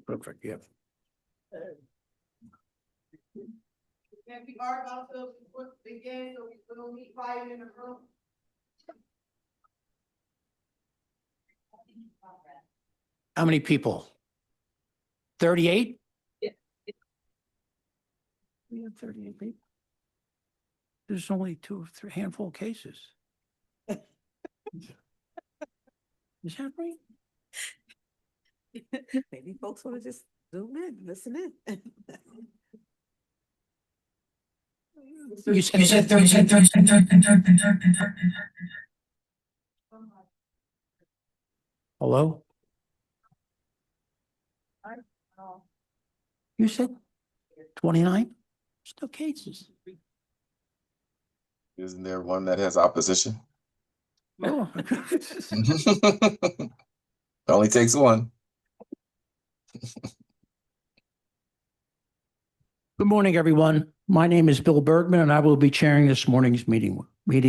Perfect, yeah. If we are about to begin, so we don't need quiet in the room. How many people? 38? Yeah. We have 38 people. There's only two or three handful of cases. Is that right? Maybe folks want to just zoom in, listen in. You said 30. Hello? You said 29? Still cases. Isn't there one that has opposition? Oh. It only takes one. Good morning, everyone. My name is Bill Bergman, and I will be chairing this morning's meeting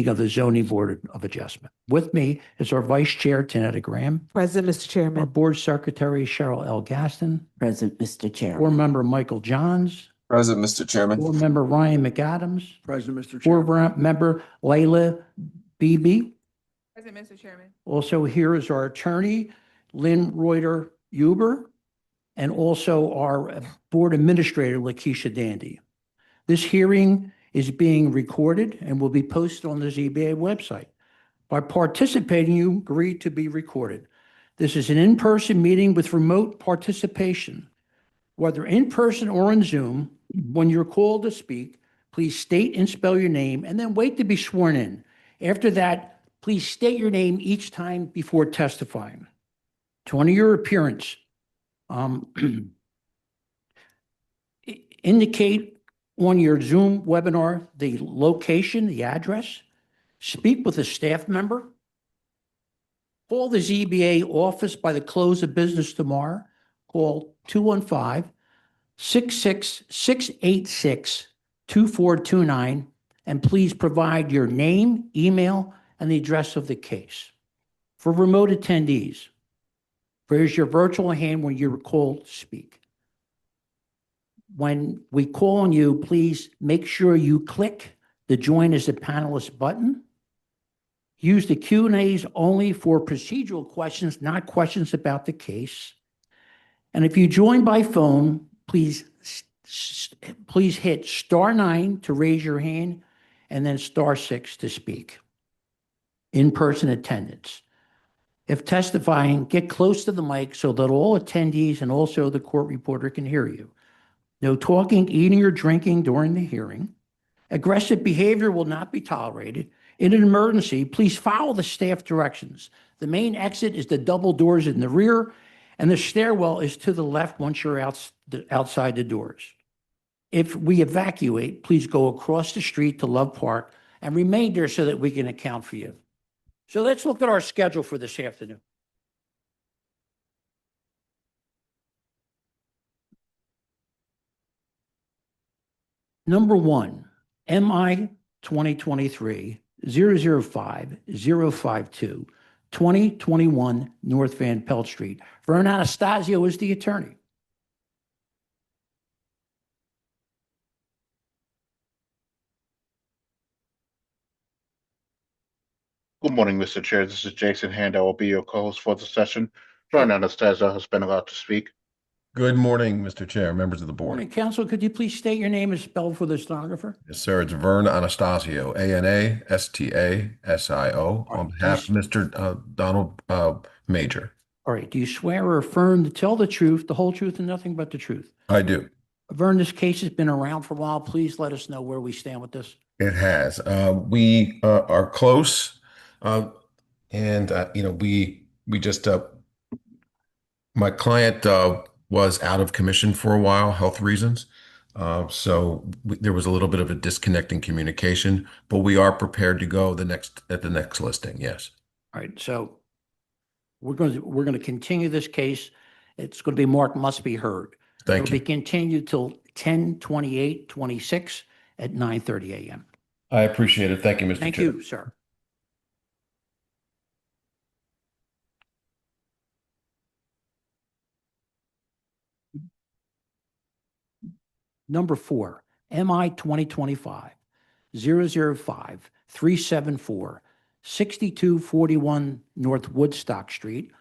of the Zoning Board of Adjustment. With me is our Vice Chair, Tanetta Graham, Present, Mr. our Chairman. Board Secretary, Cheryl L. Gaston, Present, Mr. Chairman. Board Member Michael Johns, Present, Mr. Chairman. Board Member Ryan McAdams, President, Mr. Chairman. Board Member Layla Beebe. Present, Mr. Chairman. Also here is our attorney, Lynn Reuter Huber, and also our Board Administrator, Lakeisha Dandy. This hearing is being recorded and will be posted on the ZBA website. By participating, you agree to be recorded. This is an in-person meeting with remote participation. Whether in person or on Zoom, when you're called to speak, please state and spell your name and then wait to be sworn in. After that, please state your name each time before testifying. To honor your appearance, indicate on your Zoom webinar the location, the address, speak with a staff member, call the ZBA office by the close of business tomorrow, call 215-686-2429, and please provide your name, email, and the address of the case. For remote attendees, raise your virtual hand when you're called to speak. When we call on you, please make sure you click the Join as a Panelist button. Use the Q&As only for procedural questions, not questions about the case. And if you join by phone, please hit *9 to raise your hand and then *6 to speak. In-person attendance. If testifying, get close to the mic so that all attendees and also the court reporter can hear you. No talking, eating, or drinking during the hearing. Aggressive behavior will not be tolerated. In an emergency, please follow the staff directions. The main exit is the double doors in the rear, and the stairwell is to the left once you're outside the doors. If we evacuate, please go across the street to Love Park and remain there so that we can account for you. So let's look at our schedule for this afternoon. Number one, MI 2023-005-052, 2021 North Van Pelt Street. Vern Anastasio is the attorney. Good morning, Mr. Chair. This is Jason Hand. I will be your co-host for the session. Vern Anastasio has been allowed to speak. Good morning, Mr. Chair, members of the board. Morning, counsel. Could you please state your name and spell for the stenographer? Yes, sir. It's Vern Anastasio, Anastasio, on behalf of Mr. Donald Major. All right. Do you swear or affirm to tell the truth, the whole truth, and nothing but the truth? I do. Vern, this case has been around for a while. Please let us know where we stand with this. It has. We are close, and we just my client was out of commission for a while, health reasons. So there was a little bit of a disconnect in communication, but we are prepared to go at the next listing. Yes. All right. So we're going to continue this case. It's going to be marked must be heard. Thank It'll be you. continued till 10/28/26 at 9:30 a.m. I appreciate it. Thank you, Mr. Thank Chair. you, sir. Number 4, MI 2025-005-374, 6241 North Woodstock Street.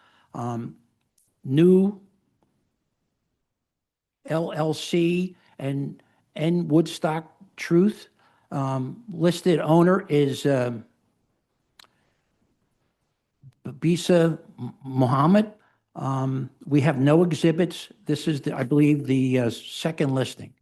New LLC and Woodstock Truth. Listed owner is Bisa Muhammad. We have no exhibits. This is, I believe, the second listing.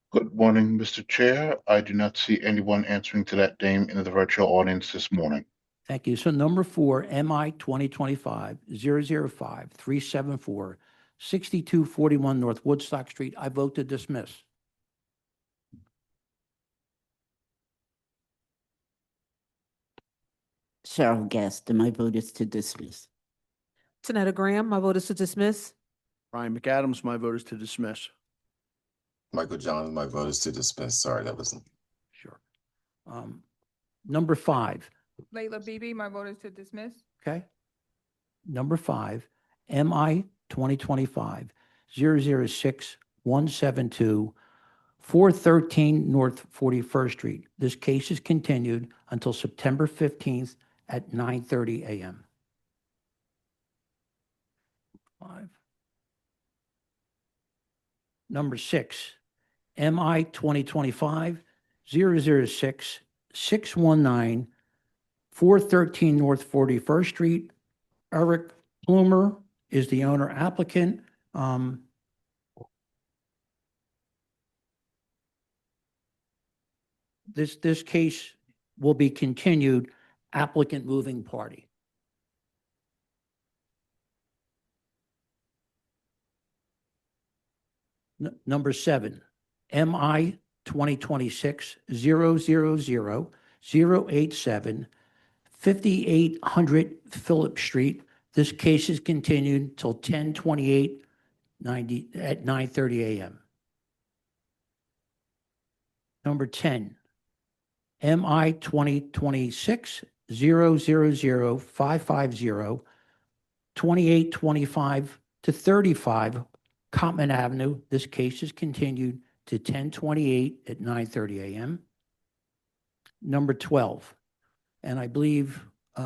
Good morning, Mr. Chair. I do not see anyone answering to that name in the virtual audience this morning. Thank you. So number 4, MI 2025-005-374, 6241 North Woodstock Street. I vote to dismiss. Cheryl Gaston, my vote is to dismiss. Janetta Graham, my vote is to dismiss. Brian McAdams, my vote is to dismiss. Michael Johns, my vote is to dismiss. Sorry, that wasn't. Sure. Number 5, Layla Bibi, my vote is to dismiss. okay? Number 5, MI 2025-006-172, 413 North 41st Street. This case is continued until September 15th at 9:30 a.m. 5. Number 6, MI 2025-006-619, 413 North 41st Street. Eric Plumer is the owner applicant. This case will be continued, applicant moving party. Number 7, MI 2026-000-087, 5800 Phillip Street. This case is continued till 10/28/90 at 9:30 a.m. Number 10, MI 2026-000-550, 2825 to 35 Cottman Avenue. This case is continued to 10/28 at 9:30 a.m. Number 12, and I believe, this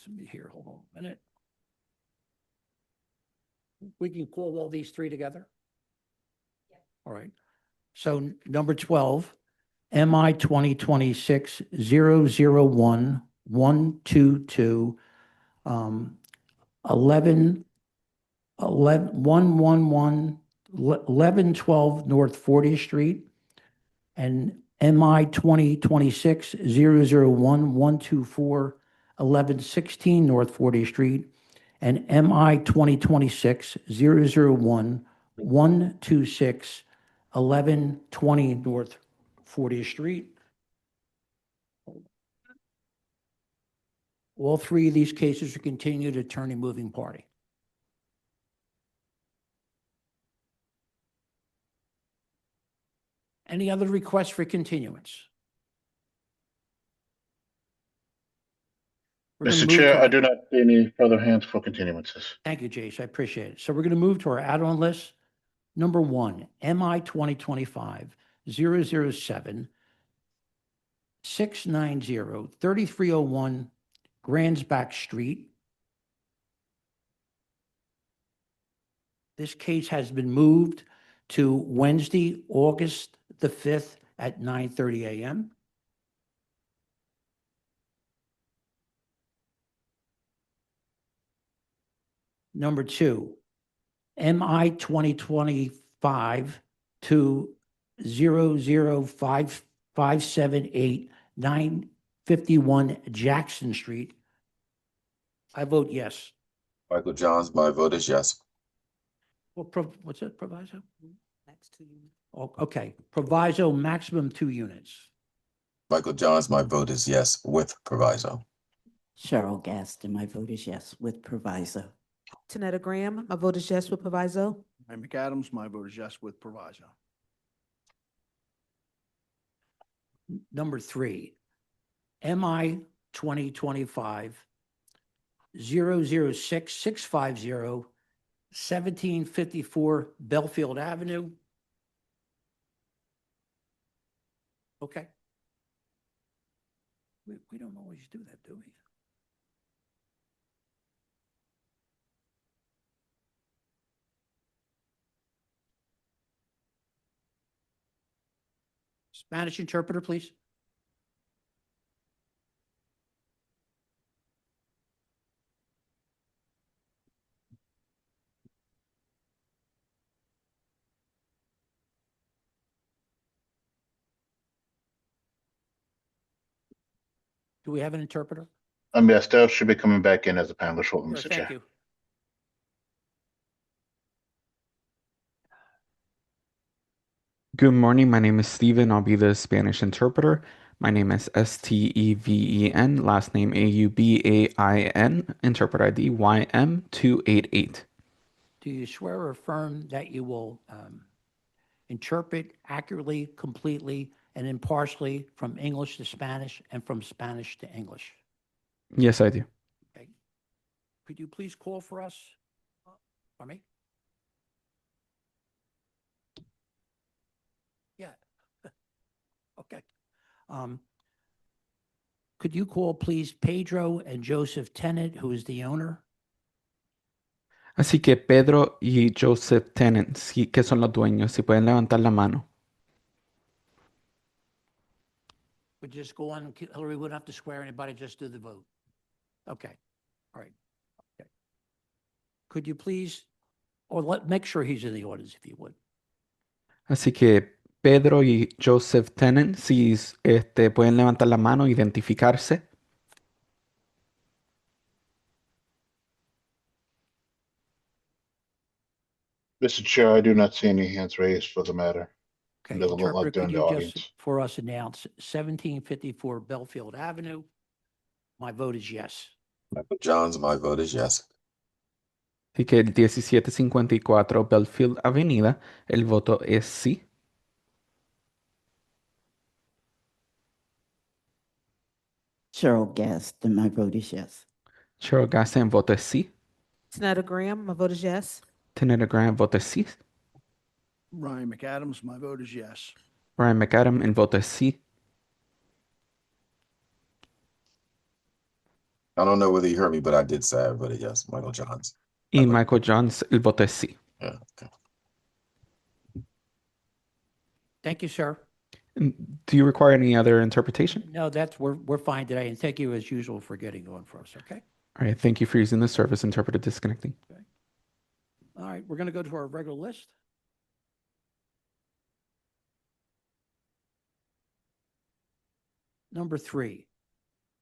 will be here, hold on a minute. We can call all these three together? All right. So number 12, MI 2026-001-122, 1112 North 40th Street, and MI 2026-001-124, 1116 North 40th Street, and MI 2026-001-126, 1120 North 40th Street. All three of these cases are continued attorney moving party. Any other requests for continuance? We're gonna Mr. move Chair, to- I do not see any further hands for continuances. Thank you, Jace. I appreciate it. So we're going to move to our add-on list. Number 1, MI 2025-007, 690, 3301 Grandsback Street. This case has been moved to Wednesday, August the 5th at 9:30 a.m. Number 2, MI 2025-005-578, 951 Jackson Street. I vote yes. Michael Johns, my vote is yes. What's it, proviso? Next to you. Oh, okay, proviso, maximum 2 units. Michael Johns, my vote is yes with proviso. Cheryl Gaston, my vote is yes with proviso. Janetta Graham, my vote is yes with proviso. Brian McAdams, my vote is yes with proviso. Number 3, MI 2025 006650 1754 Belfield Avenue. Okay. We don't always do that, do we? Spanish interpreter, please. Do we have an interpreter? Yes, Dale should be coming back in as a panelist shortly, Sure, Mr. thank Chair. you. Good morning. My name is Steven. I'll be the Spanish interpreter. My name is Steven, last name Aubain, interpret ID YM288. Do you swear or affirm that you will interpret accurately, completely, and impartially from English to Spanish and from Spanish to English? Yes, I do. Okay. Could you please call for us? Pardon me? Yeah. Okay. Could you call, please, Pedro and Joseph Tennant, who is the owner? Así que Pedro y Joseph Tennant, sí, que son los dueños, si pueden levantar la mano. Would just go on, Hillary, we wouldn't have to swear anybody, just do the vote. Okay, all right. Okay. Could you please, or make sure he's in the audience if you would. Así que Pedro y Joseph Tennant, si pueden levantar la mano, identificarse. Mr. Chair, I do not see any hands raised for the matter. Okay, Doesn't look interpreter, like they're could in the you just audience. for us announce 1754 Belfield Avenue? My vote is yes. Michael Johns, my vote is yes. Así que el 1754 Belfield Avenida, el voto es sí. Cheryl Gaston, my vote is yes. Cheryl Gaston, voto es sí. Tanetta Graham, my vote is yes. Tanetta Graham, voto es sí. Ryan McAdams, my vote is yes. Ryan McAdam, el voto es sí. I don't know whether you heard me, but I did say I voted yes. Michael Johns. Y Michael Johns, el voto es sí. Yeah. Okay. Thank you, sir. Do you require any other interpretation? No, we're fine today, and thank you as usual for getting on for us, okay? All right, thank you for using the service interpreter disconnecting. All right, we're gonna go to our regular list. Number 3,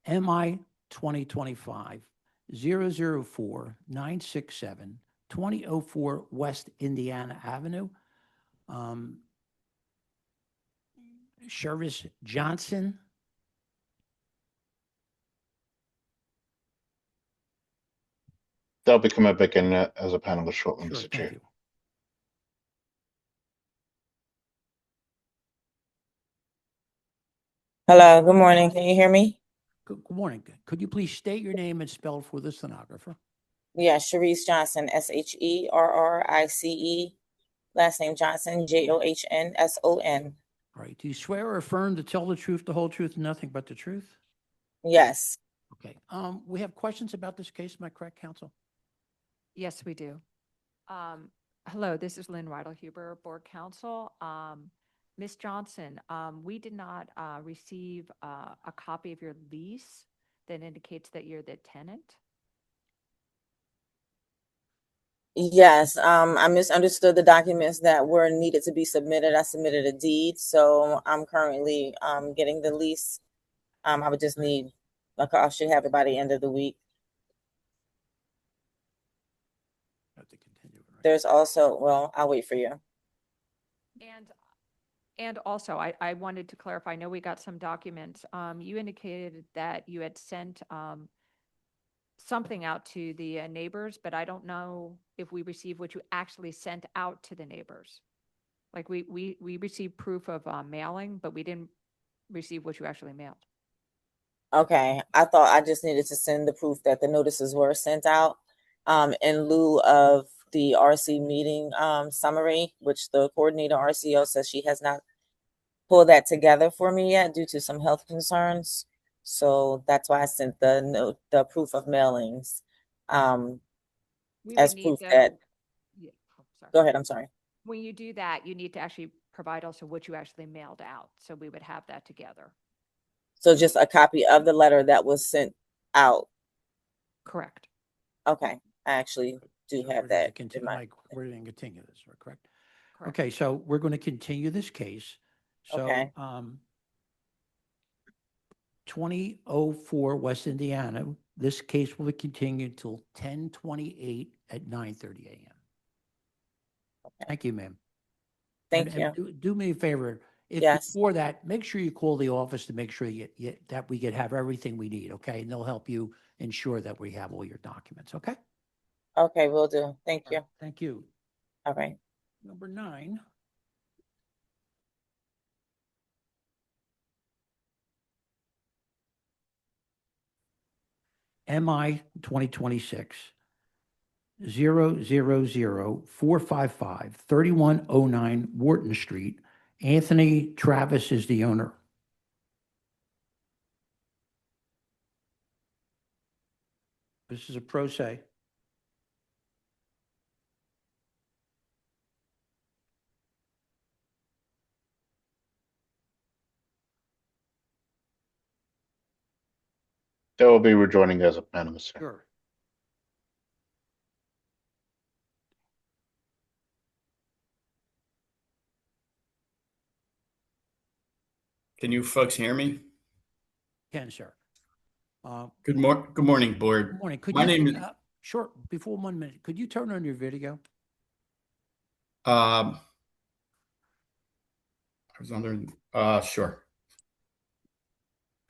MI 2025-004-967, 2004 West Indiana Avenue. Shervis Johnson. They'll be coming back in as a panelist shortly, Sure, Mr. Chair. thank you. Hello, good morning. Can you hear me? Good morning. Could you please state your name and spell for the stenographer? Yeah, Sharice Johnson, SHERRICE. Last name Johnson, JOHNSON. All right. Do you swear or affirm to tell the truth, the whole truth, and nothing but the truth? Yes. Okay. We have questions about this case. Am I correct, counsel? Yes, we do. Hello, this is Lynn Huber, Board Counsel. Ms. Johnson, we did not receive a copy of your lease that indicates that you're the tenant. Yes, I misunderstood the documents that were needed to be submitted. I submitted a deed, so I'm currently getting the lease. I would just need, like, I should have it by the end of the week. Have to continue it, right? There's also, well, I'll wait for you. And also, I wanted to clarify, I know we got some documents. You indicated that you had sent something out to the neighbors, but I don't know if we received what you actually sent out to the neighbors. Like we received proof of mailing, but we didn't receive what you actually mailed. Okay, I thought I just needed to send the proof that the notices were sent out in lieu of the RC meeting summary, which the coordinator RCO says she has not pulled that together for me yet due to some health concerns. So that's why I sent the note, the proof of mailings We as would need proof though. that. Yeah, oh, sorry. Go ahead, I'm sorry. When you do that, you need to actually provide also what you actually mailed out. So we would have that together. So just a copy of the letter that was sent out. Correct. Okay, I actually do So have we're going to that in continue, my. Mike, we're going to continue this, correct? Correct. Okay, so we're going to continue this case. So, Okay. 2004 West Indiana, this case will be continued till 10/28 at 9:30 a.m. Thank you, ma'am. Thank And you. do me a favor, if Yes. before that, make sure you call the office to make sure that we could have everything we need, okay? And they'll help you ensure that we have all your documents, okay? Okay, will do. Thank you. Thank you. All right. Number 9. MI 2026 000455 3109 Wharton Street. Anthony Travis is the owner. This is a pro se. They will be rejoining as a panelist. Sir. Sure. Can you folks hear me? Ken, sir. Good morning, board. Good morning. Could My you, name is short, before 1 minute, could you turn on your video? I was under sure.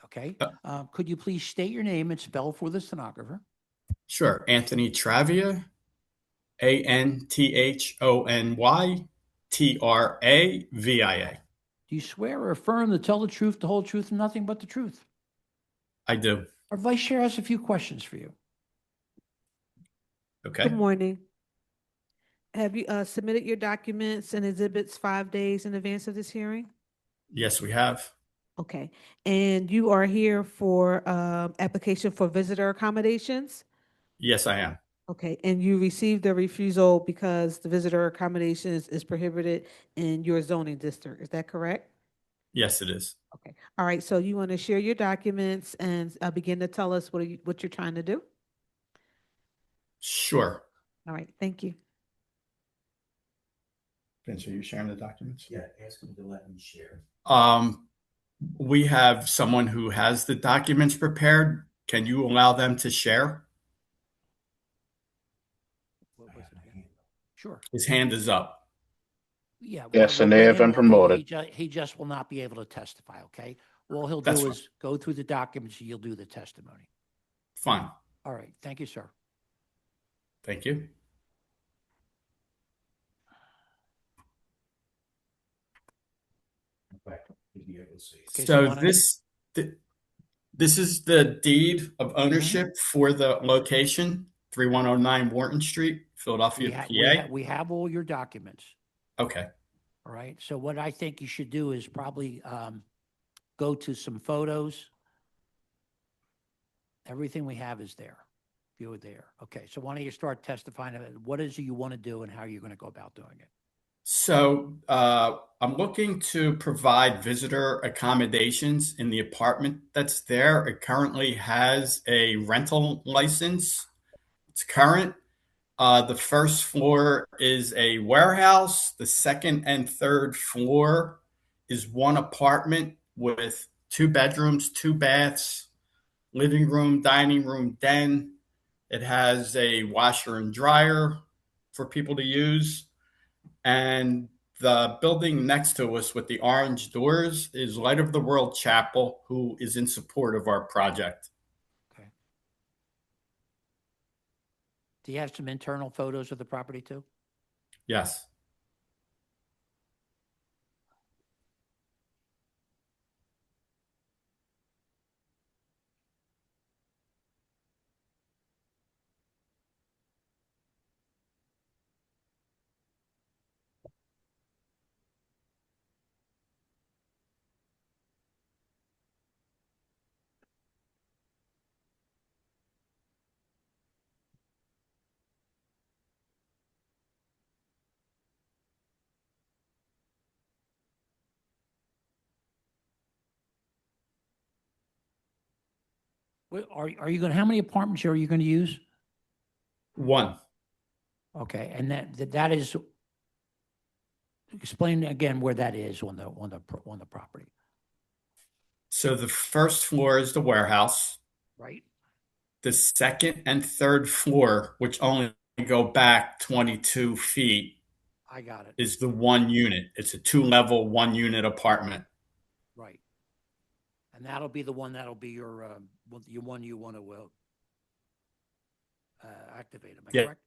Okay. Could you please state your name and spell for the stenographer? Sure. Anthony Travia, ANTHONY TRAVIA. Do you swear or affirm to tell the truth, the whole truth, and nothing but the truth? I do. Our vice chair has a few questions for you. Okay. Good morning. Have you submitted your documents and exhibits 5 days in advance of this hearing? Yes, we have. Okay. And you are here for application for visitor accommodations? Yes, I am. Okay. And you received a refusal because the visitor accommodations is prohibited in your zoning district. Is that correct? Yes, it is. Okay. All right. So you want to share your documents and begin to tell us what you're trying to do? Sure. All right. Thank you. Vince, are you sharing the documents? Yeah, ask him to let me share. We have someone who has the documents prepared. Can you allow them to share? What was it again? Sure. His hand is up. Yeah. Yes, we'll and they bring have him been on. promoted. He just will not be able to testify, okay? All he'll That's do fine. is go through the documents and you'll do the testimony. Fine. All right. Thank you, sir. Thank you. Okay, So wanna- this is the deed of ownership for the location, 3109 Wharton Street, Philadelphia, PA. we have all your documents. Okay. All right. So what I think you should do is probably go to some photos. Everything we have is there. View it there. Okay. So why don't you start testifying about what is it you want to do and how you're going to go about doing it? So I'm looking to provide visitor accommodations in the apartment that's there. It currently has a rental license. It's current. The first floor is a warehouse. The second and third floor is one apartment with 2 bedrooms, 2 baths, living room, dining room, den. It has a washer and dryer for people to use. And the building next to us with the orange doors is Light of the World Chapel, who is in support of our project. Okay. Do you have some internal photos of the property too? Yes. Are you going, how many apartments are you going to use? One. Okay, and that is, explain again where that is on the property, So the first floor is the warehouse. right? The second and third floor, which only go back 22 feet, I got it, is the one unit. It's a 2-level, 1-unit apartment. right. And that'll be the one that'll be your one you want to activate, am I Yeah. correct?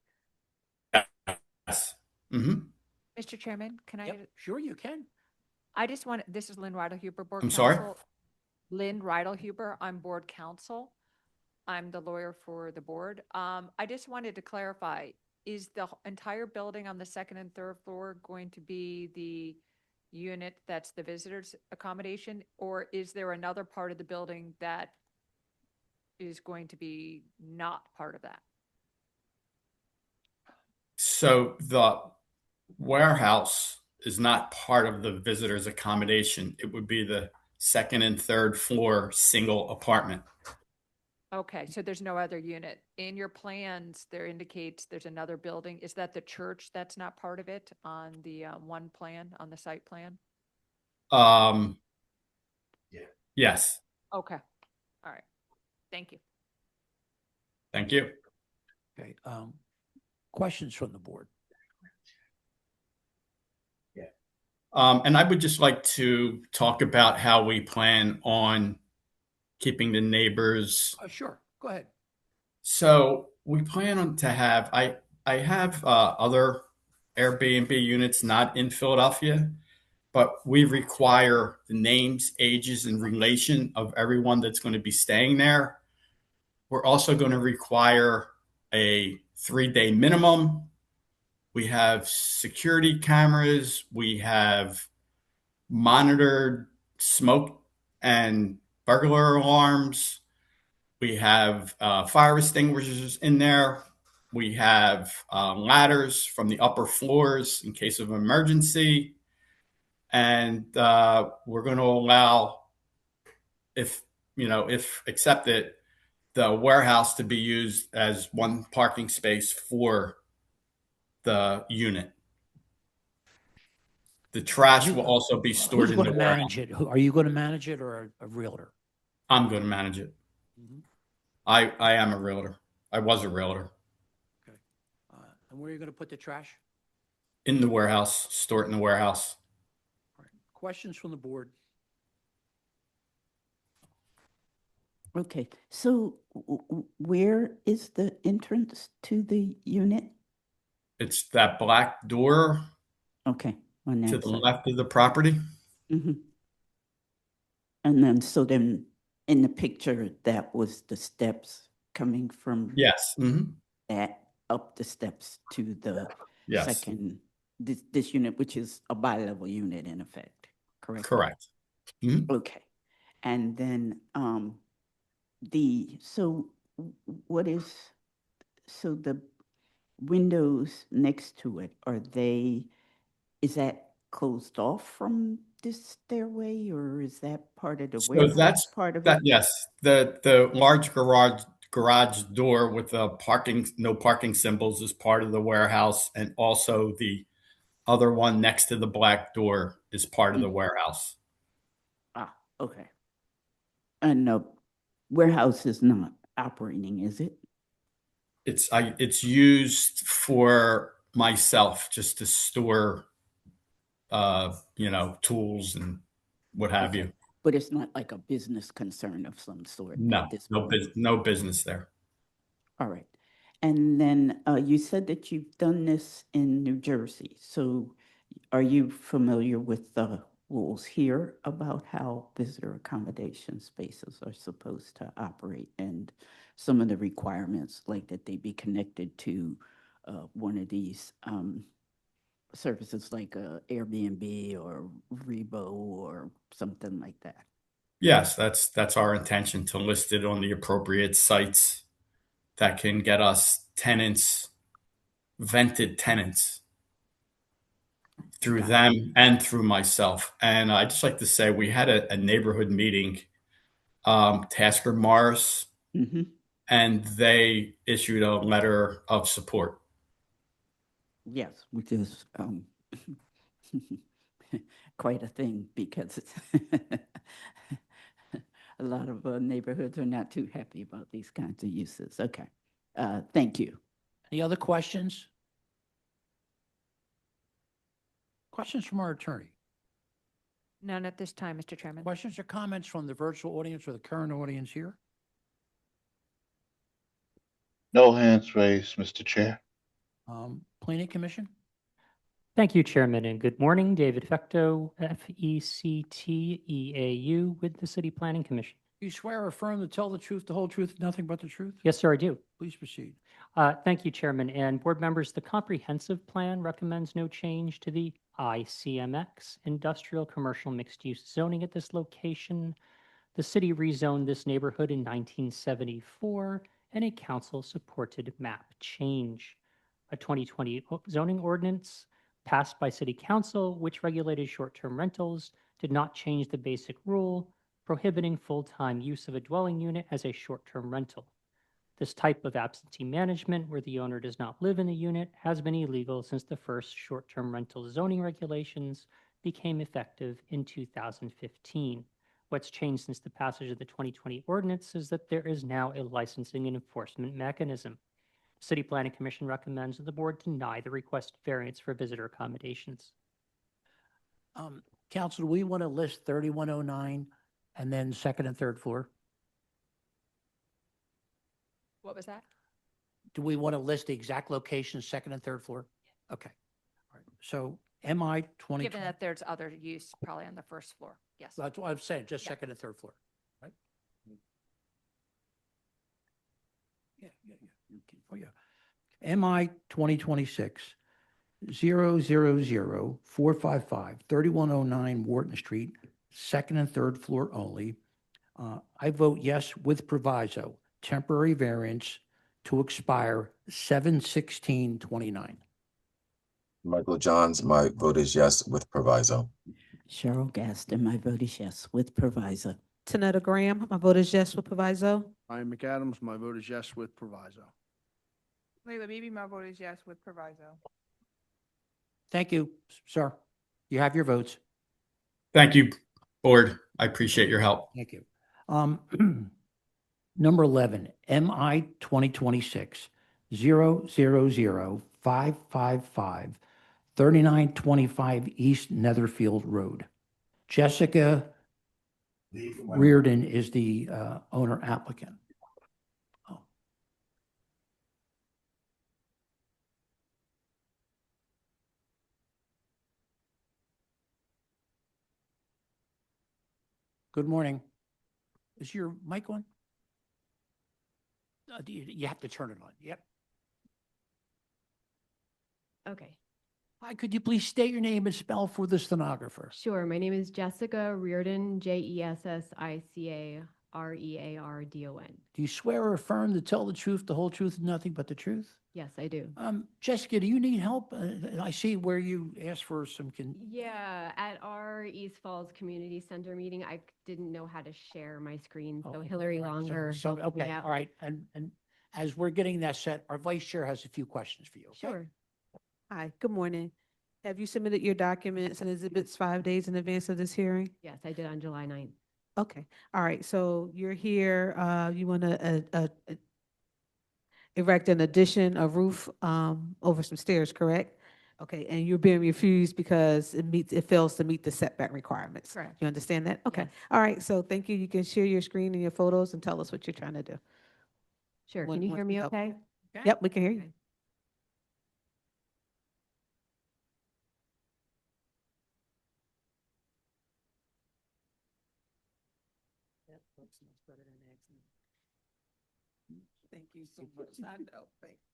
Yes. Mm-hmm. Mr. Chairman, can I? Yep, sure you can. I just want, this is Lynn Riddle-Huber, Board I'm Counsel. sorry? Lynn Riddle-Huber, I'm Board Counsel. I'm the lawyer for the board. I just wanted to clarify, is the entire building on the second and third floor going to be the unit that's the visitors accommodation? Or is there another part of the building that is going to be not part of that? So the warehouse is not part of the visitors accommodation. It would be the second and third floor single apartment. Okay, so there's no other unit. In your plans, there indicates there's another building. Is that the church that's not part of it on the one plan, on the site plan? Yes. Okay, all right. Thank you. Thank you. Okay, questions from the board? And I would just like to talk about how we plan on keeping the neighbors. Sure, go ahead. So we plan on to have, I have other Airbnb units not in Philadelphia, but we require the names, ages, and relation of everyone that's going to be staying there. We're also going to require a 3-day minimum. We have security cameras. We have monitored smoke and burglar alarms. We have fire extinguishers in there. We have ladders from the upper floors in case of emergency. And we're going to allow, if accepted, the warehouse to be used as one parking space for the unit. The trash will also be stored Who's in going the to warehouse. manage it? Are you going to manage it or a realtor? I'm going to manage it. Mhm. I am a realtor. I was a realtor. Okay. And where are you going to put the trash? In the warehouse, store it in the warehouse. All right. Questions from the board? Okay, so where is the entrance to the unit? It's that black door Okay, on to that the side. left of the property. Mm-hmm. And then, so then in the picture, that was the steps coming from Yes. Mm-hmm. that up the steps to the Yes. second, this unit, which is a bi-level unit in effect, correct? Correct. Mhm. Okay. And then so the windows next to it, is that closed off from this stairway, or is that part of the So warehouse that's part of that. it? Yes, the large garage door with the no parking symbols is part of the warehouse, and also the other one next to the black door is part of the warehouse. Ah, okay. And the warehouse is not operating, is it? It's used for myself just to store tools and what have you. But it's not like a business concern of some sort No, at this no, point? no business there. All right. And then you said that you've done this in New Jersey. So are you familiar with the rules here about how visitor accommodation spaces are supposed to operate and some of the requirements, like that they be connected to one of these services like Airbnb or Rebo or something like that? Yes, that's our intention, to list it on the appropriate sites that can get us tenants, vented tenants, through them and through myself. And I'd just like to say we had a neighborhood meeting. Tasker Morris Mm-hmm. and they issued a letter of support. Yes, which is quite a thing because it's a lot of neighborhoods are not too happy about these kinds of uses. Okay. Thank you. Any other questions? Questions from our attorney? None at this time, Mr. Chairman. Questions or comments from the virtual audience or the current audience here? No hands raised, Mr. Chair. Planning Commission? Thank you, Chairman, and good morning. David Fecto, FECTEAU with the City Planning Commission. Do you swear or affirm to tell the truth, the whole truth, and nothing but the truth? Yes, sir, I do. Please proceed. Thank you, Chairman, and board members. The comprehensive plan recommends no change to the ICMX, industrial commercial mixed-use zoning at this location. The city rezoned this neighborhood in 1974, and a council-supported map change. A 2020 zoning ordinance passed by City Council, which regulated short-term rentals, did not change the basic rule prohibiting full-time use of a dwelling unit as a short-term rental. This type of absentee management, where the owner does not live in the unit, has been illegal since the first short-term rental zoning regulations became effective in 2015. What's changed since the passage of the 2020 ordinance is that there is now a licensing and enforcement mechanism. City Planning Commission recommends that the board deny the requested variance for visitor accommodations. Council, do we want to list 3109 and then second and third floor? What was that? Do we want to list the exact locations, second and third floor? Okay. All right. So MI 20. Given that there's other use probably on the first floor. Yes. That's what I'm saying, just Yeah. second and third floor, right? Yeah. Oh, yeah. MI 2026 000-455 3109 Wharton Street, second and third floor only. I vote yes with proviso, temporary variance to expire 7/16/29. Michael Johns, my vote is yes with proviso. Cheryl Gaston, my vote is yes with proviso. Tanetta Graham, my vote is yes with proviso. Ryan McAdams, my vote is yes with proviso. Leila Beebe, my vote is yes with proviso. Thank you, sir. You have your votes. Thank you, board. I appreciate your help. Thank you. Number 11, MI 2026 000-555 3925 East Netherfield Road. Jessica Reardon is the owner applicant. Oh. Good morning. Is your mic on? You have to turn it on. Yep. Okay, Hi, could you please state your name and spell for the stenographer? sure. My name is Jessica Reardon, JESSICAREARDON. Do you swear or affirm to tell the truth, the whole truth, and nothing but the truth? Yes, I do. Jessica, do you need help? I see where you asked for some Yeah, at our East Falls Community Center meeting, I didn't know how to share my screen, so Okay, Hillary all right, Longer So, helped me okay, out. all right. And as we're getting that set, our vice chair has a few questions for you. okay? Sure. Hi, good morning. Have you submitted your documents and exhibits 5 days in advance of this hearing? Yes, I did on July 9th. Okay, all right, so you're here, you want to erect an addition, a roof over some stairs, correct? Okay, and you're being refused because it fails to meet the setback requirements. Correct. You understand that? Okay, Yes. all right, so thank you. You can share your screen and your photos and tell us what you're trying to do. Sure. When- Can you once hear we me help. okay? Yep, we can hear you. Okay. Thank you so much. I know, thank you.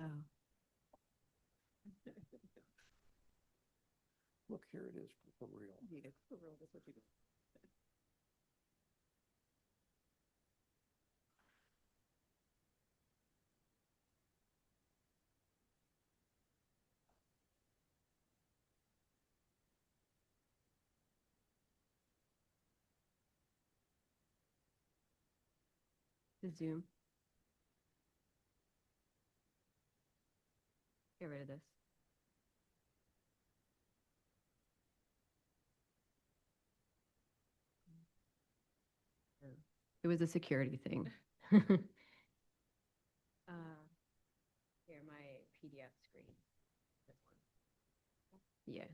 Oh. Look, here it is for real. Yeah, for real, that's what you do. The Zoom. Get rid of this. It was a security thing. Here, my PDF screen. This one. Yeah,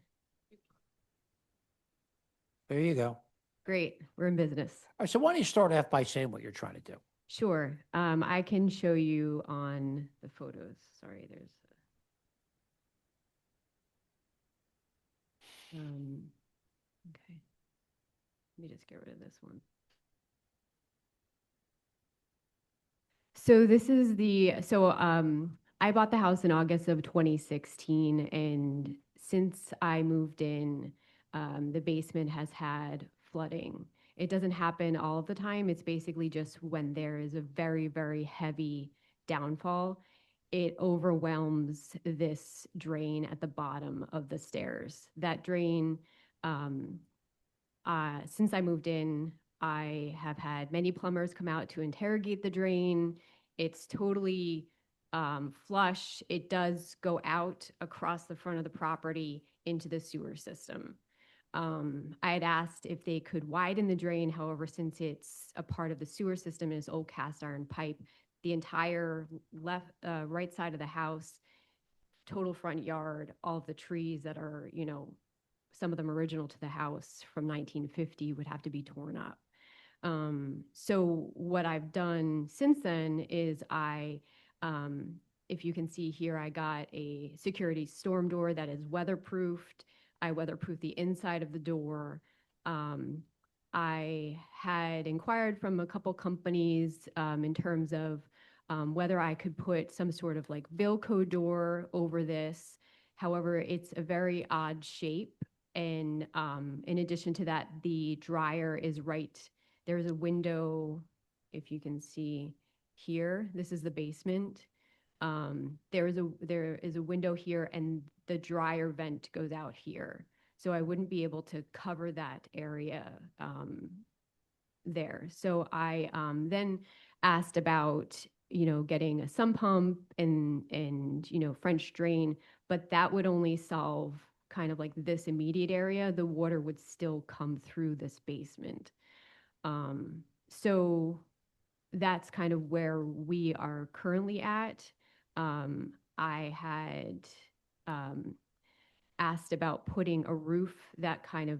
There you go. All great. We're in business. right, so why don't you start off by saying what you're trying to do? Sure. I can show you on the photos. Sorry, there's. Okay. Let me just get rid of this one. So this is I bought the house in August of 2016, and since I moved in, the basement has had flooding. It doesn't happen all of the time. It's basically just when there is a very, very heavy downfall, it overwhelms this drain at the bottom of the stairs. That drain, since I moved in, I have had many plumbers come out to interrogate the drain. It's totally flush. It does go out across the front of the property into the sewer system. I had asked if they could widen the drain. However, since it's a part of the sewer system and it's old cast iron pipe, the entire right side of the house, total front yard, all of the trees that are, some of them original to the house from 1950 would have to be torn up. So what I've done since then is if you can see here, I got a security storm door that is weatherproofed. I weatherproofed the inside of the door. I had inquired from a couple companies in terms of whether I could put some sort of like Vilco door over this. However, it's a very odd shape. And in addition to that, the dryer is right. There's a window, if you can see here. This is the basement. There is a window here, and the dryer vent goes out here. So I wouldn't be able to cover that area there. So I then asked about, getting a sump pump and French drain, but that would only solve kind of like this immediate area. The water would still come through this basement. So that's kind of where we are currently at. I had asked about putting a roof that will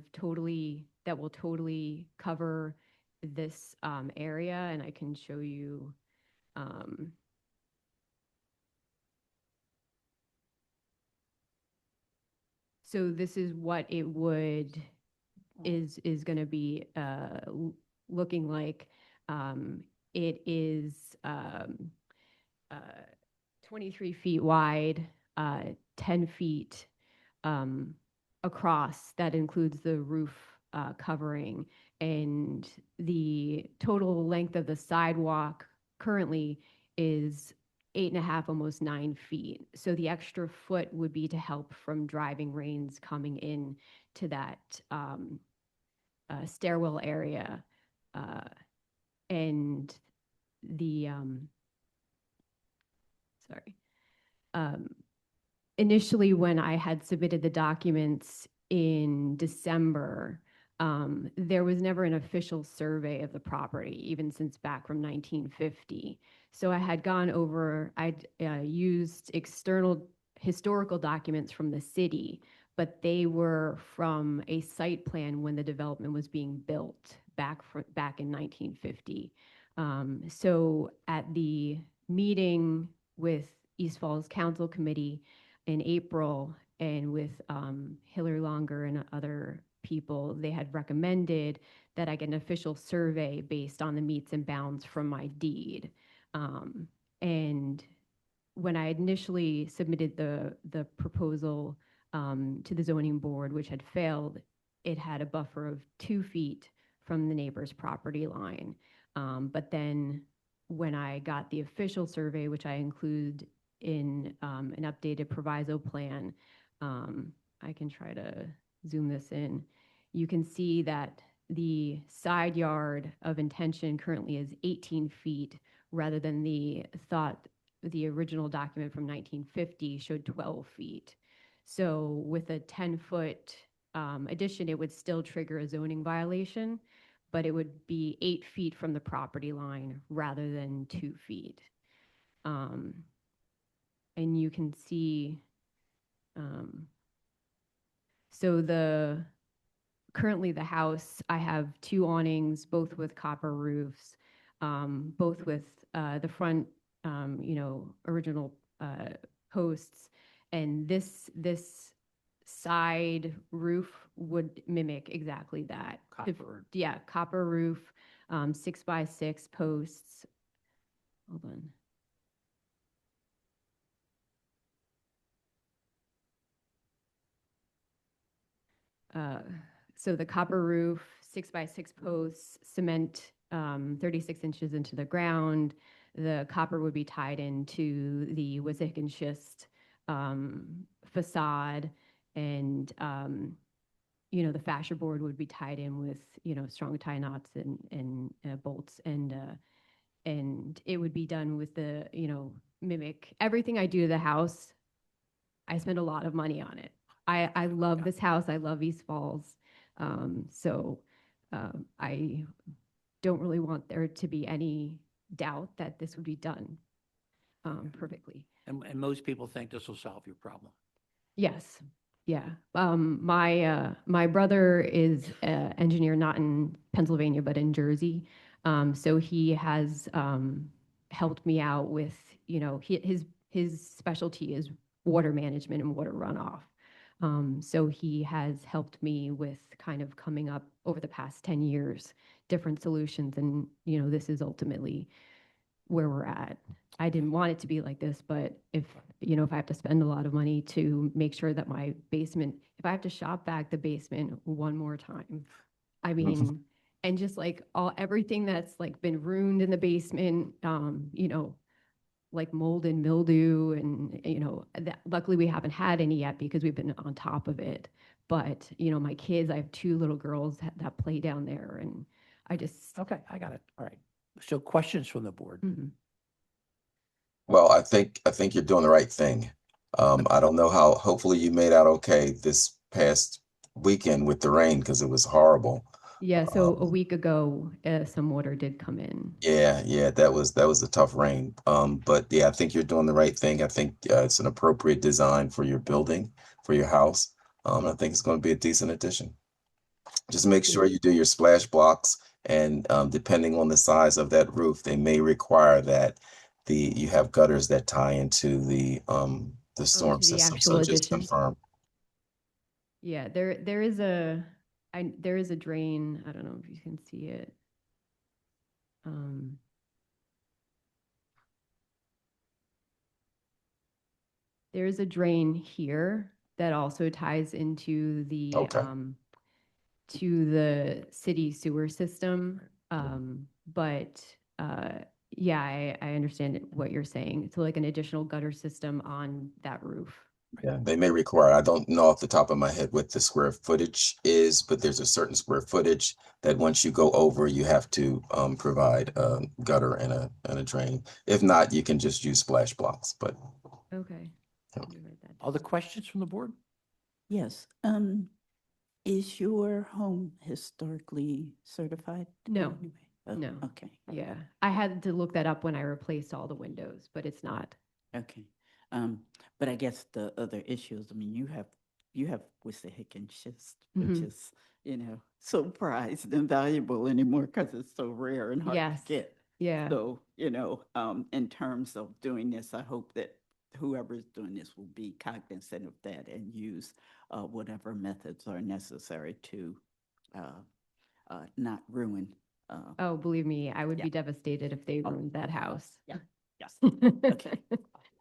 totally cover this area, and I can show you. So this is what it is going to be looking like. It is 23 feet wide, 10 feet across. That includes the roof covering, and the total length of the sidewalk currently is 8.5, almost 9 feet. So the extra foot would be to help from driving rains coming in to that stairwell area. And the, initially when I had submitted the documents in December, there was never an official survey of the property, even since back from 1950. So I had I'd used external historical documents from the city, but they were from a site plan when the development was being built back in 1950. So at the meeting with East Falls Council Committee in April, and with Hillary Longer and other people, they had recommended that I get an official survey based on the meets and bounds from my deed. And when I initially submitted the proposal to the zoning board, which had failed, it had a buffer of 2 feet from the neighbor's property line. But then when I got the official survey, which I include in an updated proviso plan, I can try to zoom this in. You can see that the side yard of intention currently is 18 feet rather than the original document from 1950 showed 12 feet. So with a 10-foot addition, it would still trigger a zoning violation, but it would be 8 feet from the property line rather than 2 feet. And you can see, so currently the house, I have 2 awnings, both with copper roofs, both with the front, original posts, and this side roof would mimic exactly that. Copper. Yeah, copper roof, 6x6 posts. Hold on. So the copper roof, 6x6 posts, cement 36 inches into the ground. The copper would be tied into the Wissahick and schist facade, and the fascia board would be tied in with strong tie knots and bolts, and it would be done with the mimic everything I do to the house. I spend a lot of money on it. I love this house. I love East Falls. So I don't really want there to be any doubt that this would be done perfectly. And most people think this will solve your problem. Yes. Yeah. My brother is an engineer, not in Pennsylvania, but in Jersey. So he has helped me out with, his specialty is water management and water runoff. So he has helped me with kind of coming up over the past 10 years, different solutions. And, this is ultimately where we're at. I didn't want it to be like this, but if I have to spend a lot of money to make sure that my basement, if I have to shop vac the basement one more time, I mean, and just like everything that's like been ruined in the basement, like mold and mildew, and luckily we haven't had any yet because we've been on top of it. But my kids, I have 2 little girls that play down there, and I just Okay, I got it. All right. So questions from the board? Well, I think you're doing the right thing. I don't know how, hopefully you made out okay this past weekend with the rain because it was horrible. yeah. So a week ago, some water did come in. Yeah, that was a tough rain. But yeah, I think you're doing the right thing. I think it's an appropriate design for your building, for your house. I think it's going to be a decent addition. Just make sure you do your splash blocks, and depending on the size of that roof, they may require that you have gutters that tie into the storm To the system. actual So just addition. confirm. Yeah, there is a drain. I don't know if you can see it. There is a drain here that also ties into the Okay. to the city sewer system. But yeah, I understand what you're saying. So like an additional gutter system on that roof. Yeah, they may require, I don't know off the top of my head what the square footage is, but there's a certain square footage that once you go over, you have to provide a gutter and a drain. If not, you can just use splash blocks, but Okay. Other questions from the board? Yes. Is your home historically certified? No. Anyway? Oh, No. Okay. Yeah, I had to look that up when I replaced all the windows, but it's not. Okay. But I guess the other issues, I mean, you have Wissahick and schist, which Mhm. is, so prized and valuable anymore because it's so rare and hard Yes. to get. Yeah. So, in terms of doing this, I hope that whoever's doing this will be cognizant of that and use whatever methods are necessary to not ruin. Oh, believe me, I would Yeah. be devastated if they ruined that house. Yeah. Yes. Okay.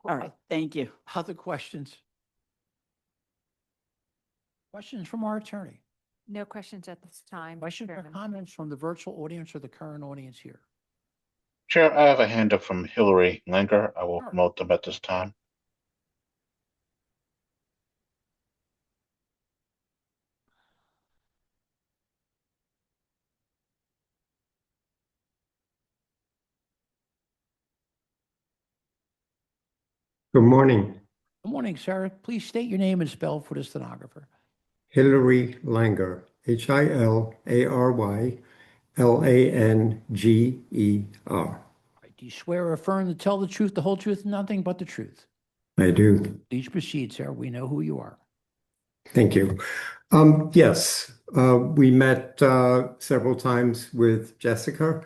All right. Thank you. Other questions? Questions from our attorney? No questions at this time. Questions or Chairman. comments from the virtual audience or the current audience here? Chair, I have a hand up from Hillary Langer. I will Sure. promote them at this time. Good morning. Good morning, sir. Please state your name and spell for the stenographer. Hilary Langer, Hilary Langer. Do you swear or affirm to tell the truth, the whole truth, and nothing but the truth? I do. Please proceed, sir. We know who you are. Thank you. Yes, we met several times with Jessica,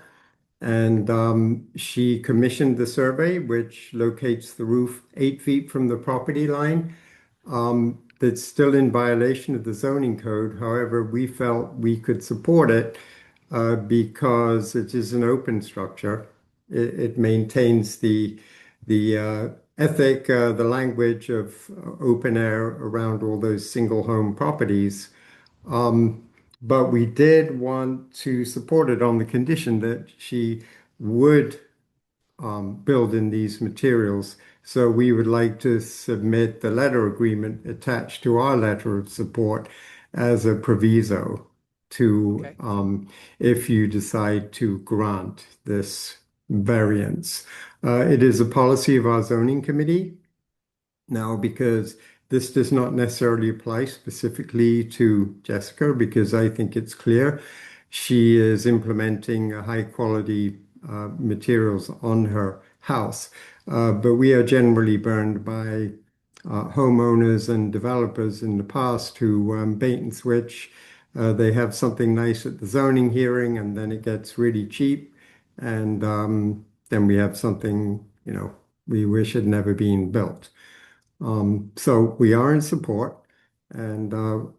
and she commissioned the survey, which locates the roof 8 feet from the property line. That's still in violation of the zoning code. However, we felt we could support it because it is an open structure. It maintains the ethic, the language of open air around all those single home properties. But we did want to support it on the condition that she would build in these materials. So we would like to submit the letter agreement attached to our letter of support as a proviso to, if you decide to grant this variance. It is a policy of our zoning committee now, because this does not necessarily apply specifically to Jessica, because I think it's clear she is implementing high quality materials on her house. But we are generally burned by homeowners and developers in the past who bait and switch. They have something nice at the zoning hearing, and then it gets really cheap. And then we have something, we wish had never been built. So we are in support, and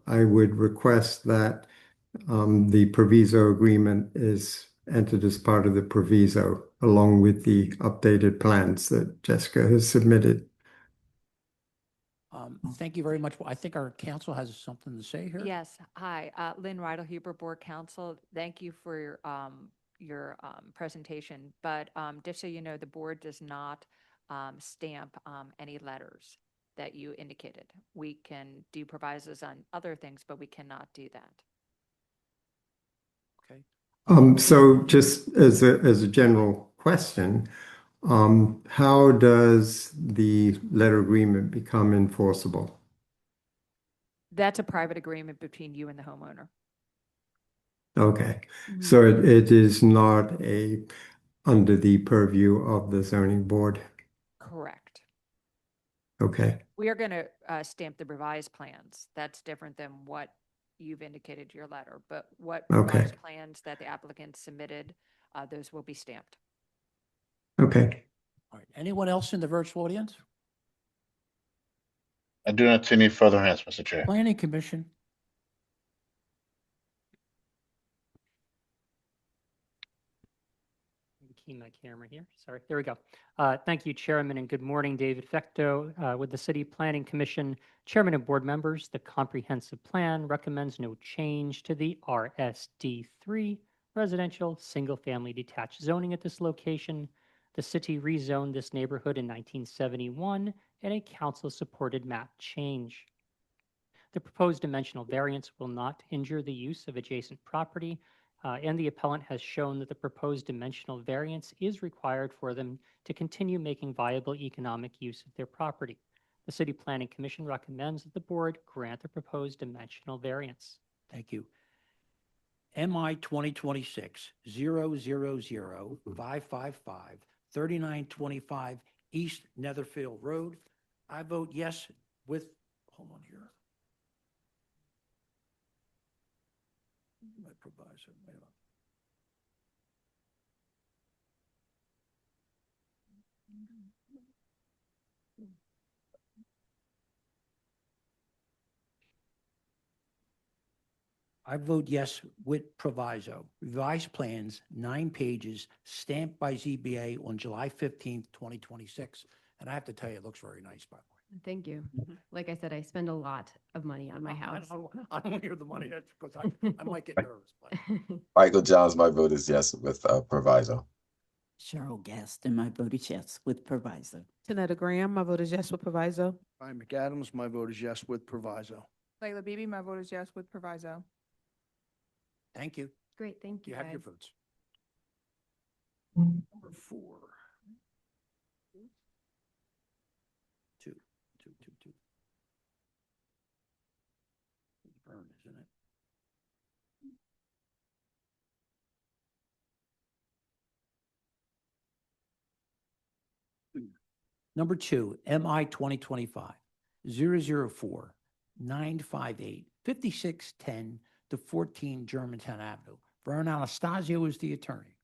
I would request that the proviso agreement is entered as part of the proviso, along with the updated plans that Jessica has submitted. Thank you very much. I think our council has something to say here. Yes. Hi, Lynn Rydell, Huber Board Council. Thank you for your presentation. But just so you know, the board does not stamp any letters that you indicated. We can do provisos on other things, but we cannot do that. Okay. So just as a general question, how does the letter agreement become enforceable? That's a private agreement between you and the homeowner. Okay, so it is not under the purview of the zoning board. Correct. Okay. We are going to stamp the revised plans. That's different than what you've indicated in your letter, but what revised plans that the applicant submitted, those will be stamped. Okay. All right. Anyone else in the virtual audience? I do not see any further hands, Mr. Chair. Planning Commission. Key my camera here. Sorry, there we go. Thank you, Chairman, and good morning. David Fecto with the City Planning Commission. Chairman and board members, the comprehensive plan recommends no change to the RSD3 residential single-family detached zoning at this location. The city rezoned this neighborhood in 1971 and a council-supported map change. The proposed dimensional variance will not injure the use of adjacent property, and the appellant has shown that the proposed dimensional variance is required for them to continue making viable economic use of their property. The City Planning Commission recommends that the board grant the proposed dimensional variance. Thank you. MI 2026-000-555, 3925 East Netherfield Road. I vote yes with, hold on here. My proviso, wait a minute. I vote yes with proviso. Revised plans, 9 pages, stamped by ZBA on July 15th, 2026. And I have to tell you, it looks very nice, by the way. Thank you. Like I said, I spend a lot of money on my house. I don't hear the money, that's because I might get nervous. But. Michael Johns, my vote is yes with proviso. Cheryl Gaston, my vote is yes with proviso. Tanetta Graham, my vote is yes with proviso. Ryan McAdams, my vote is yes with proviso. Layla Beebe, my vote is yes with proviso. Thank you. Great, thank you. You have your guys. votes. Number 4. alternate. Number 2, MI 2025 004 958 5610 to 14 Germantown Avenue. Vern Anastasio is the attorney.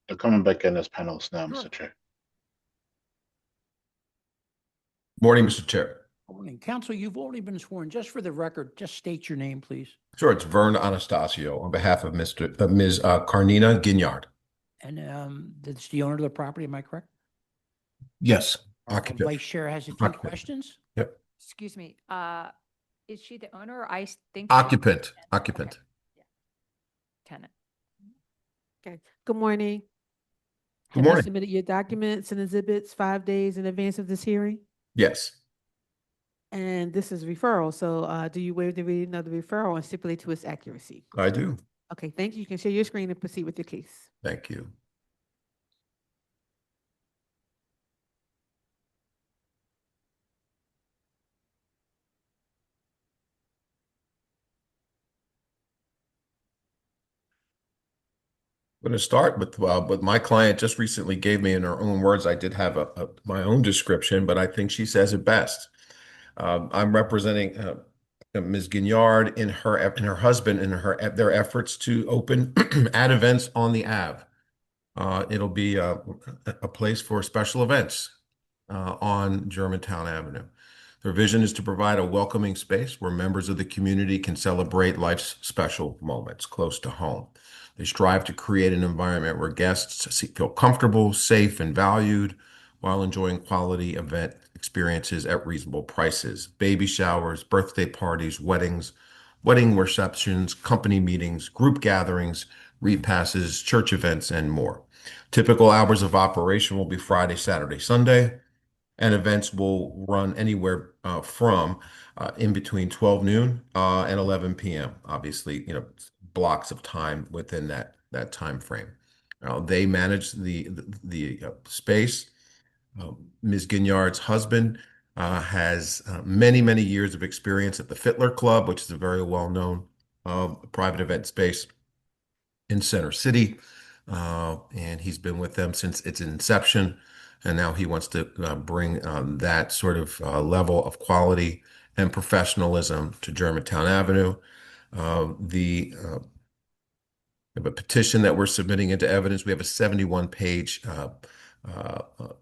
They're coming back in as panelists now, Sure. Mr. Chair. Morning, Mr. Chair. Morning. Counsel, you've already been sworn. Just for the record, just state your name, please. Sure, it's Vern Anastasio on behalf of Ms. Carnina Guignard. And that's the owner of the property, am I correct? Yes, Our occupant. Vice Chair has a few Occupant. questions. Yep. Excuse me, is she the owner? Or I think. Occupant. Occupant. Tenant. Okay, good morning. Good Have you morning. submitted your documents and exhibits 5 days in advance of this hearing? Yes, And this is referral, so do you waive the reading of the referral and stipulate to its accuracy? I do. Okay, thank you. You can share your screen and proceed with your case. Thank you. I'm going to start with what my client just recently gave me in her own words. I did have my own description, but I think she says it best. I'm representing Ms. Guignard and her husband in their efforts to open at events on the Ave. It'll be a place for special events on Germantown Avenue. Their vision is to provide a welcoming space where members of the community can celebrate life's special moments close to home. They strive to create an environment where guests feel comfortable, safe, and valued while enjoying quality event experiences at reasonable prices. Baby showers, birthday parties, weddings, wedding receptions, company meetings, group gatherings, repasses, church events, and more. Typical hours of operation will be Friday, Saturday, Sunday, and events will run anywhere from in between 12 noon and 11 p.m. Obviously, blocks of time within that time frame. They manage the space. Ms. Guignard's husband has many years of experience at the Fittler Club, which is a very well-known private event space in Center City, and he's been with them since its inception. And now he wants to bring that sort of level of quality and professionalism to Germantown Avenue. We have a petition that we're submitting into evidence. We have a 71-page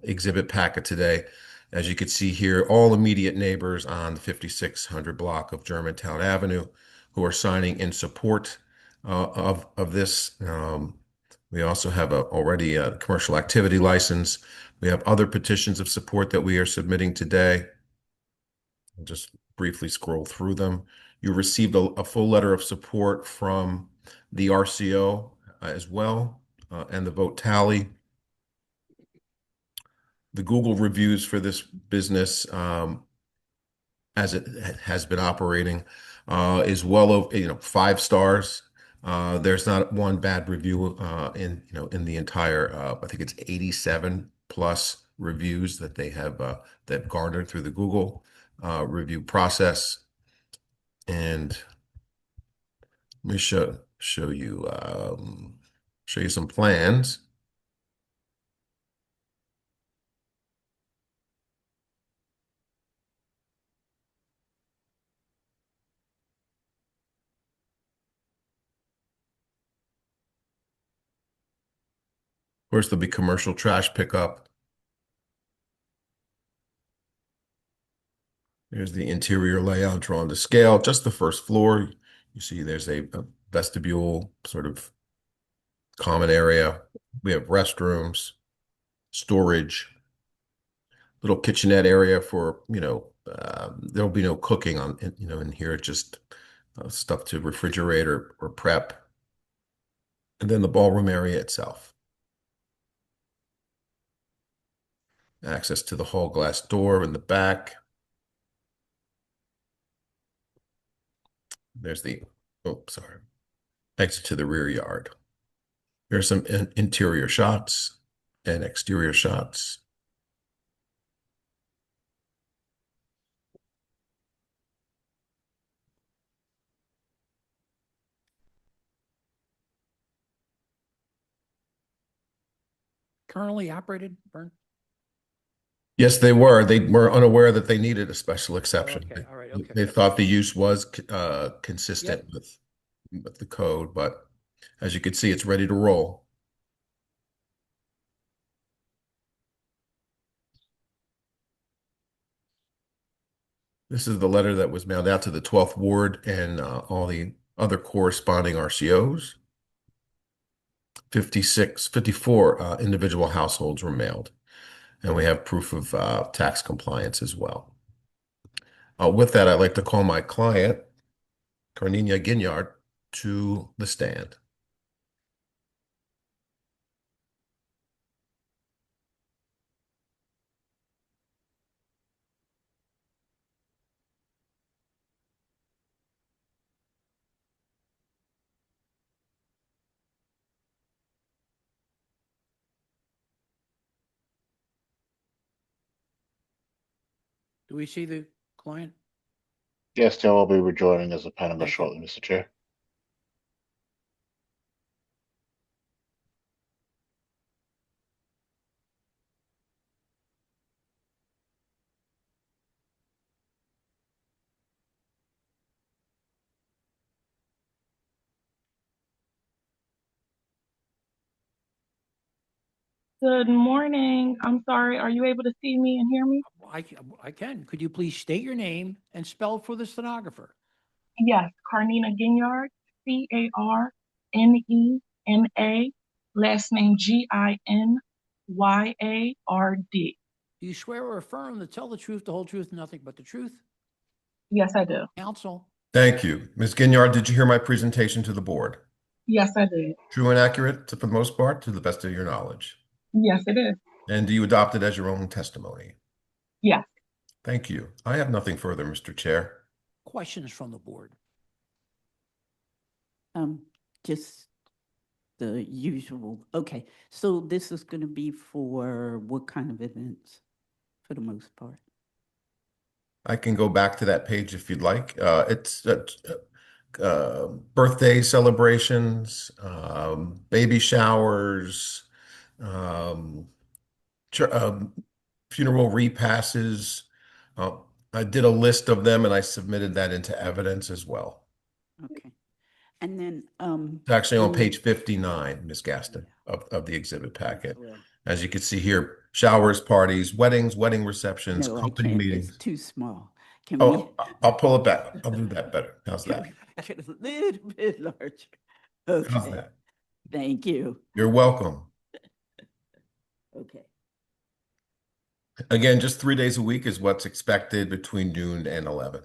exhibit packet today. As you can see here, all immediate neighbors on the 5600 block of Germantown Avenue who are signing in support of this. We also have already a commercial activity license. We have other petitions of support that we are submitting today. I'll just briefly scroll through them. You received a full letter of support from the RCO as well, and the vote tally. The Google reviews for this business, as it has been operating, is well over 5 stars. There's not one bad review in the entire. I think it's 87 plus reviews that they have that garnered through the Google review process. And let me show you some plans. Of course, there'll be commercial trash pickup. Here's the interior layout drawn to scale, just the first floor. You see there's a vestibule, sort of common area. We have restrooms, storage, little kitchenette area for, there'll be no cooking in here, just stuff to refrigerate or prep. And then the ballroom area itself. Access to the hall glass door in the back. There's the, oh, sorry, exit to the rear yard. There's some interior shots and exterior shots. Currently operated, Vern? Yes, they were. They were unaware that they needed a special exception. Okay, all right, okay. They thought the use was consistent with the code, but as you can see, it's ready to roll. This is the letter that was mailed out to the 12th Ward and all the other corresponding RCOs. 54 individual households were mailed, and we have proof of tax compliance as well. With that, I'd like to call my client, Carnina Ginyard, to the stand. Do we see the client? Yes, they will be rejoining as a panelist Thank you. shortly, Mr. Chair. Good morning. I'm sorry. Are you able to see me and hear me? I can. Could you please state your name and spell for the stenographer? Yes, Carnina Ginyard, Carnena, last name Ginyard. Do you swear or affirm to tell the truth, the whole truth, and nothing but the truth? Yes, I do. Counsel? Thank you. Ms. Ginyard, did you hear my presentation to the board? Yes, I did. True and accurate, for the most part, to the best of your knowledge? Yes, it is. And do you adopt it as your own testimony? Yes. Thank you. I have nothing further, Mr. Chair. Questions from the board? Just the usual. Okay, so this is going to be for what kind of events, for the most part? I can go back to that page if you'd like. It's birthday celebrations, baby showers, funeral repasses. I did a list of them and I submitted that into evidence as well. Okay. And then It's actually on page 59, Ms. Gaston, of the exhibit packet. As you can see here, showers, parties, weddings, wedding receptions, no, company I can't. meetings. It's too small. Can Oh, I'll pull it back. I'll do that better. How's that? make it a little bit larger? Okay. How's that? Thank you. You're welcome. Okay. Again, just 3 days a week is what's expected between June and 11.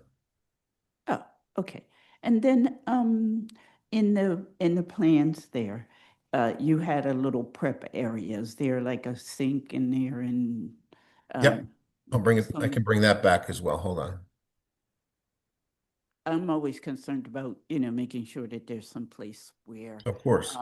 Oh, okay. And then in the plans there, you had a little prep area. Is there like a sink in there and Yep. I'll bring it. I can bring that back as well. Hold on. I'm always concerned about, making sure that there's some place where Of course.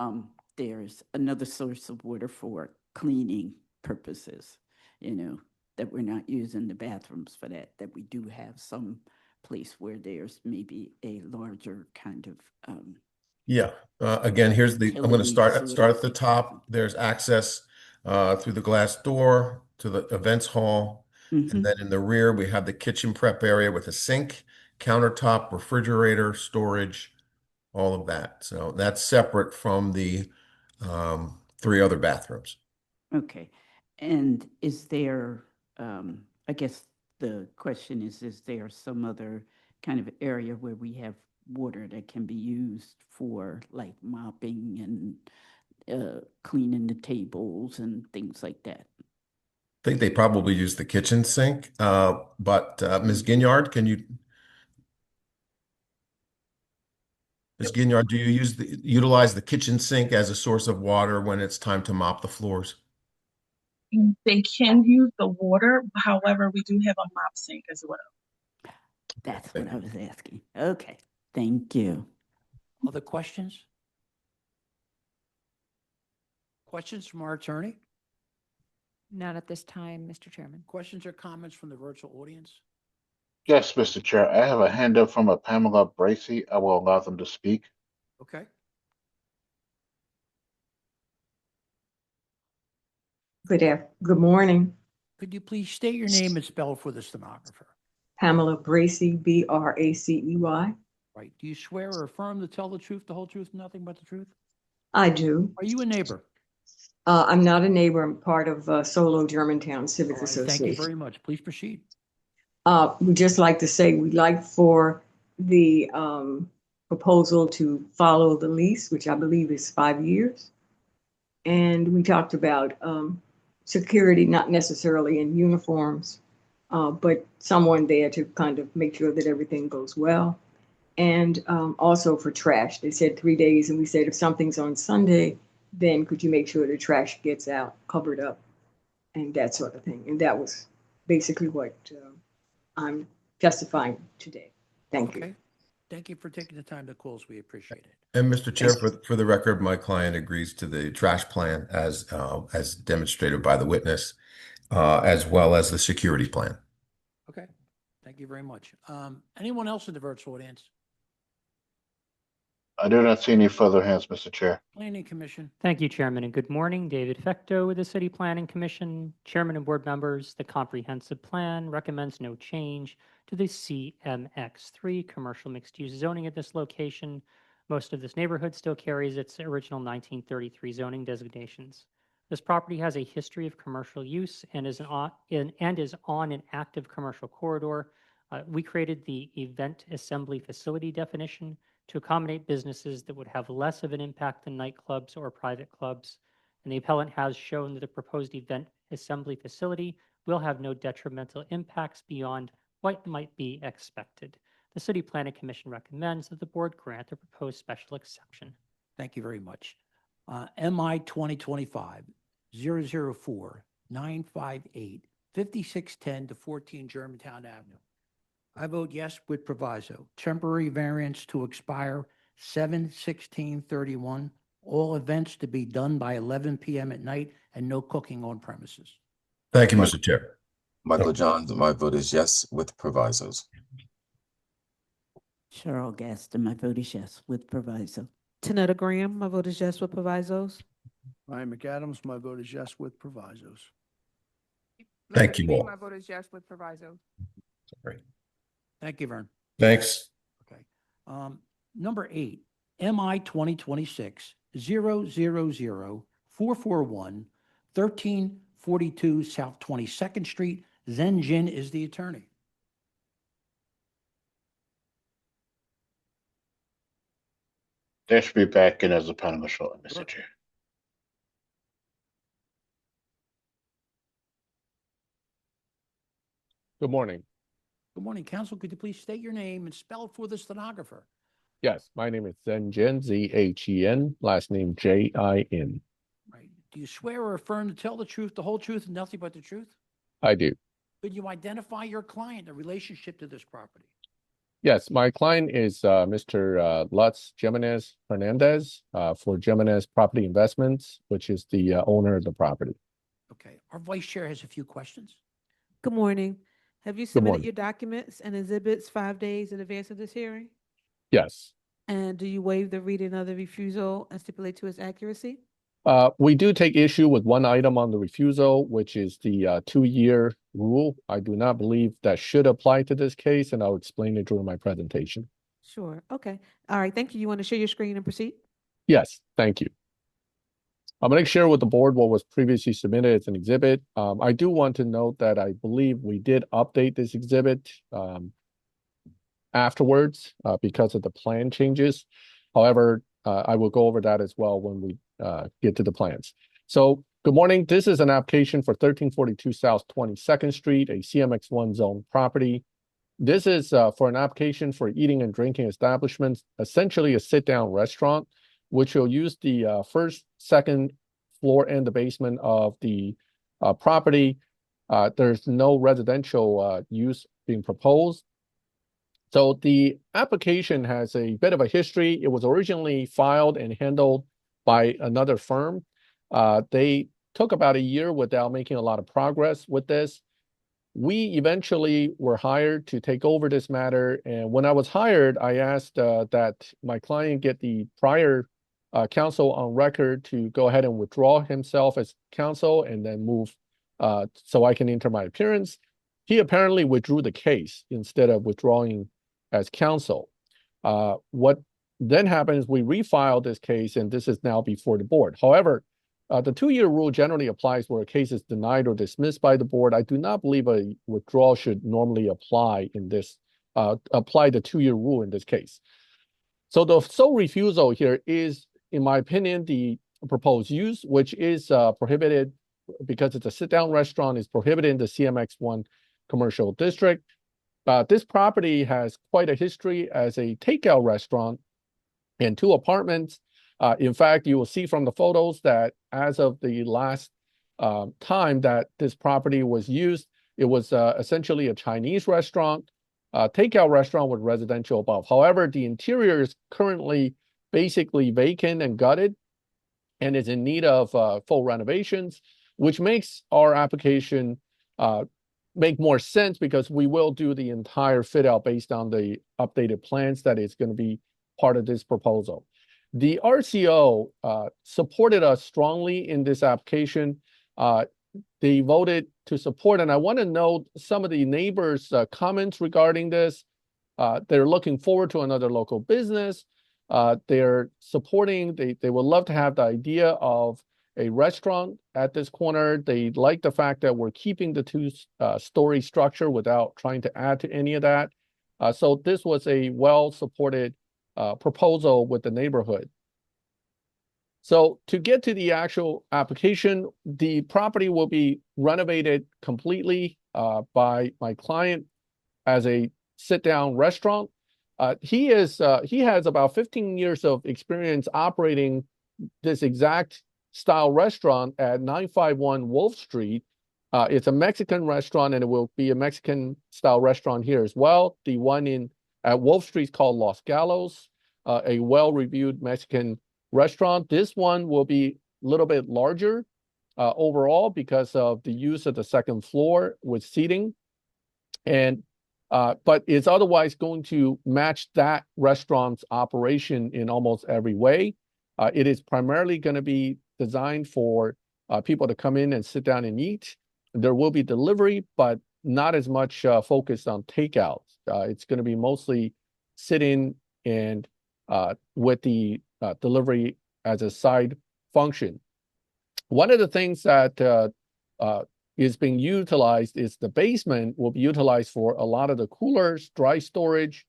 there's another source of water for cleaning purposes, that we're not using the bathrooms for that we do have some place where there's maybe a larger kind of Yeah. Again, here's I'm going to start at the facility. top. There's access through the glass door to the events hall. And then in the rear, we have the kitchen prep area with a sink, countertop, refrigerator, storage, all of that. So that's separate from the 3 other bathrooms. Okay. And is there, I guess the question is there some other kind of area where we have water that can be used for like mopping and cleaning the tables and things like that? I think they probably use the kitchen sink. But Ms. Ginyard, Ms. Ginyard, do you utilize the kitchen sink as a source of water when it's time to mop the floors? They can use the water. However, we do have a mop sink as well. That's what I was asking. Okay, thank you. Other questions? Questions from our attorney? Not at this time, Mr. Chairman. Questions or comments from the virtual audience? Yes, Mr. Chair, I have a hand up from a Pamela Bracy. I will allow them to speak. Okay. Good morning. Could you please state your name and spell for the stenographer? Pamela Bracey, Bracey. Right. Do you swear or affirm to tell the truth, the whole truth, and nothing but the truth? I do. Are you a neighbor? I'm not a neighbor. I'm part of Solo Germantown Civic All right, Association. thank you very much. Please proceed. We'd just like to say we'd like for the proposal to follow the lease, which I believe is 5 years. And we talked about security, not necessarily in uniforms, but someone there to kind of make sure that everything goes well. And also for trash. They said 3 days, and we said if something's on Sunday, then could you make sure the trash gets out, covered up, and that sort of thing. And that was basically what I'm testifying today. Thank you. Thank you for taking the time to call us. We appreciate it. And Mr. Chair, for the record, my client agrees to the trash plan as demonstrated by the witness, as well as the security plan. Okay. Thank you very much. Anyone else in the virtual audience? I do not see any further hands, Mr. Chair. Planning Commission. Thank you, Chairman, and good morning. David Fecto with the City Planning Commission. Chairman and board members, the comprehensive plan recommends no change to the CMX3 commercial mixed-use zoning at this location. Most of this neighborhood still carries its original 1933 zoning designations. This property has a history of commercial use and is on an active commercial corridor. We created the event assembly facility definition to accommodate businesses that would have less of an impact than nightclubs or private clubs. And the appellant has shown that the proposed event assembly facility will have no detrimental impacts beyond what might be expected. The City Planning Commission recommends that the board grant the proposed special exception. Thank you very much. MI 2025-004-958, 5610 to 14 Germantown Avenue. I vote yes with proviso. Temporary variance to expire 7/16/31. All events to be done by 11 p.m. at night and no cooking on premises. Thank you, Mr. Chair. Michael Johns, my vote is yes with provisos. Cheryl Gaston, my vote is yes with proviso. Tanetta Graham, my vote is yes with provisos. Ryan McAdams, my vote is yes with provisos. Thank you all. My vote is yes with proviso. Great. Thank you, Vern. Thanks. Okay. Number 8, MI 2026-000-441, 1342 South 22nd Street. Zen Jin is the attorney. They should be back in as a panel shortly, Mr. Chair. Good morning. Good morning, counsel. Could you please state your name and spell it for the stenographer? Yes, my name is Zen Jin, Z-H-E-N, last name J-I-N. Right. Do you swear or affirm to tell the truth, the whole truth, and nothing but the truth? I do. Could you identify your client, the relationship to this property? Yes, my client is Mr. Lutz Jimenez Hernandez for Jimenez Property Investments, which is the owner of the property. Okay. Our vice chair has a few questions. Good morning. Have you Good submitted morning. your documents and exhibits 5 days in advance of this hearing? Yes. And do you waive the reading of the refusal and stipulate to its accuracy? We do take issue with one item on the refusal, which is the 2-year rule. I do not believe that should apply to this case, and I'll explain it during my presentation. Sure. Okay. All right. Thank you. You want to share your screen and proceed? Yes, thank you. I'm going to share with the board what was previously submitted as an exhibit. I do want to note that I believe we did update this exhibit afterwards because of the plan changes. However, I will go over that as well when we get to the plans. So, good morning. This is an application for 1342 South 22nd Street, a CMX1 zone property. This is for an application for eating and drinking establishments, essentially a sit-down restaurant, which will use the first, second floor and the basement of the property. There's no residential use being proposed. So the application has a bit of a history. It was originally filed and handled by another firm. They took about a year without making a lot of progress with this. We eventually were hired to take over this matter. And when I was hired, I asked that my client get the prior counsel on record to go ahead and withdraw himself as counsel and then move so I can enter my appearance. He apparently withdrew the case instead of withdrawing as counsel. What then happened is we refiled this case, and this is now before the board. However, the 2-year rule generally applies where a case is denied or dismissed by the board. I do not believe a withdrawal should normally apply in this, apply the 2-year rule in this case. So the sole refusal here is, in my opinion, the proposed use, which is prohibited because it's a sit-down restaurant, is prohibited in the CMX1 commercial district. This property has quite a history as a takeout restaurant and 2 apartments. In fact, you will see from the photos that as of the last time that this property was used, it was essentially a Chinese restaurant, takeout restaurant with residential above. However, the interior is currently basically vacant and gutted and is in need of full renovations, which makes our application make more sense because we will do the entire fit out based on the updated plans that is going to be part of this proposal. The RCO supported us strongly in this application. They voted to support, and I want to note some of the neighbors' comments regarding this. They're looking forward to another local business. They're supporting, they would love to have the idea of a restaurant at this corner. They like the fact that we're keeping the 2-story structure without trying to add to any of that. So this was a well-supported proposal with the neighborhood. So to get to the actual application, the property will be renovated completely by my client as a sit-down restaurant. He has about 15 years of experience operating this exact style restaurant at 951 Wolf Street. It's a Mexican restaurant, and it will be a Mexican style restaurant here as well. The one at Wolf Street is called Los Galos, a well-reviewed Mexican restaurant. This one will be a little bit larger overall because of the use of the second floor with seating, and but it's otherwise going to match that restaurant's operation in almost every way. It is primarily going to be designed for people to come in and sit down and eat. There will be delivery, but not as much focused on takeout. It's going to be mostly sit-in and with the delivery as a side function. One of the things that is being utilized is the basement will be utilized for a lot of the coolers, dry storage.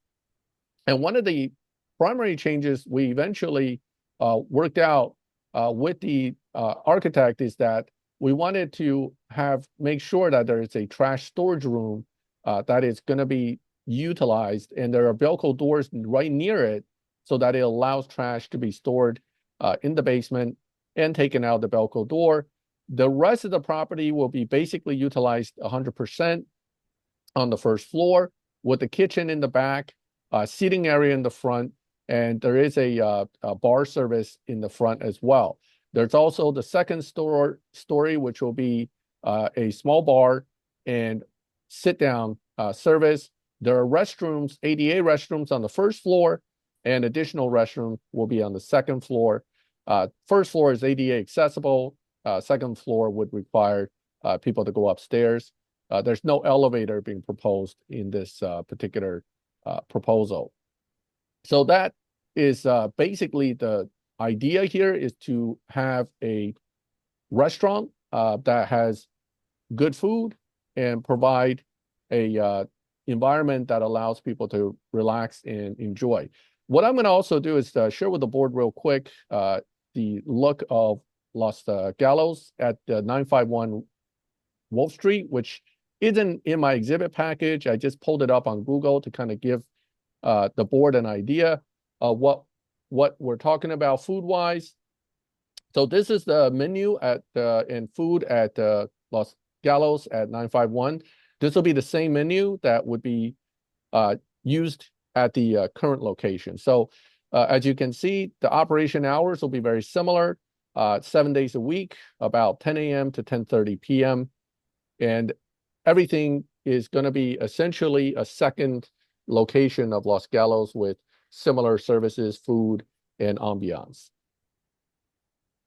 And one of the primary changes we eventually worked out with the architect is that we wanted to make sure that there is a trash storage room that is going to be utilized, and there are Velcro doors right near it so that it allows trash to be stored in the basement and taken out the Velcro door. The rest of the property will be basically utilized 100% on the first floor with the kitchen in the back, seating area in the front, and there is a bar service in the front as well. There's also the second story, which will be a small bar and sit-down service. There are restrooms, ADA restrooms on the first floor, and additional restrooms will be on the second floor. First floor is ADA accessible. Second floor would require people to go upstairs. There's no elevator being proposed in this particular proposal. So that is basically the idea here, is to have a restaurant that has good food and provide a environment that allows people to relax and enjoy. What I'm going to also do is share with the board real quick the look of Los Galos at 951 Wolf Street, which isn't in my exhibit package. I just pulled it up on Google to kind of give the board an idea of what we're talking about food-wise. So this is the menu at and food at Los Galos at 951. This will be the same menu that would be used at the current location. So as you can see, the operation hours will be very similar, 7 days a week, about 10 a.m. to 10:30 p.m. And everything is going to be essentially a second location of Los Galos with similar services, food, and ambiance.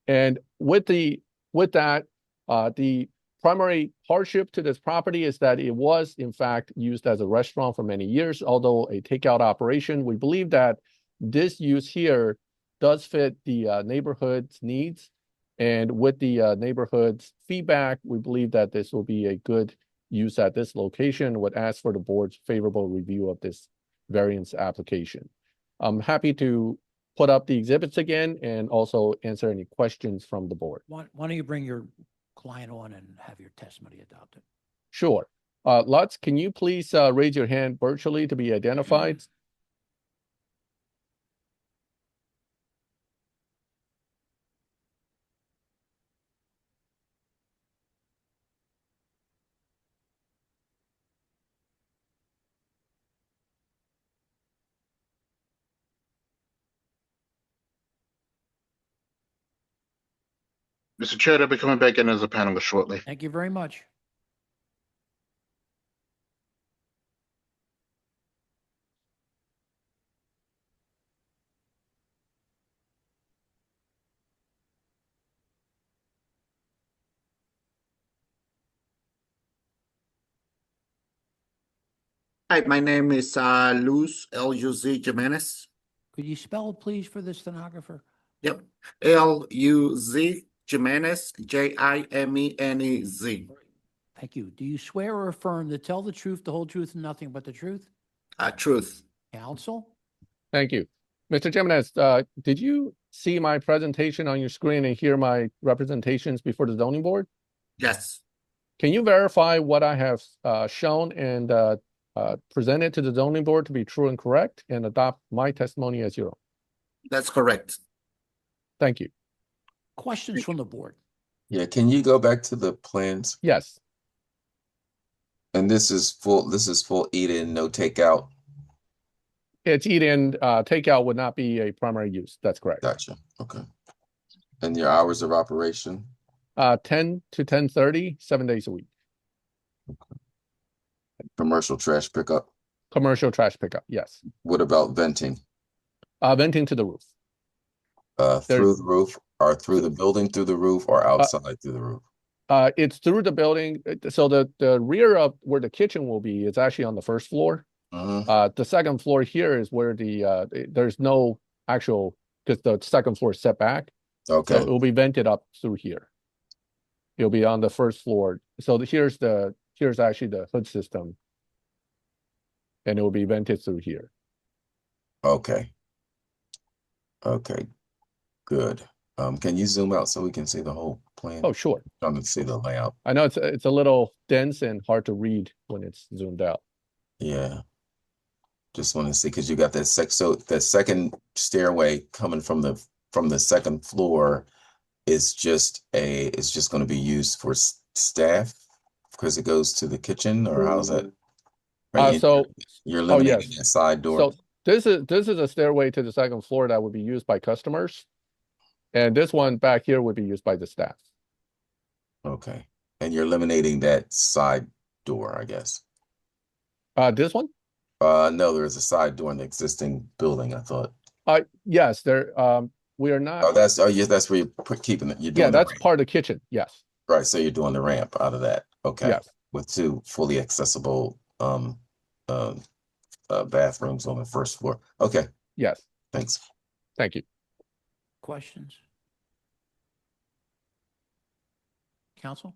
And with that, the primary hardship to this property is that it was, in fact, used as a restaurant for many years, although a takeout operation. We believe that this use here does fit the neighborhood's needs. And with the neighborhood's feedback, we believe that this will be a good use at this location. Would ask for the board's favorable review of this variance application. I'm happy to put up the exhibits again and also answer any questions from the board. Why don't you bring your client on and have your testimony adopted? Sure. Lutz, can you please raise your hand virtually to be identified? Mr. Chair, they'll be coming back in as a panelist shortly. Thank you very much. Hi, my name is Luz L-U-Z Jimenez. Could you spell it, please, for the stenographer? Yep. L-U-Z Jimenez, J-I-M-E-N-E-Z. Thank you. Do you swear or affirm to tell the truth, the whole truth, and nothing but the truth? Truth. Counsel? Thank you. Mr. Jimenez, did you see my presentation on your screen and hear my representations before the zoning board? Yes. Can you verify what I have shown and presented to the zoning board to be true and correct and adopt my testimony as your own? That's correct. Thank you. Questions from the board? Yeah, can you go back to the plans? Yes. And this is full eat-in, no takeout. It's eat-in, takeout would not be a primary use. That's correct. Gotcha. Okay. And your hours of operation? 10 to 10:30, 7 days a week. Commercial trash pickup? Commercial trash pickup, yes. What about venting? Venting to the roof. Through the roof, or through the building through the roof, or outside through the roof? It's through the building. So the rear of where the kitchen will be, it's actually on the first floor. The second floor here is where there's no actual, because the second floor is set back. Okay. So it will be vented up through here. It'll be on the first floor. So here's actually the hood system. And it will be vented through here. Okay. Okay. Good. Can you zoom out so we can see the whole plan? Oh, sure. Trying to see the layout. I know it's a little dense and hard to read when it's zoomed out. Yeah. Just want to see, because you got that so the second stairway coming from the second floor is just going to be used for staff because it goes to the kitchen, or how's that? Right, So you're eliminating that side door. So this is a stairway to the second floor that would be used by customers. And this one back here would be used by the staff. Okay. And you're eliminating that side door, I guess. This one? No, there's a side door in the existing building, I thought. Yes, we are not. Oh, that's where you're keeping it. You're doing that's part of the kitchen. Yes. Right. So you're doing the ramp out of that. Okay. Yes. With two fully accessible bathrooms on the first floor. Okay. Yes. Thanks. Thank you. Questions? Counsel?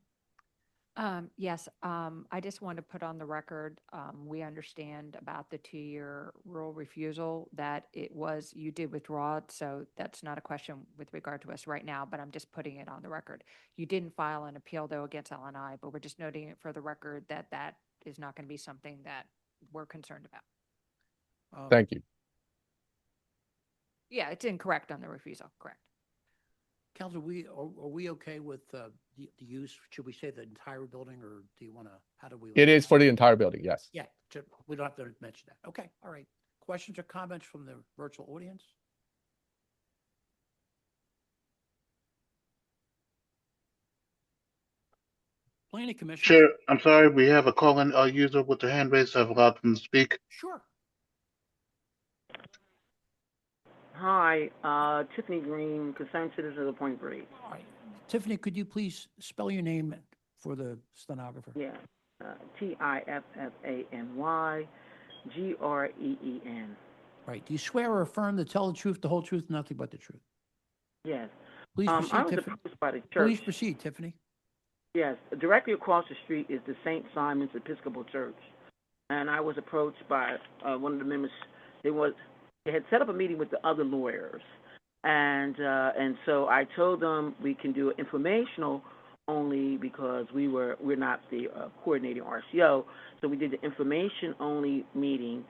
Yes, I just want to put on the record, we understand about the 2-year rule refusal, that you did withdraw it, so that's not a question with regard to us right now, but I'm just putting it on the record. You didn't file an appeal, though, against LNI, but we're just noting it for the record that that is not going to be something that we're concerned about. Thank you. Yeah, it's incorrect on the refusal, correct. Council, are we okay with the use? Should we say the entire building, or do you want to, how do we? It is for the entire building, yes. Yeah, we don't have to mention that. Okay, all right. Questions or comments from the virtual audience? Planning Commission. Chair, I'm sorry, we have a call-in user with the hand raised. I've allowed them to speak. Sure. Hi, Tiffany Green, concerned citizen of Point Breeze. All right. Tiffany, could you please spell your name for the stenographer? Yeah, TIFFANY GREEN. Right. Do you swear or affirm to tell the truth, the whole truth, nothing but the truth? Yes. Please I proceed, was Tiffany. approached by the church. Please proceed, Tiffany. Yes, directly across the street is the St. Simon's Episcopal Church, and I was approached by one of the members. They had set up a meeting with the other lawyers, and so I told them we can do it informational only because we're not the coordinating RCO, so we did the information only meeting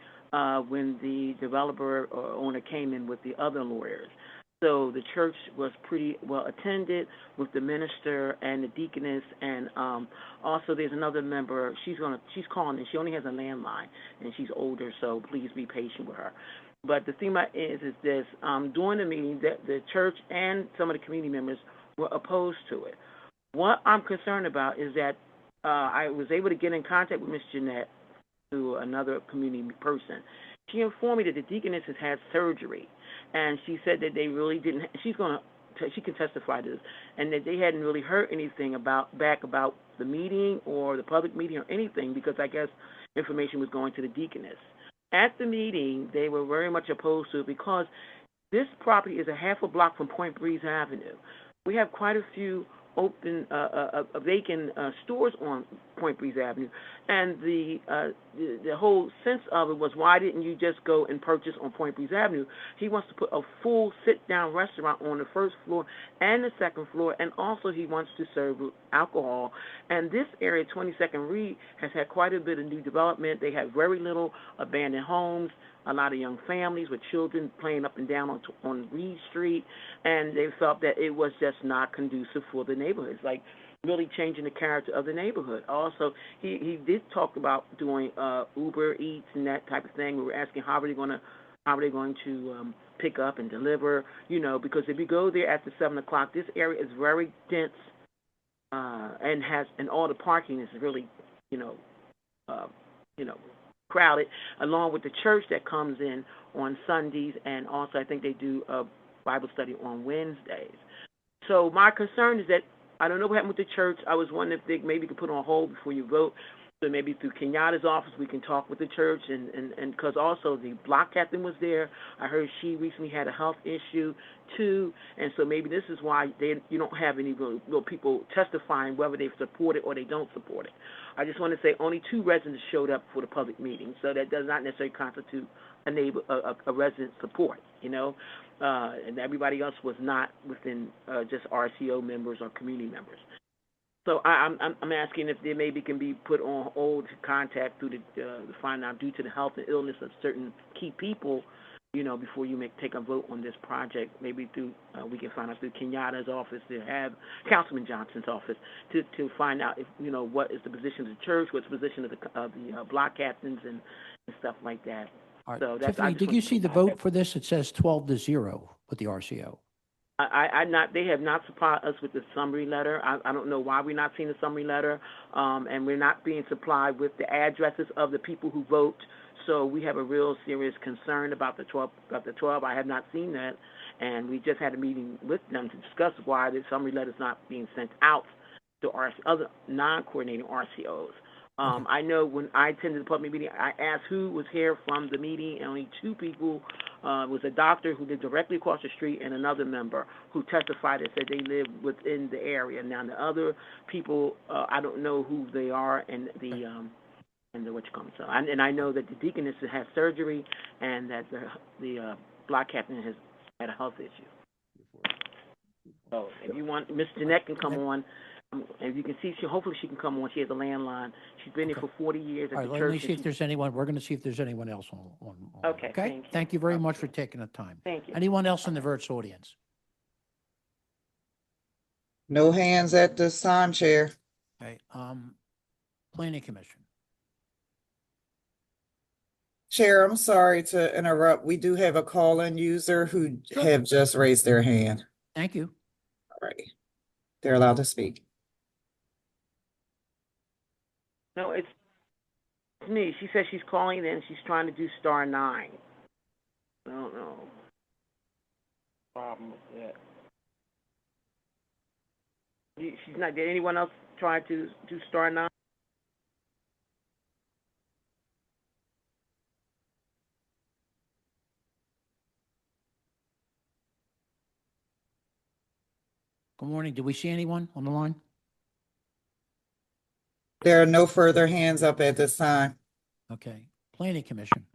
when the developer or owner came in with the other lawyers. So the church was pretty well attended with the minister and the deaconess, and also there's another member. She's calling, and she only has a landline, and she's older, so please be patient with her. But the thing is this: during the meeting, the church and some of the community members were opposed to it. What I'm concerned about is that I was able to get in contact with Miss Jeanette through another community person. She informed me that the deaconess has had surgery, and she said that they really didn't. She can testify to this, and that they hadn't really heard anything about the meeting or the public meeting or anything, because I guess information was going to the deaconess. At the meeting, they were very much opposed to it because this property is a half a block from Point Breeze Avenue. We have quite a few open, vacant stores on Point Breeze Avenue, and the whole sense of it was, why didn't you just go and purchase on Point Breeze Avenue? He wants to put a full sit-down restaurant on the first floor and the second floor, and also he wants to serve alcohol. And this area, 22nd Reed, has had quite a bit of new development. They have very little abandoned homes, a lot of young families with children playing up and down on Reed Street, and they felt that it was just not conducive for the neighborhoods, like really changing the character of the neighborhood. Also, he did talk about doing Uber Eats and that type of thing. We were asking how are they going to pick up and deliver, because if you go there after 7 o'clock, this area is very dense and all the parking is really, crowded, along with the church that comes in on Sundays, and also I think they do a Bible study on Wednesdays. So my concern is that I don't know what happened with the church. I was wondering if they maybe could put on hold before you vote. So maybe through Kenyatta's office we can talk with the church, and because also the block captain was there. I heard she recently had a health issue too, and so maybe this is why you don't have any real people testifying whether they support it or they don't support it. I just want to say only 2 residents showed up for the public meeting, so that does not necessarily constitute a resident support, and everybody else was not within just RCO members or community members. So I'm asking if there maybe can be put on hold contact through to find out due to the health and illness of certain key people, before you take a vote on this project. Maybe through we can find out through Kenyatta's office, to have Councilman Johnson's office to find out if what is the position of the church, what's the position of the block captains and stuff like that. All right. So that's, Tiffany, did you see the vote for this? It says 12-0 with the RCO. They have not supplied us with the summary letter. I don't know why we're not seeing the summary letter, and we're not being supplied with the addresses of the people who vote. So we have a real serious concern about the 12. I have not seen that, and we just had a meeting with them to discuss why the summary letter is not being sent out to our other non-coordinating RCOs. I know when I attended the public meeting, I asked who was here from the meeting, and only 2 people. Was a doctor who lived directly across the street and another member who testified and said they live within the area. Now the other people, I don't know who they are, and the what you call it. So I know that the deaconess has surgery, and that the block captain has had a health issue. So if you want, Miss Jeanette can come on. As you can see, hopefully she can come on. She has a landline. She's been here for 40 years at All the right, church. let me see if there's anyone. We're going to see if there's anyone else on. Okay, Thank you very much for taking the time. Thank you. Anyone else in the virtual audience? No hands at this time, Chair. Okay, Planning Commission. Chair, I'm sorry to interrupt. We do have a call-in user who have just raised their hand. Thank you. All right. They're allowed to speak. No, it's me. She says she's calling in. She's trying to do *9. I don't know. Problem with that. She's not. Did anyone else try to do *9? Good morning. Do we see anyone on the line? There are no further hands up at this time. Okay, Planning Commission.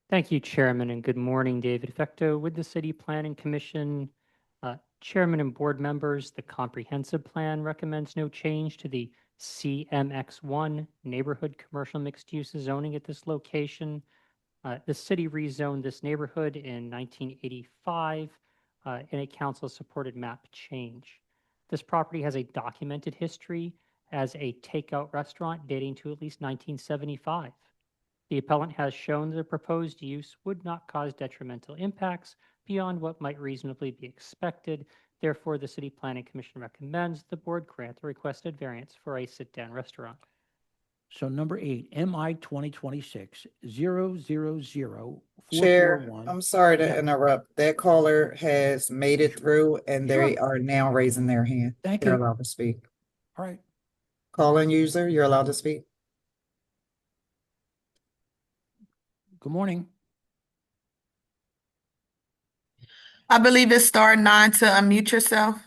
Thank you, Chairman, and good morning, David Fecto with the City Planning Commission. Chairman and board members, the comprehensive plan recommends no change to the CMX1 neighborhood commercial mixed-use zoning at this location. The city rezoned this neighborhood in 1985 in a council-supported map change. This property has a documented history as a takeout restaurant dating to at least 1975. The appellant has shown the proposed use would not cause detrimental impacts beyond what might reasonably be expected. Therefore, the City Planning Commission recommends the board grant the requested variance for a sit-down restaurant. So number 8, MI 2026-000-441. Chair, I'm sorry to Yeah. interrupt. That caller has made it through and they are now raising their hand. Thank They're you. allowed to speak. All right. Call-in user, you're allowed to speak. Good morning. I believe it's *9 to unmute yourself.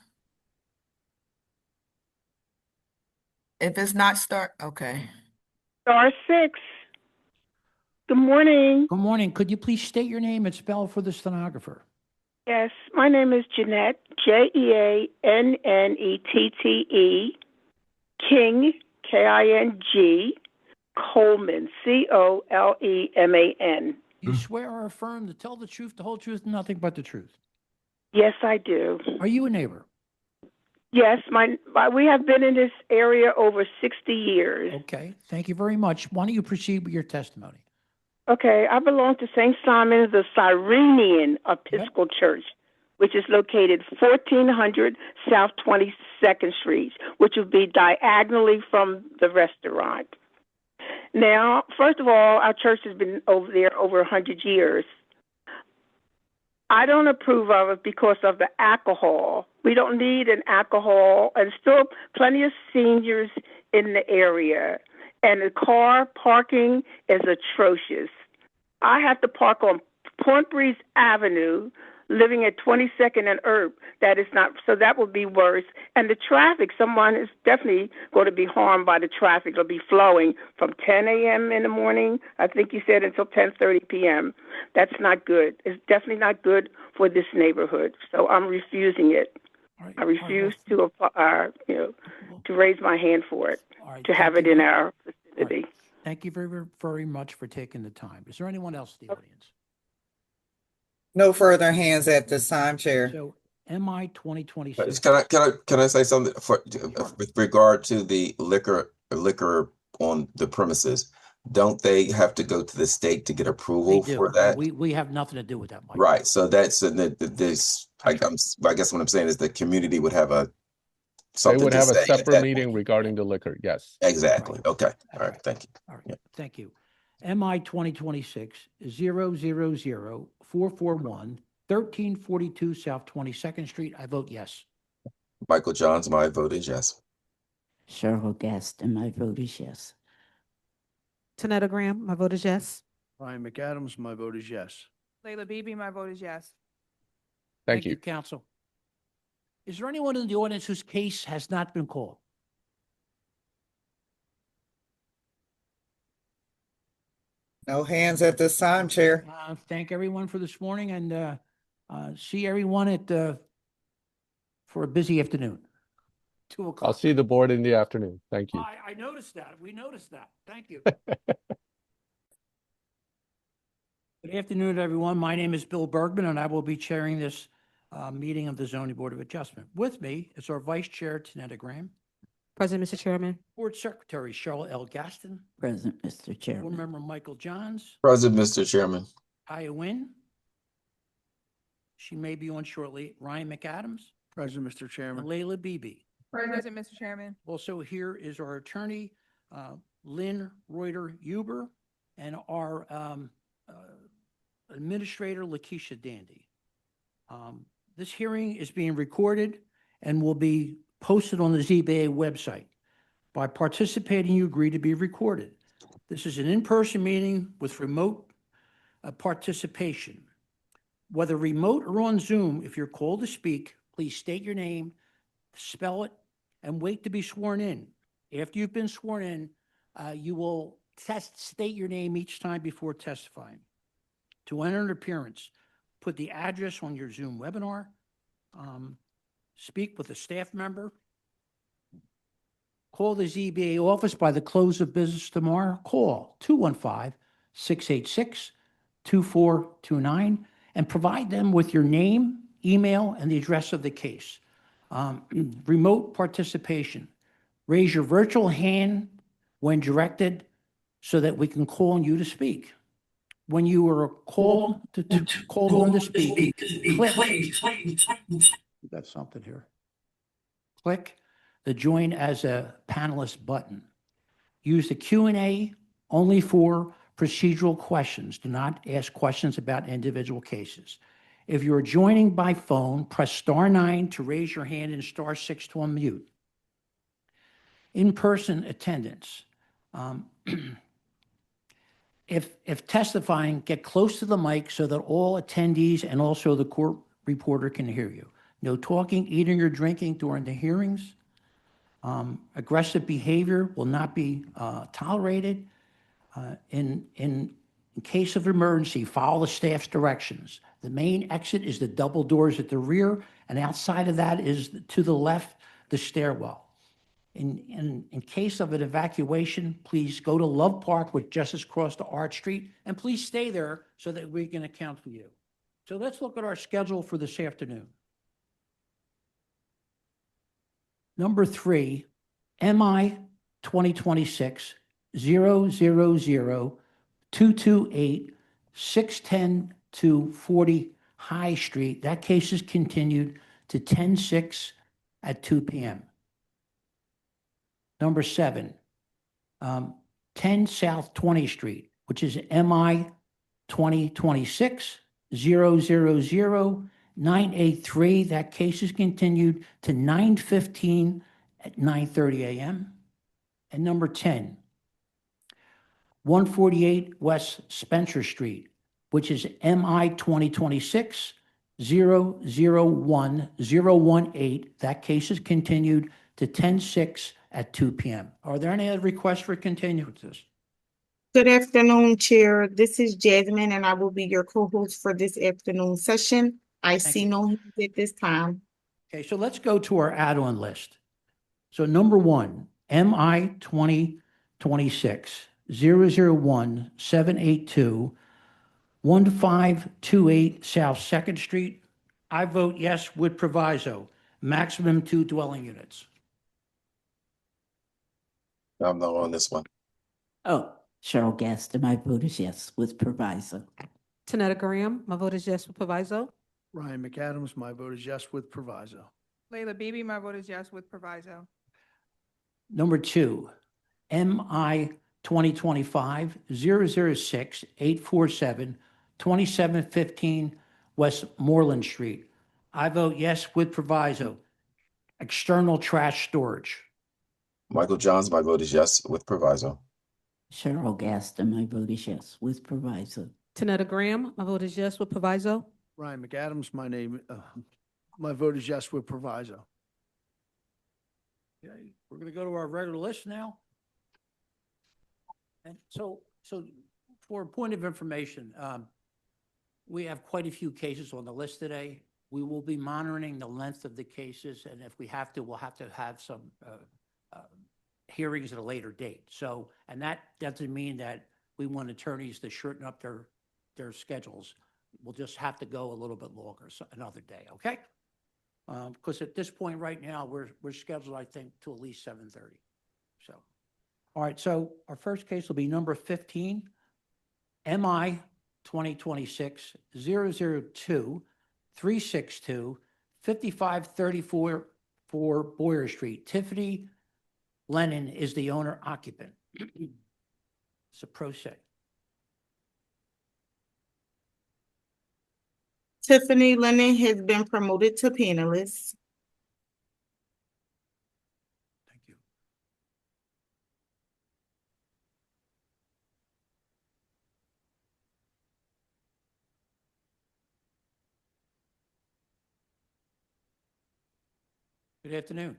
If it's not okay. *6. Good morning. Good morning. Could you please state your name and spell for the stenographer? Yes, my name is Jeanette, Jeannette, King, King, Coleman, Coleman. You swear or affirm to tell the truth, the whole truth, and nothing but the truth. Yes, I do. Are you a neighbor? Yes, we have been in this area over 60 years. Okay, thank you very much. Why don't you proceed with your testimony? Okay, I belong to St. Simon's, the Cyrenian Episcopal Church, which is located 1400 South 22nd Street, which would be diagonally from the restaurant. Now, first of all, our church has been over there over 100 years. I don't approve of it because of the alcohol. We don't need an alcohol, and still plenty of seniors in the area. And the car parking is atrocious. I have to park on Point Breeze Avenue, living at 22nd and Herb. That is not, so that would be worse. And the traffic, someone is definitely going to be harmed by the traffic. It'll be flowing from 10 a.m. in the morning, I think you said, until 10:30 p.m. That's not good. It's definitely not good for this neighborhood. So I'm refusing it. I refuse to, to raise my hand for it, to have it in our vicinity. Thank you very, very much for taking the time. Is there anyone else in the audience? No further hands at this time, Chair. So MI 2026. Can I say something with regard to the liquor on the premises? Don't they have to go to the state to get approval for that? We have nothing to do with that, Mike. Right. So that's this. I guess what I'm saying is the community would have they would have a separate meeting regarding the liquor. Yes. Exactly. Okay. All right. Thank you. All right. Thank you. MI 2026-000-441, 1342 South 22nd Street. I vote yes. Michael Johns, my vote is yes. Cheryl Gaston, my vote is yes. Tanetta Graham, my vote is yes. Ryan McAdams, my vote is yes. Layla Beebe, my vote is yes. Thank you. Counsel. Is there anyone in the audience whose case has not been called? No hands at this time, Chair. Thank everyone for this morning, and see everyone for a busy afternoon. 2 o'clock. I'll see the board in the afternoon. Thank you. I noticed that. We noticed that. Thank you. Good afternoon, everyone. My name is Bill Bergman, and I will be chairing this meeting of the Zoning Board of Adjustment. With me is our Vice Chair, Tanetta Graham, Present, Mr. Chairman. Board Secretary, Cheryl L. Gaston, Present, Mr. Board Chairman. Member Michael Johns, Present, Mr. Chairman. Kaya Wynn. She may be on shortly. Ryan McAdams Present, Mr. and Chairman. Layla Beebe. Present, Mr. Chairman. Also here is our attorney, Lynn Reuter Huber, and our administrator, Lakeisha Dandy. This hearing is being recorded and will be posted on the ZBA website. By participating, you agree to be recorded. This is an in-person meeting with remote participation. Whether remote or on Zoom, if you're called to speak, please state your name, spell it, and wait to be sworn in. After you've been sworn in, you will state your name each time before testifying. To enter an appearance, put the address on your Zoom webinar, speak with a staff member, call the ZBA office by the close of business tomorrow, call 215-686-2429, and provide them with your name, email, and the address of the case. Remote participation. Raise your virtual hand when directed so that we can call on you to speak. When you are called on to speak, click. We got something here. Click the Join as a Panelist button. Use the Q&A only for procedural questions. Do not ask questions about individual cases. If you're joining by phone, press *9 to raise your hand and *6 to unmute. In-person attendance. If testifying, get close to the mic so that all attendees and also the court reporter can hear you. No talking, eating, or drinking during the hearings. Aggressive behavior will not be tolerated. In case of emergency, follow the staff's directions. The main exit is the double doors at the rear, and outside of that is to the left, the stairwell. In case of an evacuation, please go to Love Park, which just is across to Arch Street, and please stay there so that we can account for you. So let's look at our schedule for this afternoon. Number 3, MI 2026-000-228-610-40 High Street. That case is continued to 10/6 at 2 p.m. Number 7, 10 South 20th Street, which is MI 2026-000-983. That case is continued to 9/15 at 9:30 a.m. And number 10, 148 West Spencer Street, which is MI 2026-001-018. That case is continued to 10/6 at 2 p.m. Are there any other requests for continuances? Good afternoon, Chair. This is Jasmine, and I will be your co-host for this afternoon session. I see no hands at this time. Okay, so let's go to our add-on list. So number 1, MI 2026-001-782-1528 South 2nd Street. I vote yes with proviso, maximum 2 dwelling units. I'm not on this one. Oh, Cheryl Gaston, my vote is yes with proviso. Tanetta Graham, my vote is yes with proviso. Ryan McAdams, my vote is yes with proviso. Layla Beebe, my vote is yes with proviso. Number 2, MI 2025-006-847-2715 Westmoreland Street. I vote yes with proviso, external trash storage. Michael Johns, my vote is yes with proviso. Cheryl Gaston, my vote is yes with proviso. Tanetta Graham, my vote is yes with proviso. Ryan McAdams, my vote is yes with proviso. Okay, we're going to go to our regular list now. And so for a point of information, we have quite a few cases on the list today. We will be monitoring the length of the cases, and if we have to, we'll have to have some hearings at a later date. So, and that doesn't mean that we want attorneys to shorten up their schedules. we'll just have to go a little bit longer, so another day, okay? Because at this point right now, we're scheduled, I think, to at least 7:30. So, all right, so our first case will be number 15, MI 2026-002-362, 5534 Boyer Street. Tiffany Lennon is the owner occupant. It's a pro se. Tiffany Lennon has been promoted to panelist. Thank you. Good afternoon.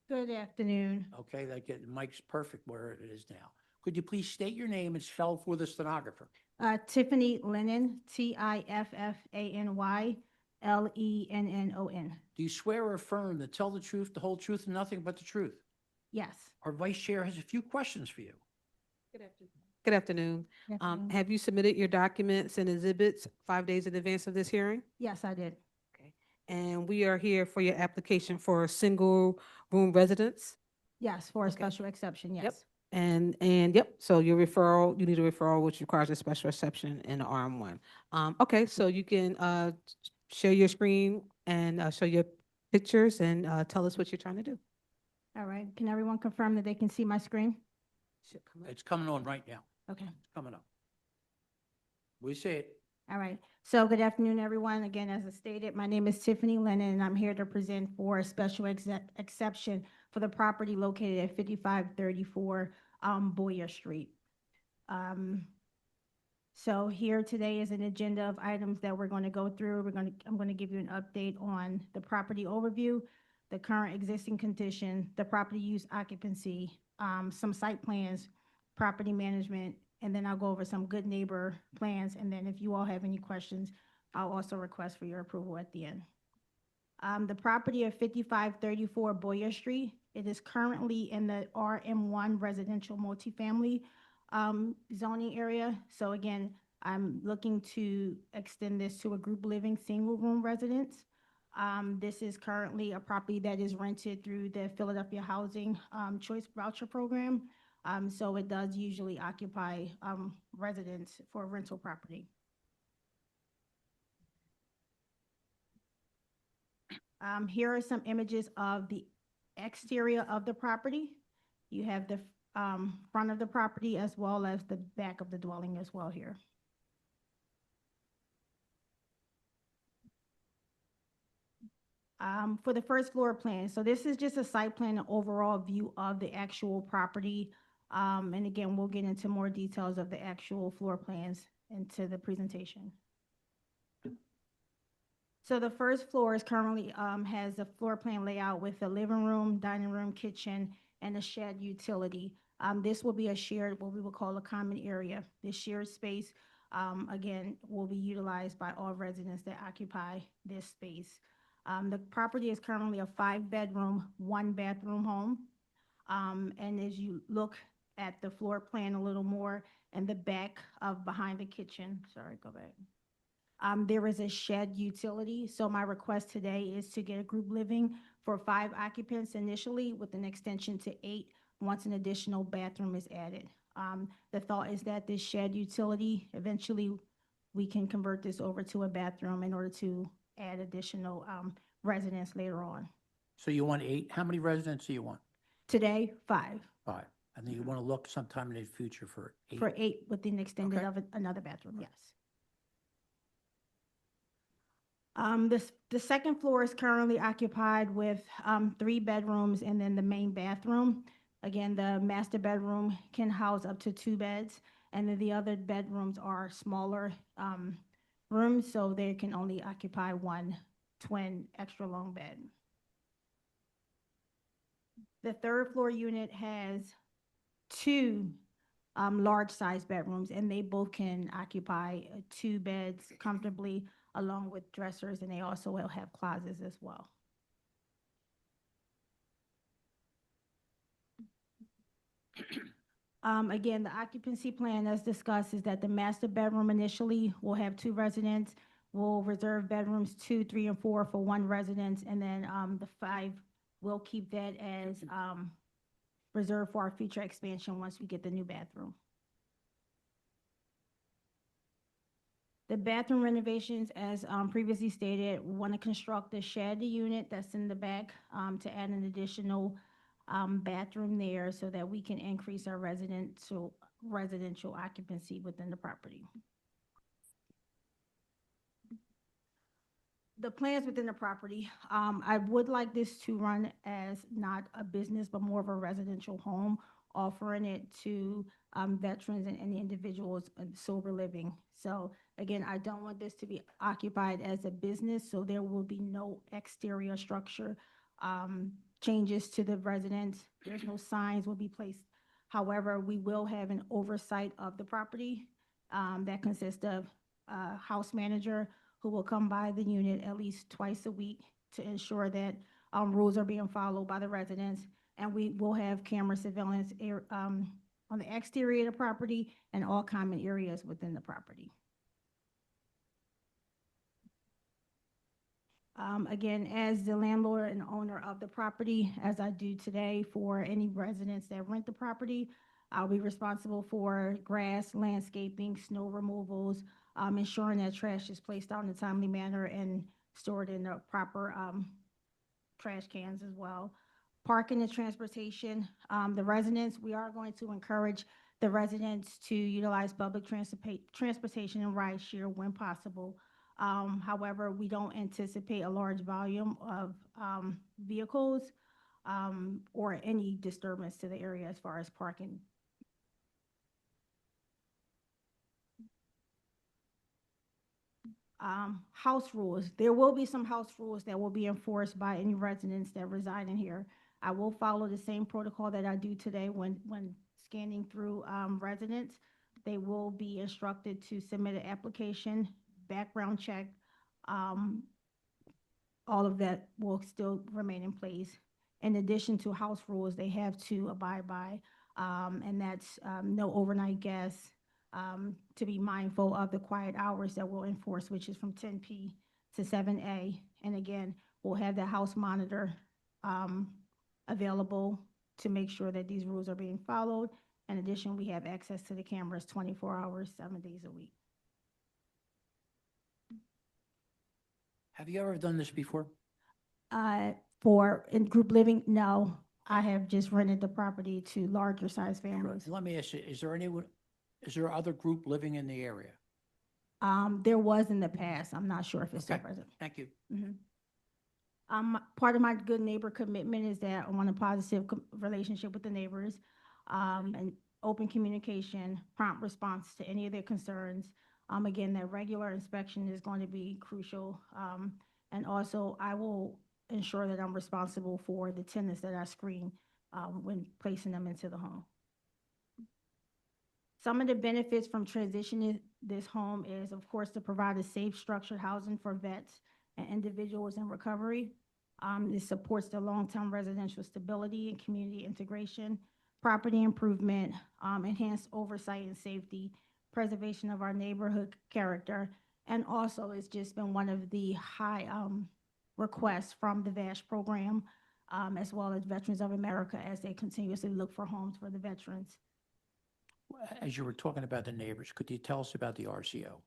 Good afternoon. Okay, Mike's perfect where it is now. Could you please state your name and spell for the stenographer? Tiffany Lennon, Tiffany Lennon. Do you swear or affirm to tell the truth, the whole truth, and nothing but the truth? Yes. Our vice chair has a few questions for you. Good afternoon. Have you submitted your documents and exhibits 5 days in advance of this hearing? Yes, I did. And we are here for your application for a single room residence? Yes, for a special exception, yes. And yep, so your referral, you need a referral which requires a special exception in the RM1. Okay, so you can share your screen and show your pictures and tell us what you're trying to do. All right. Can everyone confirm that they can see my screen? It's coming on right now. Okay. It's coming up. We see it. All right. So good afternoon, everyone. Again, as I stated, my name is Tiffany Lennon, and I'm here to present for a special exception for the property located at 5534 Boyer Street. So here today is an agenda of items that we're going to go through. I'm going to give you an update on the property overview, the current existing condition, the property use occupancy, some site plans, property management, and then I'll go over some good neighbor plans. And then if you all have any questions, I'll also request for your approval at the end. The property of 5534 Boyer Street, it is currently in the RM1 residential multifamily zoning area. So again, I'm looking to extend this to a group living single room residence. This is currently a property that is rented through the Philadelphia Housing Choice Voucher Program. So it does usually occupy residents for rental property. Here are some images of the exterior of the property. You have the front of the property as well as the back of the dwelling as well here. For the first floor plan, so this is just a site plan, an overall view of the actual property. And again, we'll get into more details of the actual floor plans into the presentation. So the first floor is currently has a floor plan layout with a living room, dining room, kitchen, and a shed utility. This will be a shared, what we would call a common area. This shared space, again, will be utilized by all residents that occupy this space. The property is currently a 5-bedroom, 1-bathroom home. And as you look at the floor plan a little more in the back of behind the kitchen, sorry, go back. There is a shed utility. So my request today is to get a group living for 5 occupants initially with an extension to 8 once an additional bathroom is added. The thought is that this shed utility, eventually we can convert this over to a bathroom in order to add additional residents later on. So you want 8? How many residents do you want? Today, 5. 5. And then you want to look sometime in the future for 8? For 8 with an extended Okay. of another bathroom, yes. The second floor is currently occupied with 3 bedrooms and then the main bathroom. Again, the master bedroom can house up to 2 beds, and then the other bedrooms are smaller rooms, so they can only occupy 1 twin extra long bed. The third floor unit has 2 large size bedrooms, and they both can occupy 2 beds comfortably along with dressers, and they also will have closets as well. Again, the occupancy plan as discussed is that the master bedroom initially will have 2 residents. We'll reserve bedrooms 2, 3, and 4 for 1 resident, and then, the 5, we'll keep that as, reserved for our future expansion once we get the new bathroom. The bathroom renovations, as previously stated, we want to construct the shed unit that's in the back to add an additional bathroom there so that we can increase our residential occupancy within the property. The plans within the property, I would like this to run as not a business, but more of a residential home, offering it to veterans and any individuals in sober living. So again, I don't want this to be occupied as a business, so there will be no exterior structure changes to the residents. There's no signs will be placed. However, we will have an oversight of the property that consists of a house manager who will come by the unit at least twice a week to ensure that rules are being followed by the residents. And we will have camera surveillance on the exterior of the property and all common areas within the property. Again, as the landlord and owner of the property, as I do today for any residents that rent the property, I'll be responsible for grass, landscaping, snow removals, ensuring that trash is placed out in a timely manner and stored in the proper trash cans as well. Parking and transportation, the residents, we are going to encourage the residents to utilize public transportation and ride share when possible. However, we don't anticipate a large volume of vehicles or any disturbance to the area as far as parking. House rules. There will be some house rules that will be enforced by any residents that reside in here. I will follow the same protocol that I do today when scanning through residents. They will be instructed to submit an application, background check. All of that will still remain in place. In addition to house rules, they have to abide by, and that's no overnight guests, to be mindful of the quiet hours that we'll enforce, which is from 10 p to 7 a. And again, we'll have the house monitor available to make sure that these rules are being followed. In addition, we have access to the cameras 24 hours, 7 days a week. Have you ever done this before? For in group living, no. I have just rented the property to larger size families. Let me ask you, is there other group living in the area? There was in the past. I'm not sure if it's still Okay. present. Thank you. Part of my good neighbor commitment is that I want a positive relationship with the neighbors, and open communication, prompt response to any of their concerns. Again, that regular inspection is going to be crucial. And also, I will ensure that I'm responsible for the tenants that I screen when placing them into the home. Some of the benefits from transitioning this home is, of course, to provide a safe, structured housing for vets and individuals in recovery. This supports the long-term residential stability and community integration, property improvement, enhanced oversight and safety, preservation of our neighborhood character, and also it's just been one of the high requests from the VASH program, as well as Veterans of America, as they continuously look for homes for the veterans. As you were talking about the neighbors, could you tell us about the RCO?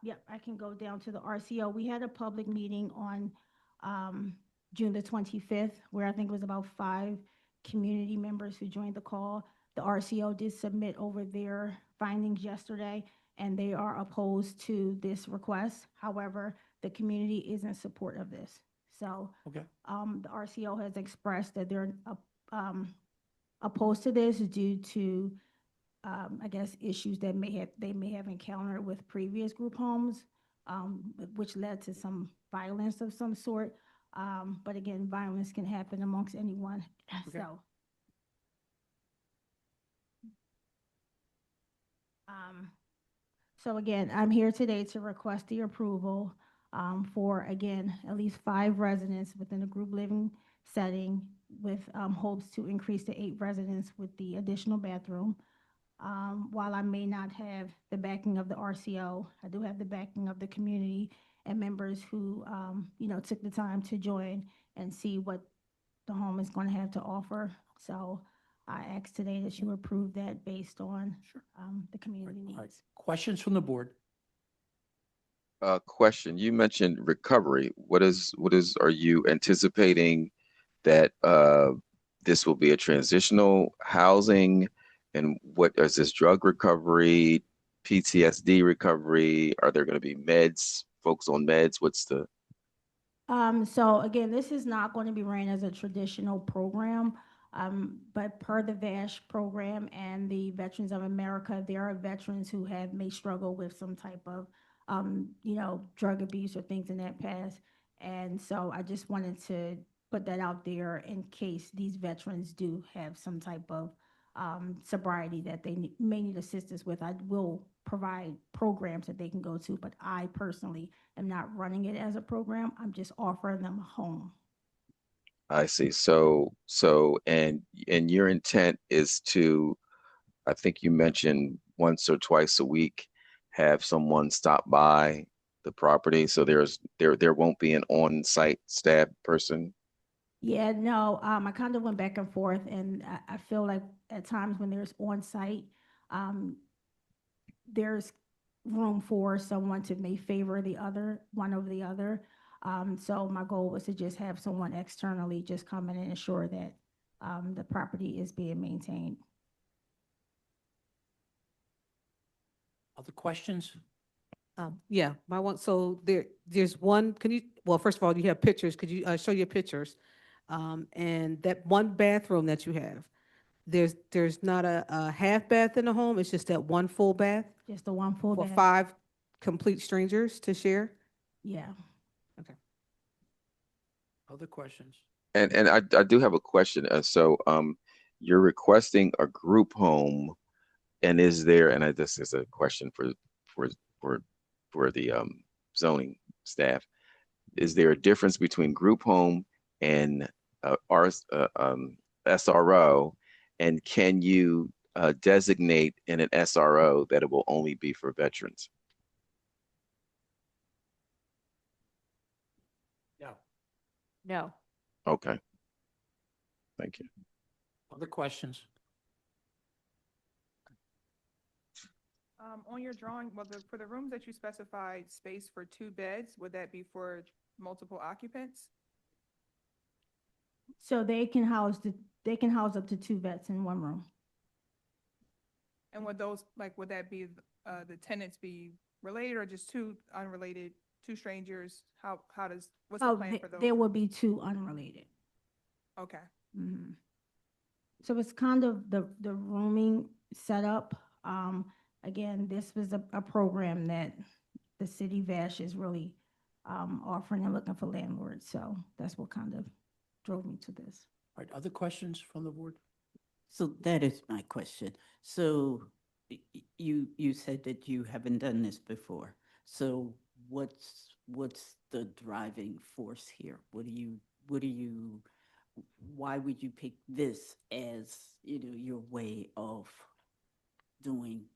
Yep, I can go down to the RCO. We had a public meeting on June the 25th, where I think it was about 5 community members who joined the call. The RCO did submit over their findings yesterday, and they are opposed to this request. However, the community is in support of this. So Okay. the RCO has expressed that they're opposed to this due to, I guess, issues that they may have encountered with previous group homes, which led to some violence of some sort. But again, violence can happen amongst anyone. Okay. So again, I'm here today to request the approval for, again, at least 5 residents within a group living setting with hopes to increase to 8 residents with the additional bathroom. While I may not have the backing of the RCO, I do have the backing of the community and members who, took the time to join and see what the home is going to have to offer. So I ask today that you approve that based on the community All right. needs. Questions from the board? Question, you mentioned recovery. Are you anticipating that this will be a transitional housing? And what is this, drug recovery, PTSD recovery? Are there going to be meds, folks on meds? What's the? So again, this is not going to be ran as a traditional program, but per the VASH program and the Veterans of America, there are veterans who may struggle with some type of, drug abuse or things in that past. And so I just wanted to put that out there in case these veterans do have some type of sobriety that they may need assistance with. I will provide programs that they can go to, but I personally am not running it as a program. I'm just offering them a home. I see. And your intent is to, I think you mentioned once or twice a week, have someone stop by the property. So there won't be an on-site staff person. Yeah, no, I kind of went back and forth, and I feel like at times when there's on-site, there's room for someone to may favor the other, one over the other. So my goal was to just have someone externally just come in and ensure that the property is being maintained. Other questions? Yeah, so there's one, well, first of all, you have pictures. Could you show your pictures? And that one bathroom that you have, there's not a half bath in the home. It's just that one full bath Just the one full for bath. 5 complete strangers to share. Yeah. Okay. Other questions? And I do have a question. You're requesting a group home, and this is a question for the zoning staff. Is there a difference between group home and SRO? And can you designate in an SRO that it will only be for veterans? No. No. Okay. Thank you. Other questions? On your drawing, for the rooms that you specified space for 2 beds, would that be for multiple occupants? So they can house up to 2 vets in one room. And would that be, the tenants be related or just 2 unrelated, 2 strangers? What's the plan for those? There will be 2 unrelated. Okay. Mhm. So it's kind of the rooming setup. Again, this was a program that the city VASH is really offering and looking for landlords. So that's what kind of drove me to this. All right, other questions from the board? So that is my question. So you said that you haven't done this before. So what's the driving force here? Why would you pick this as, your way of doing?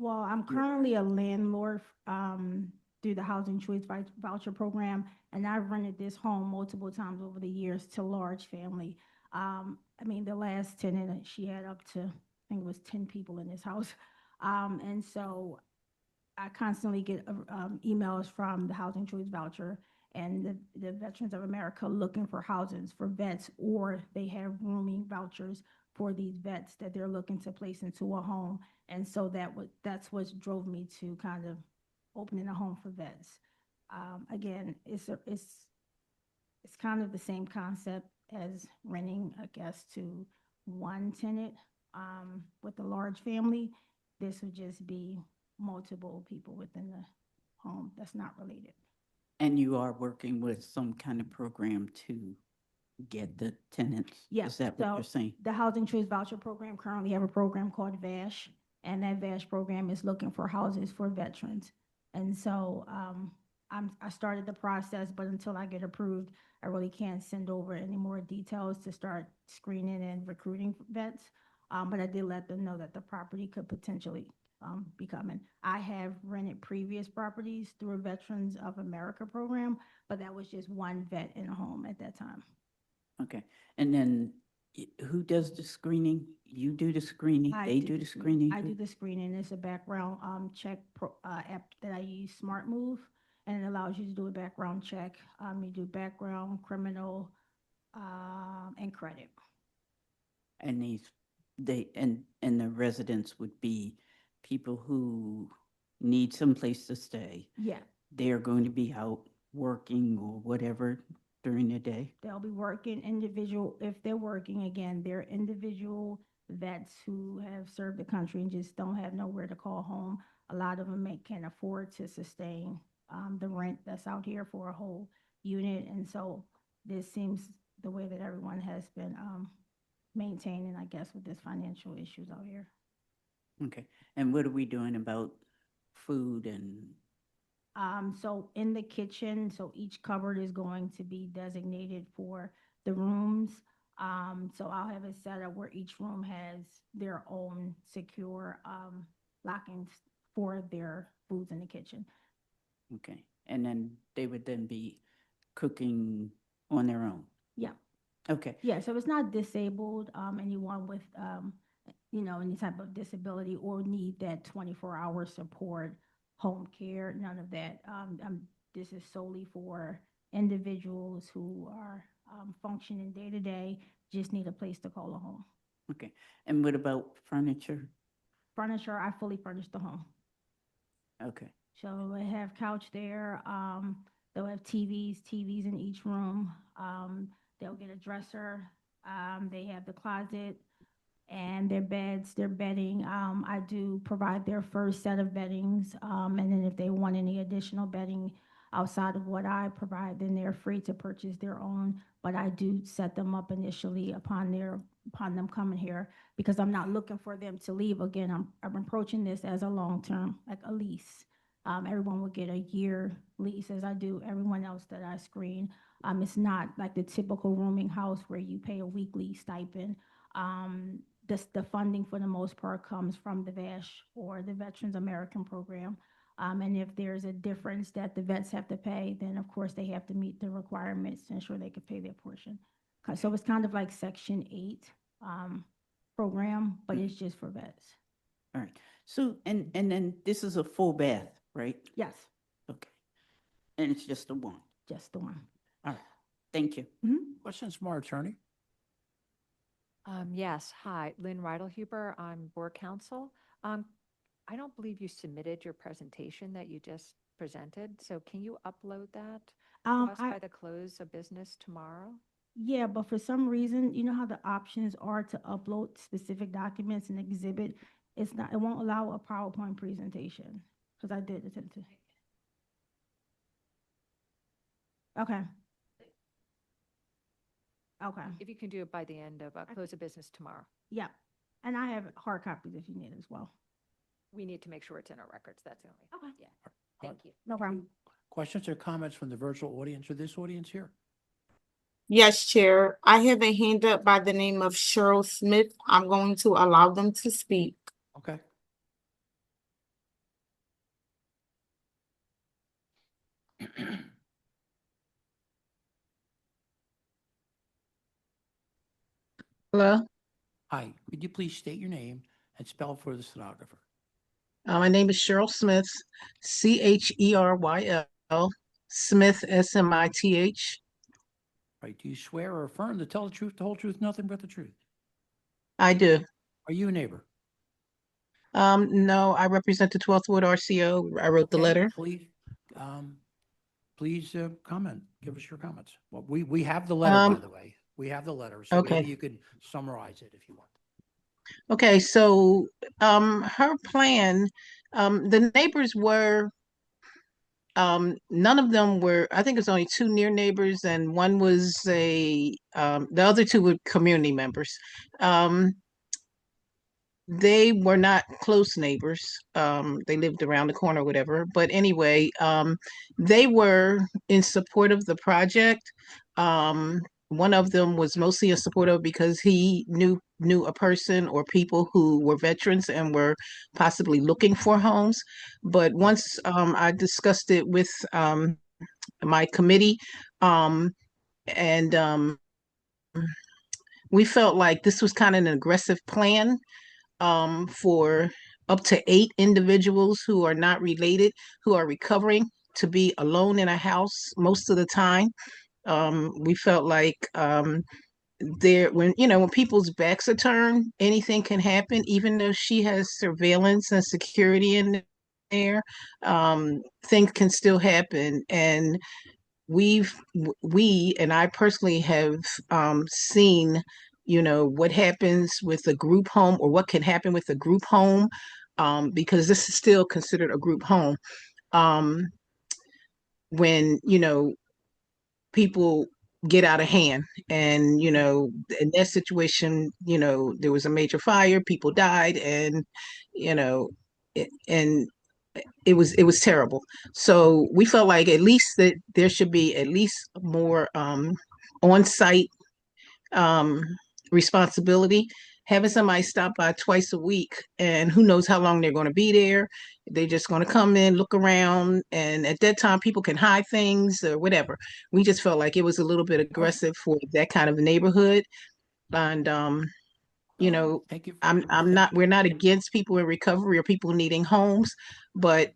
Well, I'm currently a landlord through the Housing Choice Voucher Program, and I've rented this home multiple times over the years to large family. The last tenant, she had up to, I think it was 10 people in this house. And so I constantly get emails from the Housing Choice Voucher and the Veterans of America looking for housings for vets, or they have rooming vouchers for these vets that they're looking to place into a home. And so that's what drove me to kind of opening a home for vets. Again, it's kind of the same concept as renting, I guess, to one tenant with a large family. This would just be multiple people within the home that's not related. And you are working with some kind of program to get the tenants? Yes. Is that what you're saying? The Housing Choice Voucher Program currently have a program called VASH, and that VASH program is looking for houses for veterans. And so I started the process, but until I get approved, I really can't send over any more details to start screening and recruiting vets. But I did let them know that the property could potentially be coming. I have rented previous properties through a Veterans of America program, but that was just one vet in a home at that time. Okay, and then who does the screening? You do the screening, they do the screening? I do the screening. It's a background check app that I use, Smart Move, and it allows you to do a background check. You do background, criminal, and credit. And and the residents would be people who need someplace to stay. Yeah, They're going to be out working or whatever during the day. they'll be working individual, if they're working, again, they're individual vets who have served the country and just don't have nowhere to call home. A lot of them can't afford to sustain the rent that's out here for a whole unit. And so this seems the way that everyone has been maintaining, I guess, with this financial issues out here. Okay, and what are we doing about food and? So in the kitchen, so each cupboard is going to be designated for the rooms. So I'll have it set up where each room has their own secure lockings for their foods in the kitchen. Okay, and then they would then be cooking on their own? Yeah. Okay, Yeah, so it's not disabled, anyone with, any type of disability or need that 24-hour support, home care, none of that. This is solely for individuals who are functioning day to day, just need a place to call a home. okay. And what about furniture? Furniture, I fully furnish the home. Okay, So I have couch there, they'll have TVs in each room. They'll get a dresser, they have the closet and their beds, their bedding. I do provide their first set of beddings, and then if they want any additional bedding outside of what I provide, then they're free to purchase their own. But I do set them up initially upon them coming here, because I'm not looking for them to leave. Again, I'm approaching this as a long-term, like a lease. Everyone will get a year lease, as I do everyone else that I screen. It's not like the typical rooming house where you pay a weekly stipend. The funding for the most part comes from the VASH, or the Veterans American Program. And if there's a difference that the vets have to pay, then of course they have to meet the requirements to ensure they can pay their portion. So it's kind of like Section 8 program, but it's just for vets. all right. So, and then this is a full bath, right? Yes, Okay. And it's just the one? just the one. All right, thank you. Questions from our attorney? Yes, hi, Lynn Reidelhuber, I'm board counsel. I don't believe you submitted your presentation that you just presented, so can you upload that to us by the close of business tomorrow? Yeah, but for some reason, you know how the options are to upload specific documents and exhibit? It won't allow a PowerPoint presentation, because I did attempt to. Okay. Okay, If you can do it by the end of close of business tomorrow. yeah. And I have hard copies if you need as well. We need to make sure it's in our records, that's the only. Okay. Yeah, thank you. No problem. Questions or comments from the virtual audience or this audience here? Yes, Chair. I have a hand up by the name of Cheryl Smith. I'm going to allow them to speak. Okay. Hello, Hi, could you please state your name and spell for the stenographer? my name is Cheryl Smith, Cheryl, Smith, Smith. Right, do you swear or affirm to tell the truth, the whole truth, nothing but the truth? I do. Are you a neighbor? No, I represent the 12th Ward RCO. I wrote the Okay, letter. Please comment, give us your comments. Well, we have the letter, by the way. We have the letter, so okay. maybe you could summarize it if you want. Okay, so her plan, the neighbors were, none of them were, I think it's only two near neighbors and one was the other two were community members. they were not close neighbors. They lived around the corner or whatever. But anyway, they were in support of the project. One of them was mostly in support of because he knew a person or people who were veterans and were possibly looking for homes. But once I discussed it with my committee, and we felt like this was kind of an aggressive plan for up to 8 individuals who are not related, who are recovering, to be alone in a house most of the time. We felt like when people's backs are turned, anything can happen, even though she has surveillance and security in there, things can still happen. And we and I personally have seen, what happens with a group home, or what can happen with a group home, because this is still considered a group home. When, people get out of hand, and, in that situation, there was a major fire, people died, and, and it was terrible. So we felt like at least that there should be at least more on-site um, responsibility. Having somebody stop by twice a week, and who knows how long they're going to be there. They're just going to come in, look around, and at that time people can hide things or whatever. We just felt like it was a little bit aggressive for that kind of neighborhood. And Thank you. we're not against people in recovery or people needing homes, but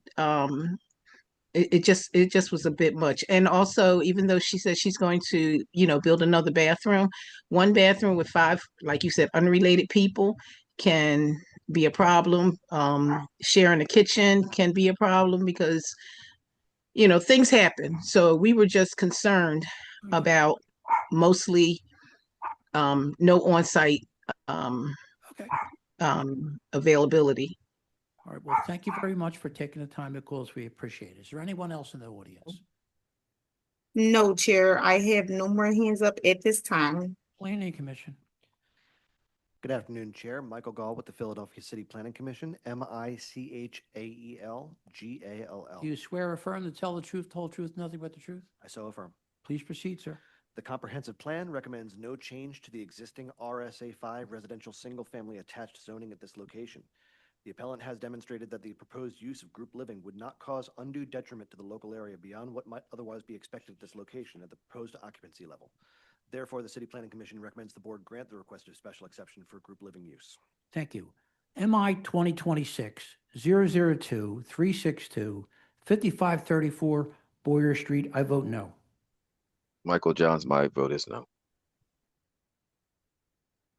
it just was a bit much. And also, even though she said she's going to, build another bathroom, one bathroom with 5, like you said, unrelated people can be a problem. Sharing a kitchen can be a problem because, things happen. So we were just concerned about mostly no on-site availability. All right, well, thank you very much for taking the time to call us. We appreciate it. Is there anyone else in the audience? No, Chair, I have no more hands up at this time. Planning Commission. Good afternoon, Chair. Michael Gall with the Philadelphia City Planning Commission, MICHAELGALL. Do you swear or affirm to tell the truth, the whole truth, nothing but the truth? I so affirm. Please proceed, sir. The comprehensive plan recommends no change to the existing RSA 5 residential single-family attached zoning at this location. The appellant has demonstrated that the proposed use of group living would not cause undue detriment to the local area beyond what might otherwise be expected at this location at the proposed occupancy level. Therefore, the City Planning Commission recommends the board grant the requested special exception for group living use. Thank you. MI 2026-002-362, 5534 Boyer Street. I vote no. Michael Johns, my vote is no.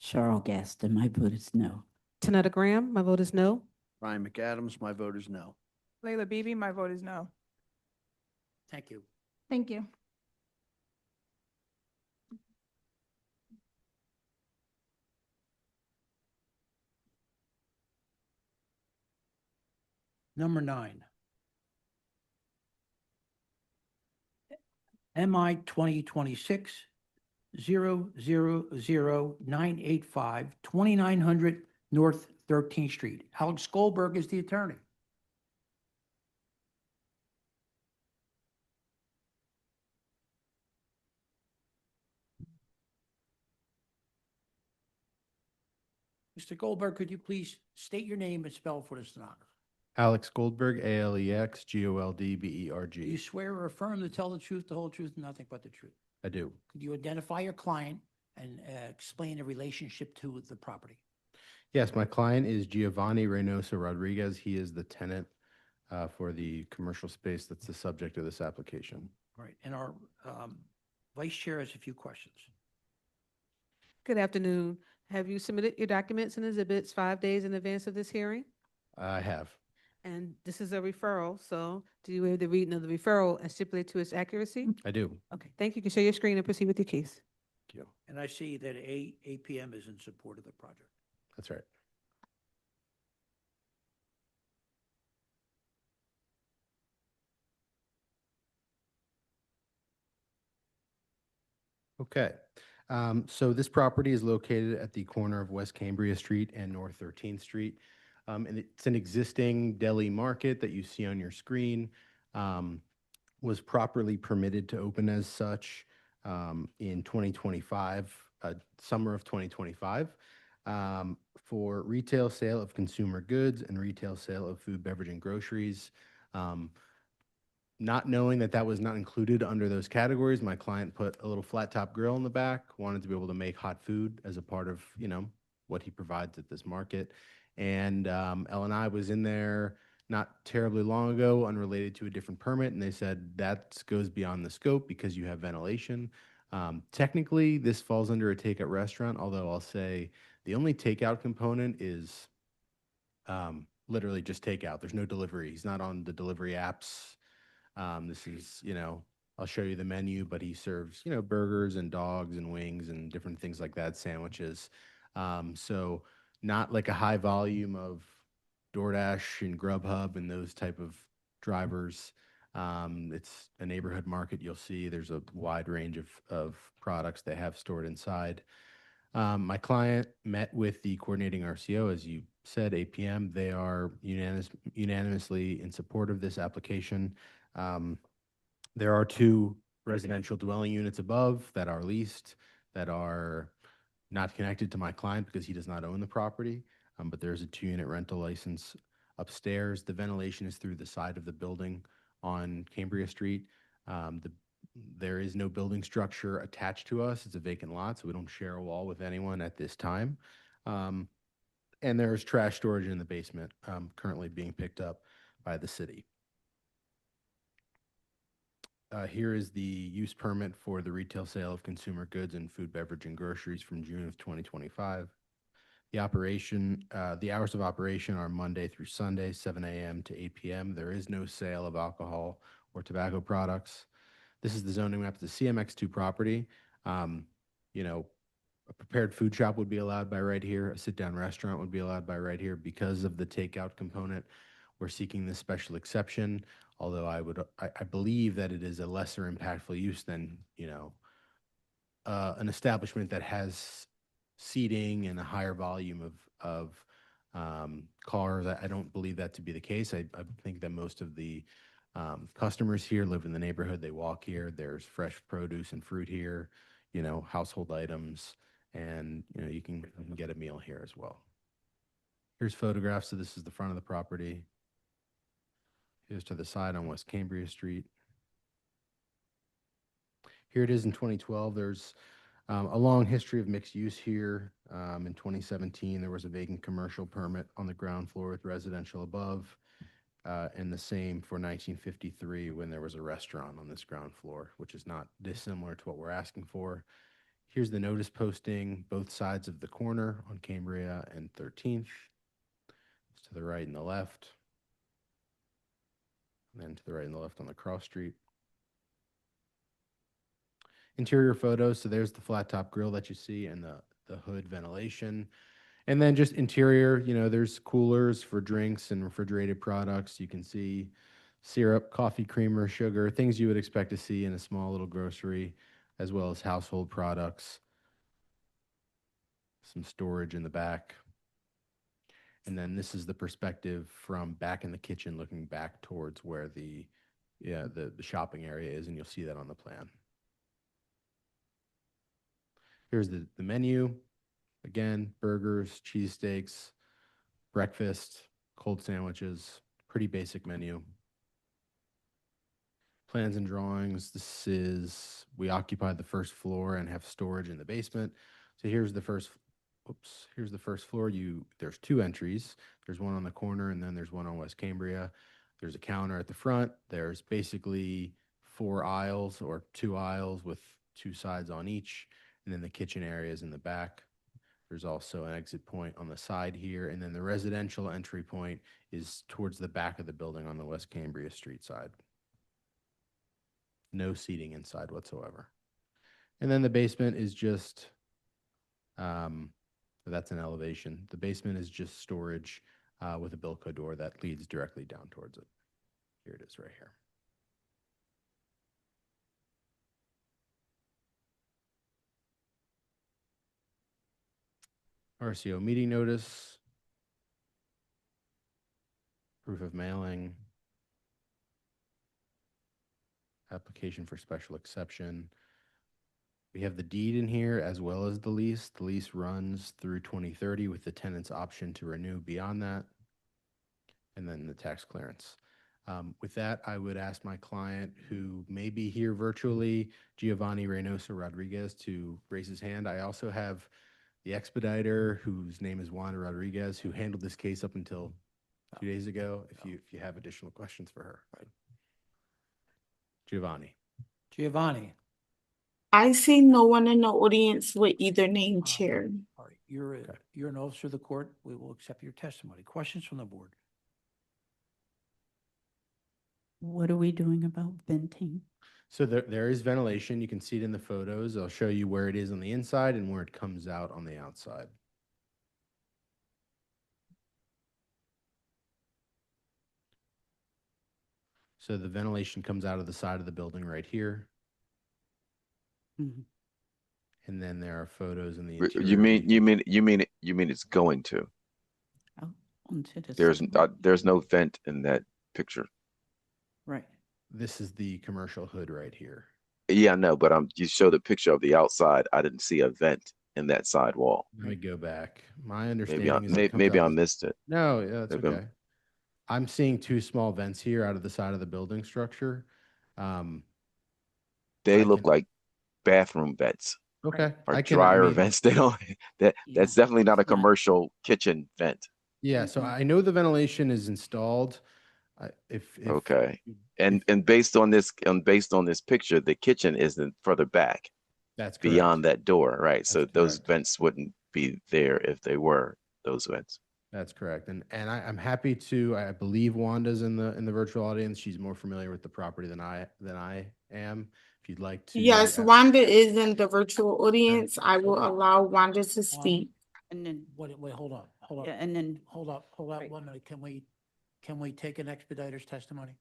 Cheryl Gaston, my vote is no. Tanetta Graham, my vote is no. Ryan McAdams, my vote is no. Layla Beebe, my vote is no. Thank you. Thank you. Number 9. MI 2026-000-985, 2900 North 13th Street. Alex Goldberg is the attorney. Mr. Goldberg, could you please state your name and spell for the stenographer? Alex Goldberg, ALEX Do you GOLDBERG. swear or affirm to tell the truth, the whole truth, and nothing but the truth? I do. Could you identify your client and explain the relationship to the property? Yes, my client is Giovanni Reynoso Rodriguez. He is the tenant for the commercial space that's the subject of this application. All right, and our vice chair has a few questions. Good afternoon. Have you submitted your documents and exhibits 5 days in advance of this hearing? I have. And this is a referral, so do you have the reading of the referral and stipulate to its accuracy? I do. Okay, thank you. You can share your screen and proceed with your case. Thank you. And I see that APM is in support of the project. That's right. Okay. So this property is located at the corner of West Cambria Street and North 13th Street. And it's an existing deli market that you see on your screen. Was properly permitted to open as such in 2025, summer of 2025, for retail sale of consumer goods and retail sale of food, beverage, and groceries. Not knowing that that was not included under those categories, my client put a little flat top grill in the back, wanted to be able to make hot food as a part of, you know, what he provides at this market. And L&I was in there not terribly long ago, unrelated to a different permit, and they said that goes beyond the scope because you have ventilation. Technically, this falls under a takeout restaurant, although I'll say the only takeout component is literally just takeout. There's no delivery. He's not on the delivery apps. This is, you know, I'll show you the menu, but he serves, you know, burgers and dogs and wings and different things like that, sandwiches. So not like a high volume of DoorDash and Grubhub and those type of drivers. It's a neighborhood market. You'll see there's a wide range of products they have stored inside. My client met with the coordinating RCO, as you said, 8 p.m. They are unanimously in support of this application. There are 2 residential dwelling units above that are leased, that are not connected to my client because he does not own the property. But there's a 2-unit rental license upstairs. The ventilation is through the side of the building on Cambria Street. There is no building structure attached to us. It's a vacant lot, so we don't share a wall with anyone at this time. And there's trash storage in the basement currently being picked up by the city. Here is the use permit for the retail sale of consumer goods and food, beverage, and groceries from June of 2025. The hours of operation are Monday through Sunday, 7 a.m. to 8 p.m. There is no sale of alcohol or tobacco products. This is the zoning map of the CMX2 property. You know, a prepared food shop would be allowed by right here. A sit-down restaurant would be allowed by right here. Because of the takeout component, we're seeking this special exception. Although I believe that it is a lesser impactful use than, you know, an establishment that has seating and a higher volume of cars. I don't believe that to be the case. I think that most of the customers here live in the neighborhood. They walk here. There's fresh produce and fruit here, you know, household items, and, you know, you can get a meal here as well. Here's photographs. So this is the front of the property. Here's to the side on West Cambria Street. Here it is in 2012. There's a long history of mixed use here. In 2017, there was a vacant commercial permit on the ground floor with residential above, and the same for 1953 when there was a restaurant on this ground floor, which is not dissimilar to what we're asking for. Here's the notice posting, both sides of the corner on Cambria and 13th. It's to the right and the left, and then to the right and the left on the cross street. Interior photos, so there's the flat top grill that you see and the hood ventilation. And then just interior, you know, there's coolers for drinks and refrigerated products. You can see syrup, coffee creamer, sugar, things you would expect to see in a small little grocery, as well as household products. Some storage in the back. And then this is the perspective from back in the kitchen, looking back towards where the shopping area is, and you'll see that on the plan. Here's the menu. Again, burgers, cheesesteaks, breakfast, cold sandwiches, pretty basic menu. Plans and drawings. We occupy the first floor and have storage in the basement. So here's the first floor. There's 2 entries. There's one on the corner and then there's one on West Cambria. There's a counter at the front. There's basically 4 aisles or 2 aisles with 2 sides on each. And then the kitchen area is in the back. There's also an exit point on the side here. And then the residential entry point is towards the back of the building on the West Cambria Street side. No seating inside whatsoever. And then the basement is just, that's an elevation. The basement is just storage with a Bilco door that leads directly down towards it. Here it is right here. RCO meeting notice, proof of mailing, application for special exception. We have the deed in here as well as the lease. The lease runs through 2030 with the tenant's option to renew beyond that. And then the tax clearance. With that, I would ask my client, who may be here virtually, Giovanni Reynoso Rodriguez, to raise his hand. I also have the expediter, whose name is Wanda Rodriguez, who handled this case up until 2 days ago, if you have additional questions for her. Right. Giovanni. Giovanni, I see no one in the audience with either name, Chair. all right, you're an officer of the court. We will accept your testimony. Questions from the board? What are we doing about venting? So there is ventilation. You can see it in the photos. I'll show you where it is on the inside and where it comes out on the outside. So the ventilation comes out of the side of the building right here. Mhm. And then there are photos in the You interior. mean it's going to? Onto the There's no vent in that picture. right. This is the commercial hood right here. Yeah, no, but you show the picture of the outside. I didn't see a vent in that side wall. Let me go back. My understanding Maybe I, is it may, comes maybe out I the- missed it. No, yeah, that's Maybe I'm- okay. I'm seeing two small vents here out of the side of the building structure. They look like bathroom vents Okay. or I dryer mean, vents. They don't. That's definitely not a commercial kitchen vent. Yeah, so I know the ventilation is installed. If Okay. And based on this picture, the kitchen isn't further back. That's beyond that door, right? So That's those vents wouldn't be there if they were those vents. That's correct. And I'm happy to, I believe Wanda's in the virtual audience. She's more familiar with the property than I am. If you'd like to. Yes, Wanda is in the virtual audience. I will allow Wanda to speak. And then, Wait, hold on. yeah, and then, Hold up 1 minute. Can we take an expediter's testimony?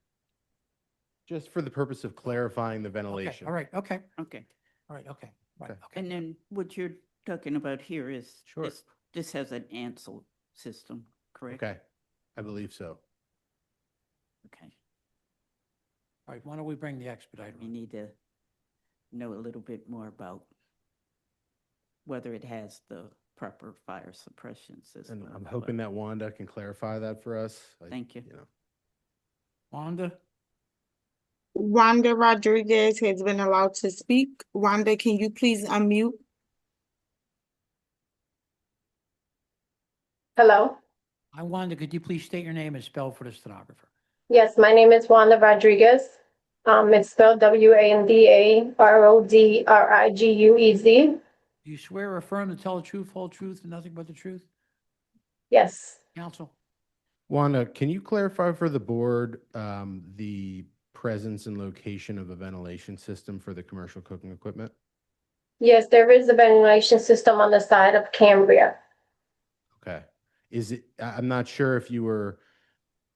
Just for the purpose of clarifying the ventilation. All right, okay. okay. All right, okay. Right, okay. And then what you're talking about here is, Sure. this has an Ansel system, correct? Okay, I believe so. Okay. All right, why don't we bring the expediter? We need to know a little bit more about whether it has the proper fire suppression system. And I'm hoping that Wanda can clarify that for us. Thank you. Wanda? Wanda Rodriguez has been allowed to speak. Wanda, can you please unmute? Hello. Hi, Wanda, could you please state your name and spell for the stenographer? Yes, my name is Wanda Rodriguez. It's spelled WandaRodriguez. Do you swear or affirm to tell the truth, whole truth, and nothing but the truth? Yes. Counsel? Wanda, can you clarify for the board the presence and location of a ventilation system for the commercial cooking equipment? Yes, there is a ventilation system on the side of Cambria. Okay. I'm not sure if you were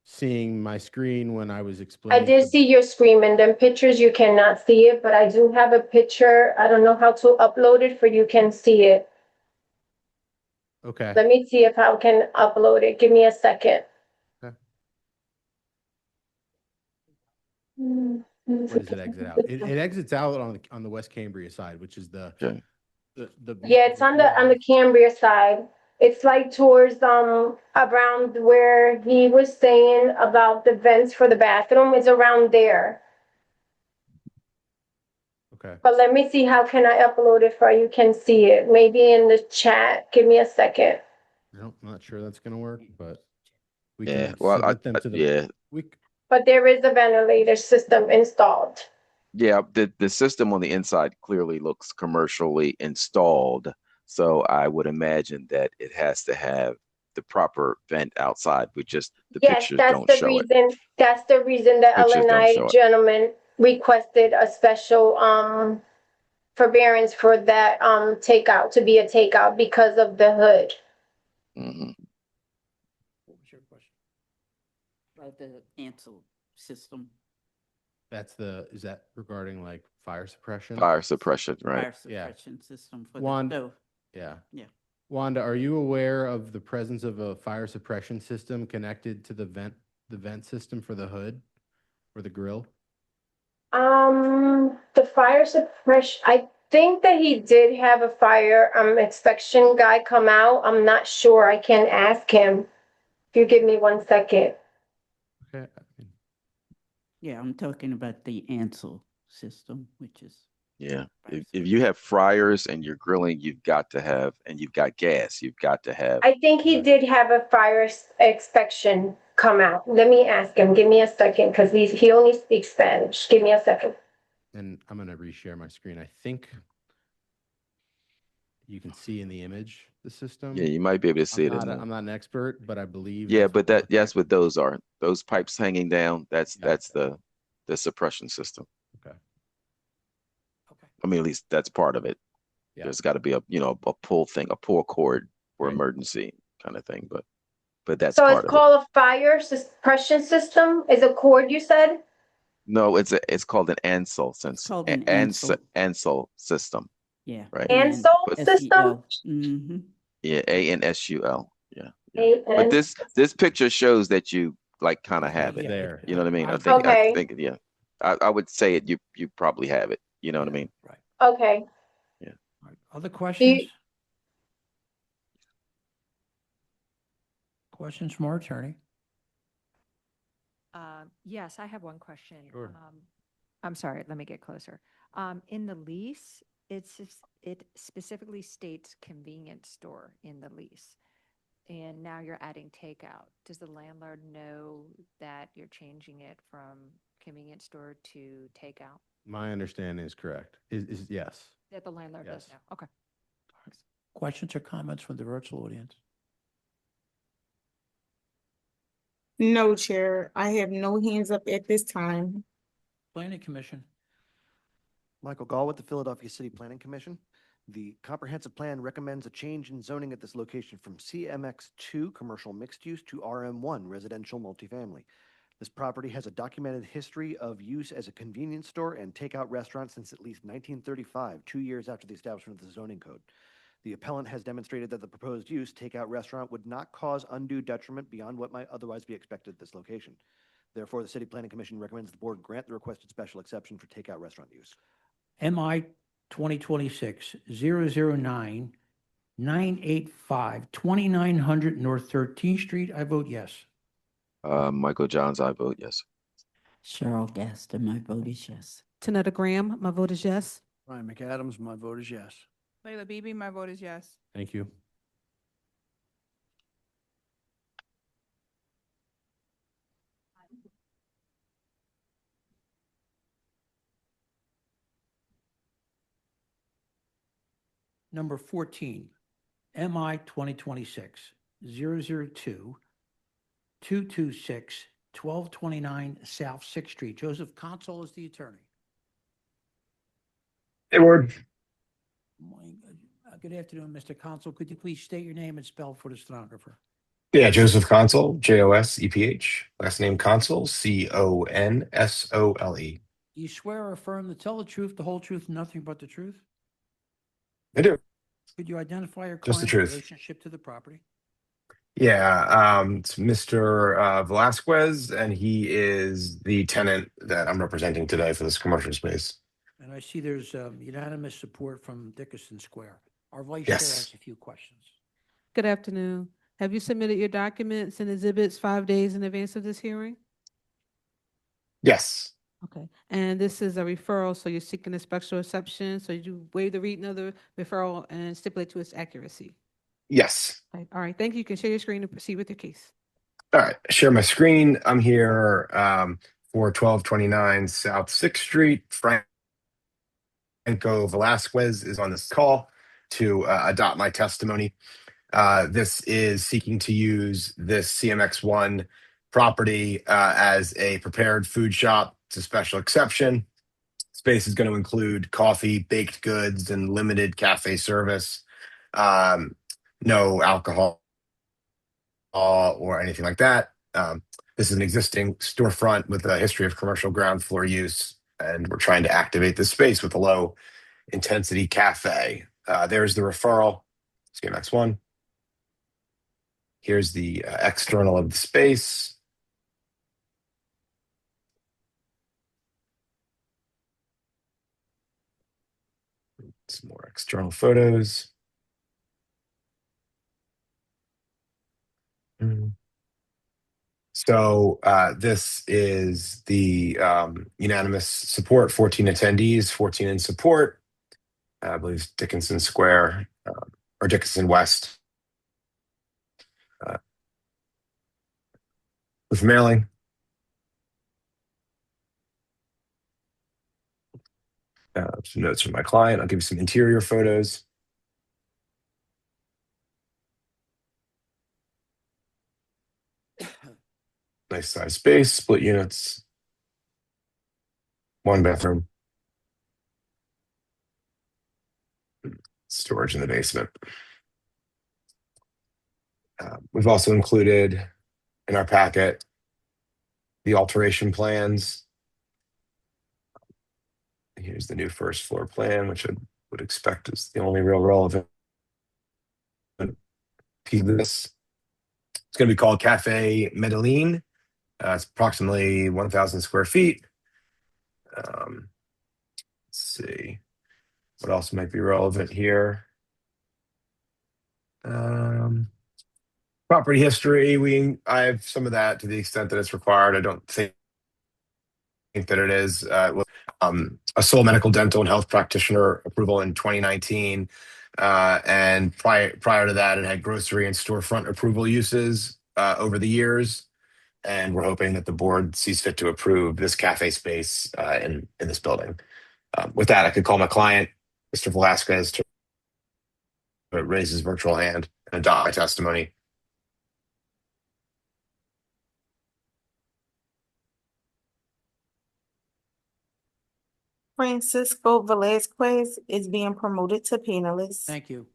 seeing my screen when I was I explaining. did see your screen. In them pictures, you cannot see it, but I do have a picture. I don't know how to upload it for you can see it. Okay. Let me see if I can upload it. Give me a second. Okay. Mm, Where does it exit out? It exits out on the West Cambria side, which is the Yeah, it's on the Cambria side. It's like towards around where he was saying about the vents for the bathroom is around there. Okay. But let me see how can I upload it for you can see it. Maybe in the chat. Give me a second. No, I'm not sure that's gonna work, but we Yeah, can well, submit them to the. yeah. But there is a ventilator system installed. Yeah, the system on the inside clearly looks commercially installed. So I would imagine that it has to have the proper vent outside. The Yes, pictures that's don't the show it. reason. That's the reason the Pictures don't LNI show it. gentleman requested a special forbearance for that takeout to be a takeout because of the hood. Mhm. What was your question? About the Ansel system. Is that regarding like fire suppression? Fire suppression, right? Fire suppression system for the Wanda, stove. yeah. Yeah. Wanda, are you aware of the presence of a fire suppression system connected to the vent system for the hood or the grill? The fire suppression, I think that he did have a fire, inspection guy come out. I'm not sure. I can ask him. If you give me 1 second. Okay. Yeah, I'm talking about the Ansel system, which is. Yeah, if you have fryers and you're grilling, you've got to have, and you've got gas, you've got to have. I think he did have a fire inspection come out. Let me ask him. Give me a second, because he only speaks Spanish. Give me a second. And I'm going to reshare my screen. I think you can see in the image the system. Yeah, you might be able to see it. I'm not an expert, but I believe. Yeah, but that's what those are. Those pipes hanging down. That's the suppression system. Okay. I mean, at least that's part of it. Yeah. There's got to be a pull cord for emergency kind of thing, but that's So part it's of it. called a fire suppression system? Is a cord, you said? No, it's called an Ansel since called an Ansel. Ansel system. Yeah. Right. Ansel system? Mm-hmm. Yeah, ANSUL. Yeah. A-N- But this picture shows that you like kind of have it there. You know what I mean? I Okay. think yeah. I would say it. You probably have it. You know what I mean? Right. Okay. All right. Other questions? Questions from our attorney? Yes, I have one question. Sure. I'm sorry, let me get closer. In the lease, it specifically states convenience store in the lease. And now you're adding takeout. Does the landlord know that you're changing it from convenience store to takeout? My understanding is correct. Is yes. That the landlord does Yes. know? Okay. Questions or comments from the virtual audience? No, Chair. I have no hands up at this time. Planning Commission. Michael Gall with the Philadelphia City Planning Commission. The comprehensive plan recommends a change in zoning at this location from CMX2 commercial mixed use to RM1 residential multifamily. This property has a documented history of use as a convenience store and takeout restaurant since at least 1935, 2 years after the establishment of the zoning code. The appellant has demonstrated that the proposed use, takeout restaurant, would not cause undue detriment beyond what might otherwise be expected at this location. Therefore, the City Planning Commission recommends the board grant the requested special exception for takeout restaurant use. MI 2026-009-985, 2900 North 13th Street. I vote yes. Michael Johns, I vote yes. Cheryl Gaston, my vote is yes. Tanetta Graham, my vote is yes. Ryan McAdams, my vote is yes. Layla Beebe, my vote is yes. Thank you. Number 14, MI 2026-002-226, 1229 South 6th Street. Joseph Console is the attorney. Hey, Ward. Good afternoon, Mr. Console. Could you please state your name and spell for the stenographer? Yeah, Joseph Console, Joseph. Last name Console, Console. Do you swear or affirm to tell the truth, the whole truth, and nothing but the truth? I do. Could you identify your Just the client's truth. relationship to the property? Yeah, it's Mr. Velasquez, and he is the tenant that I'm representing today for this commercial space. And I see there's unanimous support from Dickinson Square. Our vice chair Yes. has a few questions. Good afternoon. Have you submitted your documents and exhibits 5 days in advance of this hearing? Yes. Okay, and this is a referral, so you're seeking a special exception, so you waive the reading of the referral and stipulate to its accuracy. Yes. Okay, all right, thank you. You can share your screen and proceed with your case. All right. Share my screen. I'm here for 1229 South 6th Street. Franco Velasquez is on this call to adopt my testimony. This is seeking to use this CMX1 property as a prepared food shop. It's a special exception. Space is going to include coffee, baked goods, and limited cafe service. No alcohol or anything like that. This is an existing storefront with a history of commercial ground floor use, and we're trying to activate this space with a low intensity cafe. There's the referral. CMX1. Here's the external of the space. Some more external photos. So this is the unanimous support, 14 attendees, 14 in support. I believe it's Dickinson Square or Dickinson West. With mailing. Some notes from my client. I'll give you some interior photos. Nice size space, split units. 1 bathroom. Storage in the basement. We've also included in our packet the alteration plans. Here's the new first floor plan, which I would expect is the only real relevant piece of this. It's going to be called Cafe Medellin. It's approximately 1,000 square feet. Let's see what else might be relevant here. Property history. I have some of that to the extent that it's required. I don't think that it is. A sole medical, dental, and health practitioner approval in 2019. And prior to that, it had grocery and storefront approval uses over the years. And we're hoping that the board sees fit to approve this cafe space in this building. With that, I could call my client, Mr. Velasquez, to raise his virtual hand and adopt my testimony. Francisco Velasquez is being promoted to panelist. Thank you.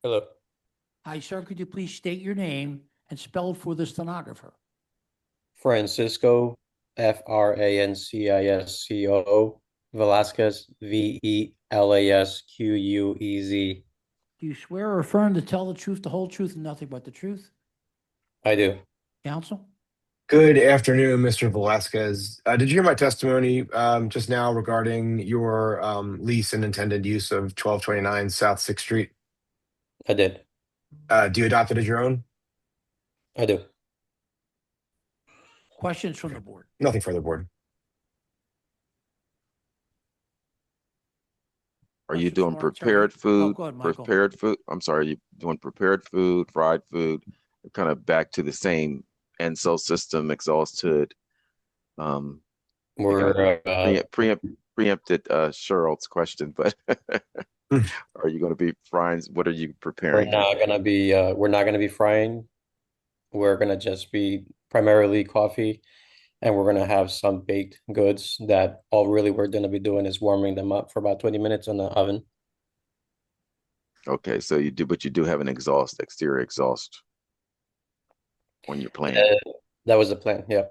Hello. Hi, sir. Could you please state your name and spell it for the stenographer? Francisco, Francisco, Velasquez, Velasquez. Do you swear or affirm to tell the truth, the whole truth, and nothing but the truth? I do. Counsel? Good afternoon, Mr. Velasquez. Did you hear my testimony just now regarding your lease and intended use of 1229 South 6th Street? I did. Do you adopt it as your own? I do. Questions from the board? Nothing further, board. Are you doing from our attorney? prepared food? Go ahead, Michael. Prepared food? I'm sorry, you doing prepared food, fried food? Kind of back to the same ENSO system, exhaust hood. We're preempted Cheryl's question, but are you going to be frying? What are you preparing? We're not gonna be frying. We're gonna just be primarily coffee, and we're gonna have some baked goods that all really we're gonna be doing is warming them up for about 20 minutes in the oven. Okay, so you do, but you do have an exterior exhaust on your plan. That was the plan, yeah.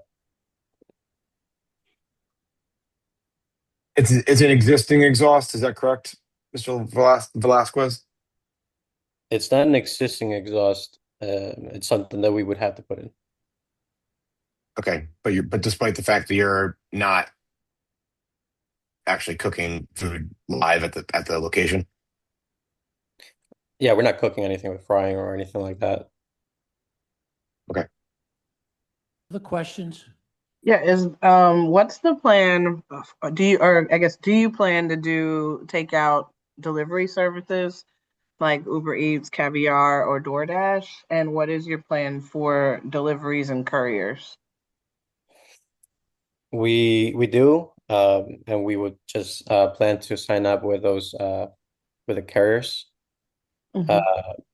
It's an existing exhaust, is that correct, Mr. Velasquez? It's not an existing exhaust. It's something that we would have to put in. Okay, but despite the fact that you're not actually cooking food live at the location? Yeah, we're not cooking anything with frying or anything like that. Okay. Other questions? Yeah, what's the plan? Do you plan to do takeout delivery services like Uber Eats, Caviar, or DoorDash? And what is your plan for deliveries and couriers? We do, and we would just plan to sign up with those with the carriers.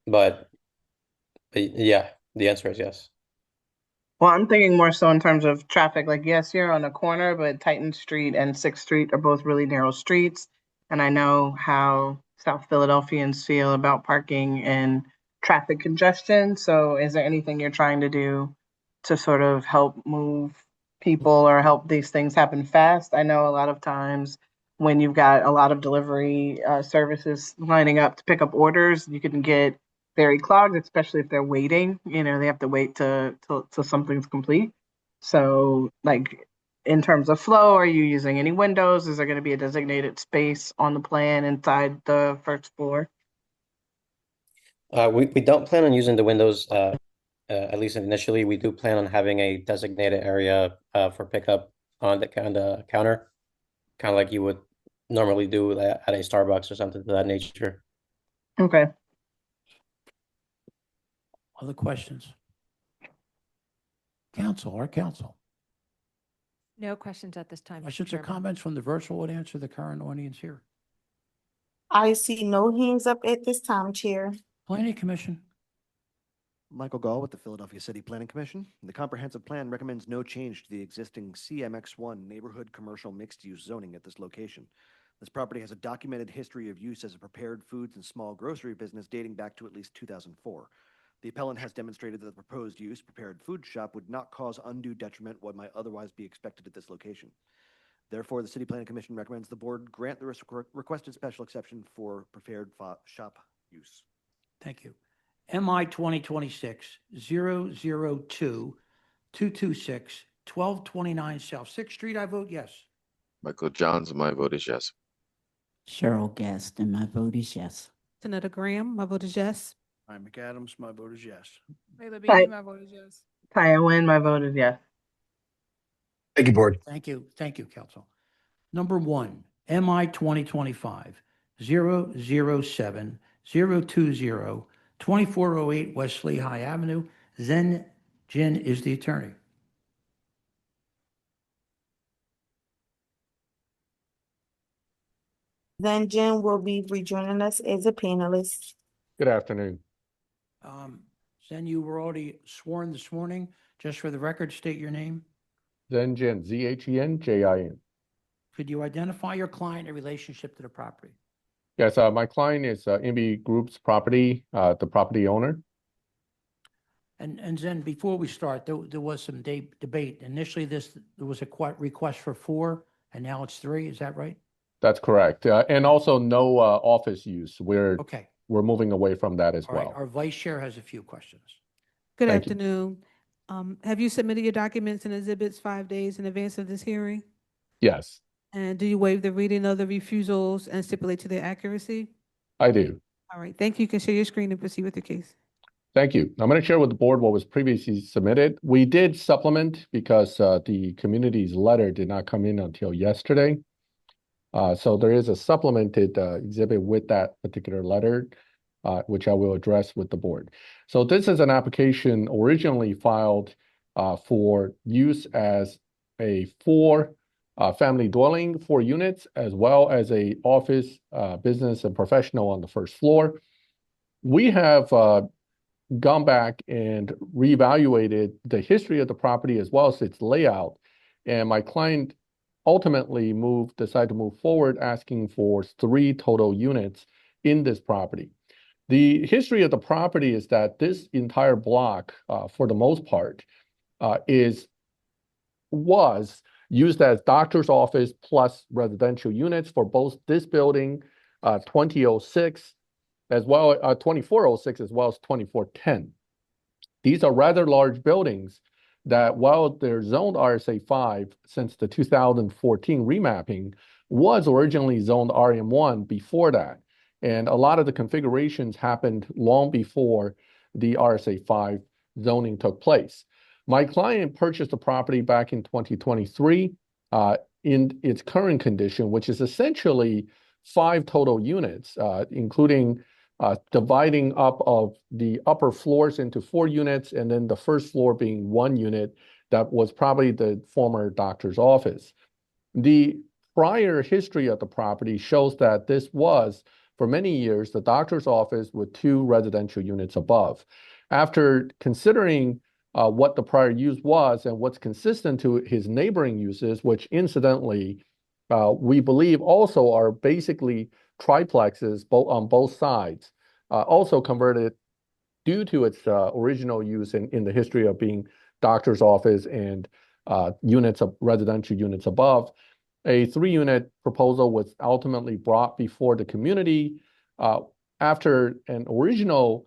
But yeah, the answer is yes. Well, I'm thinking more so in terms of traffic. Like, yes, you're on a corner, but Titan Street and 6th Street are both really narrow streets. And I know how South Philadelphians feel about parking in traffic congestion. So is there anything you're trying to do to sort of help move people or help these things happen fast? I know a lot of times when you've got a lot of delivery services lining up to pick up orders, you can get very clogged, especially if they're waiting. You know, they have to wait till something's complete. So, like, in terms of flow, are you using any windows? Is there going to be a designated space on the plan inside the first floor? We don't plan on using the windows, at least initially. We do plan on having a designated area for pickup on the counter, kind of like you would normally do that at a Starbucks or something of that nature. Okay. Other questions? Our council. No questions at this time. Mr. Questions or Chairman. comments from the virtual audience or the current audience here? I see no hands up at this time, Chair. Planning Commission. Michael Gall with the Philadelphia City Planning Commission. The comprehensive plan recommends no change to the existing CMX1 neighborhood commercial mixed-use zoning at this location. This property has a documented history of use as a prepared foods and small grocery business dating back to at least 2004. The appellant has demonstrated that the proposed use, prepared food shop, would not cause undue detriment what might otherwise be expected at this location. Therefore, the City Planning Commission recommends the board grant the requested special exception for prepared shop use. Thank you. MI 2026-002-226, 1229 South 6th Street. I vote yes. Michael Johns, my vote is yes. Cheryl Gaston, my vote is yes. Senator Graham, my vote is yes. Ryan McAdams, my vote is yes. Layla Right. Beatty, my vote is yes. Taya Nguyen, my vote is yes. Thank you, board. Thank you, council. Number 1, MI 2025-007-020, 2408 West Lehigh Avenue. Zen Jin is the attorney. Then Jen will be rejoining us as a panelist. Good afternoon. Zen, you were already sworn this morning. Just for the record, state your name. Zen Jin, Zhenjin. Could you identify your client in relationship to the property? Yes, my client is MB Group's property, the property owner. And Zen, before we start, there was some debate. Initially, there was a request for 4, and now it's 3. Is that right? That's correct. And also no office use. We're moving away from that as All right. well. Our vice chair has a few questions. Good Thank you. afternoon. Have you submitted your documents and exhibits 5 days in advance of this hearing? Yes, And do you waive the reading of the refusals and stipulate to their accuracy? I do. All right, thank you. You can share your screen and proceed with your case. Thank you. I'm going to share with the board what was previously submitted. We did supplement because the community's letter did not come in until yesterday. So there is a supplemented exhibit with that particular letter, which I will address with the board. So this is an application originally filed for use as a 4 family dwelling, 4 units, as well as a office, business, and professional on the first floor. We have gone back and reevaluated the history of the property as well as its layout. And my client ultimately decided to move forward asking for 3 total units in this property. The history of the property is that this entire block, for the most part, was used as doctor's office plus residential units for both this building, 2006, as well 2406, as well as 2410. These are rather large buildings that, while they're zoned RSA 5 since the 2014 remapping, was originally zoned RM1 before that. And a lot of the configurations happened long before the RSA 5 zoning took place. My client purchased the property back in 2023 in its current condition, which is essentially 5 total units, including dividing up of the upper floors into 4 units, and then the first floor being 1 unit that was probably the former doctor's office. The prior history of the property shows that this was, for many years, the doctor's office with 2 residential units above. After considering what the prior use was and what's consistent to his neighboring uses, which incidentally, we believe also are basically triplexes on both sides, also converted due to its original use in the history of being doctor's office and units of residential units above. A 3-unit proposal was ultimately brought before the community after an original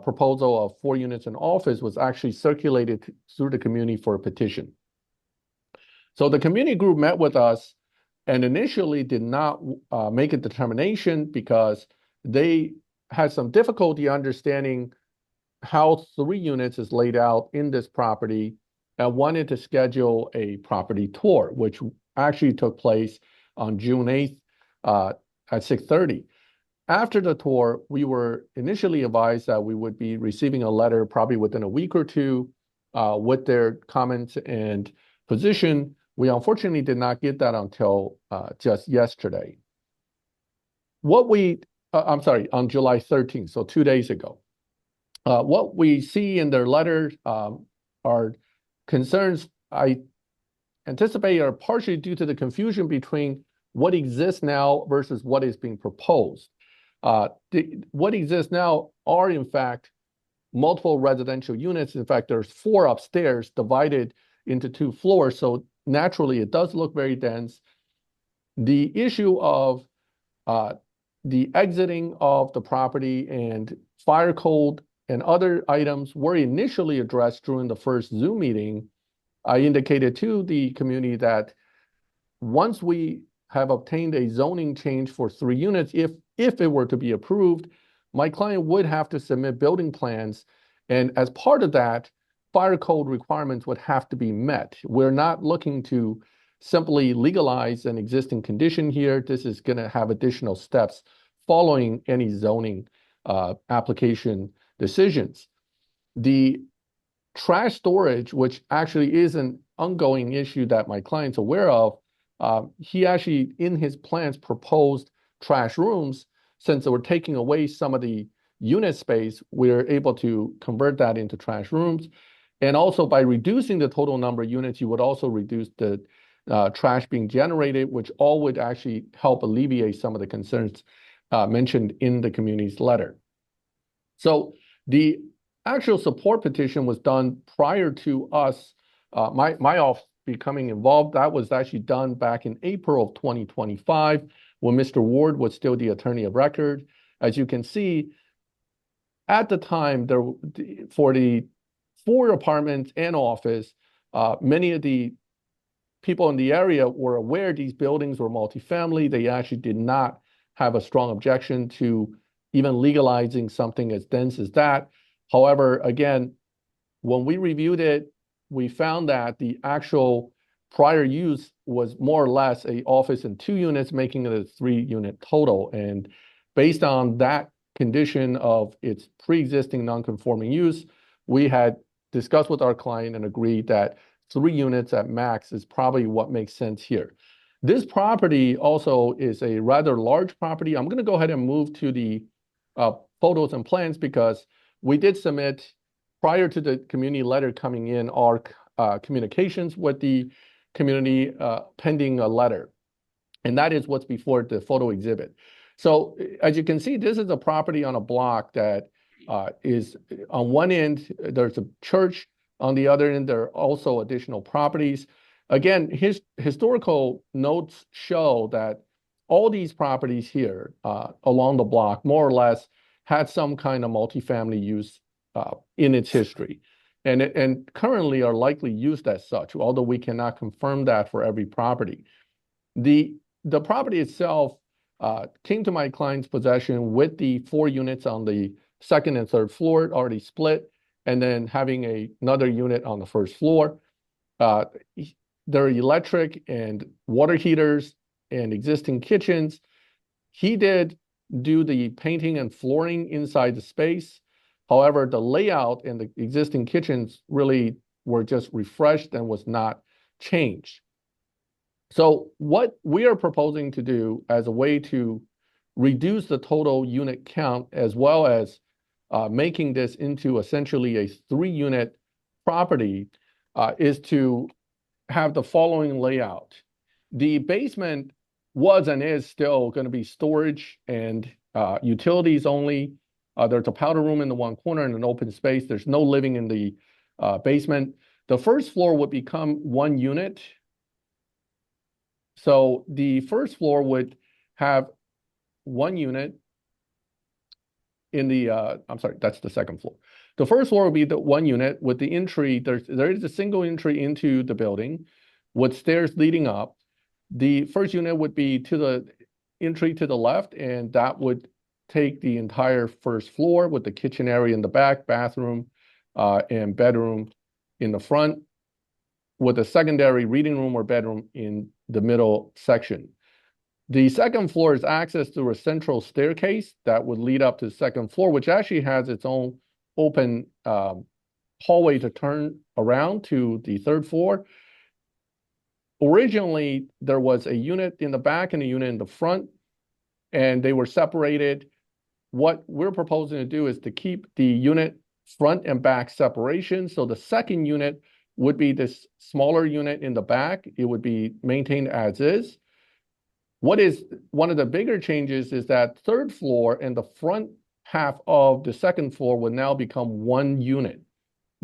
proposal of 4 units in office was actually circulated through the community for a petition. So the community group met with us and initially did not make a determination because they had some difficulty understanding how 3 units is laid out in this property and wanted to schedule a property tour, which actually took place on June 8th at 6:30. After the tour, we were initially advised that we would be receiving a letter probably within a week or two with their comments and position. We unfortunately did not get that until just yesterday. On July 13th, so 2 days ago. What we see in their letter are concerns I anticipate are partially due to the confusion between what exists now versus what is being proposed. What exists now are, in fact, multiple residential units. In fact, there's 4 upstairs divided into 2 floors, so naturally it does look very dense. The issue of the exiting of the property and fire code and other items were initially addressed during the first Zoom meeting. I indicated to the community that once we have obtained a zoning change for 3 units, if it were to be approved, my client would have to submit building plans. And as part of that, fire code requirements would have to be met. We're not looking to simply legalize an existing condition here. This is going to have additional steps following any zoning application decisions. The trash storage, which actually is an ongoing issue that my client's aware of, he actually, in his plans, proposed trash rooms. Since we're taking away some of the unit space, we're able to convert that into trash rooms. And also by reducing the total number of units, you would also reduce the trash being generated, which all would actually help alleviate some of the concerns mentioned in the community's letter. So the actual support petition was done prior to us, my office becoming involved. That was actually done back in April of 2025 when Mr. Ward was still the attorney of record. As you can see, at the time, for the 4 apartments and office, many of the people in the area were aware these buildings were multifamily. They actually did not have a strong objection to even legalizing something as dense as that. However, again, when we reviewed it, we found that the actual prior use was more or less an office and 2 units, making it a 3-unit total. And based on that condition of its pre-existing non-conforming use, we had discussed with our client and agreed that 3 units at max is probably what makes sense here. This property also is a rather large property. I'm going to go ahead and move to the photos and plans because we did submit, prior to the community letter coming in, our communications with the community pending a letter. And that is what's before the photo exhibit. So as you can see, this is a property on a block that is on one end, there's a church. On the other end, there are also additional properties. Again, his historical notes show that all these properties here along the block, more or less, had some kind of multifamily use in its history, and currently are likely used as such, although we cannot confirm that for every property. The property itself came to my client's possession with the 4 units on the 2nd and 3rd floor already split, and then having another unit on the 1st floor. There are electric and water heaters and existing kitchens. He did do the painting and flooring inside the space. However, the layout and the existing kitchens really were just refreshed and was not changed. So what we are proposing to do as a way to reduce the total unit count, as well as making this into essentially a 3-unit property, is to have the following layout. The basement was and is still going to be storage and utilities only. There's a powder room in the one corner and an open space. There's no living in the basement. The first floor would become one unit. So the first floor would have one unit in the, I'm sorry, that's the second floor. The first floor would be the one unit with the entry. There is a single entry into the building with stairs leading up. The first unit would be to the entry to the left, and that would take the entire first floor with the kitchen area in the back, bathroom, and bedroom in the front, with a secondary reading room or bedroom in the middle section. The second floor is accessed through a central staircase that would lead up to the second floor, which actually has its own open hallway to turn around to the third floor. Originally, there was a unit in the back and a unit in the front, and they were separated. What we're proposing to do is to keep the unit front and back separation. So the second unit would be this smaller unit in the back. It would be maintained as is. What is one of the bigger changes is that third floor and the front half of the second floor would now become one unit.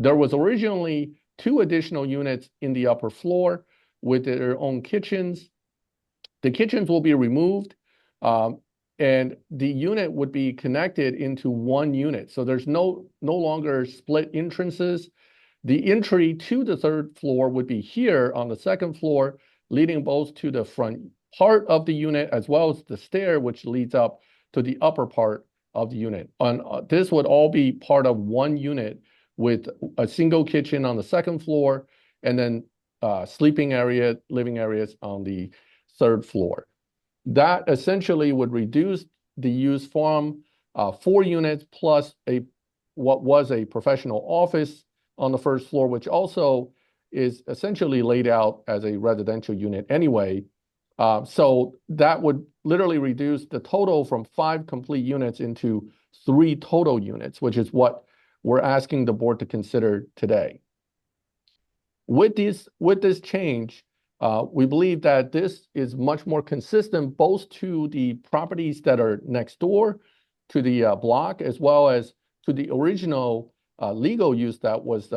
There was originally 2 additional units in the upper floor with their own kitchens. The kitchens will be removed, and the unit would be connected into one unit. So there's no longer split entrances. The entry to the third floor would be here on the second floor, leading both to the front part of the unit as well as the stair, which leads up to the upper part of the unit. This would all be part of one unit with a single kitchen on the second floor, and then sleeping area, living areas on the third floor. That essentially would reduce the use from 4 units plus what was a professional office on the first floor, which also is essentially laid out as a residential unit anyway. So that would literally reduce the total from 5 complete units into 3 total units, which is what we're asking the board to consider today. With this change, we believe that this is much more consistent both to the properties that are next door to the block, as well as to the original legal use that was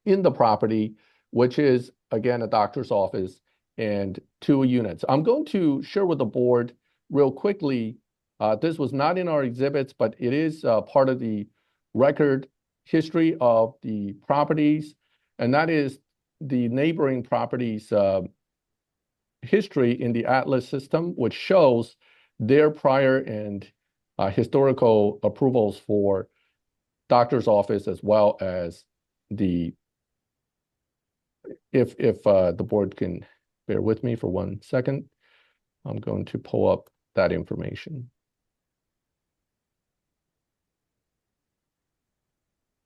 in the property, which is, again, a doctor's office and 2 units. I'm going to share with the board real quickly. This was not in our exhibits, but it is part of the record history of the properties, and that is the neighboring properties history in the Atlas system, which shows their prior and historical approvals for doctor's office, as well as the, if the board can bear with me for 1 second, I'm going to pull up that information.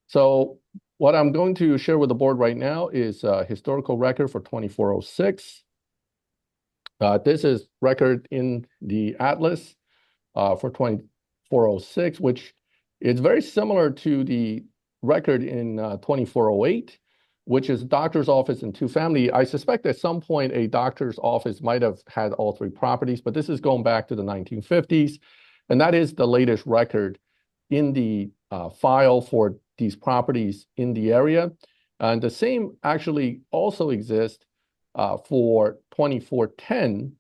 So what I'm going to share with the board right now is a historical record for 2406. This is record in the Atlas for 2406, which is very similar to the record in 2408, which is doctor's office and 2-family. I suspect at some point a doctor's office might have had all 3 properties, but this is going back to the 1950s. And that is the latest record in the file for these properties in the area. And the same actually also exists for 2410,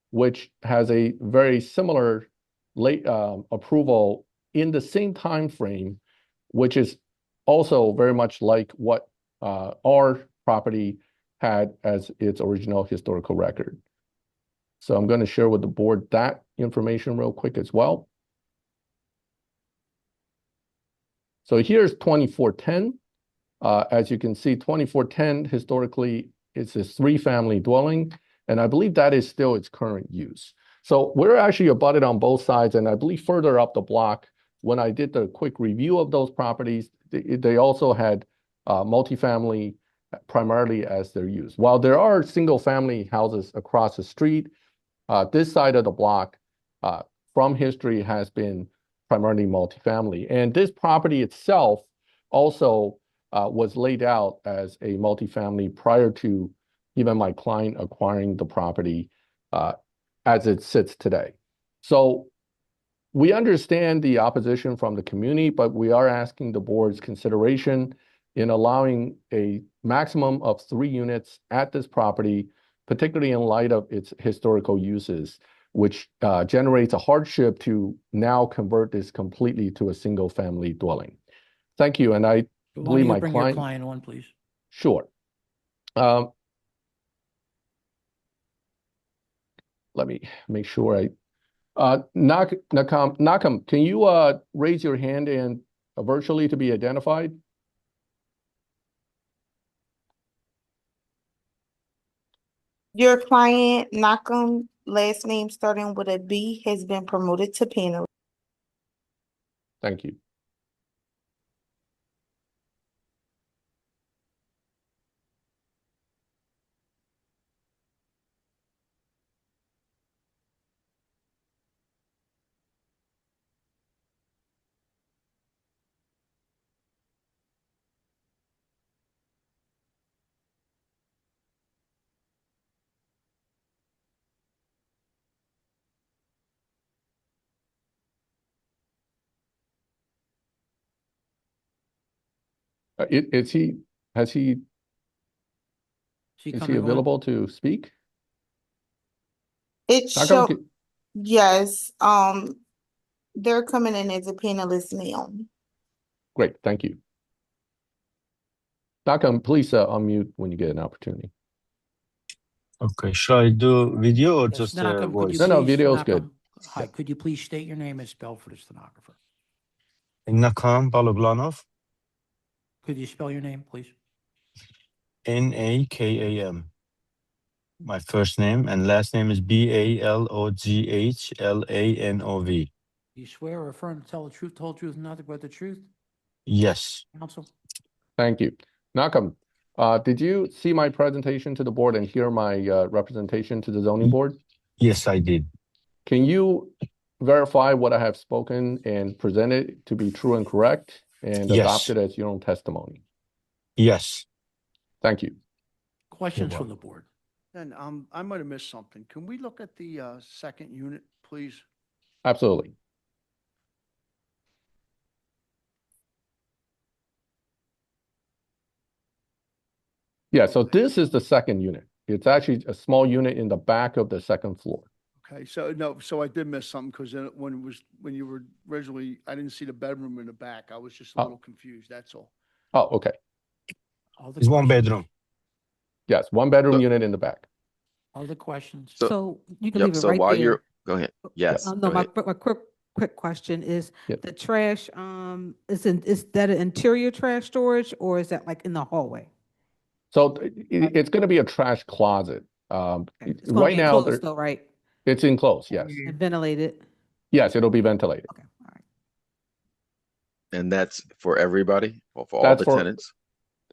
which has a very similar late approval in the same time frame, which is also very much like what our property had as its original historical record. So I'm going to share with the board that information real quick as well. So here's 2410. As you can see, 2410 historically is a 3-family dwelling, and I believe that is still its current use. So we're actually abutted on both sides, and I believe further up the block, when I did the quick review of those properties, they also had multifamily primarily as their use. While there are single-family houses across the street, this side of the block from history has been primarily multifamily. And this property itself also was laid out as a multifamily prior to even my client acquiring the property as it sits today. So we understand the opposition from the community, but we are asking the board's consideration in allowing a maximum of 3 units at this property, particularly in light of its historical uses, which generates a hardship to now convert this completely to a single-family dwelling. Thank you, and I Why believe don't you my bring your client. client on, please? Sure. Let me make sure I. Nakam, can you raise your hand and virtually to be identified? Your client, Nakam, last name starting with a B, has been promoted to panel. Thank you. Is he, has he, Is he is he coming on? available to speak? It Nakam, show, yes, they're coming in as a panelist now. great, thank you. Nakam, please unmute when you get an opportunity. Okay, should I do video or Yes, just Nakam, could you voice? No, please, video is Nakam, good. Hi, could you please state your name and spell for the stenographer? Nakam Baloglanov, Could you spell your name, please? Nakam. My first name and last name is Baloghlanov. You swear or affirm to tell the truth, whole truth, and nothing but the truth? Yes. Counsel? Thank you. Nakam, did you see my presentation to the board and hear my representation to the zoning board? Yes, I did. Can you verify what I have spoken and presented to be true and correct and Yes. adopt it as your own testimony? Yes. Thank you. Questions from the board? Then, I might have missed something. Can we look at the, second unit, please? Absolutely. Yeah, so this is the second unit. It's actually a small unit in the back of the second floor. Okay, so no, so I did miss something because when you were originally, I didn't see the bedroom in the back. I was just a little confused, that's all. Oh, okay. It's 1 bedroom. Yes, 1 bedroom unit in the back. Other questions? So you can Yep, leave it so right while there. you're, go ahead. Yes, No, go my, ahead. my quick question is, Yep. the trash, is that an interior trash storage or is that like in the hallway? So it's going to be a trash closet. It's gonna Right be now, enclosed though, right? it's enclosed, yes. And ventilated? Yes, it'll be ventilated. And that's for everybody, or for all That's the for- tenants?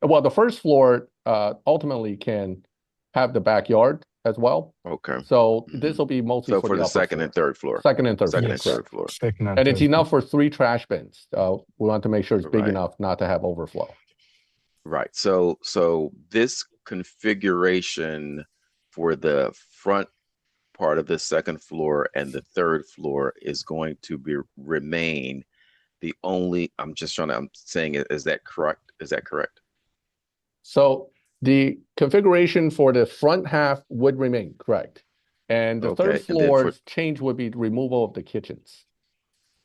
Well, the first floor ultimately can have the backyard as well. Okay. So this will be mostly So for for the the upper second floor. and third floor? Second and third Second floor, and third correct. floor. Second And it's third enough for 3 trash bins. We want to make sure it's big Right. enough not to have overflow. Right. So this configuration for the front part of the second floor and the third floor is going to remain the only, I'm saying, is that correct? Is that correct? So the configuration for the front half would remain, correct. And the Okay, third and then floor's change would be removal of the kitchens.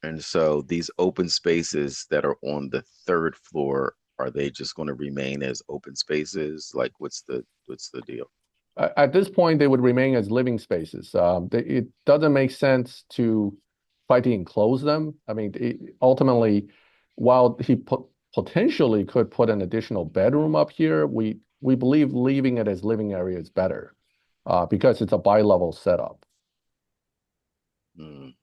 And so these open spaces that are on the third floor, are they just going to remain as open spaces? Like, what's the deal? At this point, they would remain as living spaces. It doesn't make sense to try to enclose them. I mean, ultimately, while he potentially could put an additional bedroom up here, we believe leaving it as living area is better because it's a bi-level setup. Mm.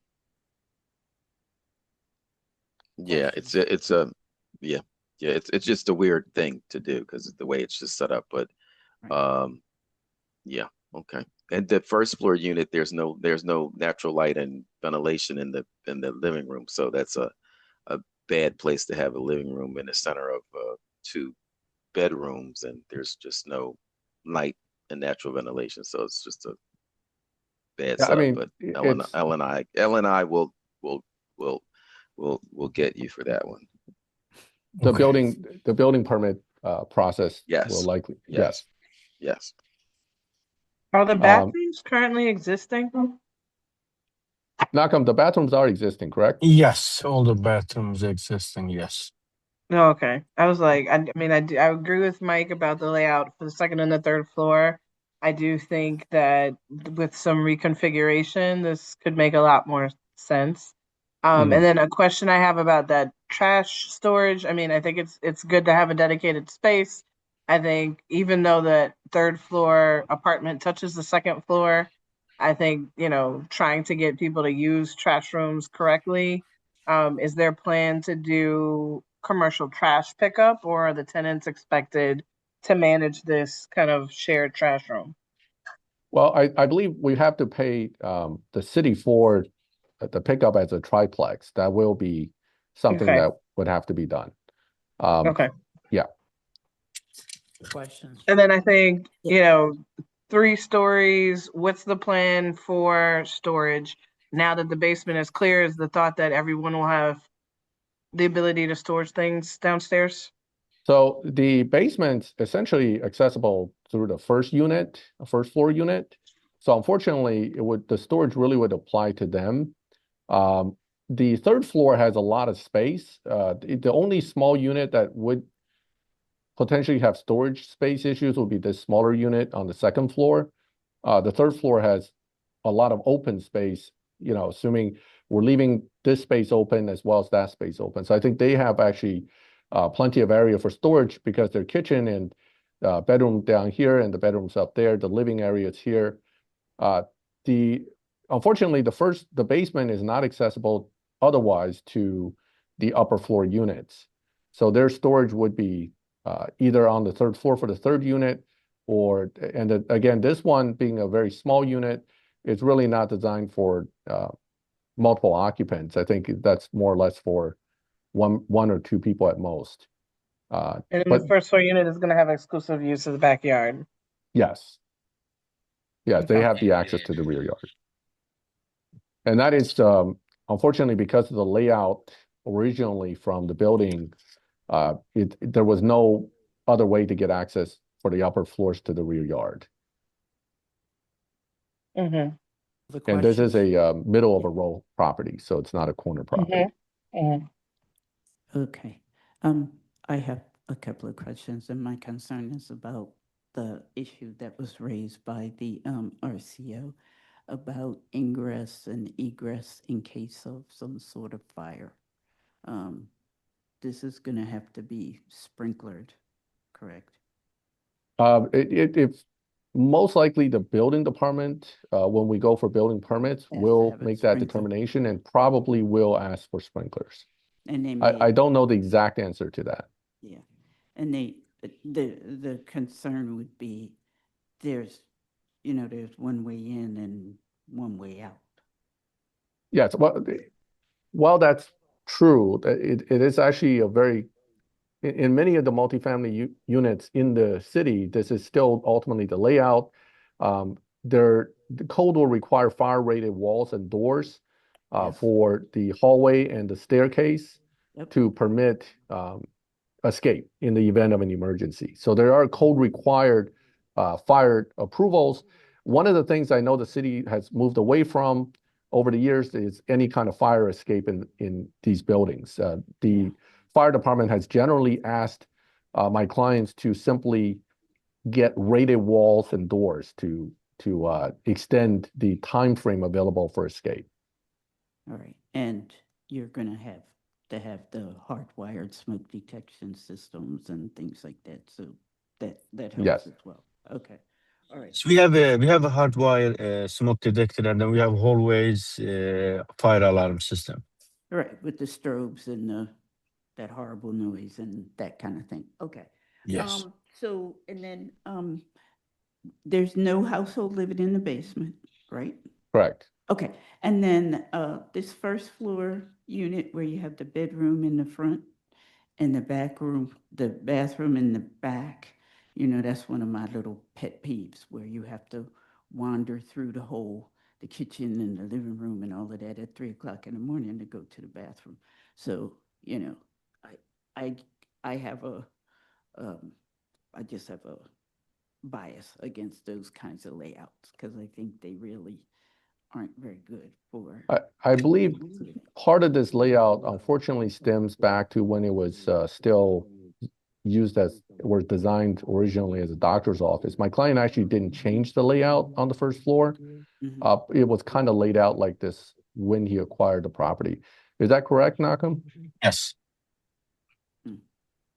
Yeah, it's just a weird thing to do because of the way it's just set up. But yeah, okay. And the first floor unit, there's no natural light and ventilation in the living room, so that's a bad place to have a living room in the center of 2 bedrooms, and there's just no light and natural ventilation, so it's just a bad Yeah, I setup. mean, But it's- Ellen and I will we'll get you for that one. The building permit process will Yes. likely, Yes. yes. Yes. Are the bathrooms currently existing? Malcolm, the bathrooms are existing, correct? Yes, all the bathrooms existing, yes. No, okay. I was like, I mean, I agree with Mike about the layout for the second and the third floor. I do think that with some reconfiguration, this could make a lot more sense. And then a question I have about that trash storage. I mean, I think it's good to have a dedicated space. I think even though the third floor apartment touches the second floor, I think, trying to get people to use trash rooms correctly. Is there a plan to do commercial trash pickup, or are the tenants expected to manage this kind of shared trash room? Well, I believe we have to pay the city for the pickup as a triplex. That will be something Okay. that would have to be done. Okay. Yeah. Questions? And then I think, 3 stories, what's the plan for storage? Now that the basement is clear, is the thought that everyone will have the ability to store things downstairs? So the basement's essentially accessible through the first floor unit. So unfortunately, the storage really would apply to them. The third floor has a lot of space. The only small unit that would potentially have storage space issues would be the smaller unit on the second floor. The third floor has a lot of open space, assuming we're leaving this space open as well as that space open. So I think they have actually plenty of area for storage because their kitchen and bedroom down here and the bedrooms up there, the living area is here. Unfortunately, the basement is not accessible otherwise to the upper floor units. So their storage would be either on the third floor for the third unit, again, this one being a very small unit, it's really not designed for multiple occupants. I think that's more or less for one or two people at most. And then the first floor unit is going to have exclusive use of the backyard. Yes. Yes, they have the access to the rear yard. And that is, unfortunately, because of the layout originally from the building, there was no other way to get access for the upper floors to the rear yard. Mm-hmm. And this is a middle of a row property, so it's not a corner property. Okay. I have a couple of questions, and my concern is about the issue that was raised by the RCO about ingress and egress in case of some sort of fire. This is going to have to be sprinklered, correct? It's most likely the building department, when we go for building permits, will make that determination and probably will ask for sprinklers. And they I don't know the exact answer to that. Yeah, and the concern would be there's one way in and one way out. Yes, while that's true, it is actually in many of the multifamily units in the city, this is still ultimately the layout. The code will require fire-rated walls and doors for the hallway and the staircase to permit escape in the event of an emergency. So there are code required fire approvals. One of the things I know the city has moved away from over the years is any kind of fire escape in these buildings. The fire department has generally asked my clients to simply get rated walls and doors to extend the time frame available for escape. All right, and you're going to have the hardwired smoke detection systems and things like that, so that helps as well. Okay, all right. So we have a hardwired smoke detector, and then we have hallways fire alarm system. All right, with the strobes and that horrible noise and that kind of thing. Okay. Yes. So, and then there's no household living in the basement, right? Correct. Okay, and then this first floor unit where you have the bedroom in the front and the bathroom in the back, that's one of my little pet peeves where you have to wander through the the kitchen and the living room and all of that at 3 o'clock in the morning to go to the bathroom. So, you know, I have I just have a bias against those kinds of layouts because I think they really aren't very good for. I believe part of this layout unfortunately stems back to when it was still used was designed originally as a doctor's office. My client actually didn't change the layout on the first floor. It was kind of laid out like this when he acquired the property. Is that correct, Malcolm? Yes.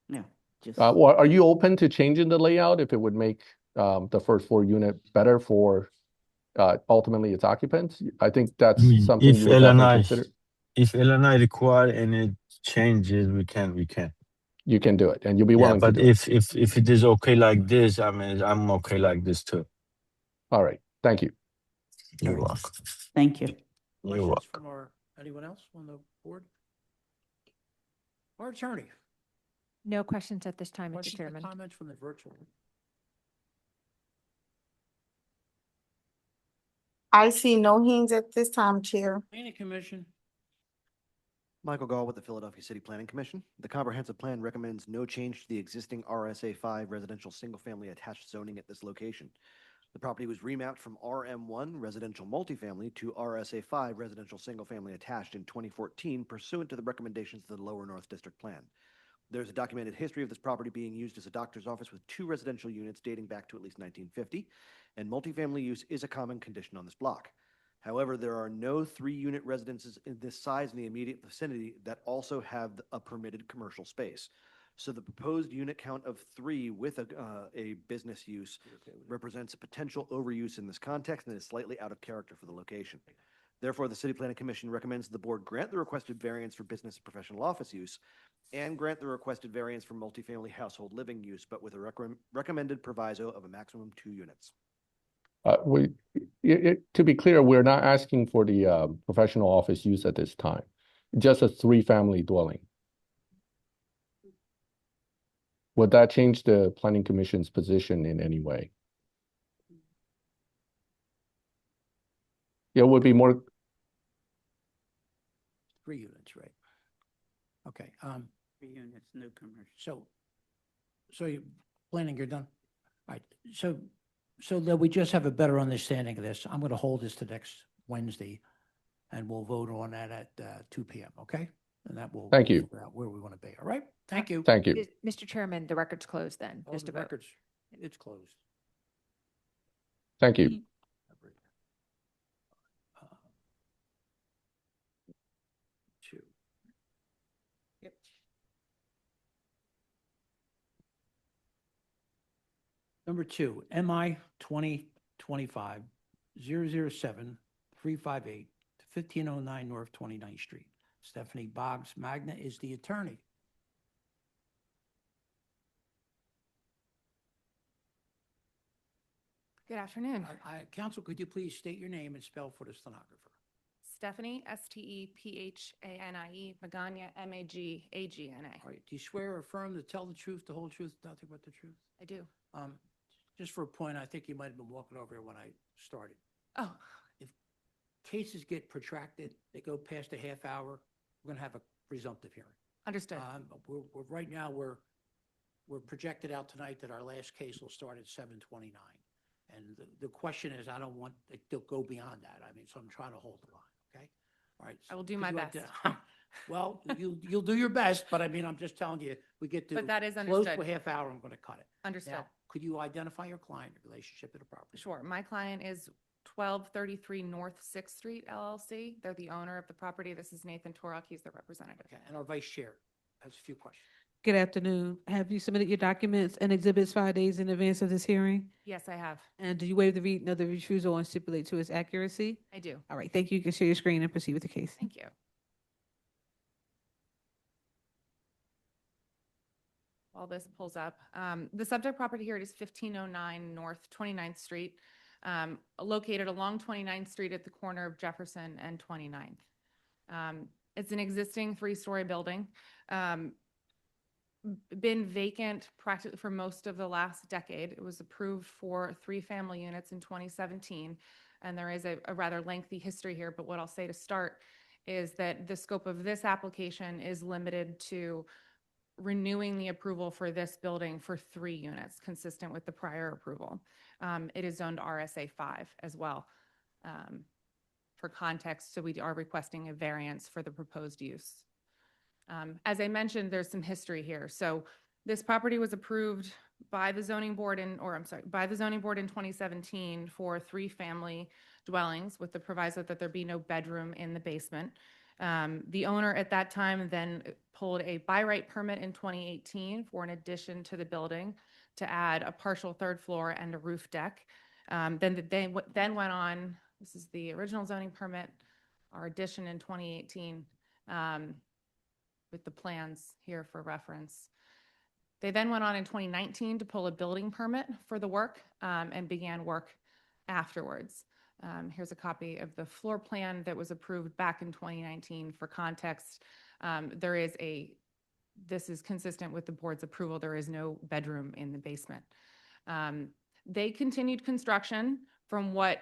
Yeah. Just Well, are you open to changing the layout if it would make the first floor unit better for ultimately its occupants? I think that's something if you would definitely LNI consider. if LNI require any changes, we can. You can do it, and you'll be Yeah, willing to but do it. if it is okay like this, I mean, I'm okay like this too. All right. Thank you. You're welcome. Thank you. You're Questions welcome. from anyone else on the board? Our attorney. No questions at this time, Mr. Questions or Chairman. comments from the virtual? I see no hands at this time, Chair. Planning Commission. Michael Gall with the Philadelphia City Planning Commission. The comprehensive plan recommends no change to the existing RSA 5 residential single-family attached zoning at this location. The property was remapped from RM1 residential multifamily to RSA 5 residential single-family attached in 2014 pursuant to the recommendations of the Lower North District Plan. There's a documented history of this property being used as a doctor's office with 2 residential units dating back to at least 1950, and multifamily use is a common condition on this block. However, there are no 3-unit residences in this size in the immediate vicinity that also have a permitted commercial space. So the proposed unit count of 3 with a business use represents a potential overuse in this context and is slightly out of character for the location. Therefore, the City Planning Commission recommends the board grant the requested variance for business and professional office use and grant the requested variance for multifamily household living use, but with a recommended proviso of a maximum 2 units. To be clear, we're not asking for the professional office use at this time, just a 3-family dwelling. Would that change the Planning Commission's position in any way? It would be more. 3 units, right? Okay. 3 units, no commercial. So you planning, you're done? All right. So that we just have a better understanding of this, I'm going to hold this to next Wednesday, and we'll vote on that at 2 p.m. Okay? And that will. Thank you. Figure out where we want to be. All right? Thank you. Thank you. Mr. Chairman, the record's closed then. All Just the a vote. records, it's closed. Thank you. Two. Yep. Number 2, MI 2025 007 358 1509 North 29th Street. Stephanie Boggs Magna is the attorney. Good afternoon. Counsel, could you please state your name and spell for the stenographer? Stephanie, Stephanie Magana, Magagana. All right. Do you swear or affirm to tell the truth, the whole truth, nothing but the truth? I do. Just for a point, I think you might have been walking over here when I started. Oh, If cases get protracted, they go past a half hour, we're going to have a presumptive hearing. understood. Right now, we're projected out tonight that our last case will start at 7:29. And the question is, I don't want it to go beyond that. I mean, so I'm trying to hold the line, okay? All right. I will do could my you best. Well, you'll do your best, but I mean, I'm just telling you, we get to But that is close understood. to a half hour, I'm going to cut it. Understood. Now, could you identify your client, your relationship to the property? Sure. My client is 1233 North 6th Street LLC. They're the owner of the property. This is Nathan Torok. He's the representative. Okay, and our vice chair has a few questions. Good afternoon. Have you submitted your documents and exhibits 5 days in advance of this hearing? Yes, I have. And do you waive the reading of the refusal and stipulate to its accuracy? I do. All right, thank you. You can share your screen and proceed with the case. Thank you. While this pulls up, the subject property here is 1509 North 29th Street, located along 29th Street at the corner of Jefferson and 29th. It's an existing 3-story building. Been vacant practically for most of the last decade. It was approved for 3 family units in 2017. and there is a rather lengthy history here, but what I'll say to start is that the scope of this application is limited to renewing the approval for this building for 3 units, consistent with the prior approval. It is zoned RSA 5 as well. For context, so we are requesting a variance for the proposed use. As I mentioned, there's some history here. So this property was approved by the zoning board by the zoning board in 2017 for 3-family dwellings with the proviso that there be no bedroom in the basement. The owner at that time then pulled a by right permit in 2018 for an addition to the building to add a partial 3rd floor and a roof deck. Then went on, this is the original zoning permit, our addition in 2018, with the plans here for reference. They then went on in 2019 to pull a building permit for the work and began work afterwards. Here's a copy of the floor plan that was approved back in 2019 for context. This is consistent with the board's approval. There is no bedroom in the basement. They continued construction from what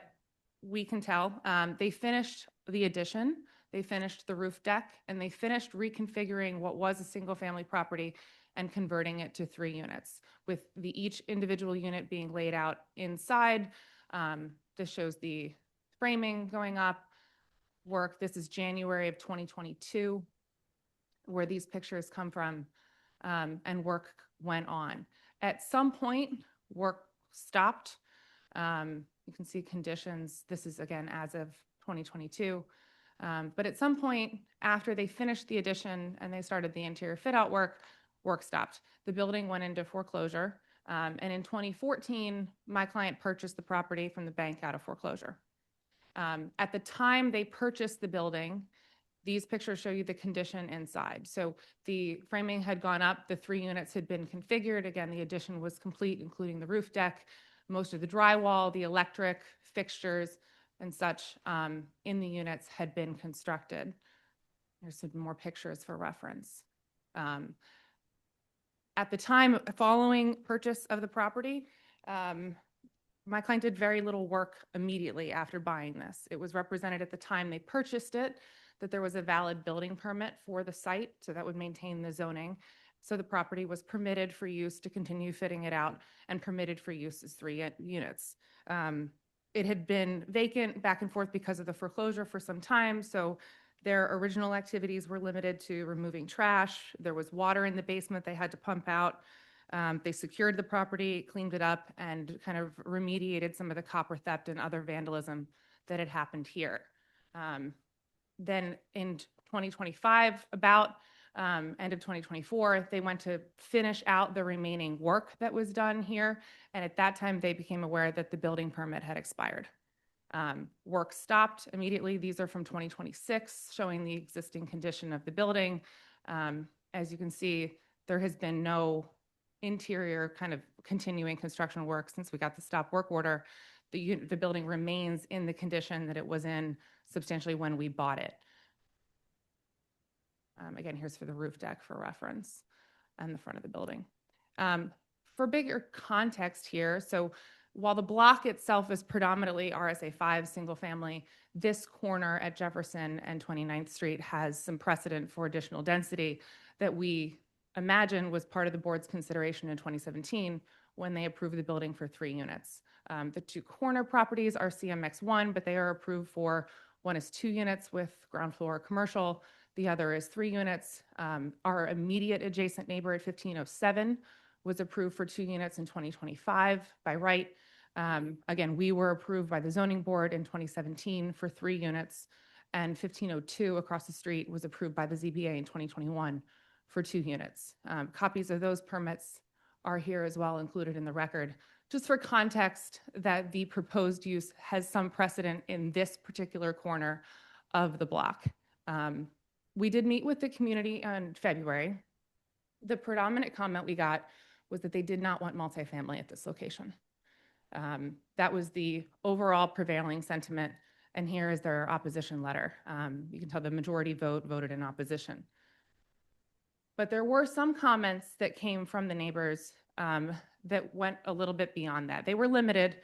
we can tell. They finished the addition, they finished the roof deck, and they finished reconfiguring what was a single-family property and converting it to 3 units, with each individual unit being laid out inside. This shows the framing going up, work. This is January of 2022, where these pictures come from, and work went on. At some point, work stopped. You can see conditions. This is, again, as of 2022. But at some point, after they finished the addition and they started the interior fit-out work stopped. The building went into foreclosure. And in 2014, my client purchased the property from the bank out of foreclosure. At the time they purchased the building, these pictures show you the condition inside. So the framing had gone up, the 3 units had been configured. Again, the addition was complete, including the roof deck, most of the drywall, the electric fixtures, and such in the units had been constructed. There's some more pictures for reference. At the time following purchase of the property, my client did very little work immediately after buying this. It was represented at the time they purchased it that there was a valid building permit for the site, so that would maintain the zoning. So the property was permitted for use to continue fitting it out and permitted for use as 3 units. It had been vacant back and forth because of the foreclosure for some time, so their original activities were limited to removing trash. There was water in the basement they had to pump out. They secured the property, cleaned it up, and kind of remediated some of the copper theft and other vandalism that had happened here. Then in 2025, end of 2024, they went to finish out the remaining work that was done here. And at that time, they became aware that the building permit had expired. Work stopped immediately. These are from 2026, showing the existing condition of the building. As you can see, there has been no interior kind of continuing construction work since we got the stop work order. The building remains in the condition that it was in substantially when we bought it. Again, here's for the roof deck for reference and the front of the building. For bigger context here, so while the block itself is predominantly RSA 5 single family, this corner at Jefferson and 29th Street has some precedent for additional density that we imagine was part of the board's consideration in 2017 when they approved the building for 3 units. The 2 corner properties are CMX1, but they are approved for, one is 2 units with ground floor commercial, the other is 3 units. Our immediate adjacent neighbor at 1507 was approved for 2 units in 2025 by right. Again, we were approved by the zoning board in 2017 for 3 units, and 1502 across the street was approved by the ZBA in 2021 for 2 units. Copies of those permits are here as well, included in the record. Just for context, that the proposed use has some precedent in this particular corner of the block. We did meet with the community in February. The predominant comment we got was that they did not want multifamily at this location. That was the overall prevailing sentiment, and here is their opposition letter. You can tell the majority voted in opposition. But there were some comments that came from the neighbors that went a little bit beyond that. They were limited,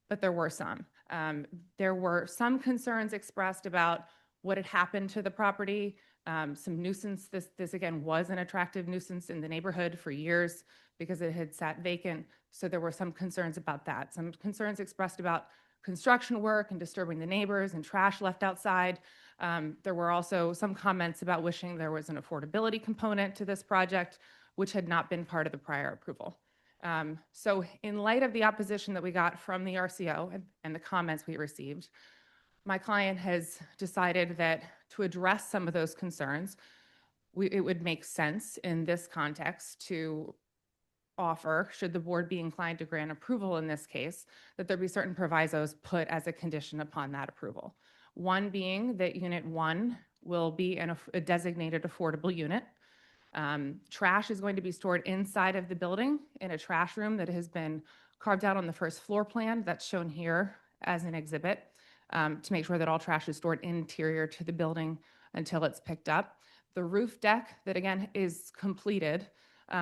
but there were some. There were some concerns expressed about what had happened to the property, some nuisance. This again was an attractive nuisance in the neighborhood for years because it had sat vacant. So there were some concerns about that. Some concerns expressed about construction work and disturbing the neighbors and trash left outside. There were also some comments about wishing there was an affordability component to this project, which had not been part of the prior approval. So in light of the opposition that we got from the RCO and the comments we received, my client has decided that to address some of those concerns, it would make sense in this context to offer, should the board be inclined to grant approval in this case, that there be certain provisos put as a condition upon that approval. One being that Unit 1 will be a designated affordable unit. Trash is going to be stored inside of the building in a trash room that has been carved out on the first floor plan that's shown here as an exhibit to make sure that all trash is stored interior to the building until it's picked up. The roof deck that again is completed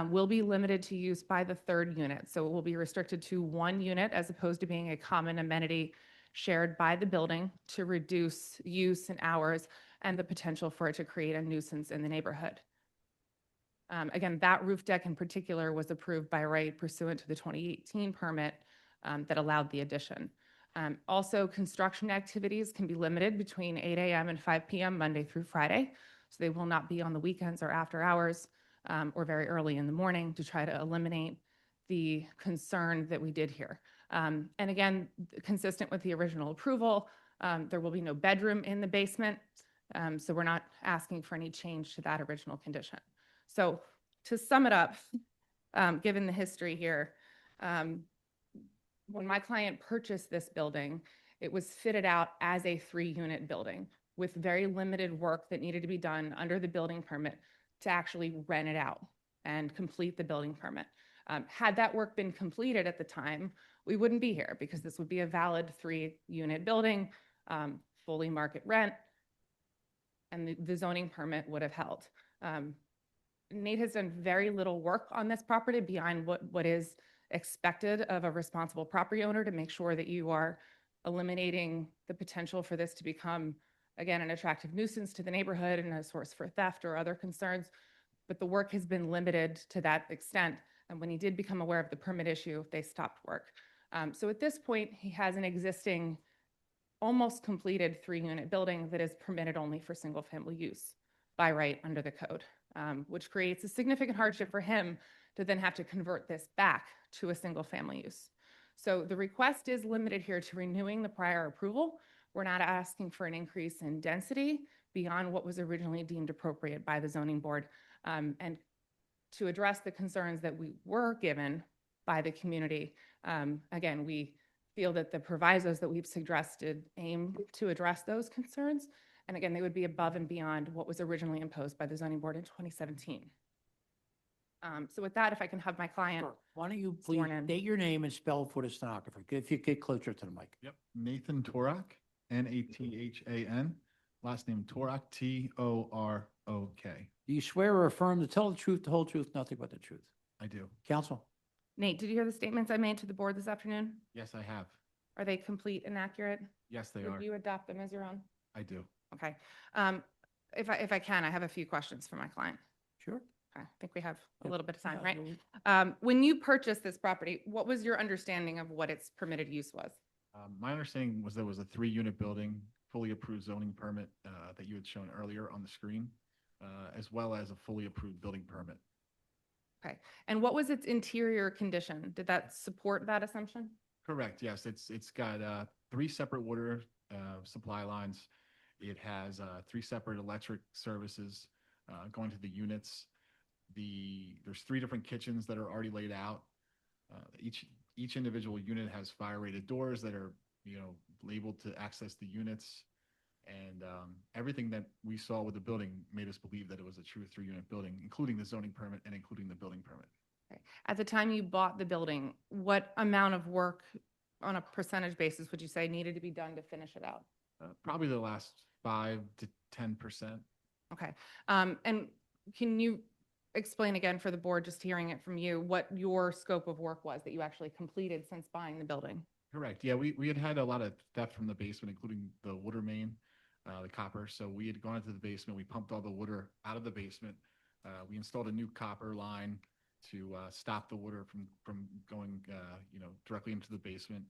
will be limited to use by the third unit. So it will be restricted to one unit as opposed to being a common amenity shared by the building to reduce use and hours and the potential for it to create a nuisance in the neighborhood. Again, that roof deck in particular was approved by right pursuant to the 2018 permit that allowed the addition. Also, construction activities can be limited between 8 a.m. and 5 p.m. Monday through Friday. So they will not be on the weekends or after hours or very early in the morning to try to eliminate the concern that we did here. And again, consistent with the original approval, there will be no bedroom in the basement. So we're not asking for any change to that original condition. So to sum it up, given the history here, when my client purchased this building, it was fitted out as a 3-unit building with very limited work that needed to be done under the building permit to actually rent it out and complete the building permit. Had that work been completed at the time, we wouldn't be here because this would be a valid 3-unit building, fully market rent, and the zoning permit would have held. Nate has done very little work on this property beyond what is expected of a responsible property owner to make sure that you are eliminating the potential for this to become, again, an attractive nuisance to the neighborhood and a source for theft or other concerns. But the work has been limited to that extent. And when he did become aware of the permit issue, they stopped work. So at this point, he has an existing, almost completed 3-unit building that is permitted only for single-family use by right under the code, which creates a significant hardship for him to then have to convert this back to a single-family use. So the request is limited here to renewing the prior approval. We're not asking for an increase in density beyond what was originally deemed appropriate by the zoning board. And to address the concerns that we were given by the community, again, we feel that the provisos that we've suggested aim to address those concerns. And again, they would be above and beyond what was originally imposed by the zoning board in 2017. So with that, if I can have my client. Sure. Why don't you please sworn in. state your name and spell for the stenographer, if you get closer to the mic. Yep. Nathan Torak, Nathan. Last name Torak, Torok. Do you swear or affirm to tell the truth, the whole truth, nothing but the truth? I do. Counsel? Nate, did you hear the statements I made to the board this afternoon? Yes, I have. Are they complete and accurate? Yes, they Would are. you adopt them as your own? I do. Okay. If I can, I have a few questions for my client. Sure. Okay. I think we have a little bit of time, Yeah, right? When you purchased this property, what was your understanding of what its permitted use was? My understanding was there was a 3-unit building, fully approved zoning permit that you had shown earlier on the screen, as well as a fully approved building permit. Okay. And what was its interior condition? Did that support that assumption? Correct. Yes, it's got 3 separate water supply lines. It has 3 separate electric services going to the units. There's 3 different kitchens that are already laid out. Each individual unit has fire-rated doors that are labeled to access the units. And everything that we saw with the building made us believe that it was a true 3-unit building, including the zoning permit and including the building permit. Okay. At the time you bought the building, what amount of work on a percentage basis would you say needed to be done to finish it out? Probably the last 5 to 10%. Okay. And can you explain again for the board, just hearing it from you, what your scope of work was that you actually completed since buying the building? Correct. Yeah, we had a lot of theft from the basement, including the water main, the copper. So we had gone into the basement, we pumped all the water out of the basement. We installed a new copper line to stop the water from going, directly into the basement.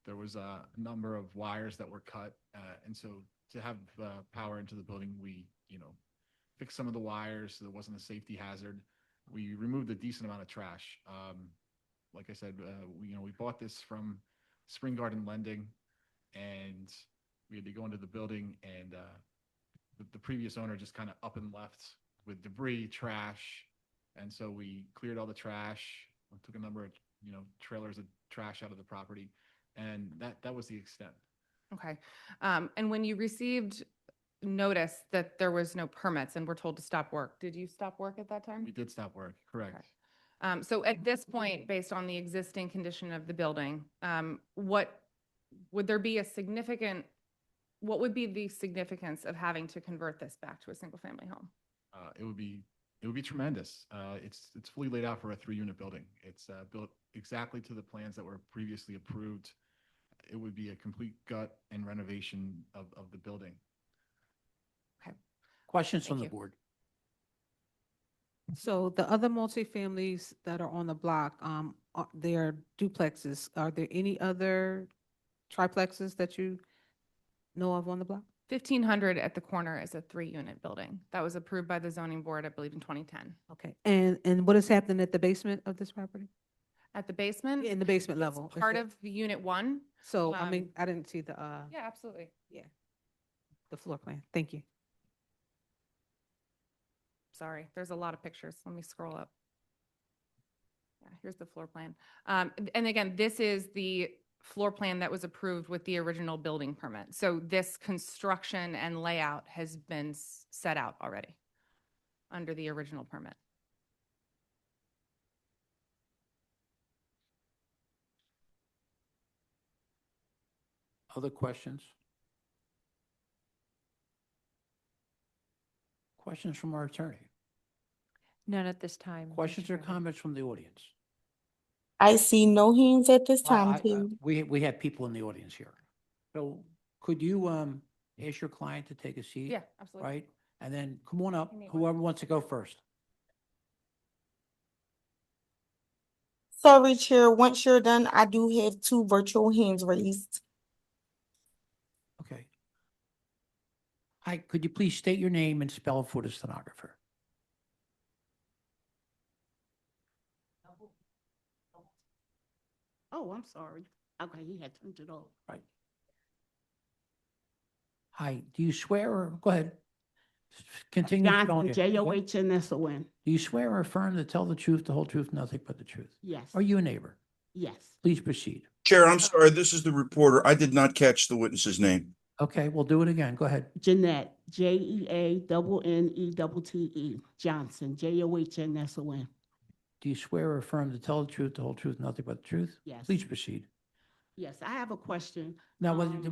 There was a number of wires that were cut, and so to have power into the building, we, fixed some of the wires so there wasn't a safety hazard. We removed a decent amount of trash. Like I said, we bought this from Spring Garden Lending, and we had to go into the building, and the previous owner just kind of up and left with debris, trash, and so we cleared all the trash, took a number of trailers of trash out of the property, and that was the extent. Okay. And when you received notice that there was no permits and were told to stop work, did you stop work at that time? We did stop work, correct. So at this point, based on the existing condition of the building, what would there be what would be the significance of having to convert this back to a single-family home? It would be tremendous. It's fully laid out for a 3-unit building. It's built exactly to the plans that were previously approved. It would be a complete gut and renovation of the building. Questions from Thank the you. board? So the other multifamilies that are on the block, they are duplexes. Are there any other triplexes that you know of on the block? 1500 at the corner is a 3-unit building. That was approved by the zoning board, I believe, in 2010. Okay, and what is happening at the basement of this property? At the basement? In the basement it's level? Is Part it- of Unit 1. So, I mean, I didn't see the, Yeah, absolutely. the floor plan. Thank you. Sorry, there's a lot of pictures. Let me scroll up. Yeah, here's the floor plan. And again, this is the floor plan that was approved with the original building permit. So this construction and layout has been set out already under the original permit. Other questions? Questions from our attorney? None at this time. Mr. Questions or Chairman. comments from the audience? I see no hands at this time, I- please. We have people in the audience here. So could you ask your client to take a seat? Yeah, absolutely. Right? And then come on up, You need one. whoever wants to go first. Sorry, Chair, once you're done, I do have 2 virtual hands raised. Okay. Hi, could you please state your name and spell for the stenographer? Oh, I'm sorry. Okay, he had turned it off. Right. Hi, do you swear or, go ahead. Continue. spelling Johnson, it. Johnsson. Do you swear or affirm to tell the truth, the whole truth, nothing but the truth? Yes, Are you a neighbor? yes. Please proceed. Chair, I'm sorry, this is the reporter. I did not catch the witness's name. Okay, we'll do it again. Go ahead. Jeanette, JeANNETTE, Johnson, JOHNSON. Do you swear or affirm to tell the truth, the whole truth, nothing but the truth? Yes. Please proceed. Yes, I have a question. Now, Um,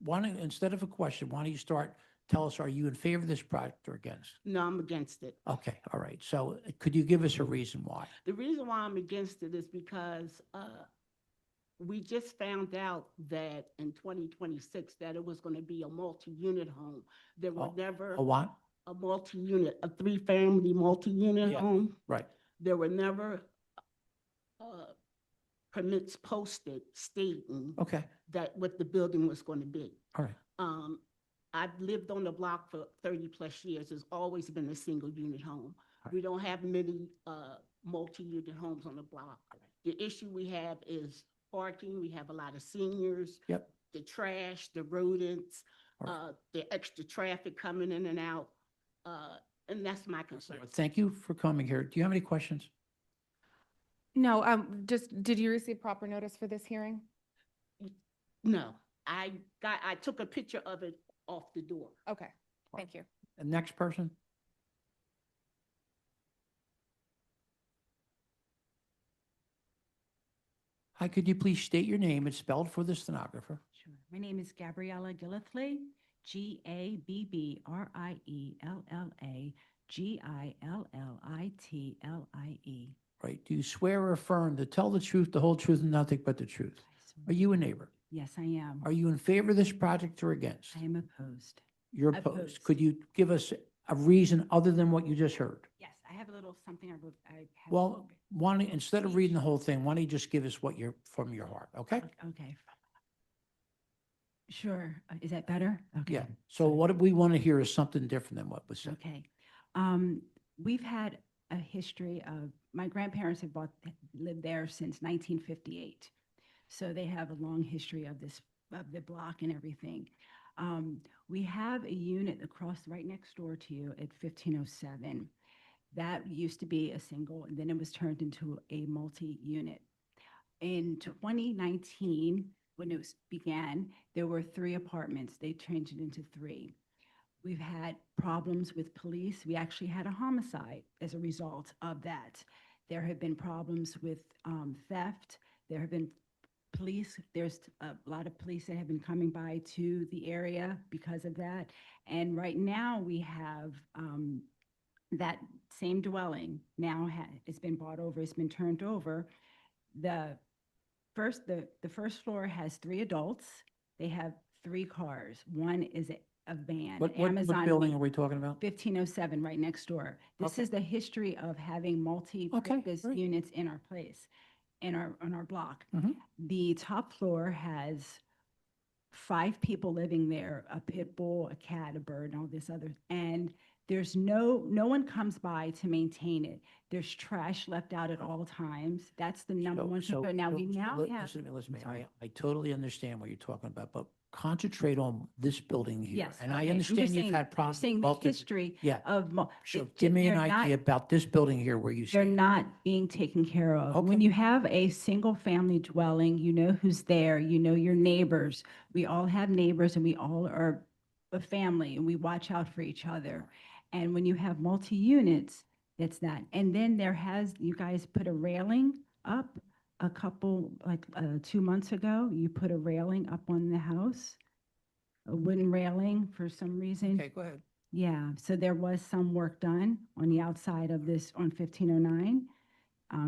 why don't, instead of a question, why don't you start, tell us, are you in favor of this project or against? No, I'm against it. Okay, all right. So could you give us a reason why? The reason why I'm against it is because we just found out that in 2026 that it was going to be a multi-unit home. There were never A what? a multi-unit, a 3-family multi-unit Yeah. home. Right. There were never permits posted stating Okay, that what the building was going to be. all right. I've lived on the block for 30+ years. It's always been a single-unit home. We don't have many multi-unit homes on the block. The issue we have is parking. We have a lot of seniors. Yep. The trash, the rodents, All the extra traffic coming in and out. And that's my concern. Thank you for coming here. Do you have any questions? No, did you receive proper notice for this hearing? No, I took a picture of it off the door. Okay, thank you. The next person? Hi, could you please state your name and spell it for the stenographer? Sure. My name is Gabriella Gillifley, GABBRIELLA GILLITLIE. Right. Do you swear or affirm to tell the truth, the whole truth, and nothing but the truth? Are you a neighbor? Yes, I am. Are you in favor of this project or against? I am opposed. You're opposed. Opposed. Could you give us a reason other than what you just heard? Yes, I have a little something I wrote. I have. Well, instead of reading the whole thing, why don't you just give us what you're from your heart, okay? Okay. Sure. Is that better? Okay. Yeah. So what we want to hear is something different than what was said. Okay. We've had a history of, my grandparents have lived there since 1958. So they have a long history of this, of the block and everything. We have a unit across, right next door to you at 1507. That used to be a single, and then it was turned into a multi-unit. In 2019, when it began, there were 3 apartments. They changed it into 3. We've had problems with police. We actually had a homicide as a result of that. There have been problems with theft. There have been police. There's a lot of police that have been coming by to the area because of that. And right now we have that same dwelling now it's been bought over. It's been turned over. The first floor has 3 adults. They have 3 cars. One is a van. What Amazon building are we talking about? 1507, right next door. This Okay. is the history of having multi-purpose great. units in our place, on our block. Mhm. The top floor has 5 people living there, a pit bull, a cat, a bird, and all this other. And there's no one comes by to maintain it. There's trash left out at all times. That's the number one concern. Now, we now have. Listen to me. I totally understand what you're talking about, but concentrate on this building here. Yes. And I okay. I'm understand just you've saying- had I'm problems. saying the both of- history Yeah. of. So give me an they're not- idea about this building here where you They're stand. not being taken care of. When Okay. you have a single-family dwelling, you know who's there, you know your neighbors. We all have neighbors and we all are a family and we watch out for each other. And when you have multi-units, it's that. And then you guys put a railing up a couple, 2 months ago, you put a railing up on the house, a wooden railing for some reason. Okay, go ahead. Yeah, so there was some work done on the outside of this on 1509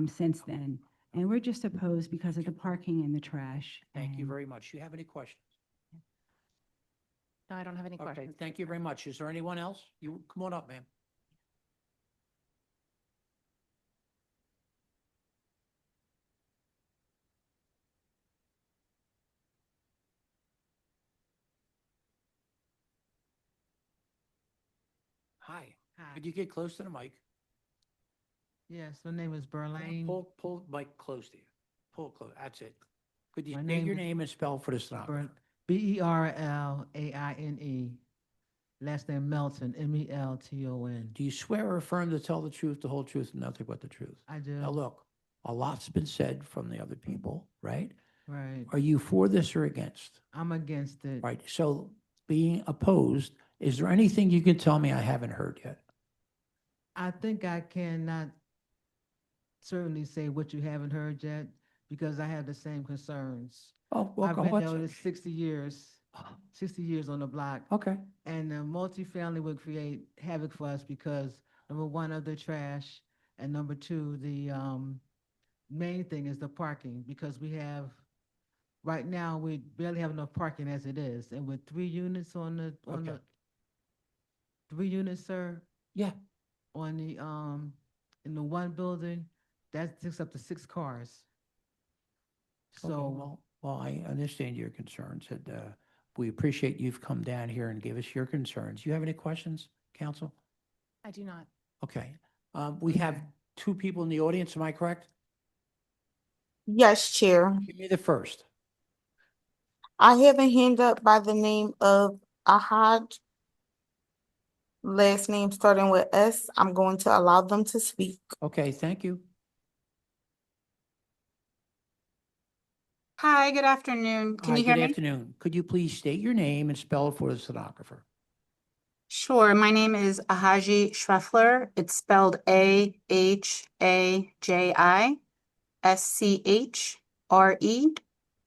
since then. And we're just opposed because of the parking and the trash. Thank you and- very much. You have any questions? No, I don't have any Okay, questions. thank you very much. Is there anyone else? You, come on up, ma'am. Hi. Hi. Could you get close to the mic? Yes, my name is Berlane. Pull the mic close to you. Pull it close. That's it. Could you My state your name is name and spell for the stenographer? Berlaine. Last name Melton, Melton. Do you swear or affirm to tell the truth, the whole truth, and nothing but the truth? I do. Now, look, a lot's been said from the other people, right? Right. Are you for this or against? I'm against it. Right, so being opposed, is there anything you can tell me I haven't heard yet? I think I cannot certainly say what you haven't heard yet because I have the same concerns. Oh, well, I've go been ahead. there with 60 years on the block. Okay. And the multifamily would create havoc for us because number one, of the trash, and number two, the main thing is the parking because we have, right now, we barely have enough parking as it is. And with 3 units on the, Okay. 3 units, sir, Yeah. on the, in the one building, that takes up to 6 cars. Okay, So, well, I understand your concerns, and we appreciate you've come down here and give us your concerns. You have any questions, counsel? I do not. Okay, we have 2 people in the audience, am I correct? Yes, Chair. Give me the first. I have a hand up by the name of Ahad. Last name starting with S. I'm going to allow them to speak. Okay, thank you. Hi, good afternoon. Can Hi, you hear good me? afternoon. Could you please state your name and spell it for the stenographer? Sure. My name is Ahaji Schweffler. It's spelled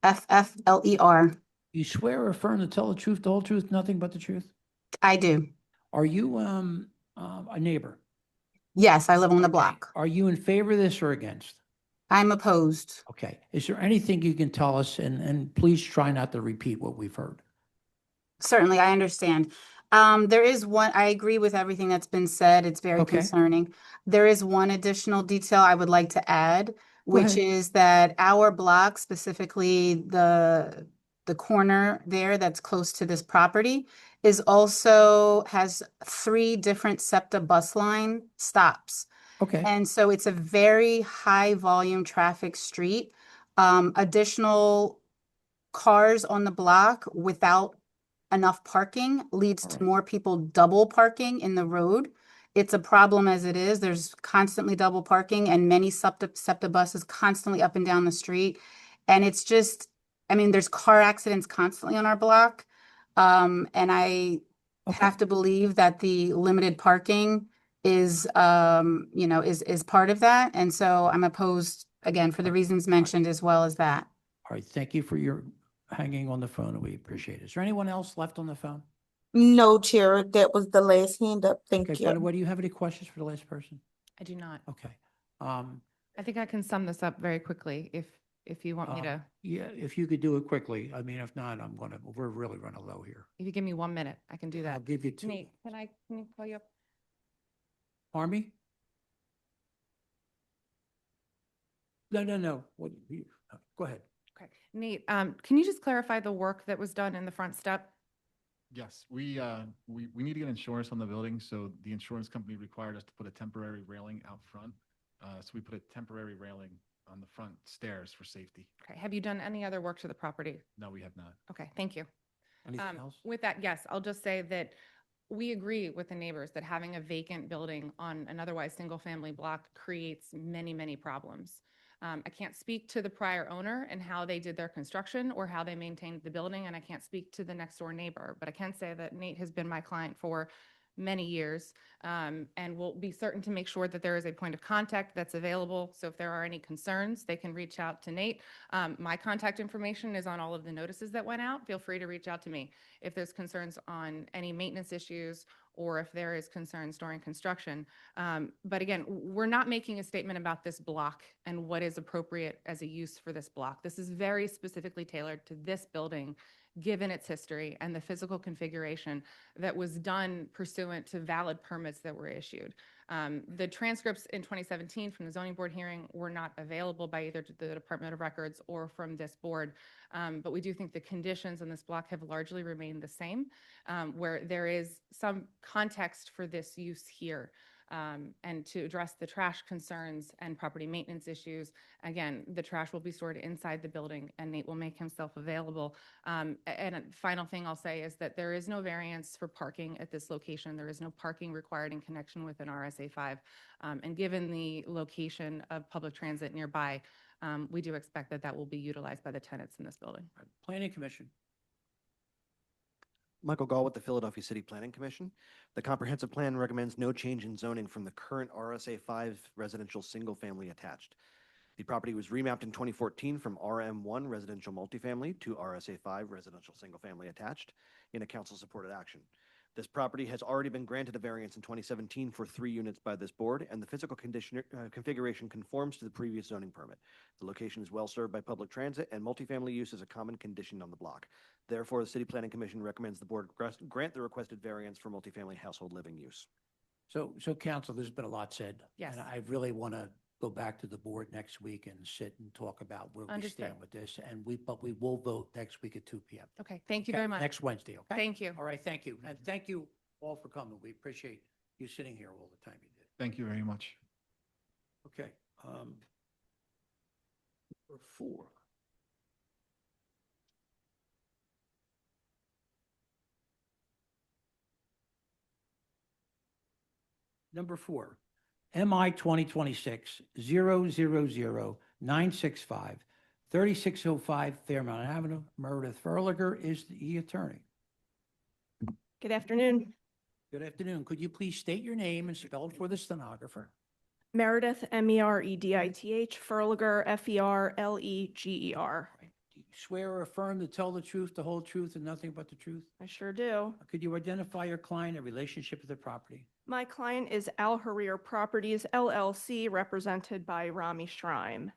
AHAJISCHREFFLER. You swear or affirm to tell the truth, the whole truth, nothing but the truth? I do. Are you a neighbor? Yes, I live on the block. Are you in favor of this or against? I'm opposed. Okay. Is there anything you can tell us, and please try not to repeat what we've heard? Certainly, I understand. There is one, I agree with everything that's been said. It's very Okay. concerning. There is one additional detail I would like to add, Go which ahead. is that our block, specifically the corner there that's close to this property, is also has 3 different SEPTA bus line stops. Okay. And so it's a very high volume traffic street. Additional cars on the block without enough parking leads to more people double parking in the road. It's a problem as it is. There's constantly double parking and many SEPTA buses constantly up and down the street. And it's just, I mean, there's car accidents constantly on our block. And I have to believe that the limited parking is, is part of that. And so I'm opposed, again, for the reasons mentioned as well as that. All right. Thank you for your hanging on the phone, and we appreciate it. Is there anyone else left on the phone? No, Chair, that was the last hand up. Thank Okay, you. Brenda, do you have any questions for the last person? I do not. Okay. I think I can sum this up very quickly if you want me to. Yeah, if you could do it quickly. I mean, if not, we're really running low here. If you give me 1 minute, I can do that. I'll give you 2. Nate, can I call you up? Army? No. Go ahead. Okay. Nate, can you just clarify the work that was done in the front step? Yes, we need to get insurance on the building, so the insurance company required us to put a temporary railing out front. So we put a temporary railing on the front stairs for safety. Okay. Have you done any other work to the property? No, we have not. Okay, thank you. Anything else? With that, yes, I'll just say that we agree with the neighbors that having a vacant building on an otherwise single-family block creates many, many problems. I can't speak to the prior owner and how they did their construction or how they maintained the building, and I can't speak to the next door neighbor, but I can say that Nate has been my client for many years, and we'll be certain to make sure that there is a point of contact that's available. So if there are any concerns, they can reach out to Nate. My contact information is on all of the notices that went out. Feel free to reach out to me if there's concerns on any maintenance issues or if there is concerns during construction. But again, we're not making a statement about this block and what is appropriate as a use for this block. This is very specifically tailored to this building, given its history and the physical configuration that was done pursuant to valid permits that were issued. The transcripts in 2017 from the zoning board hearing were not available by either the Department of Records or from this board. But we do think the conditions in this block have largely remained the same, where there is some context for this use here. And to address the trash concerns and property maintenance issues, again, the trash will be stored inside the building and Nate will make himself available. And a final thing I'll say is that there is no variance for parking at this location. There is no parking required in connection with an RSA 5. And given the location of public transit nearby, we do expect that that will be utilized by the tenants in this building. Planning Commission. Michael Gall with the Philadelphia City Planning Commission. The comprehensive plan recommends no change in zoning from the current RSA 5 residential single-family attached. The property was remapped in 2014 from RM1 residential multifamily to RSA 5 residential single-family attached in a council-supported action. This property has already been granted a variance in 2017 for 3 units by this board, and the physical configuration conforms to the previous zoning permit. The location is well served by public transit, and multifamily use is a common condition on the block. Therefore, the City Planning Commission recommends the board grant the requested variance for multifamily household living use. So Council, there's been a lot said. Yes. And I really want to go back to the board next week and sit and talk about where we Understood. stand with this. But we will vote next week at 2 p.m. Okay, thank you Okay? very much. Next Wednesday, okay? Thank you. All right, thank you. And thank you all for coming. We appreciate you sitting here all the time you did. Thank you very much. Okay. Number 4. Number 4, MI 2026-000-965, 3605 Fairmount Avenue. Meredith Ferliger is the attorney. Good afternoon. Good afternoon. Could you please state your name and spell it for the stenographer? Meredith, Meredith, Ferliger, Ferleger. Do you swear or affirm to tell the truth, the whole truth, and nothing but the truth? I sure do. Could you identify your client and relationship to the property? My client is Al Harir Properties LLC, represented by Rami Shrime.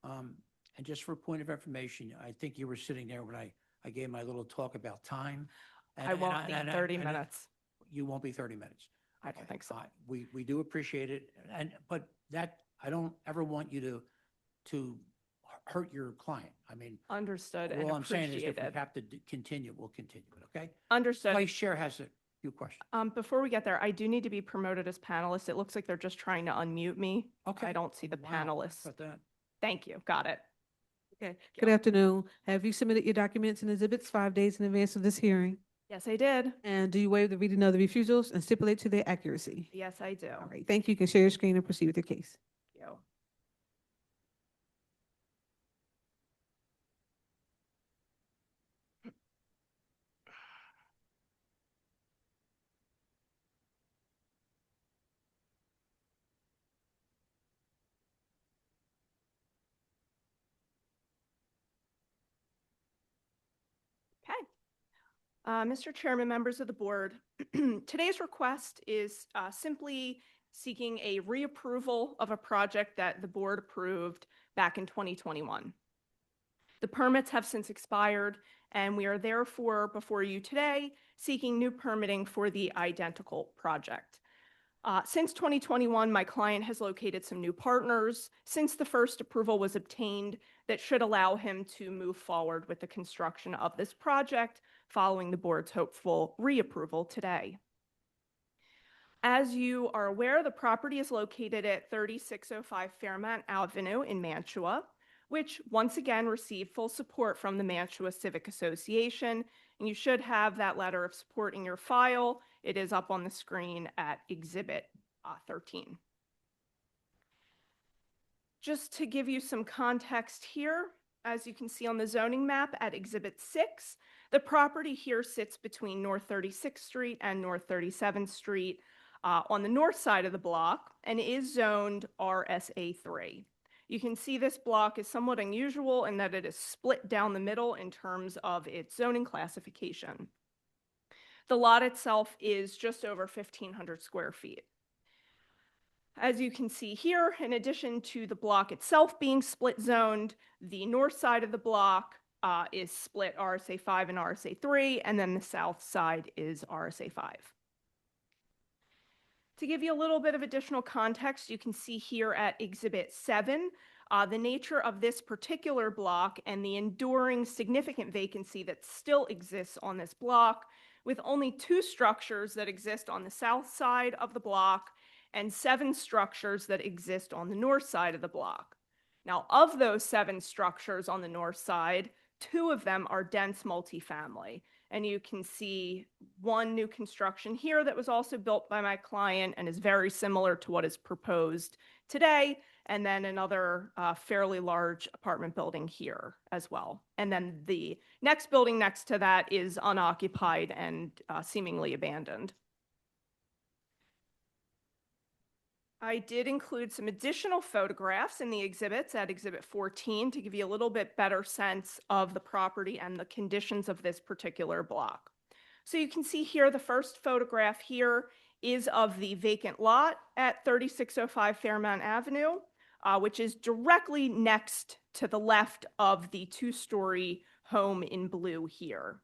And just for a point of information, I think you were sitting there when I gave my little talk about time. I won't be 30 minutes. You won't be 30 minutes. I don't think so. Fine. We do appreciate it. But that, I don't ever want you to hurt your client. I mean, Understood and all I'm saying is if we appreciated. have to continue, we'll continue it, okay? Understood. Vice Chair has a few questions. Before we get there, I do need to be promoted as panelist. It looks like they're just trying to unmute me. Okay. I don't see the Wow. panelists. Got that. Thank you. Got it. Okay, good afternoon. Have you submitted your documents and exhibits 5 days in advance of this hearing? Yes, I did. And do you waive the reading of the refusals and stipulate to their accuracy? Yes, I do. All right, thank you. You can share your screen and proceed with your case. Thank you. Okay. Mr. Chairman, members of the board, today's request is simply seeking a reapproval of a project that the board approved back in 2021. The permits have since expired, and we are therefore before you today seeking new permitting for the identical project. Since 2021, my client has located some new partners since the first approval was obtained that should allow him to move forward with the construction of this project following the board's hopeful reapproval today. As you are aware, the property is located at 3605 Fairmount Avenue in Mantua, which once again received full support from the Mantua Civic Association, and you should have that letter of support in your file. It is up on the screen at Exhibit 13. Just to give you some context here, as you can see on the zoning map at Exhibit 6, the property here sits between North 36th Street and North 37th Street on the north side of the block and is zoned RSA3. You can see this block is somewhat unusual in that it is split down the middle in terms of its zoning classification. The lot itself is just over 1,500 square feet. As you can see here, in addition to the block itself being split zoned, the north side of the block is split RSA 5 and RSA 3, and then the south side is RSA 5. To give you a little bit of additional context, you can see here at Exhibit 7, the nature of this particular block and the enduring significant vacancy that still exists on this block, with only 2 structures that exist on the south side of the block and 7 structures that exist on the north side of the block. Now, of those 7 structures on the north side, 2 of them are dense multifamily. And you can see one new construction here that was also built by my client and is very similar to what is proposed today. And then another fairly large apartment building here as well. And then the next building next to that is unoccupied and seemingly abandoned. I did include some additional photographs in the exhibits at Exhibit 14 to give you a little bit better sense of the property and the conditions of this particular block. So you can see here, the first photograph here is of the vacant lot at 3605 Fairmount Avenue, which is directly next to the left of the 2-story home in blue here.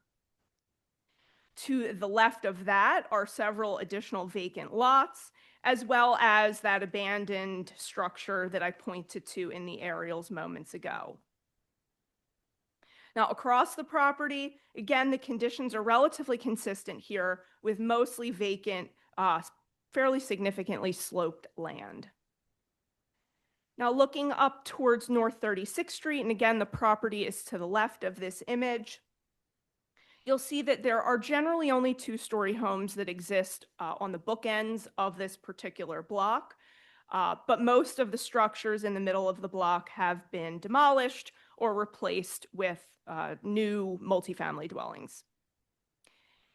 To the left of that are several additional vacant lots, as well as that abandoned structure that I pointed to in the aerials moments ago. Now, across the property, again, the conditions are relatively consistent here with mostly vacant, fairly significantly sloped land. Now, looking up towards North 36th Street, and again, the property is to the left of this image, you'll see that there are generally only 2-story homes that exist on the bookends of this particular block, but most of the structures in the middle of the block have been demolished or replaced with new multifamily dwellings.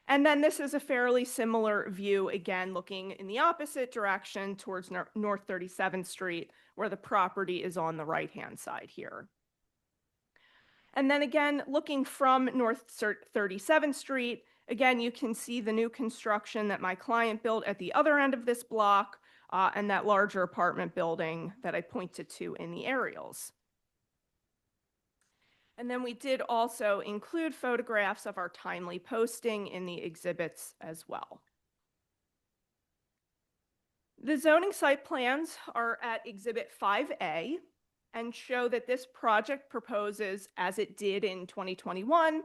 And then this is a fairly similar view, again, looking in the opposite direction towards North 37th Street, where the property is on the right-hand side here. And then again, looking from North 37th Street, again, you can see the new construction that my client built at the other end of this block and that larger apartment building that I pointed to in the aerials. And then we did also include photographs of our timely posting in the exhibits as well. The zoning site plans are at Exhibit 5A and show that this project proposes, as it did in 2021,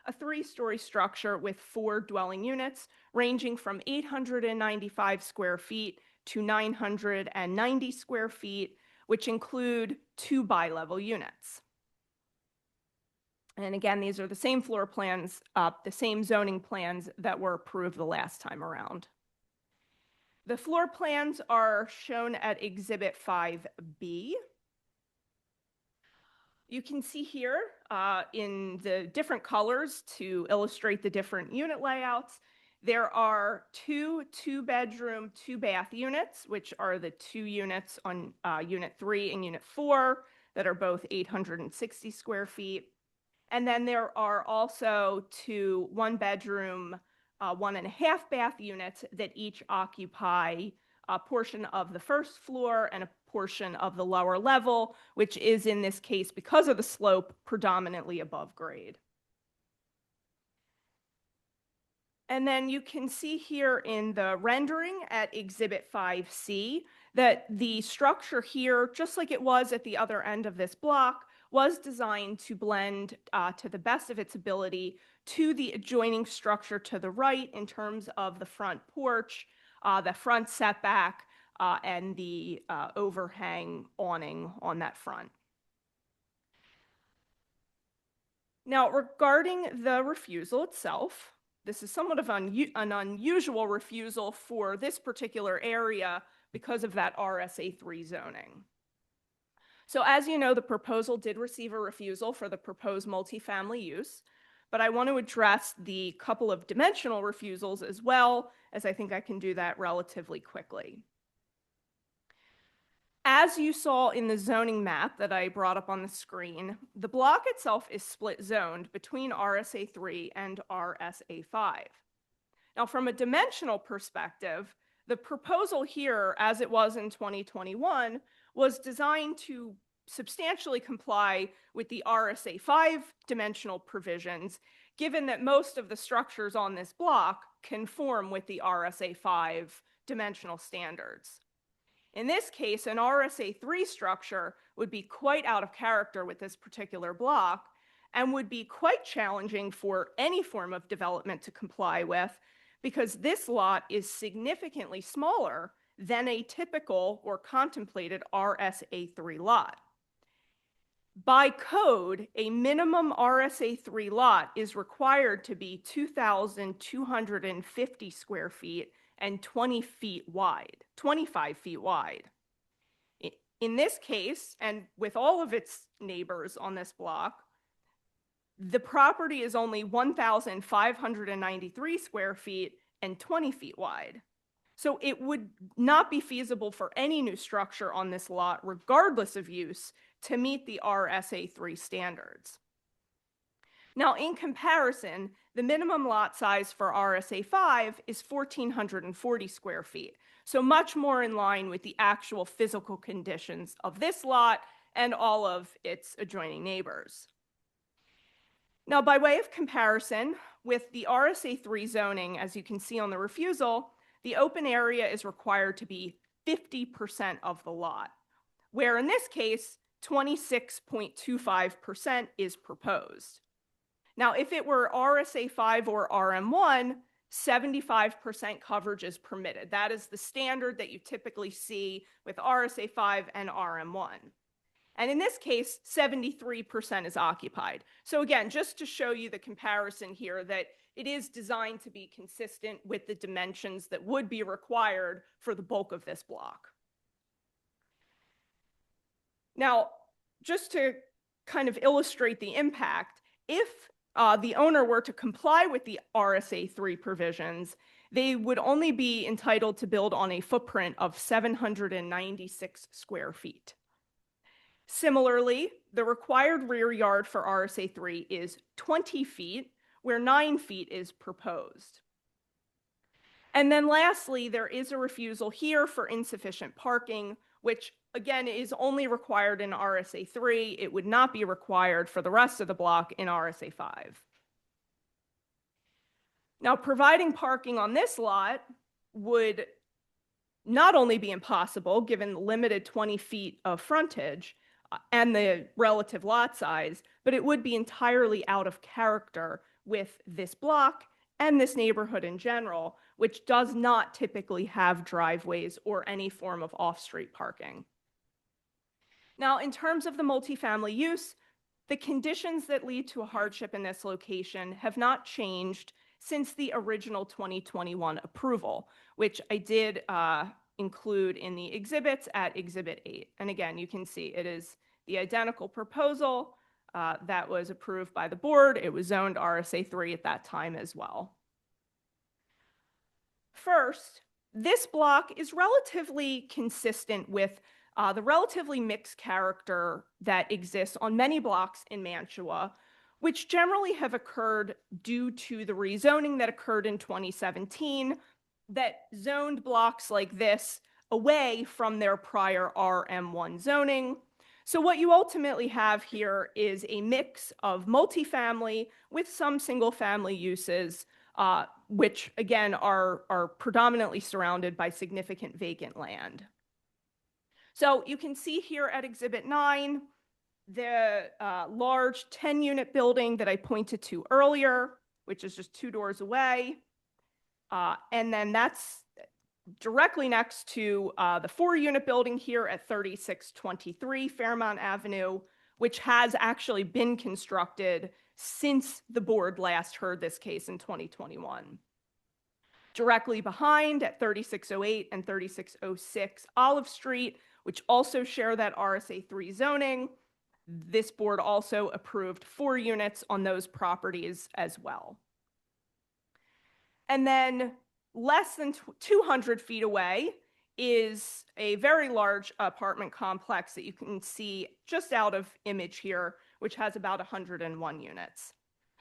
a 3-story structure with 4 dwelling units ranging from 895 square feet to 990 square feet, which include 2 bi-level units. And again, these are the same floor plans, the same zoning plans that were approved the last time around. The floor plans are shown at Exhibit 5B. You can see here in the different colors to illustrate the different unit layouts. There are 2 2-bedroom, 2-bath units, which are the 2 units on Unit 3 and Unit 4 that are both 860 square feet. And then there are also 2 1-bedroom, 1.5-bath units that each occupy a portion of the first floor and a portion of the lower level, which is in this case, because of the slope, predominantly above grade. And then you can see here in the rendering at Exhibit 5C that the structure here, just like it was at the other end of this block, was designed to blend to the best of its ability to the adjoining structure to the right in terms of the front porch, the front setback, and the overhang awning on that front. Now, regarding the refusal itself, this is somewhat of an unusual refusal for this particular area because of that RSA3 zoning. So as you know, the proposal did receive a refusal for the proposed multifamily use, but I want to address the couple of dimensional refusals as well, as I think I can do that relatively quickly. As you saw in the zoning map that I brought up on the screen, the block itself is split zoned between RSA3 and RSA5. Now, from a dimensional perspective, the proposal here, as it was in 2021, was designed to substantially comply with the RSA5 dimensional provisions, given that most of the structures on this block conform with the RSA5 dimensional standards. In this case, an RSA3 structure would be quite out of character with this particular block and would be quite challenging for any form of development to comply with, because this lot is significantly smaller than a typical or contemplated RSA3 lot. By code, a minimum RSA3 lot is required to be 2,250 square feet and 25 feet wide. In this case, and with all of its neighbors on this block, the property is only 1,593 square feet and 20 feet wide. So it would not be feasible for any new structure on this lot, regardless of use, to meet the RSA3 standards. Now, in comparison, the minimum lot size for RSA5 is 1,440 square feet, so much more in line with the actual physical conditions of this lot and all of its adjoining neighbors. Now, by way of comparison, with the RSA3 zoning, as you can see on the refusal, the open area is required to be 50% of the lot, where in this case, 26.25% is proposed. Now, if it were RSA5 or RM1, 75% coverage is permitted. That is the standard that you typically see with RSA5 and RM1. And in this case, 73% is occupied. So again, just to show you the comparison here, that it is designed to be consistent with the dimensions that would be required for the bulk of this block. Now, just to kind of illustrate the impact, if the owner were to comply with the RSA3 provisions, they would only be entitled to build on a footprint of 796 square feet. Similarly, the required rear yard for RSA3 is 20 feet, where 9 feet is proposed. And then lastly, there is a refusal here for insufficient parking, which again, is only required in RSA 3. It would not be required for the rest of the block in RSA 5. Now, providing parking on this lot would not only be impossible, given the limited 20 feet of frontage and the relative lot size, but it would be entirely out of character with this block and this neighborhood in general, which does not typically have driveways or any form of off-street parking. Now, in terms of the multifamily use, the conditions that lead to a hardship in this location have not changed since the original 2021 approval, which I did include in the exhibits at Exhibit 8. And again, you can see it is the identical proposal that was approved by the board. It was zoned RSA 3 at that time as well. First, this block is relatively consistent with the relatively mixed character that exists on many blocks in Mantua, which generally have occurred due to the rezoning that occurred in 2017 that zoned blocks like this away from their prior RM1 zoning. So what you ultimately have here is a mix of multifamily with some single-family uses, which again are predominantly surrounded by significant vacant land. So you can see here at Exhibit 9, the large 10-unit building that I pointed to earlier, which is just 2 doors away. And then that's directly next to the 4-unit building here at 3623 Fairmount Avenue, which has actually been constructed since the board last heard this case in 2021. Directly behind at 3608 and 3606 Olive Street, which also share that RSA 3 zoning, this board also approved 4 units on those properties as well. And then less than 200 feet away is a very large apartment complex that you can see just out of image here, which has about 101 units.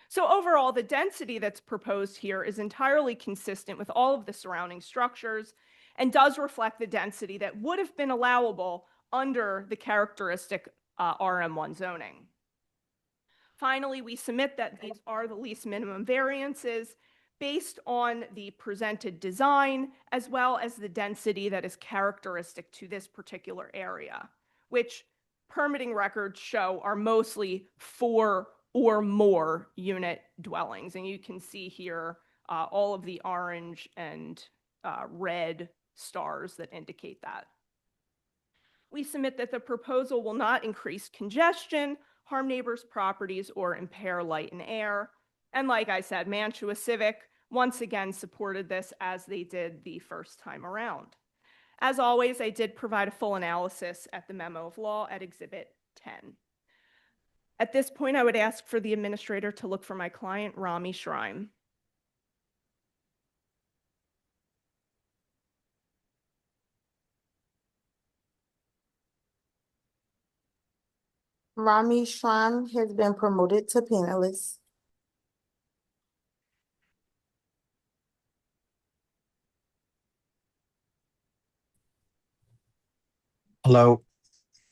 So overall, the density that's proposed here is entirely consistent with all of the surrounding structures and does reflect the density that would have been allowable under the characteristic RM1 zoning. Finally, we submit that these are the least minimum variances based on the presented design as well as the density that is characteristic to this particular area, which permitting records show are mostly 4 or more unit dwellings. And you can see here all of the orange and red stars that indicate that. We submit that the proposal will not increase congestion, harm neighbors' properties, or impair light and air. And like I said, Mantua Civic once again supported this as they did the first time around. As always, I did provide a full analysis at the memo of law at Exhibit 10. At this point, I would ask for the administrator to look for my client, Rami Shrime. Rami Shram has been promoted to panelist. Hello.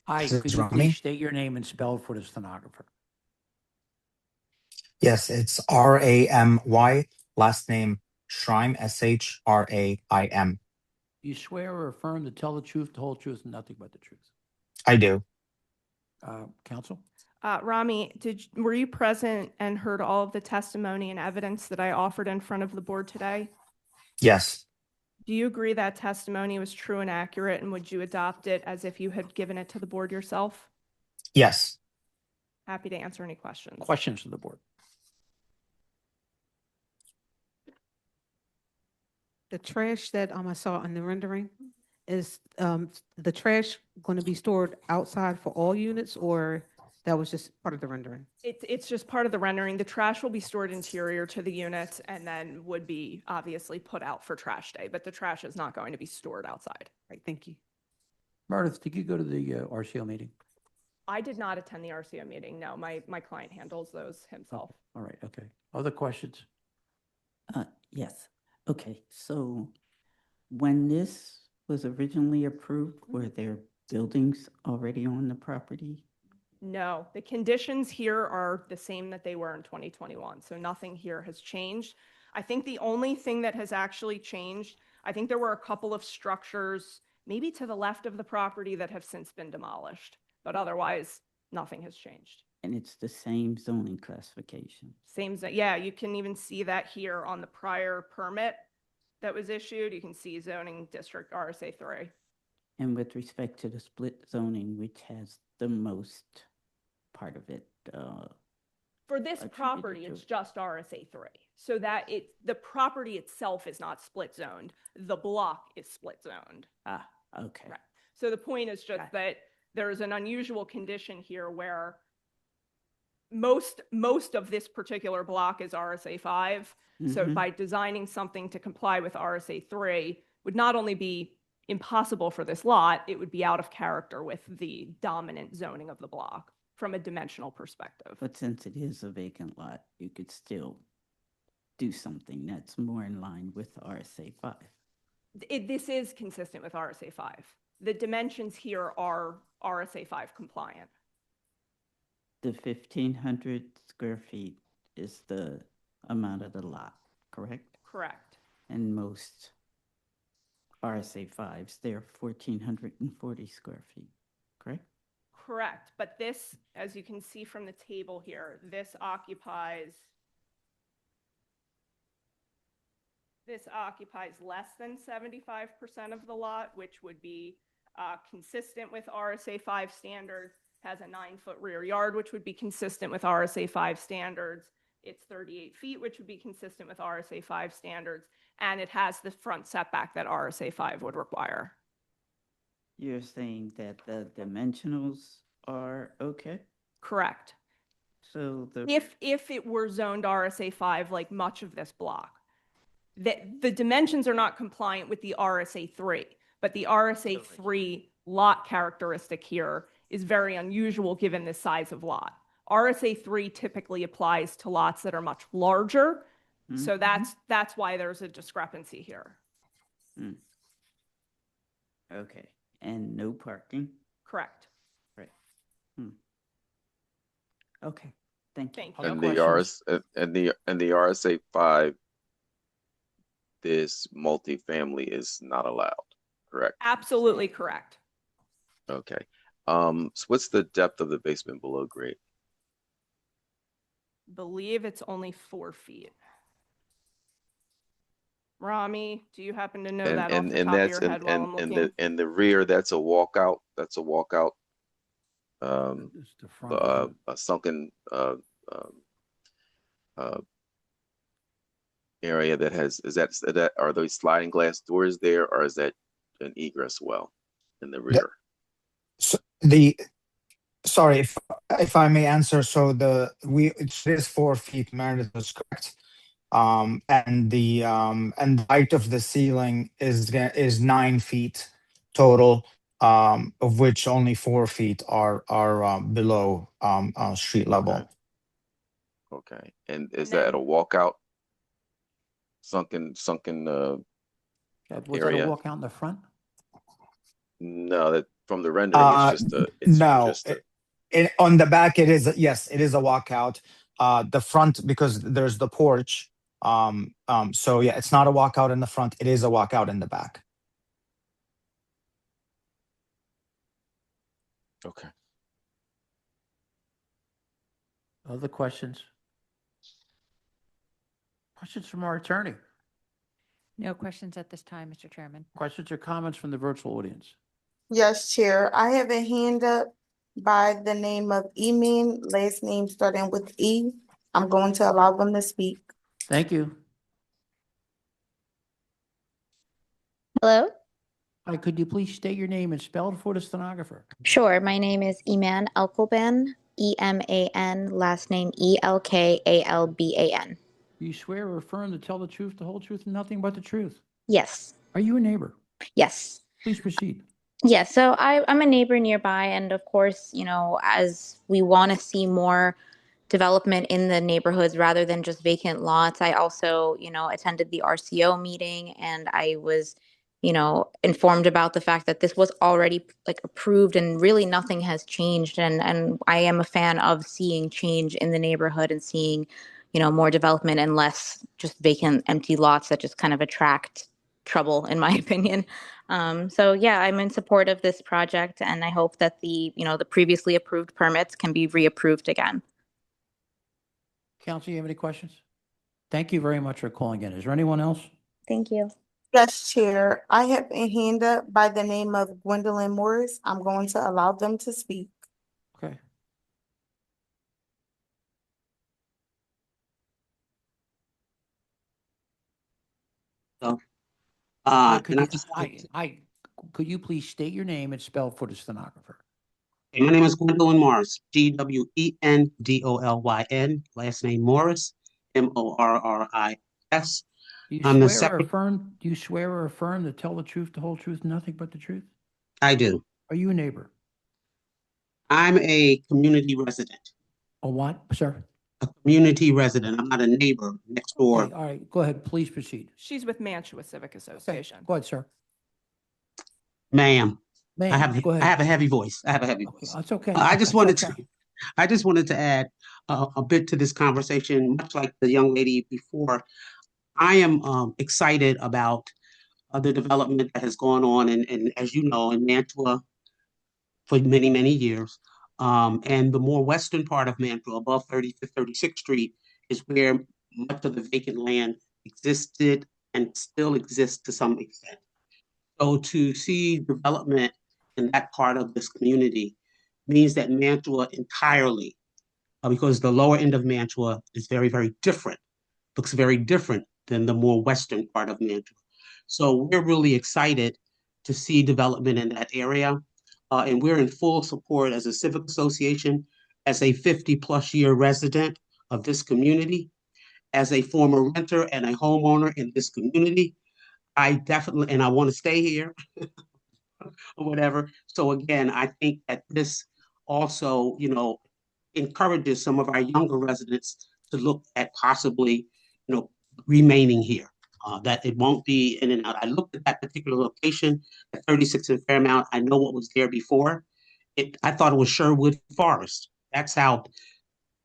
Hi, This could is you Rami. please state your name and spell for the stenographer? Yes, it's Ramy, last name Shraim, Shraim. You swear or affirm to tell the truth, the whole truth, and nothing but the truth? I do. Counsel? Rami, were you present and heard all of the testimony and evidence that I offered in front of the board today? Yes, Do you agree that testimony was true and accurate, and would you adopt it as if you had given it to the board yourself? yes. Happy to answer any questions. Questions to the board? The trash that I saw on the rendering, is the trash going to be stored outside for all units, or that was just part of the rendering? It's just part of the rendering. The trash will be stored interior to the units and then would be obviously put out for trash day, but the trash is not going to be stored outside. Right, thank you. Meredith, did you go to the RCO meeting? I did not attend the RCO meeting. No, my client handles those himself. All right, okay. Other questions? Yes. Okay, so when this was originally approved, were there buildings already on the property? No, the conditions here are the same that they were in 2021, so nothing here has changed. I think the only thing that has actually changed, I think there were a couple of structures, maybe to the left of the property, that have since been demolished, but otherwise, nothing has changed. And it's the same zoning classification? Same, yeah, you can even see that here on the prior permit that was issued. You can see zoning district RSA 3. And with respect to the split zoning, which has the most part of it? For this attributed property, to it's just RSA 3. So that the property itself is not split zoned. The block is split zoned. Ah, okay. Right. So the point is just that there is an unusual condition here where most of this particular block is RSA 5. So Mhm. by designing something to comply with RSA 3 would not only be impossible for this lot, it would be out of character with the dominant zoning of the block from a dimensional perspective. But since it is a vacant lot, you could still do something that's more in line with RSA 5. This is consistent with RSA 5. The dimensions here are RSA 5 compliant. The 1,500 square feet is the amount of the lot, correct? Correct. And most RSA 5s, they're 1,440 square feet, correct? Correct. But this, as you can see from the table here, this occupies less than 75% of the lot, which would be consistent with RSA 5 standards, has a 9-foot rear yard, which would be consistent with RSA 5 standards. It's 38 feet, which would be consistent with RSA 5 standards, and it has the front setback that RSA 5 would require. You're saying that the dimensionals are okay? Correct. So the. If it were zoned RSA 5, like much of this block, the dimensions are not compliant with the RSA 3, but the RSA 3 lot characteristic here is very unusual given the size of lot. RSA 3 typically applies to lots that are much larger, so that's why there's a discrepancy here. Okay, and no parking? Correct. Right. Okay, thank you. Thank you. And the RSA 5, this multifamily is not allowed, correct? Absolutely correct. Okay. So what's the depth of the basement below grade? Believe it's only 4 feet. Rami, do you happen to know that off the top of your head while I'm looking? And the rear, that's a walkout. That's a walkout. It's the front. A sunken area that has, are those sliding glass doors there, or is that an egress well in the rear? So sorry, if I may answer. So it is 4 feet, Meredith was correct. And the height of the ceiling is 9 feet total, of which only 4 feet are below street level. Okay. And is that a walkout? Sunken Was that a area? walkout in the front? No, that from the rendering, it's just a. No, on the back it is, yes, it is a walkout. The front, because there's the porch. So yeah, it's not a walkout in the front. It is a walkout in the back. Okay. Other questions? Questions from our attorney? No questions at this time, Mr. Chairman. Questions or comments from the virtual audience? Yes, Chair. I have a hand up by the name of Emin, last name starting with E. I'm going to allow them to speak. Thank you. Hello? Hi, could you please state your name and spell it for the stenographer? Sure. My name is Eman Elkalban, E-M-A-N, last name E-L-K-A-L-B-A-N. Do you swear or affirm to tell the truth, the whole truth, and nothing but the truth? Yes. Are you a neighbor? Yes. Please proceed. Yeah, so I'm a neighbor nearby, and of course, as we want to see more development in the neighborhoods rather than just vacant lots, I also, attended the RCO meeting, and I was informed about the fact that this was already like approved and really nothing has changed. And I am a fan of seeing change in the neighborhood and seeing, more development and less just vacant, empty lots that just kind of attract trouble, in my opinion. So yeah, I'm in support of this project, and I hope that the previously approved permits can be reapproved again. Council, you have any questions? Thank you very much for calling in. Is there anyone else? Thank you. Yes, Chair. I have a hand up by the name of Gwendolyn Morris. I'm going to allow them to speak. Okay. So, Hi, could and I you, just wanted could you please state your name and spell for the stenographer? my name is Gwendolyn Morris, Gwendolyn, last name Morris, Morris. Do you I'm the swear or second. affirm, do you swear or affirm to tell the truth, the whole truth, nothing but the truth? I do. Are you a neighbor? I'm a community resident. A what, sir? A community resident. I'm not a neighbor next door. Okay, all right, go ahead, please proceed. She's with Mantua Civic Association. Go ahead, sir. Ma'am, I Ma'am, have go ahead. I have a heavy voice. I have a heavy voice. That's okay. I just That's wanted okay. to I just wanted to add a bit to this conversation, much like the young lady before. I am excited about the development that has gone on, and as you know, in Mantua for many, many years. And the more western part of Mantua, above 35th, 36th Street, is where much of the vacant land existed and still exists to some extent. So to see development in that part of this community means that Mantua entirely, because the lower end of Mantua is very, very different, looks very different than the more western part of Mantua. So we're really excited to see development in that area. And we're in full support as a civic association, as a 50+ year resident of this community, as a former renter and a homeowner in this community. I definitely, and I want to stay here or whatever. So again, I think that this also, encourages some of our younger residents to look at possibly, remaining here. That it won't be in and out. I looked at that particular location at 36 in Fairmount. I know what was there before. I thought it was Sherwood Forest. That's how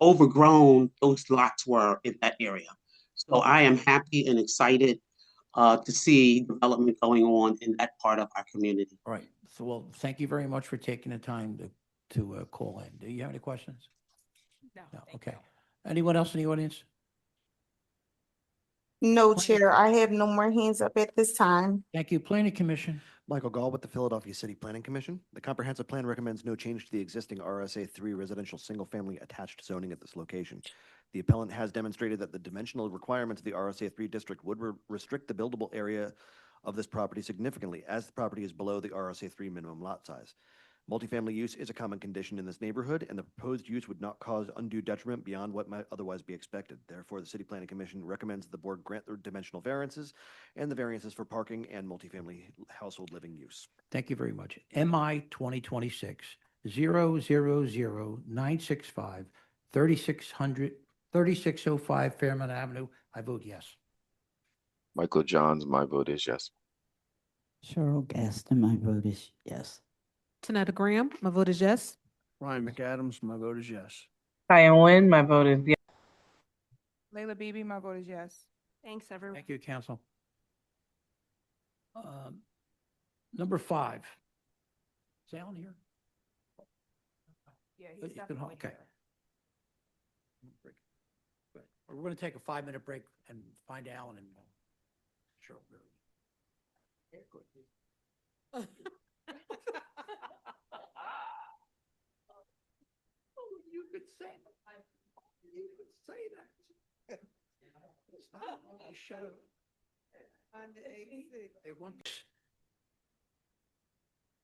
overgrown those lots were in that area. So I am happy and excited to see development going on in that part of our community. All right, so well, thank you very much for taking the time to call in. Do you have any questions? No. Okay. Anyone else in the audience? No, Chair, I have no more hands up at this time. Thank you. Planning Commission. Michael Gall with the Philadelphia City Planning Commission. The comprehensive plan recommends no change to the existing RSA 3 residential single-family attached zoning at this location. The appellant has demonstrated that the dimensional requirements of the RSA 3 district would restrict the buildable area of this property significantly, as the property is below the RSA 3 minimum lot size. Multifamily use is a common condition in this neighborhood, and the proposed use would not cause undue detriment beyond what might otherwise be expected. Therefore, the City Planning Commission recommends the board grant the dimensional variances and the variances for parking and multifamily household living use. Thank you very much. MI 2026 000965 3605 Fairmount Avenue. I vote yes. Michael Johns, my vote is yes. Cheryl Gaston, my vote is yes. Tanetta Graham, my vote is yes. Ryan McAdams, my vote is yes. Diane Nguyen, my vote is yes. Layla Beebe, my vote is yes. Thanks, everyone. Thank you, Council. Number 5. Is Alan here? Yeah, he's definitely okay. Good. We're going to take a 5-minute break and find Alan and sure. Oh, you could say that. You could say that. Shut up.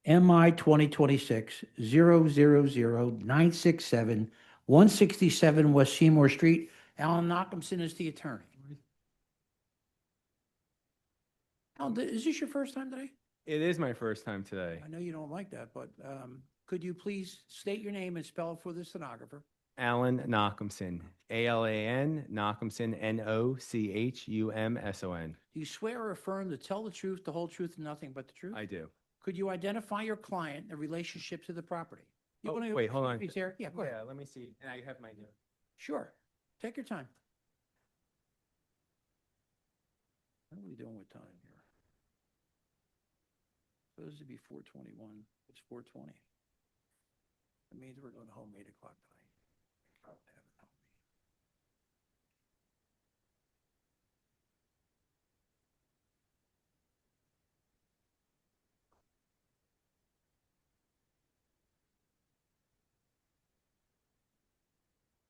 MI 2026 000967 167 West Seymour Street. Alan Knockhamson is the attorney. Alan, is this your first time today? It is my first time today. I know you don't like that, but could you please state your name and spell it for the stenographer? Alan Nachumson, A-L-A-N, Nachumson, N-O-C-H-U-M-S-O-N. Do you swear or affirm to tell the truth, the whole truth, and nothing but the truth? I do. Could you identify your client in relationship to the property? You Oh, wanna- wait, hold on. He's here? Yeah, go ahead. Yeah, let me see. And I have my note. Sure. Take your time. What are we doing with time here? Supposed to be 4:21. It's 4:20. That means we're going home 8 o'clock tonight.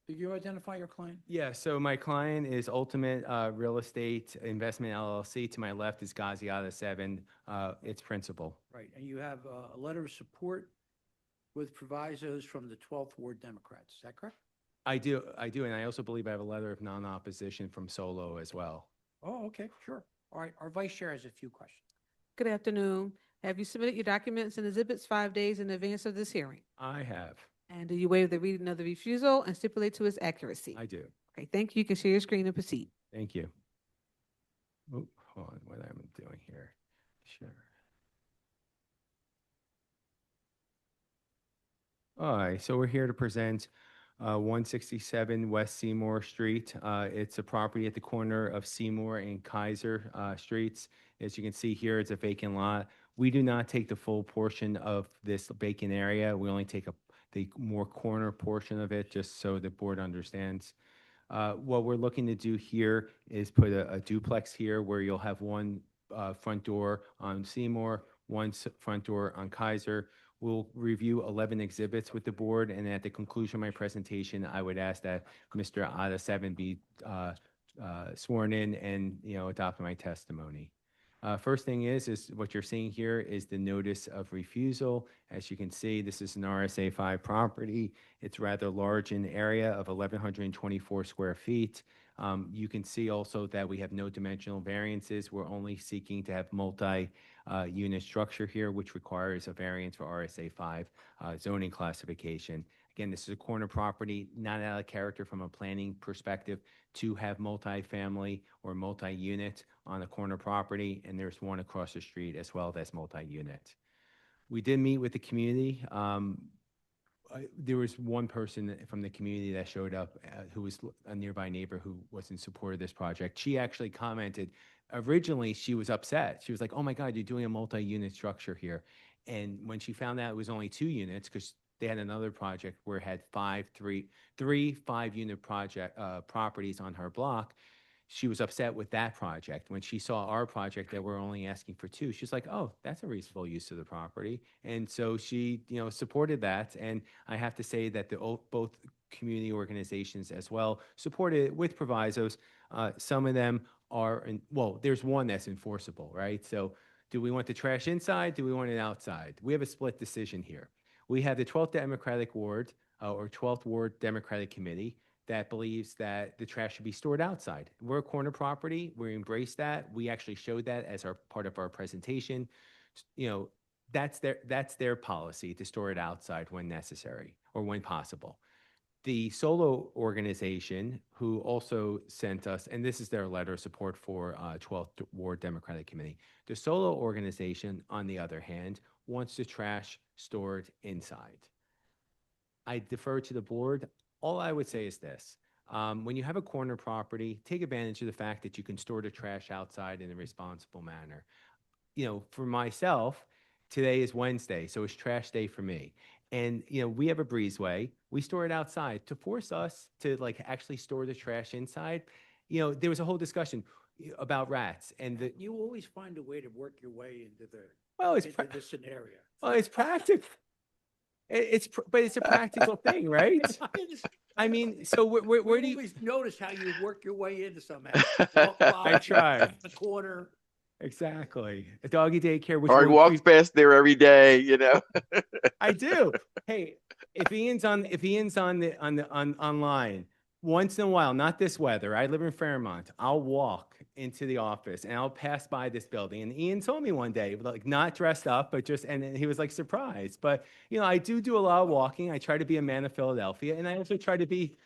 Did you identify your client? Yeah, so my client is Ultimate Real Estate Investment LLC. To my left is Gaziata 7, its principal. Right, and you have a letter of support with provisos from the 12th Ward Democrats. Is that correct? I do, and I also believe I have a letter of non-opposition from Solo as well. Oh, okay, sure. All right, our vice chair has a few questions. Good afternoon. Have you submitted your documents and exhibits 5 days in advance of this hearing? I have. And do you waive the reading of the refusal and stipulate to its accuracy? I do. Okay, thank you. You can share your screen and proceed. Thank you. Oh, hold on, what am I doing here? Sure. All right, so we're here to present 167 West Seymour Street. It's a property at the corner of Seymour and Kaiser Streets. As you can see here, it's a vacant lot. We do not take the full portion of this vacant area. We only take the more corner portion of it, just so the board understands. What we're looking to do here is put a duplex here where you'll have one front door on Seymour, one front door on Kaiser. We'll review 11 exhibits with the board, and at the conclusion of my presentation, I would ask that Mr. Ada 7 be sworn in and, adopt my testimony. First thing is what you're seeing here is the notice of refusal. As you can see, this is an RSA 5 property. It's rather large in area of 1,124 square feet. You can see also that we have no dimensional variances. We're only seeking to have multi-unit structure here, which requires a variance for RSA 5 zoning classification. Again, this is a corner property, not out of character from a planning perspective to have multi-family or multi-unit on a corner property, and there's one across the street as well that's multi-unit. We did meet with the community. There was one person from the community that showed up who was a nearby neighbor who was in support of this project. She actually commented, originally she was upset. She was like, oh my God, you're doing a multi-unit structure here. And when she found out it was only 2 units, because they had another project where it had three 5-unit properties on her block, she was upset with that project. When she saw our project that we're only asking for 2, she's like, oh, that's a reasonable use of the property. And so she, supported that. And I have to say that both community organizations as well supported it with provisos. Some of them are, there's one that's enforceable, right? So do we want the trash inside? Do we want it outside? We have a split decision here. We have the 12th Democratic Ward or 12th Ward Democratic Committee that believes that the trash should be stored outside. We're a corner property. We embrace that. We actually showed that as part of our presentation. That's their policy to store it outside when necessary or when possible. The Solo organization, who also sent us, and this is their letter of support for 12th Ward Democratic Committee. The Solo organization, on the other hand, wants the trash stored inside. I defer to the board. All I would say is this. When you have a corner property, take advantage of the fact that you can store the trash outside in a responsible manner. For myself, today is Wednesday, so it's trash day for me. And, we have a breezeway. We store it outside. To force us to actually store the trash inside, there was a whole discussion about rats. And you always find a way to work your way into the scenario. Well, it's practical. But it's a practical thing, right? I mean, so where do you always notice how you work your way into somehow? I try. The corner. Exactly. A doggy daycare. Which Art walks past there every day, I do. Hey, if Ian's online once in a while, not this weather. I live in Fairmont. I'll walk into the office and I'll pass by this building. And Ian told me one day, like not dressed up, but just, and then he was like surprised. But, you know, I do a lot of walking. I try to be a man of Philadelphia, and I also try to be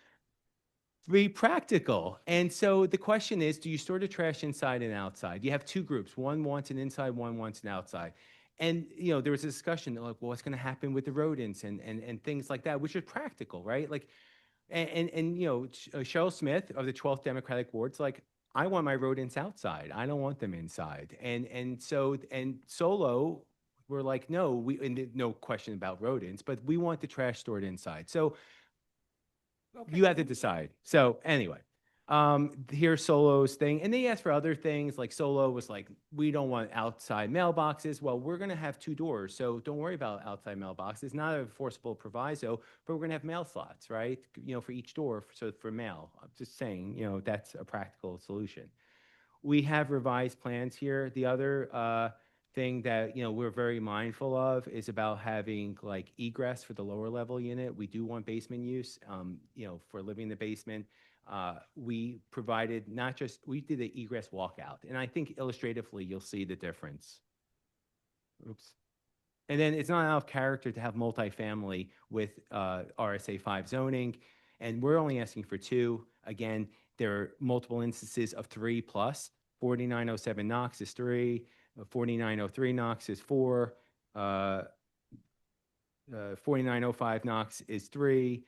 practical. And so the question is, do you store the trash inside and outside? You have two groups. One wants an inside, one wants an outside. And, you know, there was a discussion like, well, what's going to happen with the rodents and things like that, which is practical, right? Like, and you know, Cheryl Smith of the 12th Democratic Ward's like, I want my rodents outside. I don't want them inside. And Solo, we're like, no, and no question about rodents, but we want the trash stored inside. So you have to decide. So anyway, here's Solo's thing. And they asked for other things, like Solo was like, we don't want outside mailboxes. Well, we're going to have two doors, so don't worry about outside mailboxes. It's not a forcible proviso, but we're going to have mail slots, right? You know, for each door, so for mail. I'm just saying, you know, that's a practical solution. We have revised plans here. The other thing that, you know, we're very mindful of is about having like egress for the lower level unit. We do want basement use, you know, for living in the basement. We provided we did the egress walkout, and I think illustratively you'll see the difference. Oops. And then it's not out of character to have multifamily with RSA 5 zoning, and we're only asking for 2. Again, there are multiple instances of 3 plus. 4907 Knox is 3, 4903 Knox is 4, 4905 Knox is 3,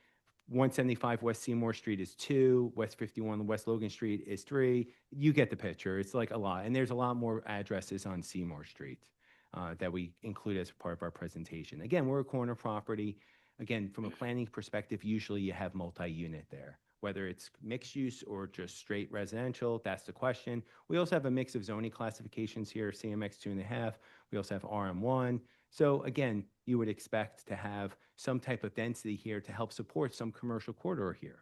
175 West Seymour Street is 2, West 51 West Logan Street is 3. You get the picture. It's like a lot. And there's a lot more addresses on Seymour Street that we include as part of our presentation. Again, we're a corner property. Again, from a planning perspective, usually you have multi-unit there. Whether it's mixed use or just straight residential, that's the question. We also have a mix of zoning classifications here, CMX 2.5. We also have RM1. So again, you would expect to have some type of density here to help support some commercial corridor here.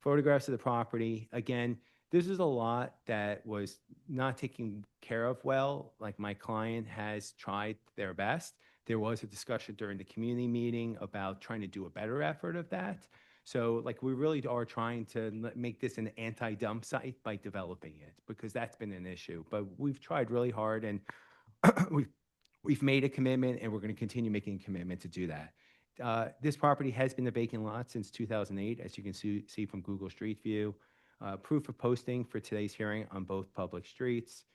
Photographs of the property. Again, this is a lot that was not taken care of well. Like my client has tried their best. There was a discussion during the community meeting about trying to do a better effort of that. So like we really are trying to make this an anti-dump site by developing it, because that's been an issue. But we've tried really hard, and we've made a commitment, and we're going to continue making a commitment to do that. This property has been a vacant lot since 2008, as you can see from Google Street View. Proof of posting for today's hearing on both public streets.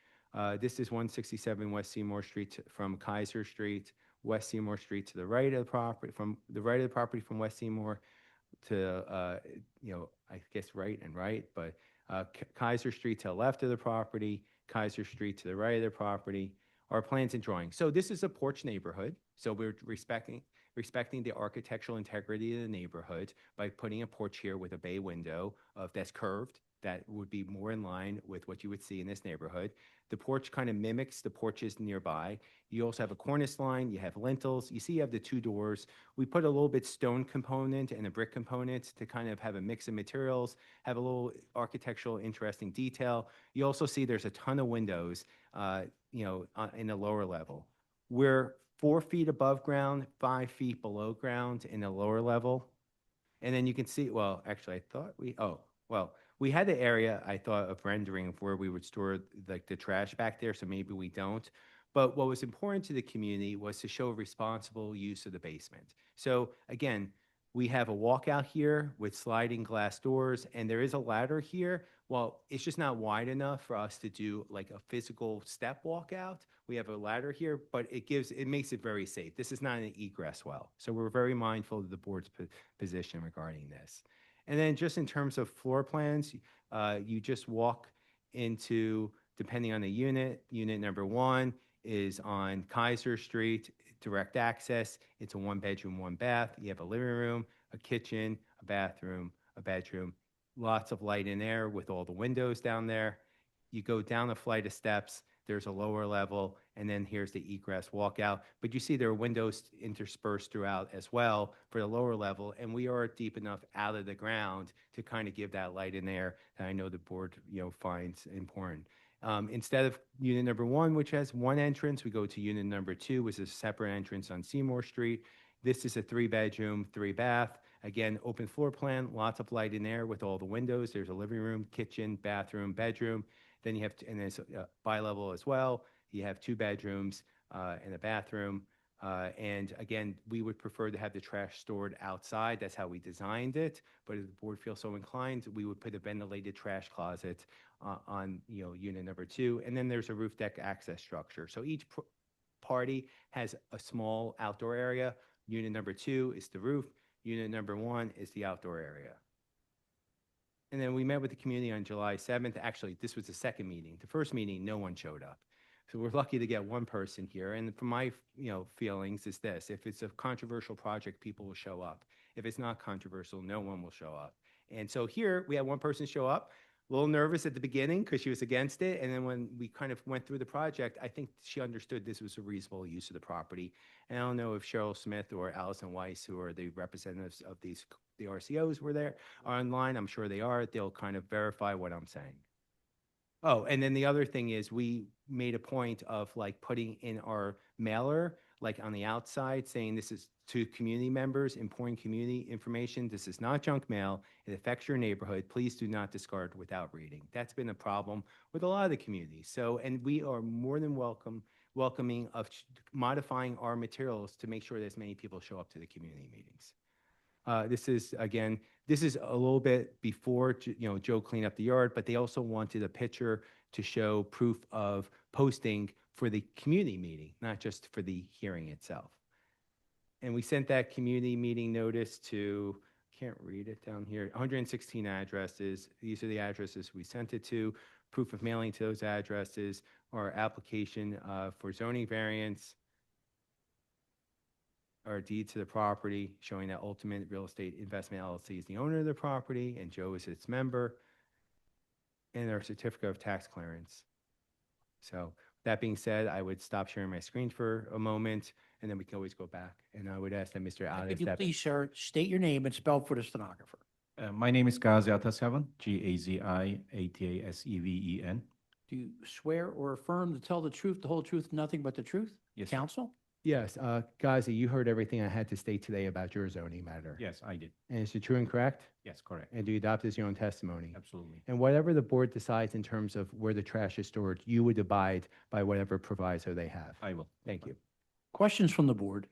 This is 167 West Seymour Street from Kaiser Street, West Seymour Street to the right of the property, from the right of the property from West Seymour to, you know, I guess right and right, but Kaiser Street to the left of the property, Kaiser Street to the right of the property, our plans and drawings. So this is a porch neighborhood. So we're respecting the architectural integrity of the neighborhood by putting a porch here with a bay window that's curved. That would be more in line with what you would see in this neighborhood. The porch kind of mimics the porches nearby. You also have a cornice line, you have lintels. You see you have the 2 doors. We put a little bit stone component and a brick component to kind of have a mix of materials, have a little architectural interesting detail. You also see there's a ton of windows, you know, in the lower level. We're 4 feet above ground, 5 feet below ground in the lower level. And then you can see, well, actually I thought we had the area, I thought, of rendering of where we would store like the trash back there, so maybe we don't. But what was important to the community was to show responsible use of the basement. So again, we have a walkout here with sliding glass doors, and there is a ladder here. Well, it's just not wide enough for us to do like a physical step walkout. We have a ladder here, but it makes it very safe. This is not an egress well. So we're very mindful of the board's position regarding this. And then just in terms of floor plans, you just walk into, depending on the unit number 1 is on Kaiser Street, direct access. It's a 1-bedroom, 1-bath. You have a living room, a kitchen, a bathroom, a bedroom, lots of light and air with all the windows down there. You go down a flight of steps, there's a lower level, and then here's the egress walkout. But you see there are windows interspersed throughout as well for the lower level, and we are deep enough out of the ground to kind of give that light and air that I know the board, you know, finds important. Instead of unit number 1, which has 1 entrance, we go to unit number 2, which is a separate entrance on Seymour Street. This is a 3-bedroom, 3-bath. Again, open floor plan, lots of light and air with all the windows. There's a living room, kitchen, bathroom, bedroom. Then you have, and it's bi-level as well. You have 2 bedrooms and a bathroom. And again, we would prefer to have the trash stored outside. That's how we designed it. But if the board feels so inclined, we would put a ventilated trash closet on, unit number 2. And then there's a roof deck access structure. So each party has a small outdoor area. Unit number 2 is the roof. Unit number 1 is the outdoor area. And then we met with the community on July 7th. Actually, this was the second meeting. The first meeting, no one showed up. So we're lucky to get one person here. And from my, feelings is this: if it's a controversial project, people will show up. If it's not controversial, no one will show up. And so here we had one person show up, a little nervous at the beginning because she was against it. And then when we kind of went through the project, I think she understood this was a reasonable use of the property. And I don't know if Cheryl Smith or Allison Weiss, who are the representatives of the RCOs were there, are online. I'm sure they are. They'll kind of verify what I'm saying. Oh, and then the other thing is we made a point of like putting in our mailer, like on the outside, saying this is to community members, important community information. This is not junk mail. It affects your neighborhood. Please do not discard without reading. That's been a problem with a lot of the communities. So, and we are more than welcoming of modifying our materials to make sure that as many people show up to the community meetings. This is a little bit before, Joe cleaned up the yard, but they also wanted a picture to show proof of posting for the community meeting, not just for the hearing itself. And we sent that community meeting notice to, can't read it down here, 116 addresses. These are the addresses we sent it to. Proof of mailing to those addresses, our application for zoning variance, our deed to the property showing that Ultimate Real Estate Investment LLC is the owner of the property and Joe is its member, and our certificate of tax clearance. So that being said, I would stop sharing my screen for a moment and then we can always go back. And I would ask that Mr. Alice. Could you please, sir, state your name and spell for the stenographer? My name is Gazi Ataseven, Gaziataseven. Do you swear or affirm to tell the truth, the whole truth, nothing but the truth? Yes, sir. Counsel? Yes, Gazi, you heard everything I had to state today about your zoning matter. Yes, I did. And is it true and correct? Yes, correct. And do you adopt as your own testimony? Absolutely. And whatever the board decides in terms of where the trash is stored, you would abide by whatever proviso they have. I will. Thank you. Questions from the board?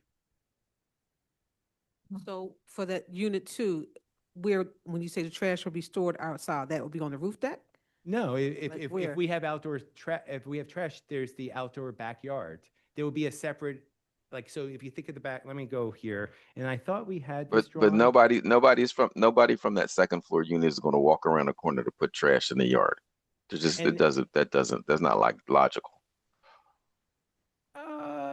So for that unit 2, when you say the trash will be stored outside, that will be on the roof deck? No, Like if where? we have if we have trash, there's the outdoor backyard. There will be a separate, so if you think of the back, let me go here. And I thought we had this But drawing. nobody from that second floor unit is going to walk around the corner to put trash in the yard. That's not like logical.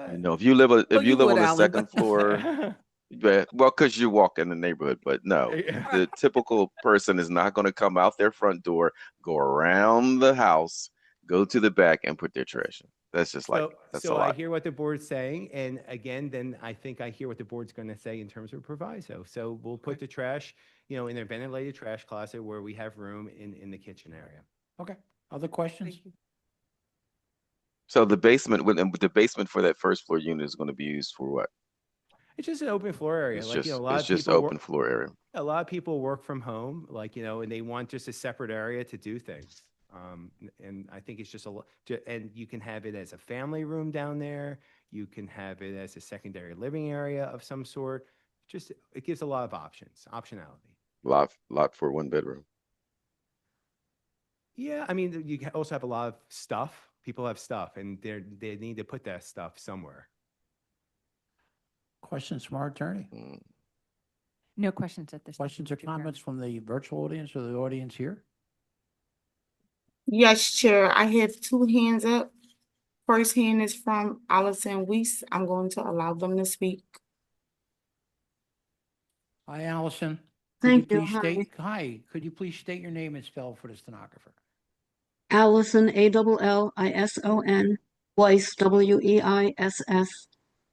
If you live on the second floor, well, because you walk in the neighborhood, but no, the typical person is not going to come out their front door, go around the house, go to the back and put their trash in. That's just like, that's a So lot. I hear what the board's saying, and again, then I think I hear what the board's going to say in terms of proviso. So we'll put the trash, in a ventilated trash closet where we have room in the kitchen area. Okay. Other questions? So the basement for that first floor unit is going to be used for what? It's just an open floor area. It's a lot it's of just people open floor area. A lot of people work from home, and they want just a separate area to do things. And I think it's just and you can have it as a family room down there. You can have it as a secondary living area of some sort. It gives a lot of optionality. Lot for 1 bedroom. Yeah, I mean, you can also have a lot of stuff. People have stuff, and they need to put that stuff somewhere. Questions from our attorney? No questions at this time. Questions or comments from the virtual audience or the audience here? Yes, Chair. I have 2 hands up. First hand is from Allison Weiss. I'm going to allow them to speak. Hi, Allison. Thank Could you. you please hi, could you please state your name and spell for the stenographer? Allison, Allison, Weiss, Weiss.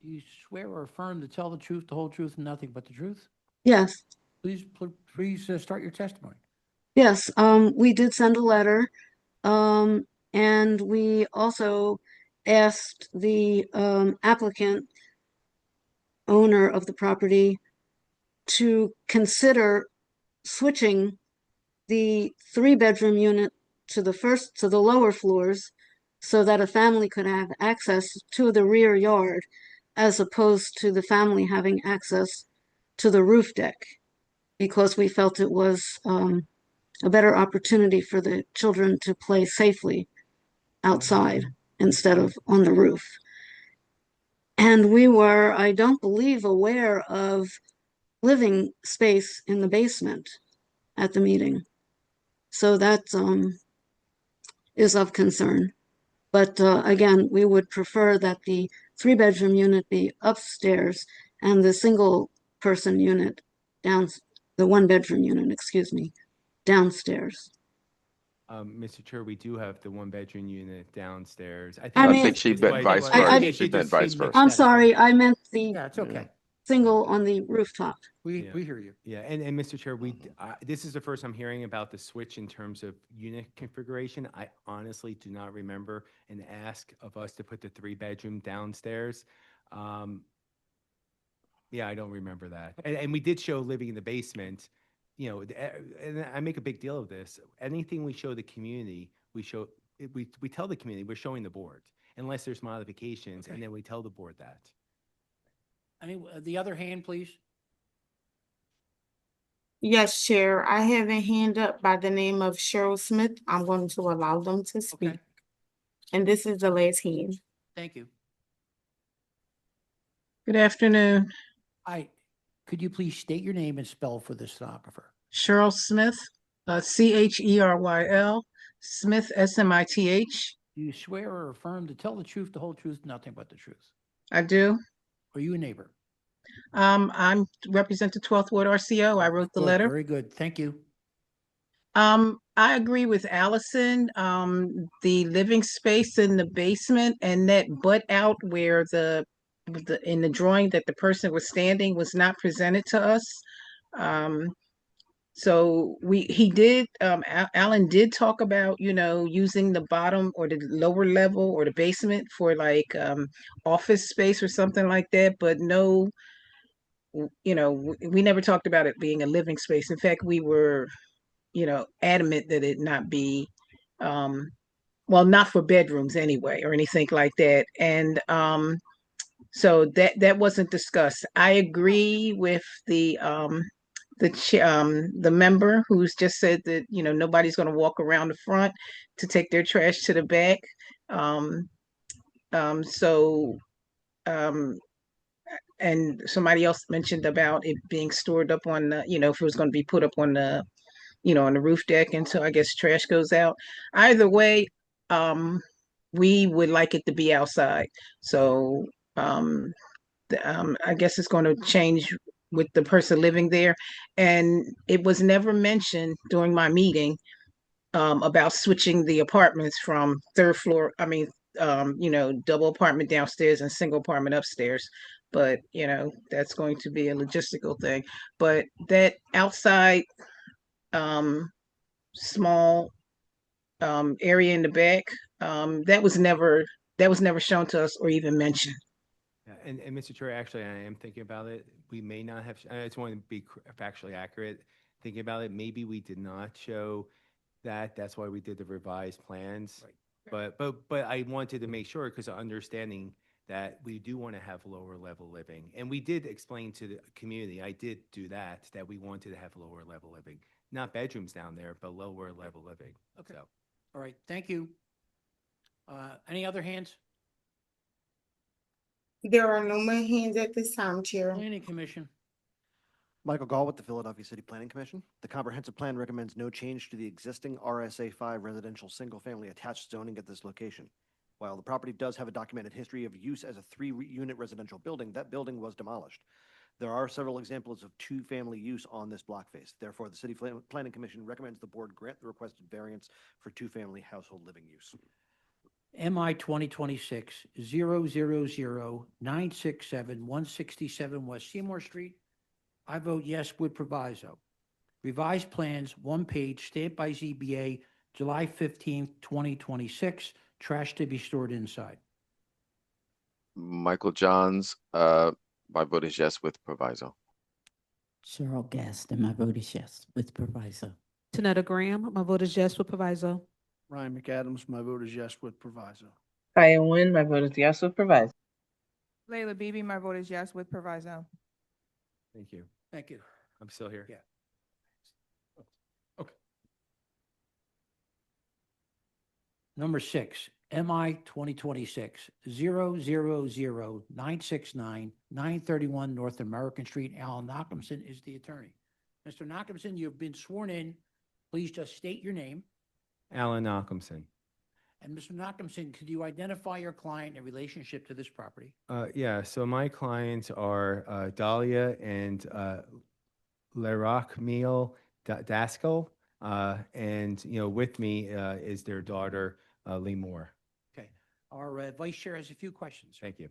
Do you swear or affirm to tell the truth, the whole truth, and nothing but the truth? Yes, Please start your testimony. yes. We did send a letter. And we also asked the applicant, owner of the property, to consider switching the 3-bedroom unit to the lower floors so that a family could have access to the rear yard as opposed to the family having access to the roof deck, because we felt it was a better opportunity for the children to play safely outside instead of on the roof. And we were, I don't believe, aware of living space in the basement at the meeting. So that is of concern. But again, we would prefer that the 3-bedroom unit be upstairs and the single person unit the 1-bedroom unit, excuse me, downstairs. Mr. Chair, we do have the 1-bedroom unit downstairs. I I mean- think she meant vice I- versa. She meant vice versa. I'm sorry, I meant the Yeah, it's okay. single on the rooftop. We Yeah. hear you. Yeah, and Mr. Chair, this is the first I'm hearing about the switch in terms of unit configuration. I honestly do not remember an ask of us to put the 3-bedroom downstairs. Yeah, I don't remember that. And we did show living in the basement, you know, and I make a big deal of this. Anything we show the community, we tell the community, we're showing the board, unless there's modifications, and then we tell the board that. The other hand, please. Yes, Chair. I have a hand up by the name of Cheryl Smith. I'm going to allow them to speak. Okay. And this is the last hand. Thank you. Good afternoon. Could you please state your name and spell for the stenographer? Cheryl Smith, Cheryl, Smith, Smith. Do you swear or affirm to tell the truth, the whole truth, nothing but the truth? I do. Are you a neighbor? I'm represent the 12th Ward RCO. I wrote the Good, letter. Very good. Thank you. I agree with Allison. The living space in the basement and that butt out where in the drawing that the person was standing was not presented to us. So Alan did talk about, using the bottom or the lower level or the basement for like office space or something like that, but no, we never talked about it being a living space. In fact, we were, adamant that it not be, well, not for bedrooms anyway, or anything like that. And so that wasn't discussed. I agree with the member who's just said that, nobody's going to walk around the front to take their trash to the back. And somebody else mentioned about it being stored up on the, if it was going to be put up on the, on the roof deck until I guess trash goes out. Either way, we would like it to be outside. So I guess it's going to change with the person living there. And it was never mentioned during my meeting about switching the apartments from third floor, double apartment downstairs and single apartment upstairs. But, that's going to be a logistical thing. But that outside small area in the back, that was never shown to us or even mentioned. Yeah, and Mr. Chair, actually, I am thinking about it. We may not have, I just want to be factually accurate. Thinking about it, maybe we did not show that. That's why we did the revised plans. Right. But I wanted to make sure, because of understanding that we do want to have lower level living. And we did explain to the community, I did do that we wanted to have lower level living. Not bedrooms down there, but lower level living. Okay. So. All right. Thank you. Any other hands? There are no more hands at this time, Chair. Planning Commission. Michael Gall with the Philadelphia City Planning Commission. The comprehensive plan recommends no change to the existing RSA 5 residential single-family attached zoning at this location. While the property does have a documented history of use as a 3-unit residential building, that building was demolished. There are several examples of 2-family use on this block face. Therefore, the City Planning Commission recommends the board grant the requested variance for 2-family household living use. MI 2026-000-967-167 West Seymour Street. I vote yes with proviso. Revised plans, 1 page, stamped by ZBA, July 15th, 2026. Trash to be stored inside. Michael Johns, my vote is yes with proviso. Cheryl Gaston, my vote is yes with proviso. Tanetta Graham, my vote is yes with proviso. Ryan McAdams, my vote is yes with proviso. Kaya Nguyen, my vote is yes with proviso. Layla Bibi, my vote is yes with proviso. Thank you. Thank you. I'm still here. Yeah. Okay. Number 6, MI 2026-000969-931 North American Street. Alan Nachemson is the attorney. Mr. Nachemson, you've been sworn in. Please just state your name. Alan Nachemson. And Mr. Nachemson, could you identify your client in relationship to this property? Yeah, so my clients are Dahlia and Larock Meal Daskell. And, with me is their daughter, Lee Moore. Okay. Our vice chair has a few questions. Thank you.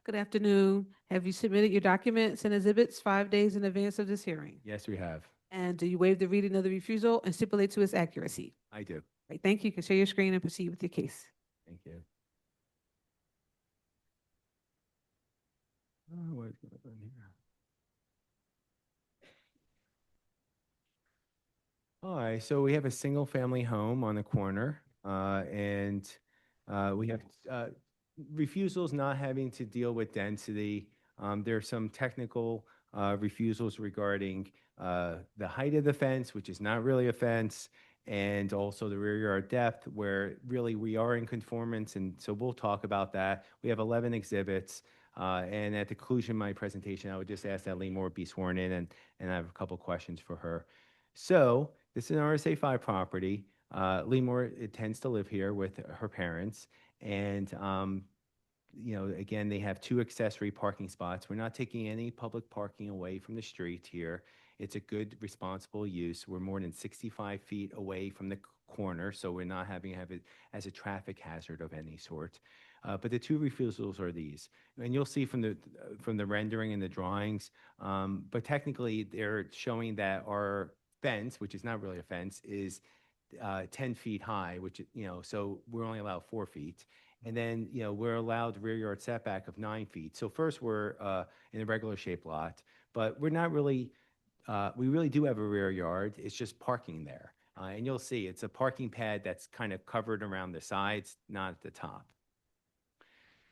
Good afternoon. Have you submitted your documents and exhibits 5 days in advance of this hearing? Yes, we have. And do you waive the reading of the refusal and stipulate to its accuracy? I do. Right, thank you. You can share your screen and proceed with your case. Thank you. What is going on here? All right, so we have a single family home on the corner, and we have refusals not having to deal with density. There are some technical refusals regarding the height of the fence, which is not really a fence, and also the rear yard depth, where really we are in conformance, and so we'll talk about that. We have 11 exhibits, and at the conclusion of my presentation, I would just ask that Lee Moore be sworn in, and I have a couple questions for her. So this is an RSA 5 property. Lee Moore tends to live here with her parents, and again, they have 2 accessory parking spots. We're not taking any public parking away from the street here. It's a good, responsible use. We're more than 65 feet away from the corner, so we're not having to have it as a traffic hazard of any sort. But the 2 refusals are these, and you'll see from the rendering and the drawings. But technically, they're showing that our fence, which is not really a fence, is 10 feet high, which so we're only allowed 4 feet. And then, we're allowed rear yard setback of 9 feet. So first, we're in a regular shaped lot, but we're not really. We really do have a rear yard. It's just parking there. And you'll see it's a parking pad that's kind of covered around the sides, not at the top.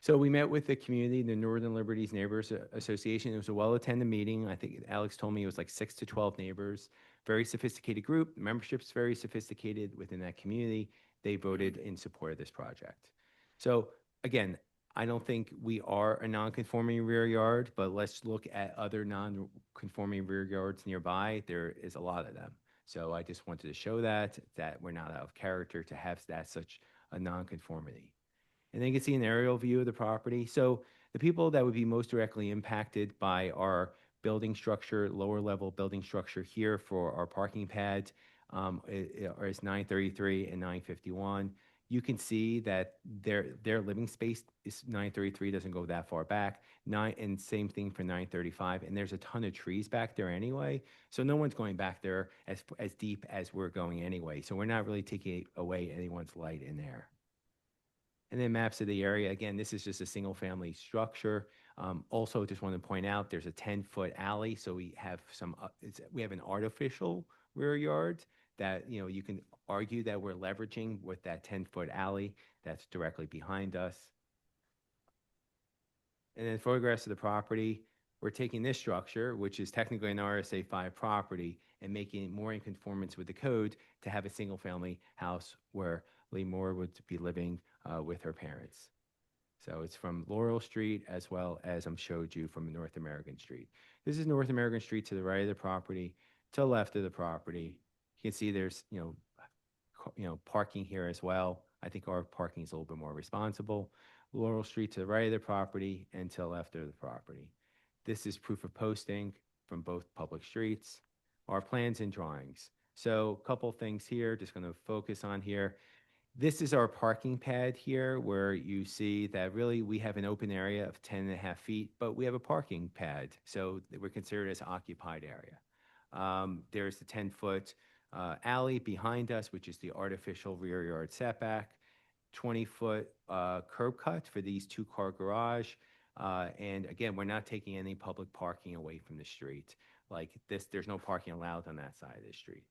So we met with the community, the Northern Liberties Neighbors Association. It was a well-attended meeting. I think Alex told me it was like 6 to 12 neighbors. Very sophisticated group. Membership's very sophisticated within that community. They voted in support of this project. So again, I don't think we are a non-conforming rear yard, but let's look at other non-conforming rear yards nearby. There is a lot of them. So I just wanted to show that we're not out of character to have that such a non-conformity. And then you can see an aerial view of the property. So the people that would be most directly impacted by our building structure, lower level building structure here for our parking pad is 933 and 951. You can see that their living space is 933, doesn't go that far back. And same thing for 935. And there's a ton of trees back there anyway. So no one's going back there as deep as we're going anyway. So we're not really taking away anyone's light in there. And then maps of the area. Again, this is just a single family structure. Also, just want to point out there's a 10-foot alley. So we have we have an artificial rear yard that, you can argue that we're leveraging with that 10-foot alley that's directly behind us. And then photographs of the property. We're taking this structure, which is technically an RSA 5 property, and making it more in conformance with the code to have a single family house where Lee Moore would be living with her parents. So it's from Laurel Street as well as showed you from North American Street. This is North American Street to the right of the property, to the left of the property. You can see there's, parking here as well. I think our parking is a little bit more responsible. Laurel Street to the right of the property and to the left of the property. This is proof of posting from both public streets, our plans and drawings. So a couple things here, just going to focus on here. This is our parking pad here, where you see that really we have an open area of 10.5 feet, but we have a parking pad. So we're considered as occupied area. There's the 10-foot alley behind us, which is the artificial rear yard setback, 20-foot curb cut for these 2-car garage. And again, we're not taking any public parking away from the street. Like this, there's no parking allowed on that side of the street.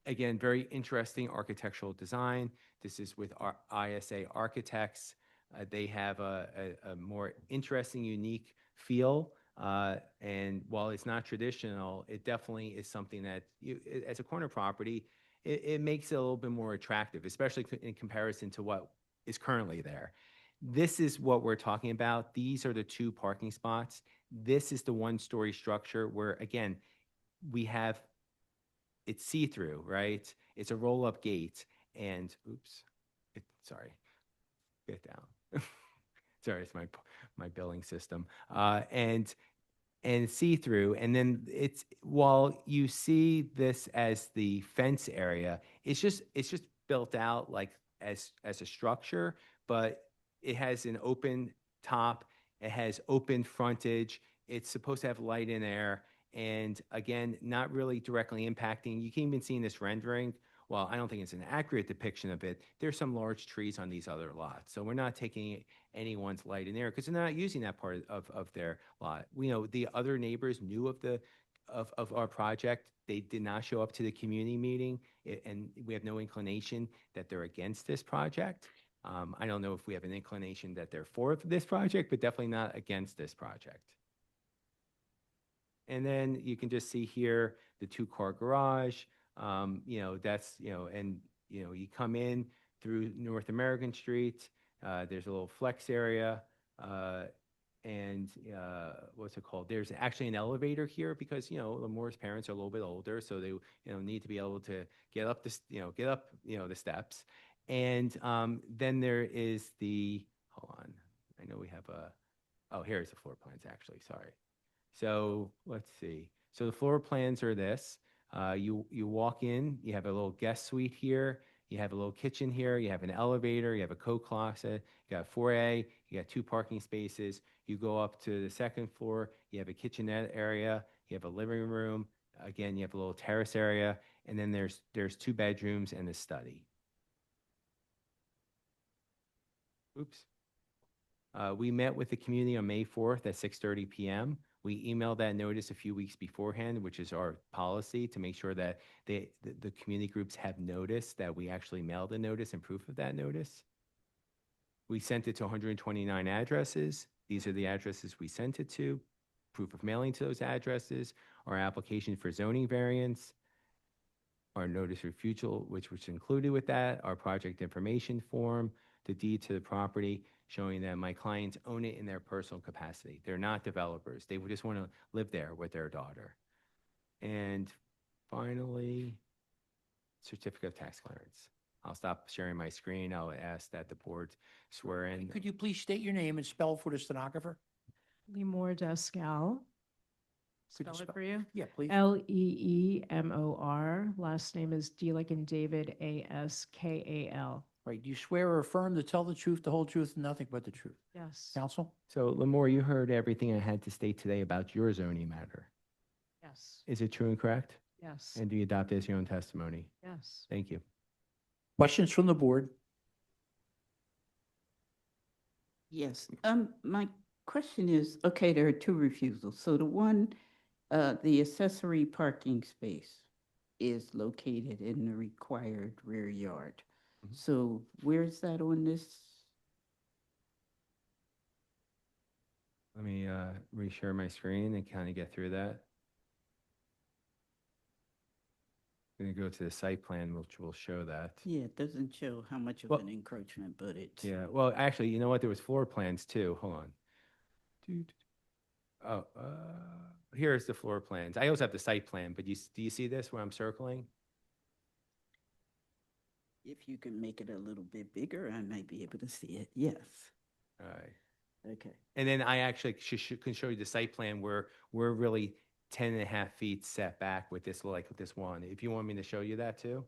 Again, very interesting architectural design. This is with our ISA Architects. They have a more interesting, unique feel. And while it's not traditional, it definitely is something that, as a corner property, it makes it a little bit more attractive, especially in comparison to what is currently there. This is what we're talking about. These are the 2 parking spots. This is the 1-story structure where, again, we have, it's see-through, right? It's a roll-up gate, and oops, sorry, get down. Sorry, it's my billing system. And see-through, and then it's, while you see this as the fence area, it's just built out like as a structure, but it has an open top, it has open frontage, it's supposed to have light in there, and again, not really directly impacting. You can even see in this rendering, well, I don't think it's an accurate depiction of it, there's some large trees on these other lots. So we're not taking anyone's light in there because they're not using that part of their lot. We know the other neighbors knew of our project. They did not show up to the community meeting, and we have no inclination that they're against this project. I don't know if we have an inclination that they're for this project, but definitely not against this project. And then you can just see here the 2-car garage. That's, and, you come in through North American Street. There's a little flex area. And what's it called? There's actually an elevator here because, Lamore's parents are a little bit older, so they, need to be able to get up the steps. And then there is hold on. I know we have here's the floor plans actually, sorry. So let's see. So the floor plans are this. You walk in, you have a little guest suite here, you have a little kitchen here, you have an elevator, you have a coat closet, you got 4A, you got 2 parking spaces. You go up to the 2nd floor, you have a kitchenette area, you have a living room, again, you have a little terrace area, and then there's 2 bedrooms and a study. Oops. We met with the community on May 4th at 6:30 p.m. We emailed that notice a few weeks beforehand, which is our policy, to make sure that the community groups have notice that we actually mailed a notice and proof of that notice. We sent it to 129 addresses. These are the addresses we sent it to. Proof of mailing to those addresses, our application for zoning variance, our notice of refusal, which was included with that, our project information form, the deed to the property, showing that my clients own it in their personal capacity. They're not developers. They would just want to live there with their daughter. And finally, certificate of tax clearance. I'll stop sharing my screen. I'll ask that the board swear in. Could you please state your name and spell for the stenographer? Lemore Descal. Could you Spell it for you? Yeah, please. Leemor. Last name is D like in David, Askal. Right. Do you swear or affirm to tell the truth, the whole truth, and nothing but the truth? Yes. Counsel? So, Lemore, you heard everything I had to state today about your zoning matter. Yes. Is it true and correct? Yes. And do you adopt it as your own testimony? Yes. Thank you. Questions from the board? Yes, my question is, okay, there are 2 refusals. So the one, the accessory parking space is located in the required rear yard. So where's that on this? Let me reshare my screen and kind of get through that. I'm going to go to the site plan, which will show that. Yeah, it doesn't show how much of Well, an encroachment, but it's. Yeah, well, actually, you know what? There was floor plans too. Hold on. Oh, here's the floor plans. I also have the site plan, but do you see this where I'm circling? If you can make it a little bit bigger, I might be able to see it. Yes. All right. Okay. And then I actually can show you the site plan where we're really 10.5 feet set back with this, like with this one. If you want me to show you that too?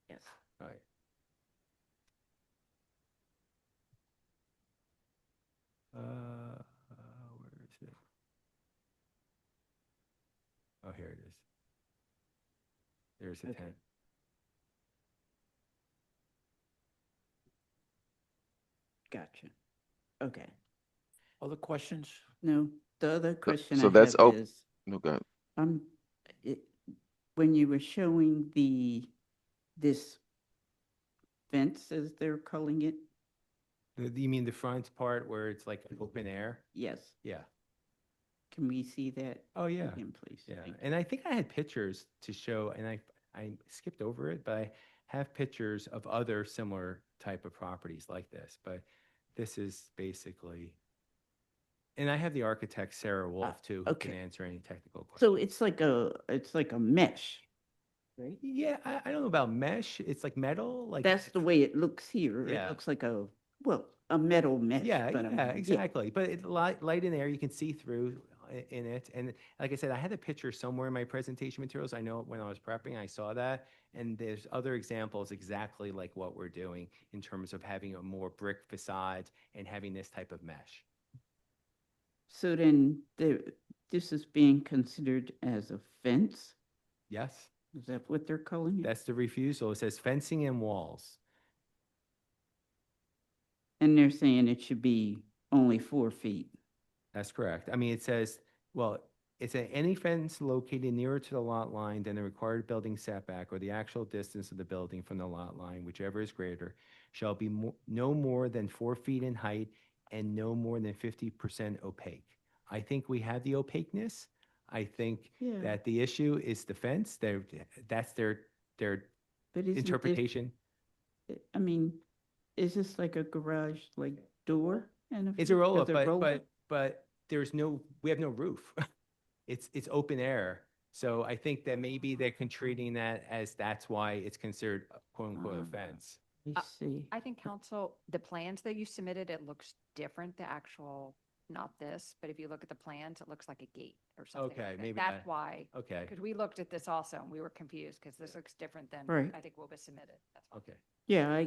Yes. All right. Where is it? Oh, here it is. There's the 10. Gotcha. Okay. Other questions? No, the other question So I that's have is, no, go ahead. it, when you were showing this fence, as they're calling it, You mean the front part where it's like open air? yes, Yeah. can we see that? Oh, yeah. Again, please. Yeah, Thank you. and I think I had pictures to show, and I skipped over it, but I have pictures of other similar type of properties like this. But this is basically, and I have the architect Sarah Wolf too, who can okay. answer any technical questions. So it's like a mesh, right? Yeah, I don't know about mesh. It's like metal, like That's the way it looks here. It Yeah. looks like a metal mesh. Yeah, but yeah, exactly. But it's light in there, you can see through in it. And like I said, I had a picture somewhere in my presentation materials. I know when I was prepping, I saw that. And there's other examples exactly like what we're doing in terms of having a more brick facade and having this type of mesh. So then this is being considered as a fence? Yes, Is that what they're calling it? that's the refusal. It says fencing and walls. And they're saying it should be only 4 feet. That's correct. I mean, it says, well, it's any fence located nearer to the lot line than the required building setback or the actual distance of the building from the lot line, whichever is greater, shall be no more than 4 feet in height and no more than 50% opaque. I think we have the opaqueness. I think Yeah. that the issue is the fence. That's their But isn't this- interpretation. I mean, is this like a garage, like door? And It's a roll-up, does it roll up? but we have no roof. It's open air. So I think that maybe they're treating that as that's why it's considered a quote unquote a fence. I see. I think council, the plans that you submitted, it looks different, the actual, not this, but if you look at the plans, it looks like a gate or something Okay, like that. maybe That's I- why. okay. Because we looked at this also and we were confused because this looks different than Right. I think what was submitted. That's all. Okay. Yeah,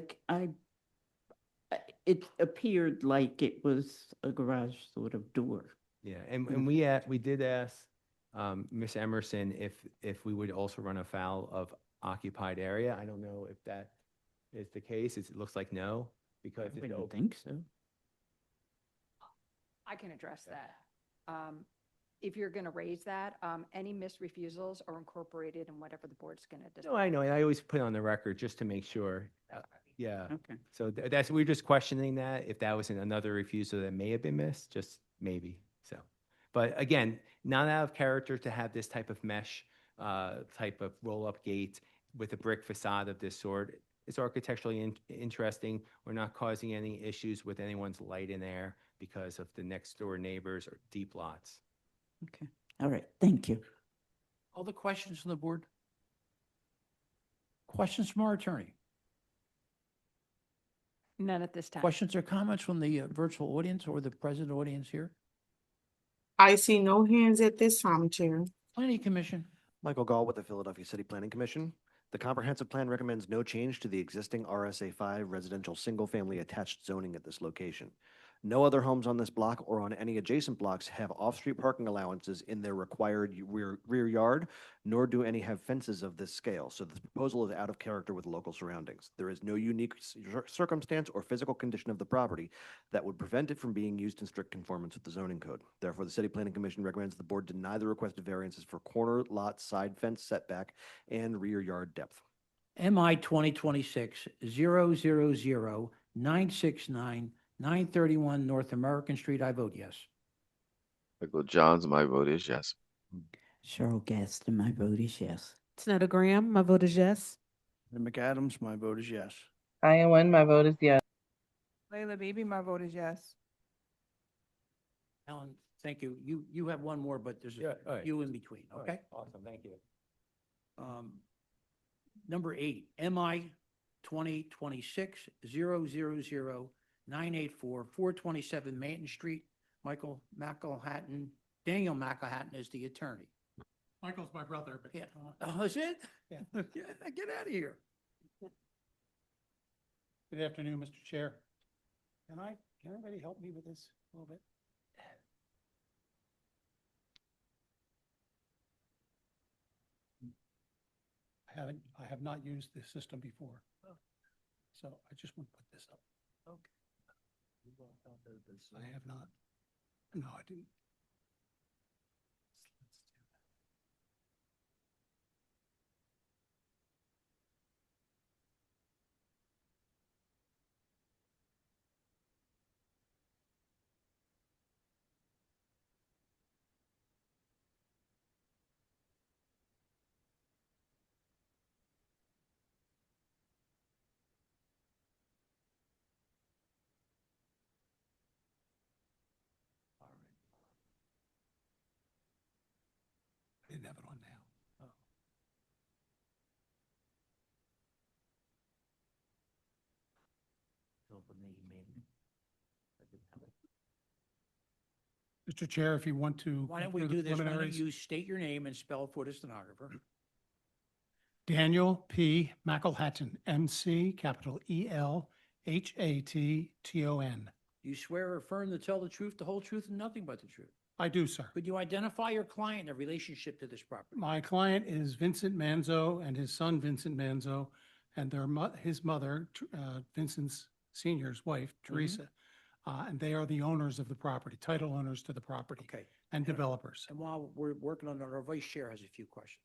it appeared like it was a garage sort of door. Yeah, and we did ask Ms. Emerson if we would also run afoul of occupied area. I don't know if that is the case. It looks like no, because I it's don't open. think so. I can address that. If you're going to raise that, any missed refusals are incorporated in whatever the board's going to decide. No, I know, and I always put it on the record just to make sure. Yeah. Okay. So we're just questioning that, if that was another refusal that may have been missed, just maybe, so. But again, not out of character to have this type of mesh, type of roll-up gate with a brick facade of this sort. It's architecturally interesting. We're not causing any issues with anyone's light in there because of the next door neighbors or deep lots. Okay. All right. Thank you. All the questions from the board? Questions from our attorney? None at this time. Questions or comments from the virtual audience or the present audience here? I see no hands at this time, Chair. Planning Commission. Michael Gall with the Philadelphia City Planning Commission. The comprehensive plan recommends no change to the existing RSA 5 residential single-family attached zoning at this location. No other homes on this block or on any adjacent blocks have off-street parking allowances in their required rear yard, nor do any have fences of this scale, so this proposal is out of character with local surroundings. There is no unique circumstance or physical condition of the property that would prevent it from being used in strict conformance with the zoning code. Therefore, the City Planning Commission recommends the board deny the requested variances for corner lot side fence setback and rear yard depth. MI 2026-000-969-931 North American Street. I vote yes. Michael Johns, my vote is yes. Cheryl Gaston, my vote is yes. Snyder Graham, my vote is yes. And McAdams, my vote is yes. Diane Nguyen, my vote is yes. Layla Beebe, my vote is yes. Alan, thank you. You have one more, but there's Yeah, all a right. few in between, All right, okay? awesome, thank you. Number 8, MI 2026-000-984, 427 Manton Street. Daniel McElhatton is the attorney. Michael's my brother, but Yeah. Oh, is it? Yeah. Get out of here. good afternoon, Mr. Chair. Can anybody help me with this a little bit? I have not used this system before. So I just want to put this up. Okay. I have not. No, I didn't. didn't have it on now. Mr. Chair, if you want to. Why go don't we through the do this? Why don't preliminaries. you state your name and spell it for the stenographer? Daniel P. McElhatton, MC, capital ELHATTON. Do you swear or affirm to tell the truth, the whole truth, and nothing but the truth? I do, sir. Could you identify your client and their relationship to this property? My client is Vincent Manzo and his son Vincent Manzo and his mother, Vincent's senior's wife, Teresa. And they are the owners of the property, title owners to the property. Okay. And developers. And while we're working on it, our vice chair has a few questions.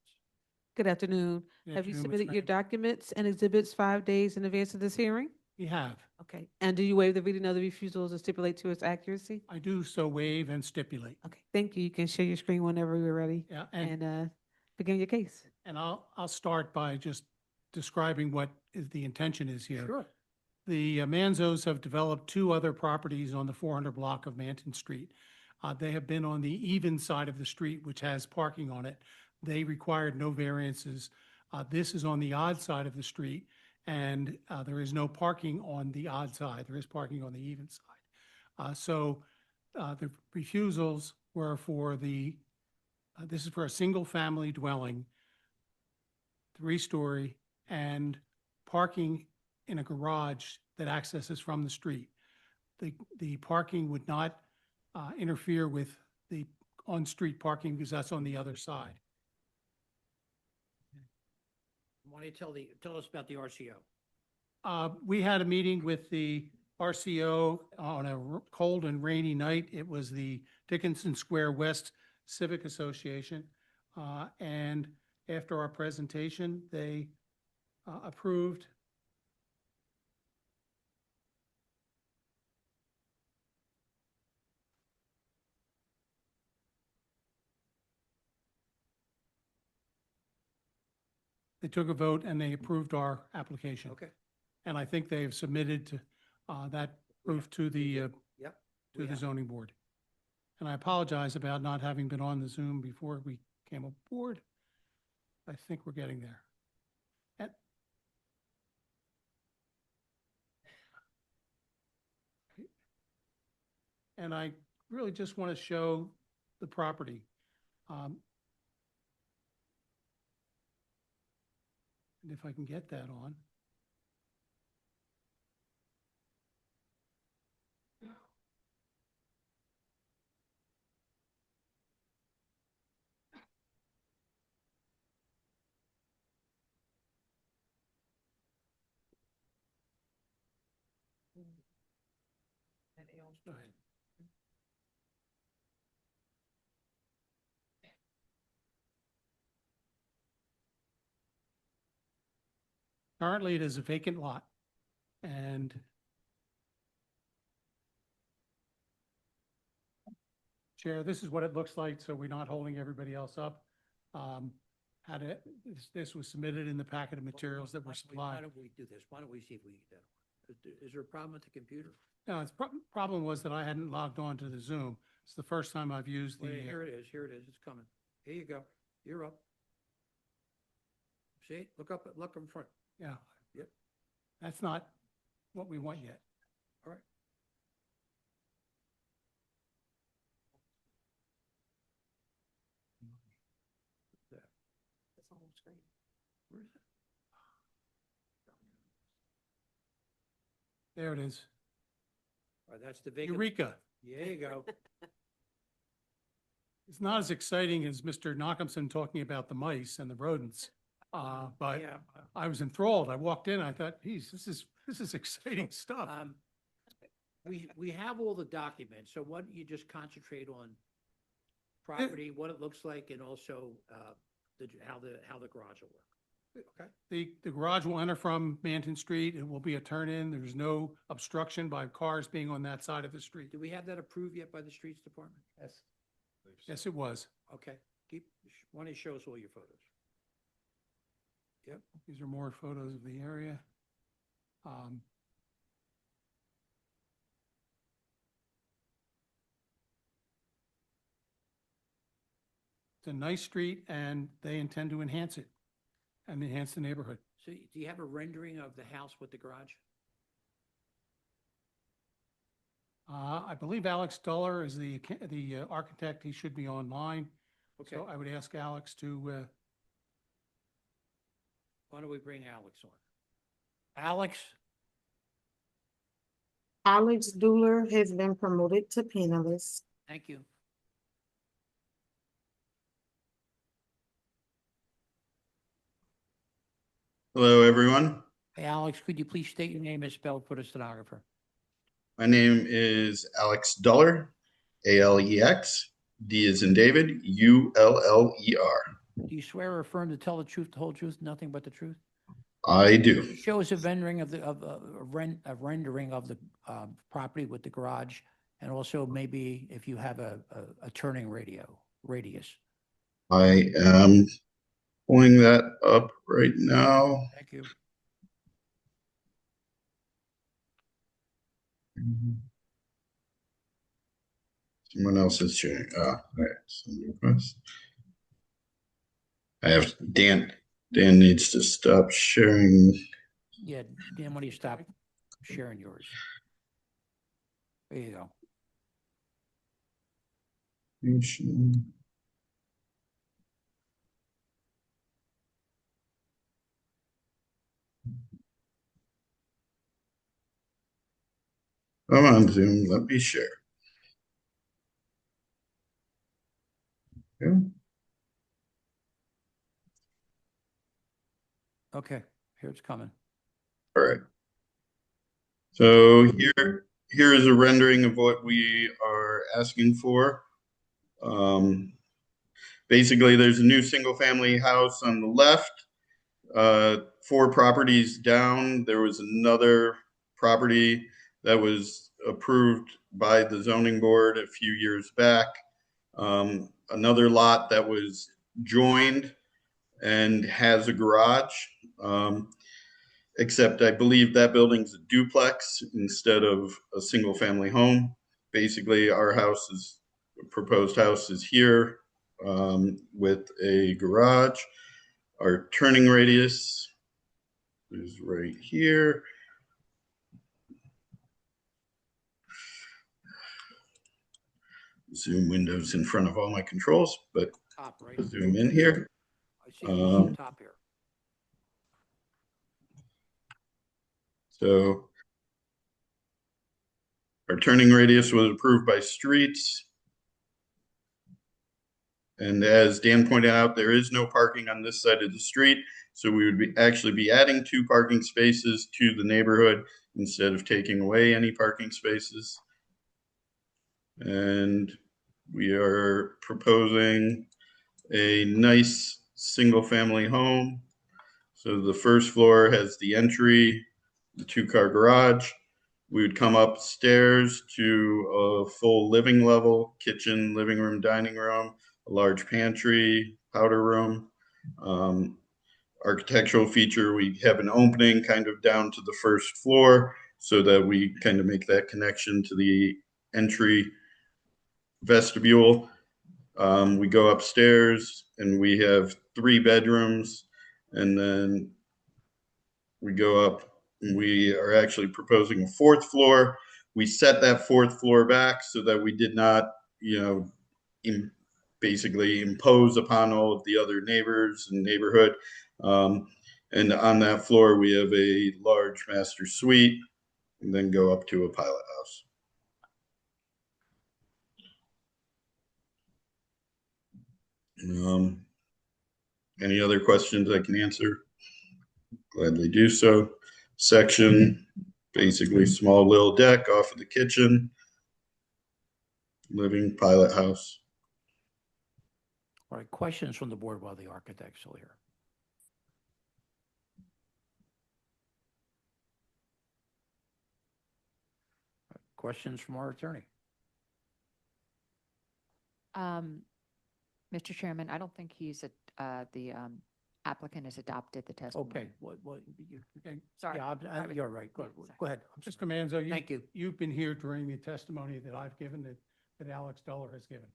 Good afternoon. Good Have you afternoon, Ms. submitted your Graham. documents and exhibits 5 days in advance of this hearing? We have. Okay. And do you waive the reading of the refusals and stipulate to its accuracy? I do so waive and stipulate. Okay, thank you. You can share your screen whenever you're ready Yeah, and begin your case. And I'll start by just describing what the intention is here. Sure. The Manzos have developed 2 other properties on the 400 block of Manton Street. They have been on the even side of the street, which has parking on it. They required no variances. This is on the odd side of the street, and there is no parking on the odd side. There is parking on the even side. So the refusals were for this is for a single-family dwelling, 3-story, and parking in a garage that accesses from the street. The parking would not interfere with the on-street parking because that's on the other side. Why don't you tell us about the RCO? We had a meeting with the RCO on a cold and rainy night. It was the Dickinson Square West Civic Association. And after our presentation, they approved they took a vote and they approved our application. Okay. And I think they've submitted to, that proof to the, Yep. to the zoning board. And I apologize about not having been on the Zoom before we came aboard. I think we're getting there. And I really just want to show the property. And if I can get that on. Go ahead. Currently, it is a vacant lot. And Chair, this is what it looks like, so we're not holding everybody else up. This was submitted in the packet of materials that were Why supplied. don't we do this? Why don't we see if we can get that? Is there a problem with the computer? No, its problem was that I hadn't logged on to the Zoom. It's the first time I've used Wait, the, here it is. Here it is. It's coming. Here you go. You're up. See, look up, look in front. yeah. Yep. That's not what we want yet. All right. That's on screen. Where is it? There it is. All right, that's the vacant. Eureka. There you go. It's not as exciting as Mr. Knockhamson talking about the mice and the rodents. But Yeah. I was enthralled. I walked in, I thought, geez, this is exciting stuff. We have all the documents, so why don't you just concentrate on property, what it looks like, and also how the garage will work. Okay? The garage will enter from Manton Street. It will be a turn-in. There's no obstruction by cars being on that side of the street. Do we have that approved yet by the streets department? Yes. Yes, it was. Okay, why don't you show us all your photos? Yep. These are more photos of the area. a nice street and they intend to enhance it and enhance the neighborhood. So do you have a rendering of the house with the garage? I believe Alex Duller is the architect. He should be online. Okay. So I would ask Alex to, Why don't we bring Alex on? Alex? Alex Dueller has been promoted to panelist. Thank you. Hello, everyone. Hey, Alex, could you please state your name and spell for the stenographer? My name is Alex Duller, Alex, D as in David, Uller. Do you swear or affirm to tell the truth, the whole truth, nothing but the truth? I do. Show us a rendering of a rendering of the property with the garage, and also maybe if you have a turning radius. I am pulling that up right now. Thank you. Someone else is sharing. All right. Send request. I have Dan. Dan needs to stop sharing. Yeah, Dan, when do you stop sharing yours? There you go. Come on, Zoom. Let me share. Yeah. Okay, here it's coming. All right. So here is a rendering of what we are asking for. Basically, there's a new single-family house on the left. 4 properties down, there was another property that was approved by the zoning board a few years back. Another lot that was joined and has a garage. Except I believe that building's a duplex instead of a single family home. Basically, our proposed house is here with a garage. Our turning radius is right here. Zoom windows in front of all my controls, but Top, right? zoom in here. I see top here. So our turning radius was approved by streets. And as Dan pointed out, there is no parking on this side of the street. So we would actually be adding 2 parking spaces to the neighborhood instead of taking away any parking spaces. And we are proposing a nice single family home. So the first floor has the entry, the 2-car garage. We would come upstairs to a full living level, kitchen, living room, dining room, a large pantry, powder room. Architectural feature, we have an opening kind of down to the first floor so that we kind of make that connection to the entry vestibule. We go upstairs and we have 3 bedrooms, and then we go up and we are actually proposing a 4th floor. We set that 4th floor back so that we did not, basically impose upon all of the other neighbors and neighborhood. And on that floor, we have a large master suite and then go up to a pilot house. Any other questions I can answer? Gladly do so. Section, basically small little deck off of the kitchen, living pilot house. All right, questions from the board while the architect's still here. Questions from our attorney? Mr. Chairman, I don't think the applicant has adopted the testimony. Okay, Sorry. Yeah, you're right. Go ahead. Mr. Manzo, Thank you. You've been here during the testimony that I've given, that Alex Duller has given.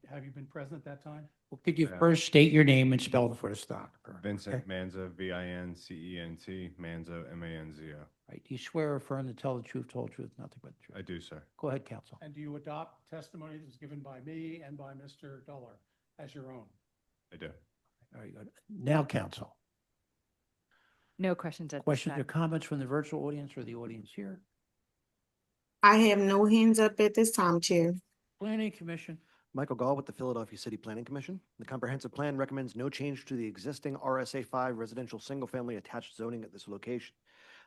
Have you been present at that time? Well, could you Yeah. first state your name and spell it for the stenogram? Vincent Okay? Manzo, Vincent, Manzo, Manzo. Right, do you swear or affirm to tell the truth, whole truth, nothing but the truth? I do, sir. Go ahead, counsel. And do you adopt testimony that was given by me and by Mr. Duller as your own? I do. Very good. Now, counsel, No questions at this questions or time. comments from the virtual audience or the audience here? I have no hands up at this time, Chair. Planning Commission, Michael Gall with the Philadelphia City Planning Commission. The comprehensive plan recommends no change to the existing RSA 5 residential single-family attached zoning at this location.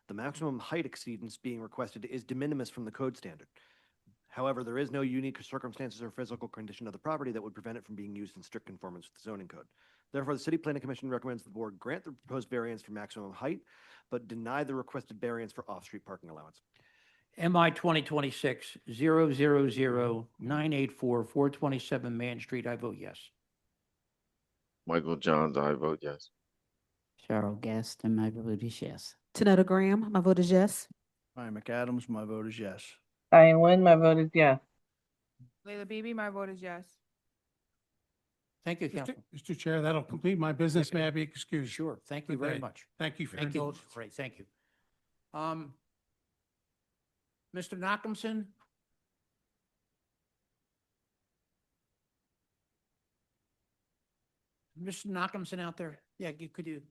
The maximum height exceedance being requested is de minimis from the code standard. However, there is no unique circumstances or physical condition of the property that would prevent it from being used in strict conformance with the zoning code. Therefore, the City Planning Commission recommends the board grant the proposed variance for maximum height, but deny the requested variance for off-street parking allowance. MI 2026-000-984-427 Man Street, I vote yes. Michael Johns, I vote yes. Cheryl Gaston, my vote is yes. Tanetta Graham, my vote is yes. Ryan McAdams, my vote is yes. Diane Nguyen, my vote is yes. Leila Bibi, my vote is yes. Thank you, Mr. counsel. Mr. Chair, that'll complete my business. May I be excused? Sure, thank you Good very day. much. Thank you for your Thank you. indulgence. Great, thank you. Mr. Nachumson? Mr. Nachumson out there? Yeah, could you?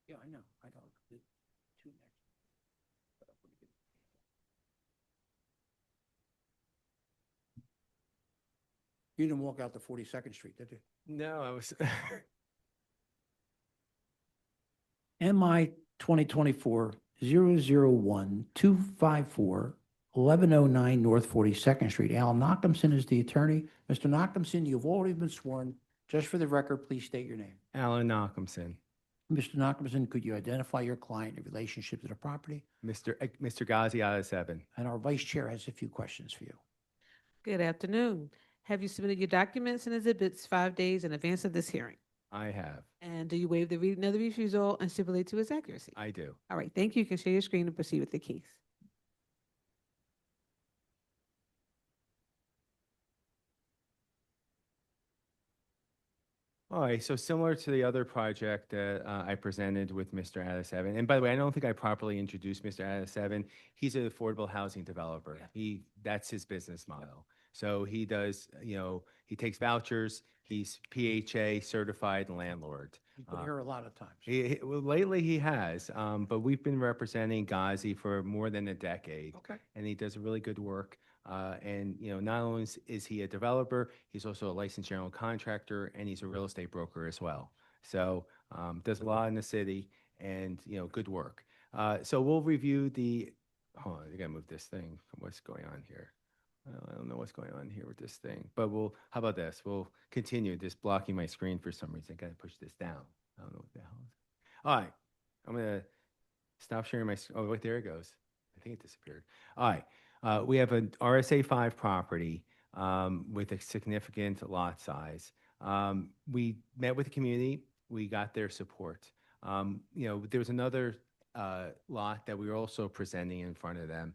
Yeah, I know. I know. The two next. You didn't walk out to 42nd Street, did you? No, I was. MI 2024-001-254-1109 North 42nd Street. Al Nachumson is the attorney. Mr. Nachumson, you've already been sworn. Just for the record, please state your name. Alan Nachumson. Mr. Nachumson, could you identify your client in relationship to the property? Mr. Ghazi out of 7. And our vice chair has a few questions for you. Good afternoon. Have you submitted your documents and exhibits 5 days in advance of this hearing? I have. And do you waive the reading of the refusal and stipulate to its accuracy? I do. All right, thank you. You can share your screen and proceed with the case. All right, so similar to the other project that I presented with Mr. Addis-Evan, and by the way, I don't think I properly introduced Mr. Addis-Evan. He's an affordable housing developer. That's his business model. So he does, he takes vouchers. He's PHA certified landlord. You've been here a lot of times. Well, lately he has, but we've been representing Ghazi for more than a decade. Okay. And he does really good work. And not only is he a developer, he's also a licensed general contractor, and he's a real estate broker as well. So does a lot in the city, and good work. So we'll review the. Hold on, I gotta move this thing. What's going on here? I don't know what's going on here with this thing, but how about this? We'll continue. Just blocking my screen for some reason. I gotta push this down. I don't know what the hell is. All right, I'm gonna stop sharing my. Oh, wait, there it goes. I think it disappeared. All right. We have an RSA 5 property with a significant lot size. We met with the community. We got their support. There was another lot that we were also presenting in front of them.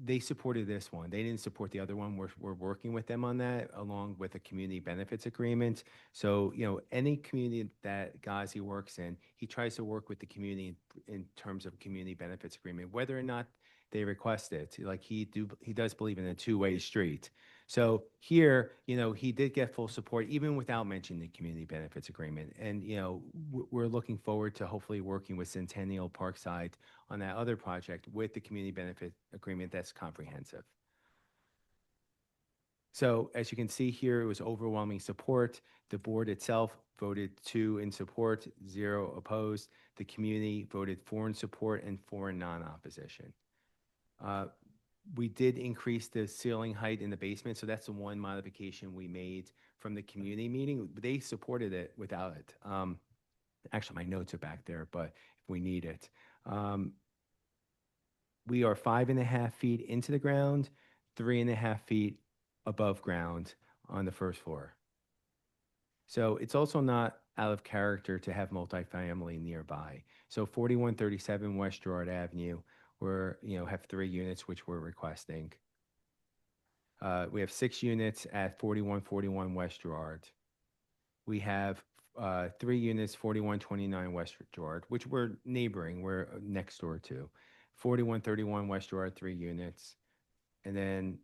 They supported this one. They didn't support the other one. We're working with them on that, along with a community benefits agreement. So, any community that Ghazi works in, he tries to work with the community in terms of community benefits agreement, whether or not they request it. Like he does believe in a two-way street. So here, he did get full support even without mentioning the community benefits agreement. And, we're looking forward to hopefully working with Centennial Parkside on that other project with the community benefit agreement that's comprehensive. So as you can see here, it was overwhelming support. The board itself voted 2 in support, 0 opposed. The community voted 4 in support and 4 in non-opposition. We did increase the ceiling height in the basement, so that's the one modification we made from the community meeting. They supported it without it. Actually, my notes are back there, but if we need it. We are 5.5 feet into the ground, 3.5 feet above ground on the first floor. So it's also not out of character to have multifamily nearby. So 4137 West Gerard Avenue, we're, have 3 units, which we're requesting. We have 6 units at 4141 West Gerard. We have 3 units, 4129 West Gerard, which we're neighboring, we're next door to. 4131 West Gerard, 3 units. And then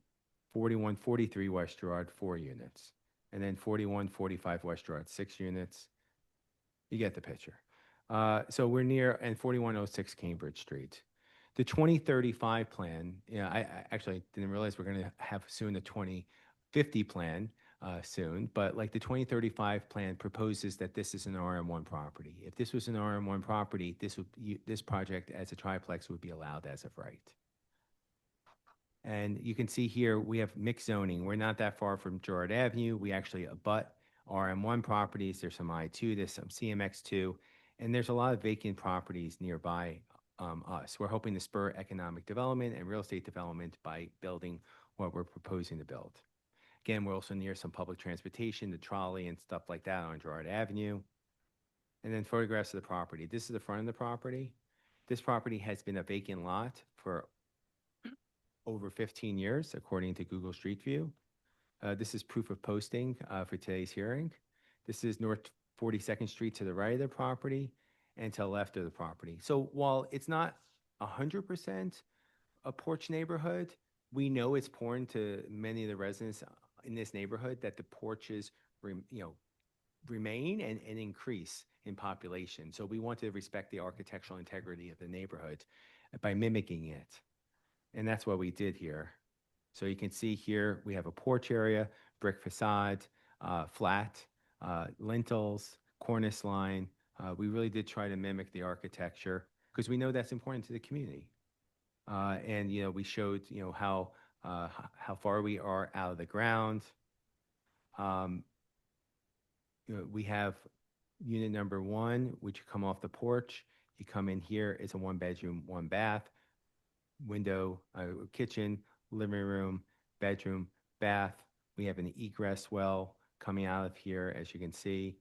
4143 West Gerard, 4 units. And then 4145 West Gerard, 6 units. You get the picture. So we're near, and 4106 Cambridge Street. The 2035 plan, I actually didn't realize we're going to have soon a 2050 plan soon, but like the 2035 plan proposes that this is an RM1 property. If this was an RM1 property, this project as a triplex would be allowed as of right. And you can see here we have mixed zoning. We're not that far from Gerard Avenue. We actually abut RM1 properties. There's some I2, there's some CMX2, and there's a lot of vacant properties nearby us. We're hoping to spur economic development and real estate development by building what we're proposing to build. Again, we're also near some public transportation, the trolley and stuff like that on Gerard Avenue. And then photographs of the property. This is the front of the property. This property has been a vacant lot for over 15 years, according to Google Street View. This is proof of posting for today's hearing. This is North 42nd Street to the right of the property and to the left of the property. So while it's not 100% a porch neighborhood, we know it's important to many of the residents in this neighborhood that the porches remain and increase in population. So we want to respect the architectural integrity of the neighborhood by mimicking it. And that's what we did here. So you can see here, we have a porch area, brick facade, flat, lintels, cornice line. We really did try to mimic the architecture because we know that's important to the community. And, we showed, how far we are out of the ground. We have unit number 1, which you come off the porch. You come in here, it's a 1-bedroom, 1-bath, window, kitchen, living room, bedroom, bath. We have an egress well coming out of here, as you can see.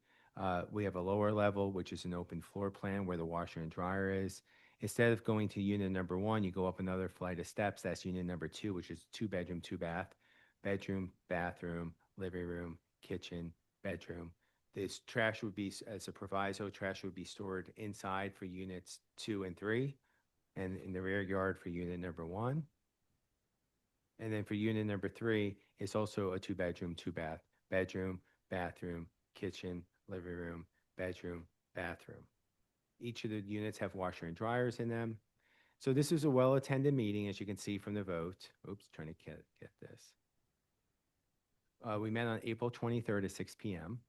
We have a lower level, which is an open floor plan where the washer and dryer is. Instead of going to unit number 1, you go up another flight of steps. That's unit number 2, which is 2-bedroom, 2-bath, bedroom, bathroom, living room, kitchen, bedroom. This trash would be, as a proviso, trash would be stored inside for units 2 and 3, and in the rear yard for unit number 1. And then for unit number 3, it's also a 2-bedroom, 2-bath, bedroom, bathroom, kitchen, living room, bedroom, bathroom. Each of the units have washer and dryers in them. So this is a well-attended meeting, as you can see from the vote. Oops, trying to get this. We met on April 23rd at 6 p.m.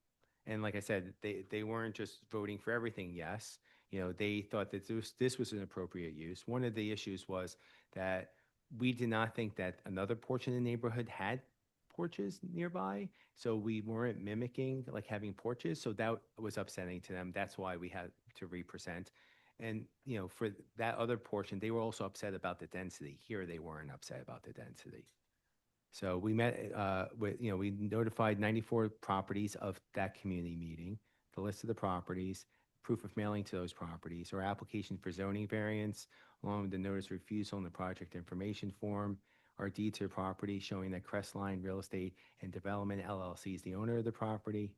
And like I said, they weren't just voting for everything yes. They thought that this was an appropriate use. One of the issues was that we did not think that another porch in the neighborhood had porches nearby. So we weren't mimicking like having porches. So that was upsetting to them. That's why we had to represent. And, for that other portion, they were also upset about the density. Here, they weren't upset about the density. So we met we notified 94 properties of that community meeting, the list of the properties, proof of mailing to those properties, our application for zoning variance, along with the notice of refusal and the project information form, our deed to the property showing that Crestline Real Estate and Development LLC is the owner of the property.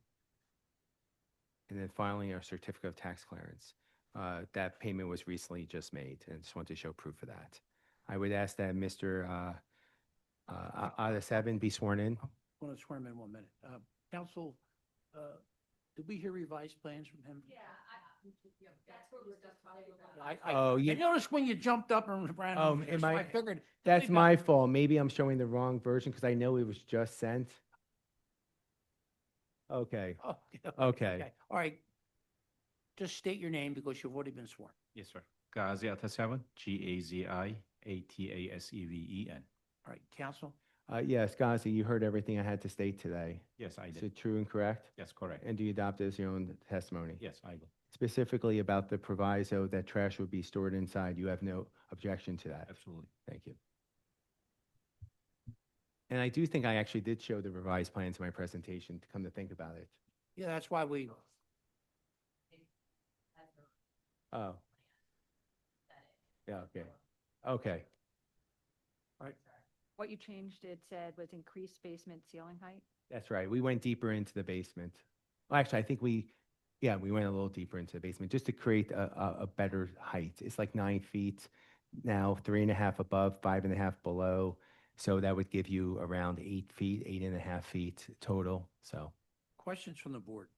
And then finally, our certificate of tax clearance. That payment was recently just made, and I just want to show proof of that. I would ask that Mr. Adesabin be sworn in. I want to swear him in 1 minute. Council, did we hear revised plans from him? Yeah, that's what we're just talking about. I noticed when you jumped up and ran over here, so I figured. That's my fault. Maybe I'm showing the wrong version because I know it was just sent. Okay. Oh, Okay. All right. Just state your name because you've already been sworn. Yes, sir. Gazi Ataseven, Gaziataseven. All right, council? Yes, Gazi, you heard everything I had to state today. Yes, I Is did. it true and correct? Yes, correct. And do you adopt it as your own testimony? Yes, I will. Specifically about the proviso that trash would be stored inside, you have no objection to that? Absolutely. Thank you. And I do think I actually did show the revised plans in my presentation, to come to think about it. Yeah, that's why we Oh. Yeah, okay. Okay. What you changed, it said was increased basement ceiling height. That's right. We went deeper into the basement. Well, actually, I think we went a little deeper into the basement just to create a better height. It's like 9 feet now, 3.5 above, 5.5 below. So that would give you around 8 feet, 8.5 feet total. So Questions from the board?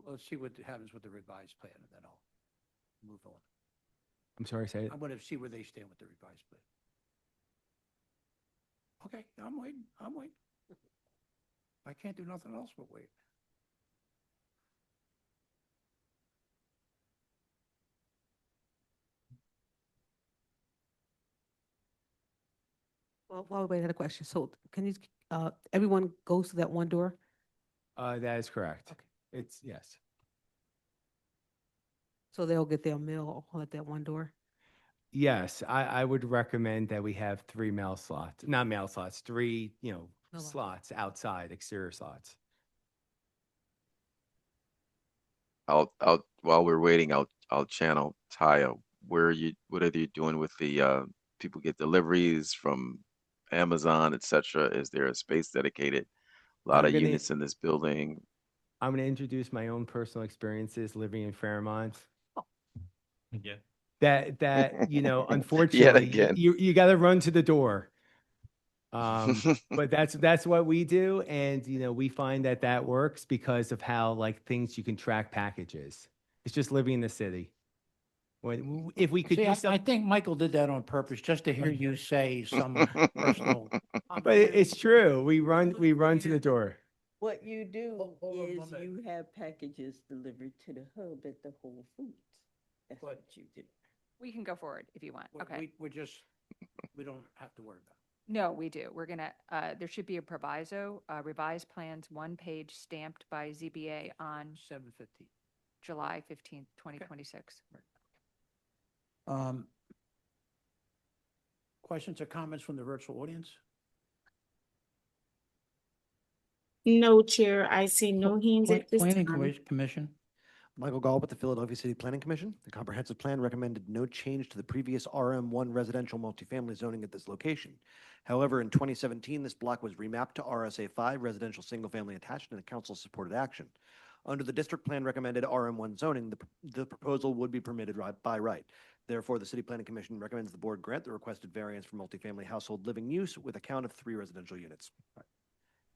Let's see what happens with the revised plan, and then I'll move on. I'm sorry, say it. I'm going to see where they stand with the revised plan. Okay, I'm waiting. I can't do nothing else but wait. Well, while we wait, I had a question. So can you, everyone goes to that one door? That is correct. Okay. It's, yes. So they'll get their meal all at that one door? Yes, I would recommend that we have 3 mail slots, not mail slots, 3, No. slots outside, exterior slots. While we're waiting, I'll channel Taya. What are you doing with the people get deliveries from Amazon, etc.? Is there a space dedicated? A lot I'm of gonna- units in this building. I'm going to introduce my own personal experiences living in Fairmont. Yeah. That unfortunately, again. you got to run to the door. But that's what we do, and we find that works because of how things you can track packages. It's just living in the city. If we could See, use I think Michael did that on purpose, just to hear you say some personal. but it's true. We run to the door. What you do hold on is one minute. you have packages delivered to the hub at the Whole Foods. That's what you do. We can go forward if you want. Okay. We don't have to worry about it. No, we do. We're gonna, there should be a proviso, revised plans, 1 page stamped by ZBA on 7:15. July 15th, 2026. Questions or comments from the virtual audience? No, Chair, I see no hands at this Planning time. Commission? Michael Gall with the Philadelphia City Planning Commission. The comprehensive plan recommended no change to the previous RM1 residential multifamily zoning at this location. However, in 2017, this block was remapped to RSA5 residential single-family attached in a council-supported action. Under the district plan recommended RM1 zoning, the proposal would be permitted by right. Therefore, the City Planning Commission recommends the board grant the requested variance for multifamily household living use with a count of 3 residential units.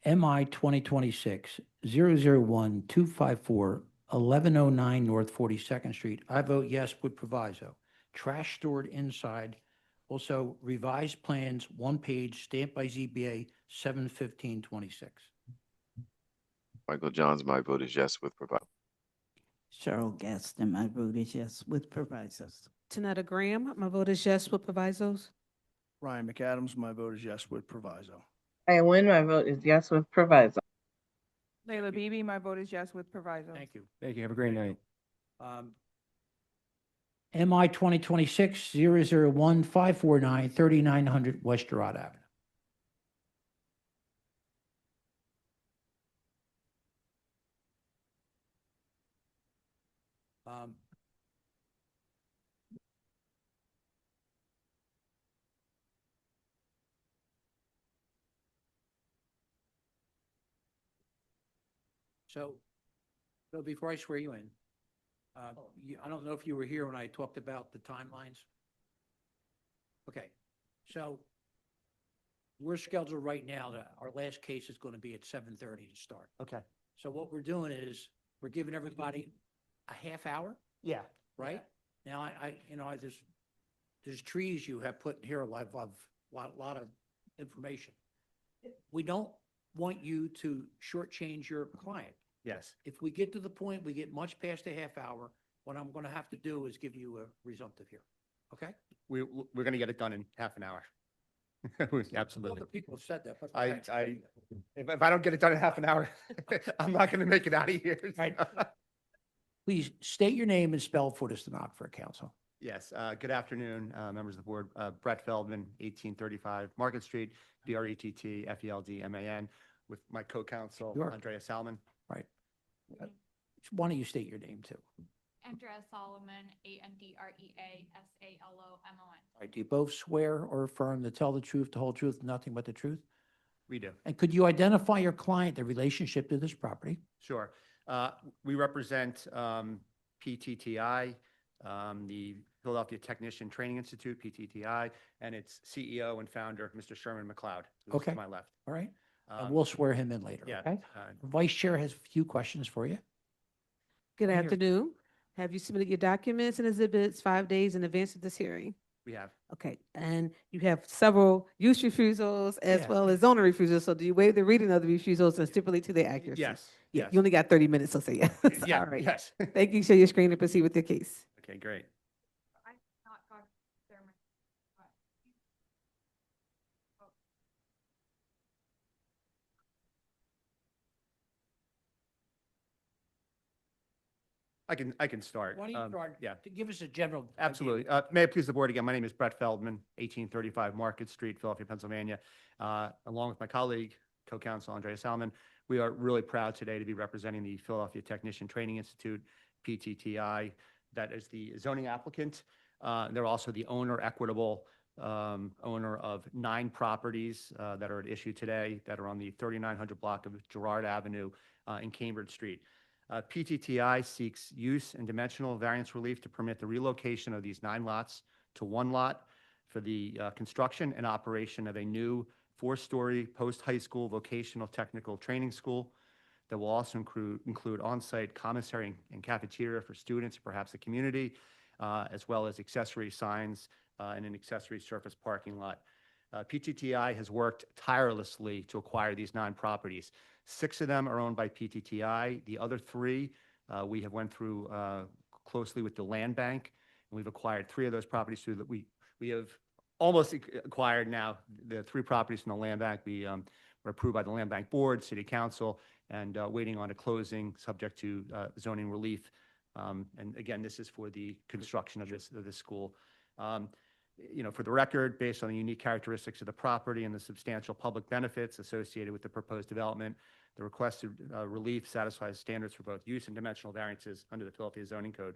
MI 2026-001-254, 1109 North 42nd Street. I vote yes with proviso. Trash stored inside. Also revised plans, 1 page, stamped by ZBA, 7/15/26. Michael Johns, my vote is yes with proviso. Cheryl Gaston, my vote is yes with provisos. Tanetta Graham, my vote is yes with provisos. Ryan McAdams, my vote is yes with proviso. I win, my vote is yes with proviso. Layla Bibi, my vote is yes with proviso. Thank you. Thank you. Have a great night. MI 2026-001-549, 3900 West Girard Avenue. So before I swear you in, I don't know if you were here when I talked about the timelines. Okay, so we're scheduled right now that our last case is going to be at 7:30 to start. Okay. So what we're doing is we're giving everybody a half hour, Yeah. right? Now, there's trees you have put here, a lot of information. We don't want you to shortchange your client. Yes. If we get to the point, we get much past a half hour, what I'm going to have to do is give you a resumptive here. Okay? We're going to get it done in half an hour. Absolutely. Other people have said that, but. If I don't get it done in half an hour, I'm not going to make it out of here. Right. Please state your name and spell for the stenographer, counsel. Yes, good afternoon, members of the board. Brett Feldman, 1835 Market Street, BRETT FELDMAN, with my co-counsel, Sure. Andrea Salmon. Right. Why don't you state your name too? Andrea Solomon, ANDREASALOMON. All right, do you both swear or affirm to tell the truth, the whole truth, nothing but the truth? We do. And could you identify your client, the relationship to this property? Sure. We represent PTTI, the Philadelphia Technician Training Institute, PTTI, and its CEO and founder, Mr. Sherman McLeod, who's Okay. to my left. All right, and Um, we'll swear him in later, yeah, okay? Vice Chair has a few questions for you. Good Here. afternoon. Have you submitted your documents and exhibits 5 days in advance of this hearing? We have. Okay, and you have several use refusals as Yeah. well as zoning refusals. So do you waive the reading of the refusals and stipulate to their accuracy? Yes, Yeah, yes. you only got 30 minutes, so say yes. Yeah, All right. yes. Thank you. Share your screen and proceed with your case. Okay, great. I can start. Why don't you start? Yeah. To give us a general. idea. Absolutely. May it please the board again, my name is Brett Feldman, 1835 Market Street, Philadelphia, Pennsylvania. Along with my colleague, co-counsel Andrea Salmon, we are really proud today to be representing the Philadelphia Technician Training Institute, PTTI, that is the zoning applicant. They're also the owner, equitable owner of 9 properties that are at issue today that are on the 3900 block of Girard Avenue in Cambridge Street. PTTI seeks use and dimensional variance relief to permit the relocation of these 9 lots to 1 lot for the construction and operation of a new 4-story post-high school vocational technical training school that will also include on-site commissary and cafeteria for students, perhaps the community, as well as accessory signs and an accessory surface parking lot. PTTI has worked tirelessly to acquire these 9 properties. 6 of them are owned by PTTI. The other 3, we have went through closely with the land bank, and we've acquired 3 of those properties through that we have almost acquired now the 3 properties from the land bank. We were approved by the land bank board, city council, and waiting on a closing subject to zoning relief. And again, this is for the construction of this school. You know, for the record, based on the unique characteristics of the property and the substantial public benefits associated with the proposed development, the requested relief satisfies standards for both use and dimensional variances under the Philadelphia zoning code.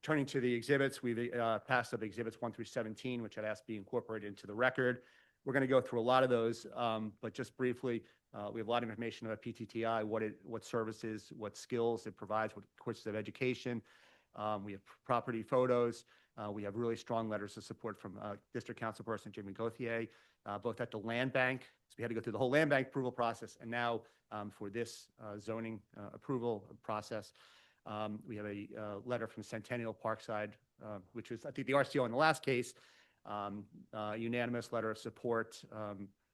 Turning to the exhibits, we've passed up exhibits 1 through 17, which I'd ask be incorporated into the record. We're going to go through a lot of those, but just briefly, we have a lot of information about PTTI, what services, what skills it provides, what courses of education. We have property photos. We have really strong letters of support from District Councilperson Jimmy Gauthier, both at the land bank. So we had to go through the whole land bank approval process, and now for this zoning approval process, we have a letter from Centennial Parkside, which was, I think, the RCO in the last case, unanimous letter of support,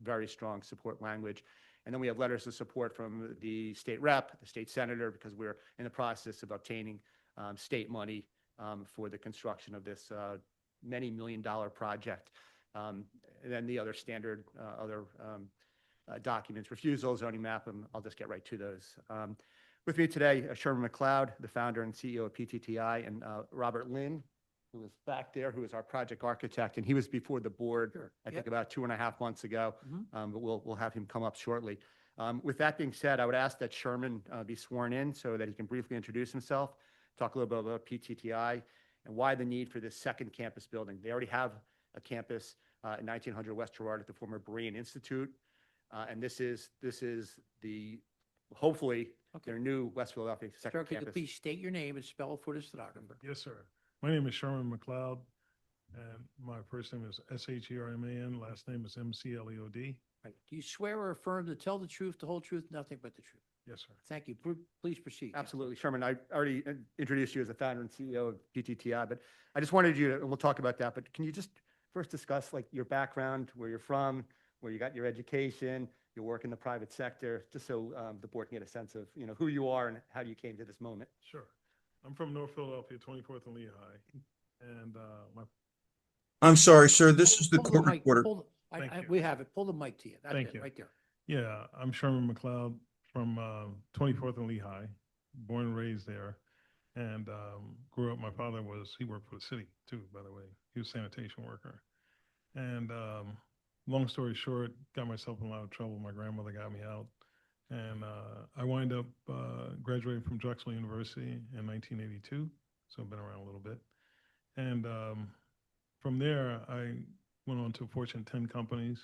very strong support language. And then we have letters of support from the state rep, the state senator, because we're in the process of obtaining state money for the construction of this many million-dollar project. And then the other standard, documents, refusal, zoning map, and I'll just get right to those. With me today, Sherman McLeod, the founder and CEO of PTTI, and Robert Lynn, who is back there, who is our project architect, and he was before the board, I think about 2.5 months ago, but we'll have him come up shortly. With that being said, I would ask that Sherman be sworn in so that he can briefly introduce himself, talk a little bit about PTTI, and why the need for this second campus building. They already have a campus in 1900 West Girard at the former Berean Institute, and this is the, hopefully, their new West Philadelphia Sir, second could you campus. please state your name and spell it for the stenographer? Yes, sir. My name is Sherman McLeod, and my first name is Sherman, last name is Mcleod. Right. Do you swear or affirm to tell the truth, the whole truth, nothing but the truth? Yes, sir. Thank you. Please proceed. Absolutely, Sherman. I already introduced you as the founder and CEO of PTTI, but I just wanted you to, and we'll talk about that, but can you just first discuss like your background, where you're from, where you got your education, your work in the private sector, just so the board can get a sense of, you know, who you are and how you came to this moment. Sure. I'm from North Philadelphia, 24th and Lehigh, and my I'm sorry, sir. This is the Pull court mic, reporter. Thank you. We have it. Pull the mic to you. That's Thank it, you. right there. Yeah, I'm Sherman McLeod from 24th and Lehigh, born and raised there. and grew up. My father he worked for the city too, by the way. He was a sanitation worker. And long story short, got myself in a lot of trouble. My grandmother got me out. And I wind up graduating from Drexel University in 1982. So I've been around a little bit. And from there, I went on to Fortune 10 companies,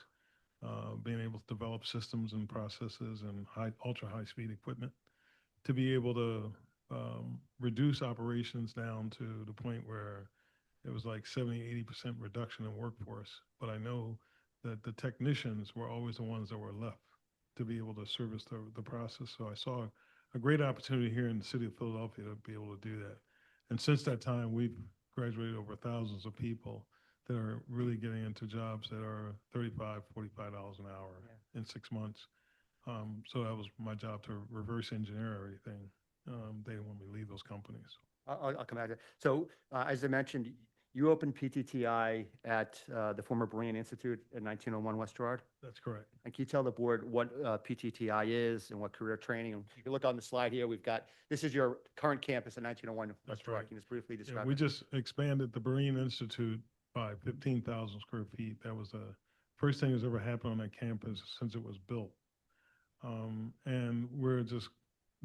being able to develop systems and processes and ultra high speed equipment to be able to reduce operations down to the point where it was like 70–80% reduction in workforce. But I know that the technicians were always the ones that were left to be able to service the process. So I saw a great opportunity here in the city of Philadelphia to be able to do that. And since that time, we've graduated over thousands of people that are really getting into jobs that are $35, $45 an hour in 6 months. So that was my job to reverse engineer everything. They didn't want me to leave those companies. I'll come back to it. So as I mentioned, you opened PTTI at the former Berean Institute at 1901 West Gerard? That's correct. And can you tell the board what PTTI is and what career training? And you can look on the slide here. This is your current campus at 1901 West Gerard. Right. Can you just briefly Yeah, describe we it? just expanded the Berean Institute by 15,000 square feet. That was the first thing that's ever happened on that campus since it was built. And we're just,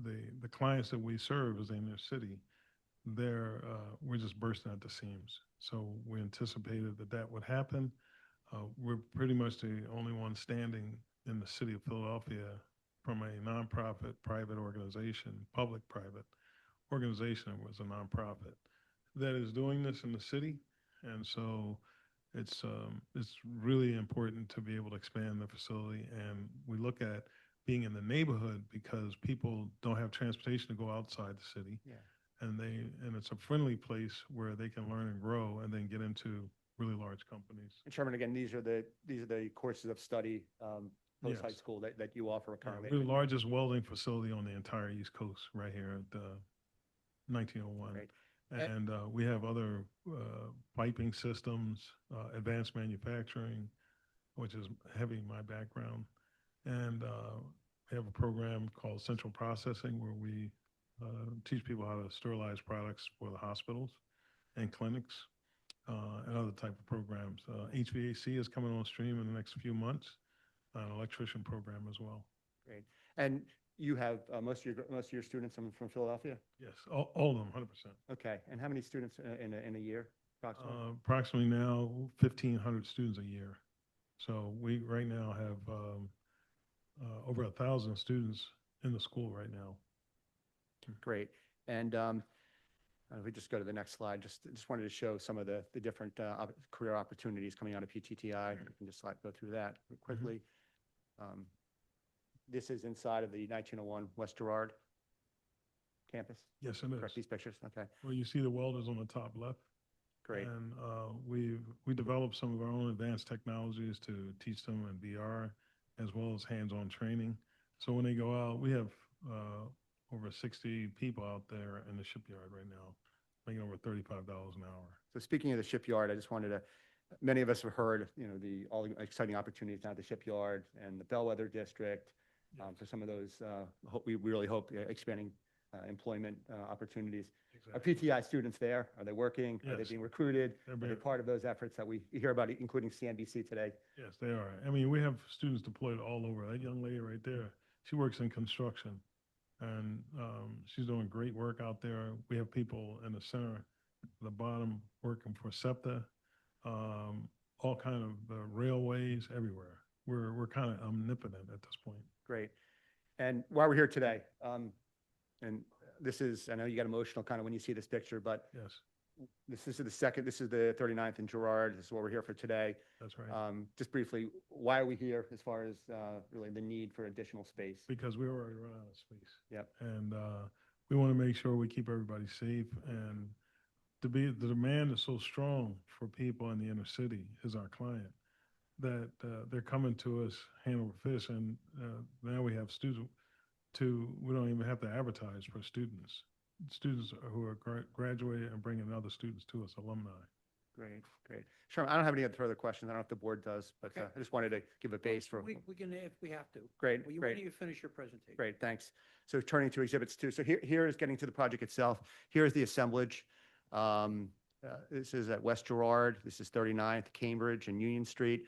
the clients that we serve is in their city. We're just bursting at the seams. So we anticipated that would happen. We're pretty much the only one standing in the city of Philadelphia from a nonprofit private organization, public-private organization that was a nonprofit that is doing this in the city. And so it's really important to be able to expand the facility. And we look at being in the neighborhood because people don't have transportation to go outside the city. Yeah. And it's a friendly place where they can learn and grow and then get into really large companies. And Chairman, again, these are the courses of study post high Yes. school that you offer Yeah, currently. we're the largest welding facility on the entire East Coast, right here at 1901. Great. And we have other piping systems, advanced manufacturing, which is heavy my background. And we have a program called Central Processing where we teach people how to sterilize products for the hospitals and clinics and other type of programs. HVAC is coming on stream in the next few months, an electrician program as well. Great. And you have most of your students from Philadelphia? Yes, all of them, 100%. Okay. And how many students in a year approximately? Approximately now 1,500 students a year. So we right now have over 1,000 students in the school right now. Great. And if we just go to the next slide, just wanted to show some of the different career opportunities coming out of PTTI. We can just go through that quickly. This is inside of the 1901 West Gerard campus? Yes, it is. Correct, these pictures? Okay, Well, you see the welders on the top left. great. And we developed some of our own advanced technologies to teach them in VR as well as hands-on training. So when they go out, we have over 60 people out there in the shipyard right now, making over $35 an hour. So speaking of the shipyard, I just wanted to, many of us have heard, all the exciting opportunities down at the shipyard and the Bellwether District. For some of those, we really hope expanding employment opportunities. Are PTI students there? Are they working? Are they Yes. being recruited? They're Are they being- part of those efforts that we hear about, including CNBC today? Yes, they are. I mean, we have students deployed all over. That young lady right there, she works in construction, and she's doing great work out there. We have people in the center, the bottom, working for SEPTA, all kind of railways everywhere. We're kind of omnipotent at this point. Great. And while we're here today, and this is, I know you got emotional kind of when you see this picture, but Yes, this is the 39th in Girard. This is what we're here for today. that's right. Just briefly, why are we here as far as really the need for additional space? Because we already run out of space. Yep. And we want to make sure we keep everybody safe. And the demand is so strong for people in the inner city is our client that they're coming to us hand over fist. And now we have we don't even have to advertise for students. Students who are graduated and bringing other students to us, alumni. Great, great. Sherman, I don't have any other further questions. I don't know if the board does, but Okay. I just wanted to give a base for. We can, if we have to. Great, Well, you great. Why don't you finish your presentation? Great, thanks. So turning to exhibits two. So here is getting to the project itself. Here is the assemblage. This is at West Gerard. This is 39th, Cambridge and Union Street.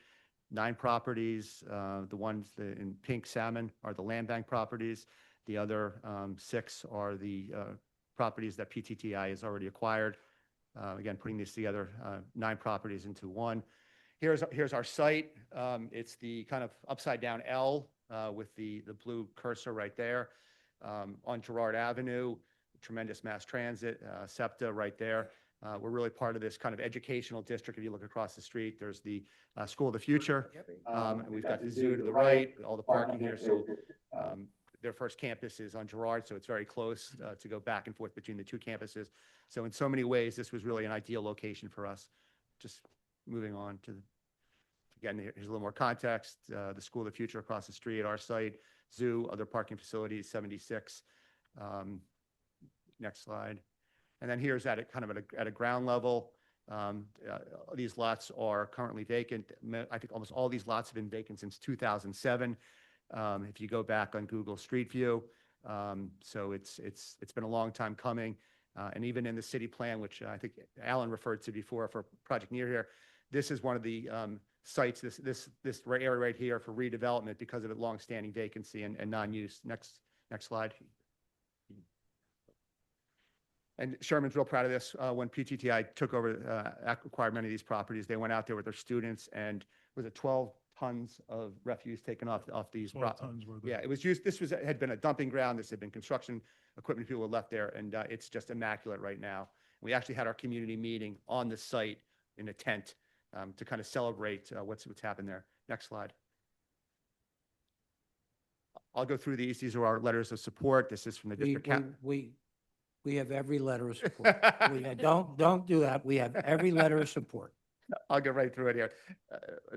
9 properties. The ones in pink salmon are the land bank properties. The other 6 are the properties that PTTI has already acquired. Again, putting these together, 9 properties into one. Here's our site. It's the kind of upside down L with the blue cursor right there on Gerard Avenue. Tremendous mass transit, SEPTA right there. We're really part of this kind of educational district. If you look across the street, there's the School of the Future. And we've got the zoo to the right, all the parking here. So their first campus is on Gerard, so it's very close to go back and forth between the 2 campuses. So in so many ways, this was really an ideal location for us. Just moving on to, again, here's a little more context. The School of the Future across the street, our site, zoo, other parking facilities, 76. Next slide. And then here's at a ground level. These lots are currently vacant. I think almost all these lots have been vacant since 2007. If you go back on Google Street View. So it's been a long time coming. And even in the city plan, which I think Alan referred to before for Project Near here, this is one of the sites, this area right here for redevelopment because of its longstanding vacancy and non-use. Next slide. And Sherman's real proud of this. When PTTI took over, acquired many of these properties, they went out there with their students and was it 12 tons of refuse taken off these 12 tons worth of- Yeah, it was used, had been a dumping ground. This had been construction equipment, people were left there, and it's just immaculate right now. We actually had our community meeting on the site in a tent to kind of celebrate what's happened there. Next slide. I'll go through these. These are our letters of support. This is from the district. We have every letter of support. Don't do that. We have every letter of support. I'll get right through it here.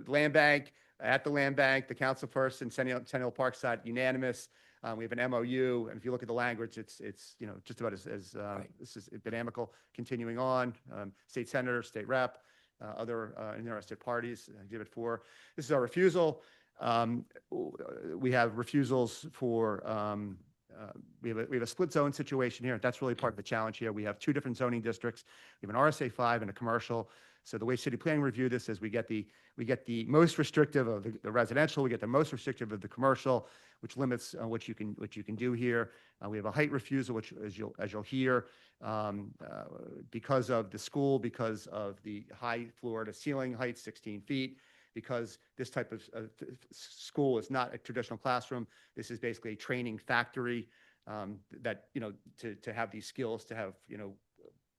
Land bank, at the land bank, the councilperson, Centennial Park side, unanimous. We have an MOU, and if you look at the language, it's just about as this is dynamical. Continuing on, state senator, state rep, other interested parties. Exhibit 4. This is our refusal. We have refusals for. We have a split zone situation here. That's really part of the challenge here. We have 2 different zoning districts. We have an RSA 5 and a commercial. So the way city planning reviewed this is we get the most restrictive of the residential, we get the most restrictive of the commercial, which limits what you can do here. We have a height refusal, which as you'll hear, because of the school, because of the high floor to ceiling height, 16 feet. Because this type of school is not a traditional classroom. This is basically a training factory that, to have these skills, to have,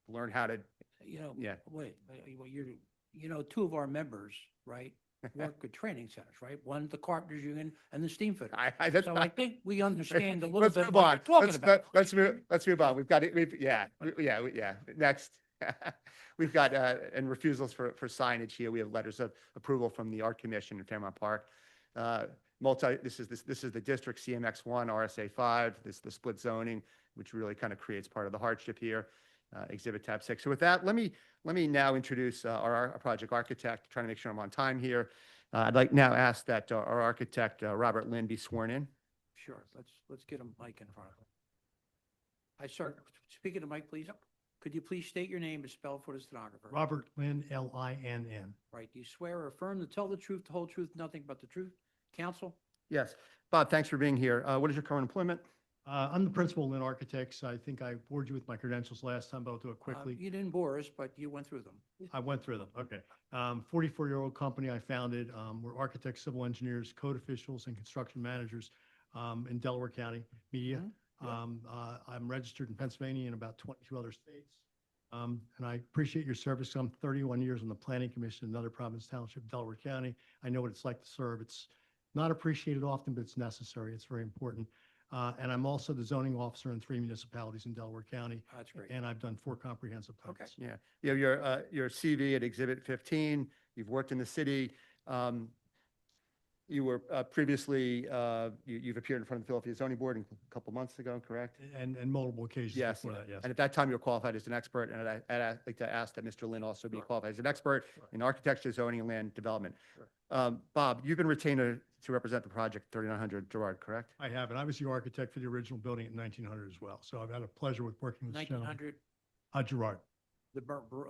learn how to, yeah. Wait, well, 2 of our members, right, work at training centers, right? One, the Carpenters Union and the Steam Fitters. So I think we understand a little Let's bit move what on. you're talking about. Let's move on. We've got it. Yeah. Next. We've got, and refusals for signage here. We have letters of approval from the Art Commission in Fairmount Park. This is the district CMX1, RSA 5, the split zoning, which really kind of creates part of the hardship here. Exhibit tab 6. So with that, let me now introduce our project architect, trying to make sure I'm on time here. I'd like now ask that our architect, Robert Lynn, be sworn in. Sure, let's get a mic in front of him. Sir, speaking to Mike, please. Could you please state your name and spell for the stenographer? Robert Lynn, L-I-N-N. Right, do you swear or affirm to tell the truth, the whole truth, nothing but the truth? Counsel? Yes. Bob, thanks for being here. What is your current employment? I'm the principal of Lynn Architects. I think I bored you with my credentials last time, but I'll do it quickly. You didn't bore us, but you went through them. I went through them. Okay. 44-year-old company I founded. We're architects, civil engineers, code officials, and construction managers in Delaware County media. I'm registered in Pennsylvania and about 22 other states. And I appreciate your service. I'm 31 years on the Planning Commission in another province, township, Delaware County. I know what it's like to serve. It's not appreciated often, but it's necessary. It's very important. And I'm also the zoning officer in 3 municipalities in Delaware County. That's great. And I've done 4 comprehensive plans. Yeah. You have your CV at Exhibit 15. You've worked in the city. You were previously, you've appeared in front of the Philadelphia Zoning Board a couple months ago, correct? And multiple occasions Yes. before that, yes. And at that time, you were qualified as an expert, and I'd like to ask that Mr. Lynn also be qualified as an expert in architecture, zoning, and land development. Bob, you've been retained to represent the project 3900 Gerard, correct? I have, and I was the architect for the original building in 1900 as well. So I've had a pleasure with working with this gentleman. 1900, Gerard.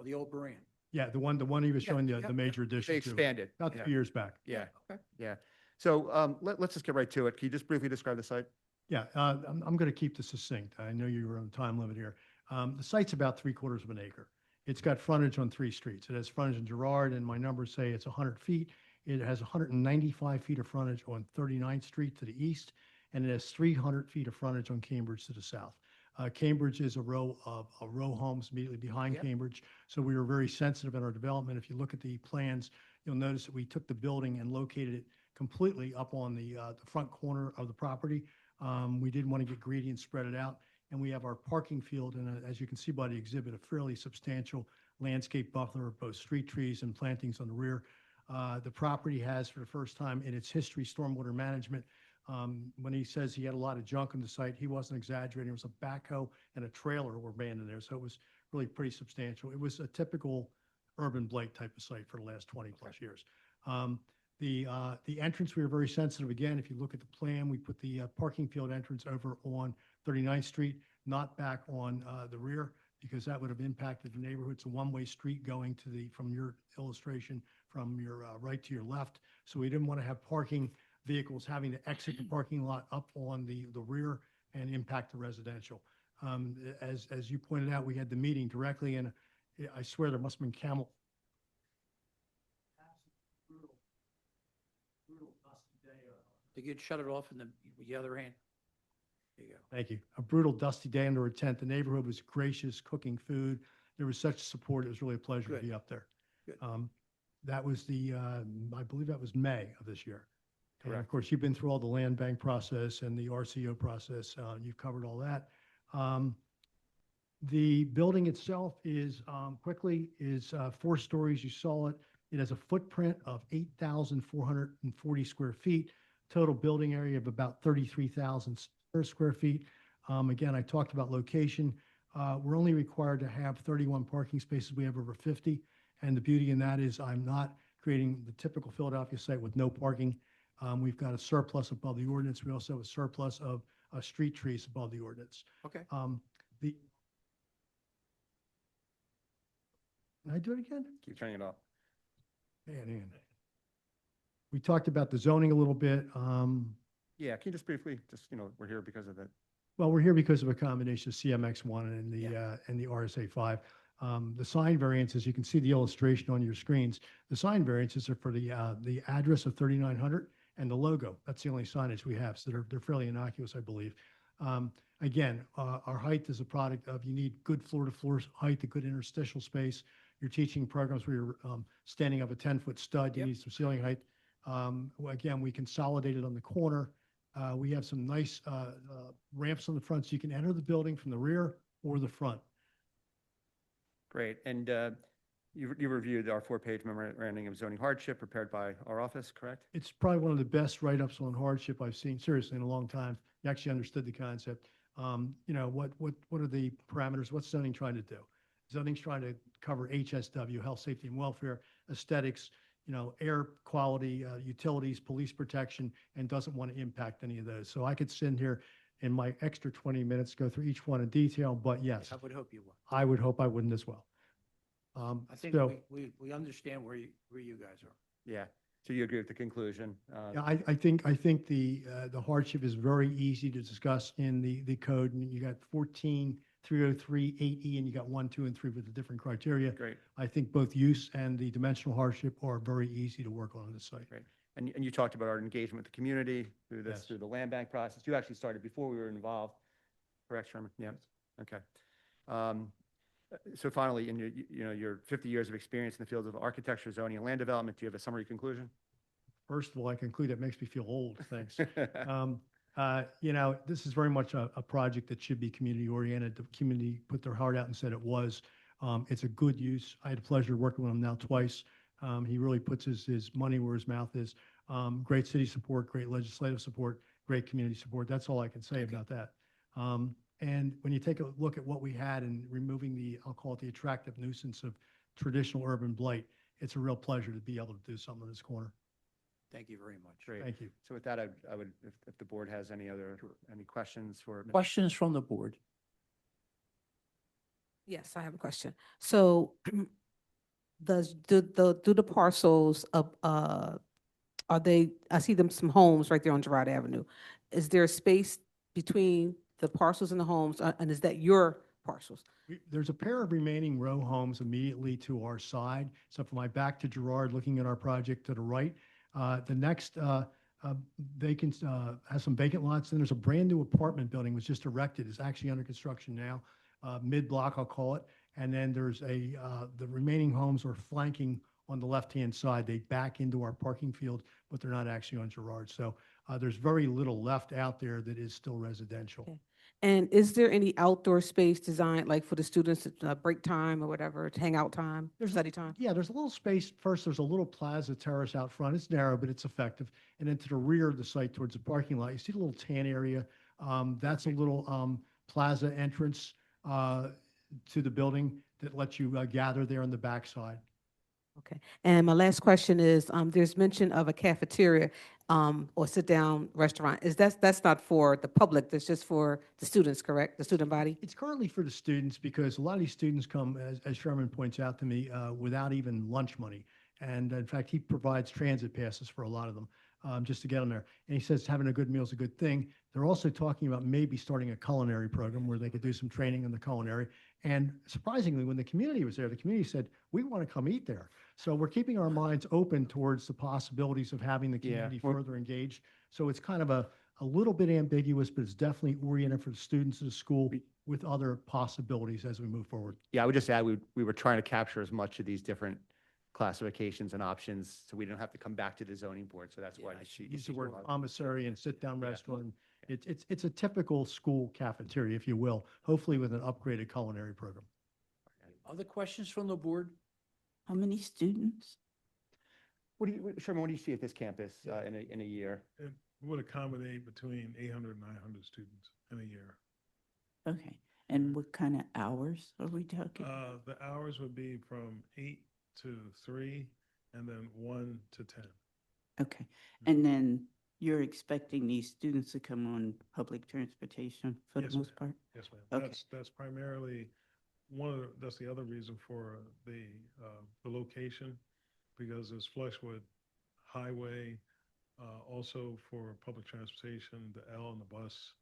the old Berean. Yeah, the one he was showing the major addition They to. expanded. About yeah. 2 years back. Yeah, Okay. yeah. So let's just get right to it. Can you just briefly describe the site? Yeah, I'm going to keep this succinct. I know you're on time limit here. The site's about 3/4 of an acre. It's got frontage on 3 streets. It has frontage in Girard, and my numbers say it's 100 feet. It has 195 feet of frontage on 39th Street to the east, and it has 300 feet of frontage on Cambridge to the south. Cambridge is a row of homes immediately behind Yep. Cambridge, so we were very sensitive in our development. If you look at the plans, you'll notice that we took the building and located it completely up on the front corner of the property. We didn't want to get greedy and spread it out. And we have our parking field, and as you can see by the exhibit, a fairly substantial landscape buffer of both street trees and plantings on the rear. The property has, for the first time in its history, stormwater management. When he says he had a lot of junk on the site, he wasn't exaggerating. It was a backhoe and a trailer were abandoned there, so it was really pretty substantial. It was a typical urban blight type of site for the last 20 plus years. The entrance, we were very sensitive. Again, if you look at the plan, we put the parking field entrance over on 39th Street, not back on the rear, because that would have impacted the neighborhood. It's a one-way street going to from your illustration, from your right to your left. So we didn't want to have parking vehicles having to exit the parking lot up on the rear and impact the residential. As you pointed out, we had the meeting directly, and I swear there must have been camel. They could shut it off in the other hand. There you go. Thank you. A brutal, dusty day under a tent. The neighborhood was gracious, cooking food. There was such support. It was really a pleasure to Good. be up there. Good. That was I believe that was May of this year. And of Correct. course, you've been through all the land bank process and the RCO process. You've covered all that. The building itself is 4 stories. You saw it. It has a footprint of 8,440 square feet, total building area of about 33,000 square feet. Again, I talked about location. We're only required to have 31 parking spaces. We have over 50. And the beauty in that is I'm not creating the typical Philadelphia site with no parking. We've got a surplus above the ordinance. We also have a surplus of street trees above the ordinance. Okay. Can I do it again? Keep turning it off. Man. We talked about the zoning a little bit. Yeah, can you just briefly, we're here because of that. Well, we're here because of a combination of CMX1 and the RSA5. The sign variances, you can see the illustration on your screens. The sign variances are for the address of 3900 and the logo. That's the only signage we have, so they're fairly innocuous, I believe. Again, our height is a product of you need good floor-to-floor height, a good interstitial space. You're teaching programs where you're standing up a 10-foot stud. You need some ceiling height. Again, we consolidated on the corner. We have some nice ramps on the front, so you can enter the building from the rear or the front. Great. And you reviewed our 4-page memorandum of zoning hardship prepared by our office, correct? It's probably one of the best write-ups on hardship I've seen, seriously, in a long time. You actually understood the concept. What are the parameters? What's zoning trying to do? Zoning's trying to cover HSW, health, safety, and welfare, aesthetics, air quality, utilities, police protection, and doesn't want to impact any of those. So I could sit here in my extra 20 minutes, go through each one in detail, but yes, I would hope you would. I would hope I wouldn't as well. I think so- we understand where you guys are. Yeah. So you agree with the conclusion? Yeah, I think the hardship is very easy to discuss in the code, and you got 14,303, 8E, and you got 1, 2, and 3 with the different criteria. Great. I think both use and the dimensional hardship are very easy to work on this site. Great. And you talked about our engagement with the community through this, Yes. through the land bank process. You actually started before we were involved, correct, Sherman? Yeah. Okay. So finally, in your 50 years of experience in the fields of architecture, zoning, and land development, do you have a summary conclusion? First of all, I conclude it makes me feel old. Thanks. This is very much a project that should be community oriented. The community put their heart out and said it was. It's a good use. I had the pleasure of working with him now twice. He really puts his money where his mouth is. Great city support, great legislative support, great community support. That's all I can say about that. And when you take a look at what we had in removing the, I'll call it the attractive nuisance of traditional urban blight, it's a real pleasure to be able to do something in this corner. Thank you very much. Great. Thank you. So with that, I would, if the board has any other, any questions for. Questions from the board? Yes, I have a question. So do the parcels of, are they, I see them some homes right there on Girard Avenue. Is there a space between the parcels and the homes, and is that your parcels? There's a pair of remaining row homes immediately to our side. So from my back to Girard, looking at our project to the right, the next vacant, has some vacant lots. Then there's a brand new apartment building was just erected. It's actually under construction now, mid-block, I'll call it. And then there's the remaining homes are flanking on the left-hand side. They back into our parking field, but they're not actually on Girard. So there's very little left out there that is still residential. Okay. And is there any outdoor space designed, like for the students, break time or whatever, to hang out time, study time? Yeah, there's a little space. First, there's a little plaza terrace out front. It's narrow, but it's effective. And then to the rear of the site towards the parking lot, you see the little tan area. That's a little plaza entrance to the building that lets you gather there on the backside. Okay. And my last question is, there's mention of a cafeteria or sit-down restaurant. That's not for the public, that's just for the students, correct? The student body? It's currently for the students because a lot of these students come, as Sherman points out to me, without even lunch money. And in fact, he provides transit passes for a lot of them just to get them there. And he says having a good meal is a good thing. They're also talking about maybe starting a culinary program where they could do some training in the culinary. And surprisingly, when the community was there, the community said, we want to come eat there. So we're keeping our minds open towards the possibilities of having the community further engaged. So it's kind of a little bit ambiguous, but it's definitely oriented for the students of the school with other possibilities as we move forward. Yeah, I would just add, we were trying to capture as much of these different classifications and options, so we don't have to come back to the zoning board. So that's why you see. Use the word commissary and sit-down restaurant. It's a typical school cafeteria, if you will, hopefully with an upgraded culinary program. Other questions from the board? How many students? Sherman, what do you see at this campus in a year? It would accommodate between 800 and 900 students in a year. Okay. And what kind of hours are we talking? The hours would be from 8 to 3 and then 1 to 10. Okay. And then you're expecting these students to come on public transportation for Yes, the most ma'am. part? Yes, ma'am. Okay. That's primarily that's the other reason for the location, because there's Fleshwood Highway, also for public transportation, the L and the bus,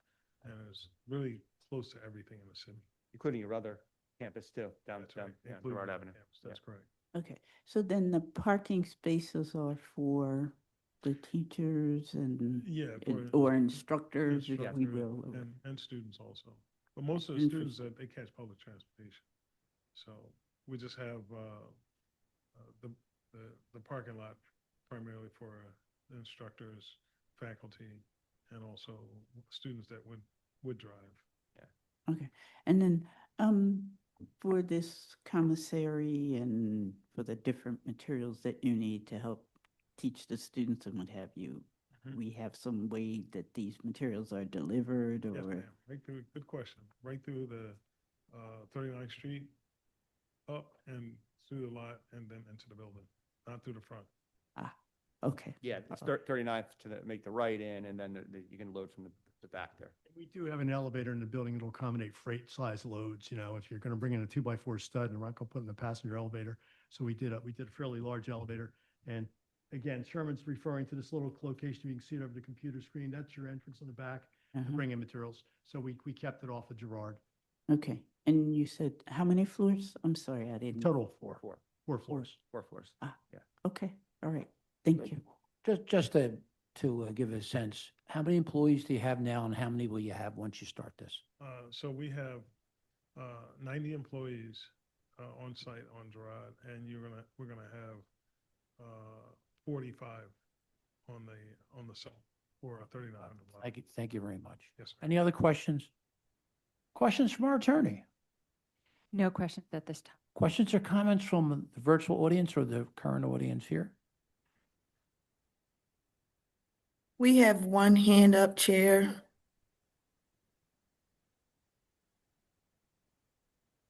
and it's really close to everything in the city. Including your other campus too, down That's right, yeah, including Girard our Avenue. campus. That's correct. Okay. So then the parking spaces are for the teachers and Yeah. or instructors, if we Instructors will. And students also. But most of the Interesting. students, they catch public transportation. So we just have the parking lot primarily for instructors, faculty, and also students that would drive. Okay. And then for this commissary and for the different materials that you need to help teach the students and what have you, we have some way that these materials are delivered Yes, or? ma'am. Right through, good question. Right through the 39th Street, up and through the lot and then into the building, not through the front. Okay. Yeah, it's 39th to make the right in, and then you can load from the back there. We do have an elevator in the building that'll accommodate freight size loads. You know, if you're going to bring in a 2x4 stud and we're not going to put in the passenger elevator. So we did a fairly large elevator. And again, Sherman's referring to this little location. You can see it over the computer screen. That's your entrance in the back to bring in materials. So we kept it off of Girard. Okay. And you said how many floors? I'm sorry, I didn't. Total four. Four. Four floors. 4 floors. Yeah. Okay. All right. Thank you. Just to give a sense, how many employees do you have now and how many will you have once you start this? So we have 90 employees on site on Girard, and we're gonna have 45 on the site for a 3,900 block. Thank you very much. Yes, sir. Any other questions? Questions from our attorney? No questions at this time. Questions or comments from the virtual audience or the current audience here? We have one hand up, Chair.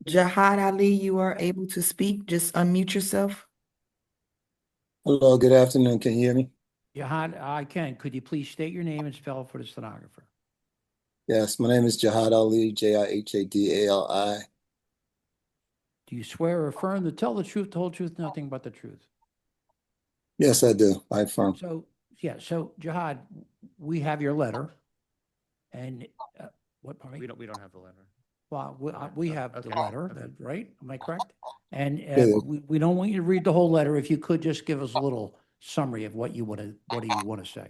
Jahad Ali, you are able to speak. Just unmute yourself. Hello, good afternoon. Can you hear me? Jihad, I can. Could you please state your name and spell it for the stenographer? Yes, my name is Jihad Ali, Jihadali. Do you swear or affirm to tell the truth, the whole truth, nothing but the truth? Yes, I do. I affirm. So, yeah, so Jihad, we have your letter. And what, pardon me? We don't have the letter. Well, we have the Okay. letter, right? Am I correct? And Yeah. we don't want you to read the whole letter. If you could just give us a little summary of what do you want to say?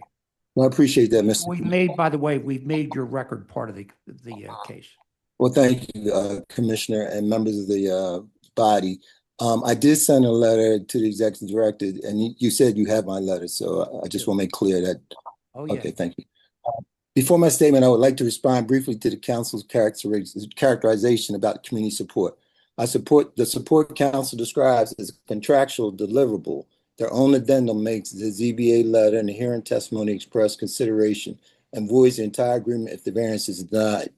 Well, I appreciate that, Mr. We've made, by the way, we've made your record part of the case. Well, thank you, Commissioner and members of the body. I did send a letter to the executive director, and you said you have my letter, so I just want to make clear that. Oh, yeah. Okay, thank you. Before my statement, I would like to respond briefly to the council's characterization about community support. The support council describes as a contractual deliverable. Their own addendum makes the ZBA letter and the hearing testimony express consideration and voids the entire agreement if the variance is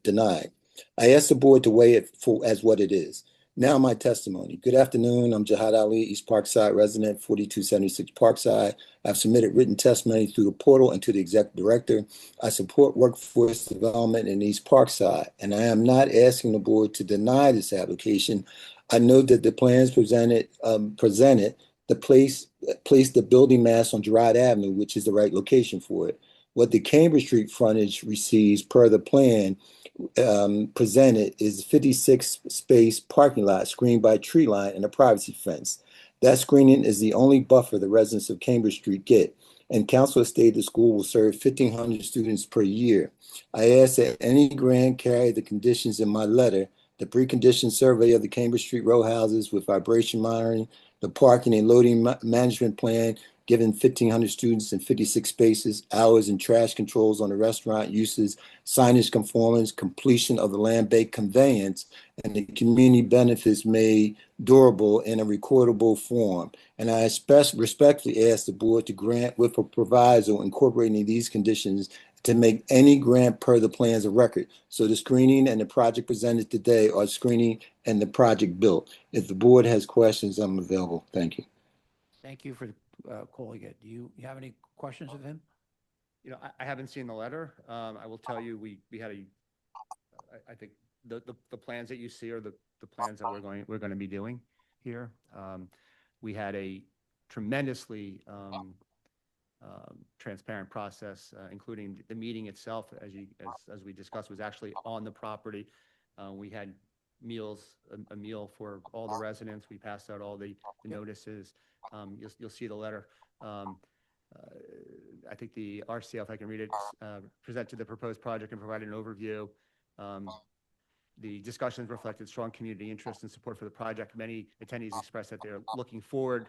denied. I ask the board to weigh it as what it is. Now my testimony. Good afternoon. I'm Jihad Ali, East Parkside resident, 4276 Parkside. I've submitted written testimony through the portal and to the executive director. I support workforce development in East Parkside, and I am not asking the board to deny this application. I know that the plans presented the place the building mass on Girard Avenue, which is the right location for it. What the Cambridge Street frontage receives per the plan presented is 56 space parking lot screened by tree line and a privacy fence. That screening is the only buffer the residents of Cambridge Street get, and council has stated the school will serve 1,500 students per year. I ask that any grant carry the conditions in my letter, the precondition survey of the Cambridge Street row houses with vibration monitoring, the parking and loading management plan, given 1,500 students and 56 spaces, hours and trash controls on the restaurant uses, signage conformance, completion of the land-based conveyance, and the community benefits made durable in a recordable form. And I respectfully ask the board to grant with a proviso incorporating these conditions to make any grant per the plans of record. So the screening and the project presented today are screening and the project built. If the board has questions, I'm available. Thank you. Thank you for calling it. Do you have any questions of him? You know, I haven't seen the letter. I will tell you, we had I think the plans that you see are the plans that we're going to be doing here. We had a tremendously transparent process, including the meeting itself, as we discussed, was actually on the property. We had a meal for all the residents. We passed out all the notices. You'll see the letter. I think the RCL, if I can read it, present to the proposed project and provide an overview. The discussions reflected strong community interest and support for the project. Many attendees expressed that they're looking forward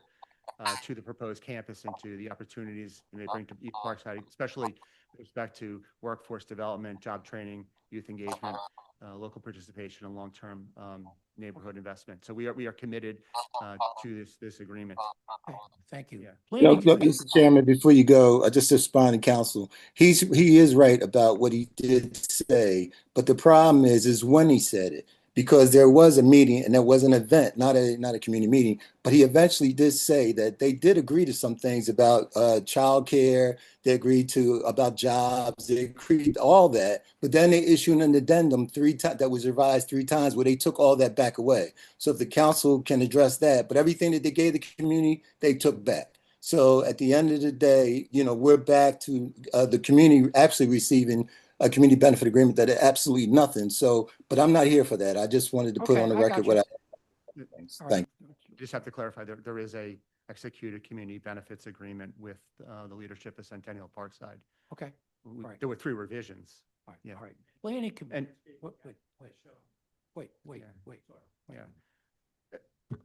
to the proposed campus and to the opportunities they bring to East Parkside, especially with respect to workforce development, job training, youth engagement, local participation, and long-term neighborhood investment. So we are committed to this agreement. Okay, thank you. Yeah. Mr. Chairman, before you go, I just respond to council. He is right about what he did say, but the problem is when he said it, because there was a meeting and there was an event, not a community meeting, but he eventually did say that they did agree to some things about childcare. They agreed about jobs. They agreed all that, but then they issued an addendum that was revised 3 times where they took all that back away. So if the council can address that, but everything that they gave the community, they took back. So at the end of the day, we're back to the community actually receiving a community benefit agreement that is absolutely nothing. So, but I'm not here for that. I just wanted to put on the record what I. Thank you. Just have to clarify, there is a executed community benefits agreement with the leadership of Centennial Parkside. Okay. There were 3 revisions. All right. Yeah. All right. Planning commission. Wait. Yeah.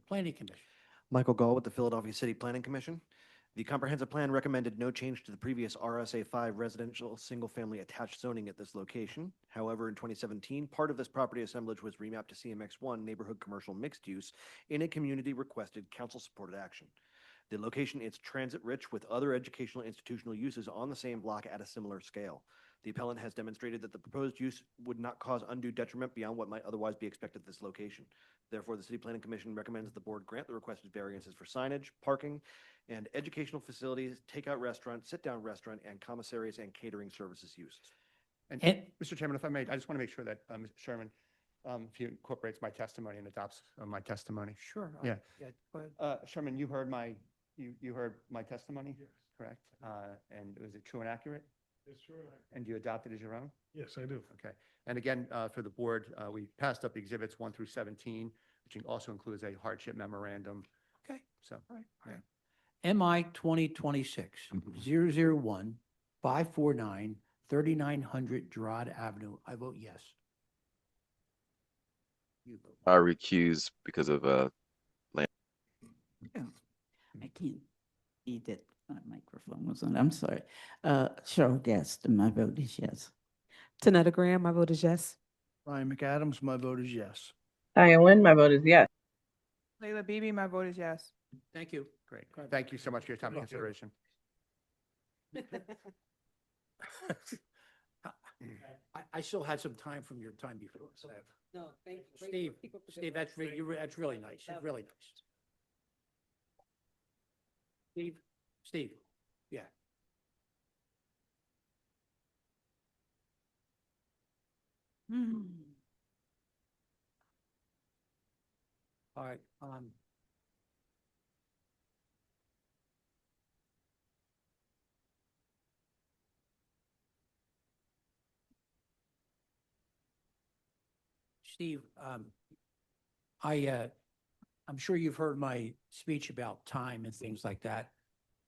Planning commission. Michael Gall with the Philadelphia City Planning Commission. The comprehensive plan recommended no change to the previous RSA 5 residential single-family attached zoning at this location. However, in 2017, part of this property assemblage was remapped to CMX1 neighborhood commercial mixed use in a community requested council-supported action. The location is transit-rich with other educational institutional uses on the same block at a similar scale. The appellant has demonstrated that the proposed use would not cause undue detriment beyond what might otherwise be expected at this location. Therefore, the City Planning Commission recommends the board grant the requested variances for signage, parking, and educational facilities, takeout restaurant, sit-down restaurant, and commissaries and catering services use. And, And- Mr. Chairman, if I may, I just want to make sure that Mr. Sherman, if he incorporates my testimony and adopts my testimony. Sure. Yeah. Go ahead. Sherman, you heard my testimony, correct? And was it true and accurate? Yes, sure. And you adopted as your own? Yes, I do. Okay. And again, for the board, we passed up exhibits 1 through 17, which also includes a hardship memorandum. Okay. So, All right. yeah. MI 2026-001 549 3900 Gerard Avenue. I vote yes. You vote. I recuse because of I can't see that my microphone was on. I'm sorry. Cheryl Gaston, my vote is yes. Tanetta Graham, my vote is yes. Ryan McAdams, my vote is yes. Diane Nguyen, my vote is yes. Leila Bibi, my vote is yes. Thank you. Great. Thank you so much for your time and consideration. I still had some time from your time before. So. No, thank you. Steve, that's really nice. It's really nice. Steve, yeah. All right, Steve, I'm sure you've heard my speech about time and things like that.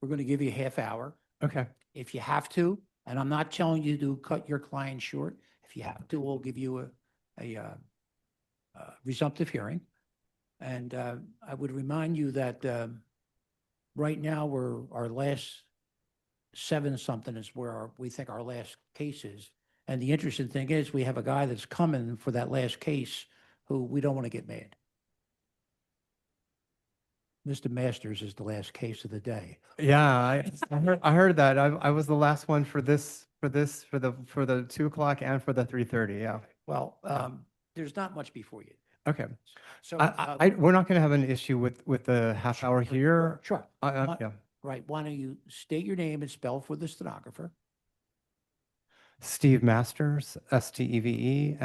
We're going to give you a half hour. Okay. If you have to, and I'm not telling you to cut your client short, if you have to, we'll give you a resumptive hearing. And I would remind you that right now our last 7-something is where we think our last case is. And the interesting thing is we have a guy that's coming for that last case who we don't want to get mad. Mr. Masters is the last case of the day. Yeah, I heard that. I was the last one for the 2 o'clock and for the 3:30. Yeah. Well, there's not much before you. Okay. So, We're not going to have an issue with the half hour here. Sure. Yeah. Right. Why don't you state your name and spell for the stenographer? Steve Masters, STEVE,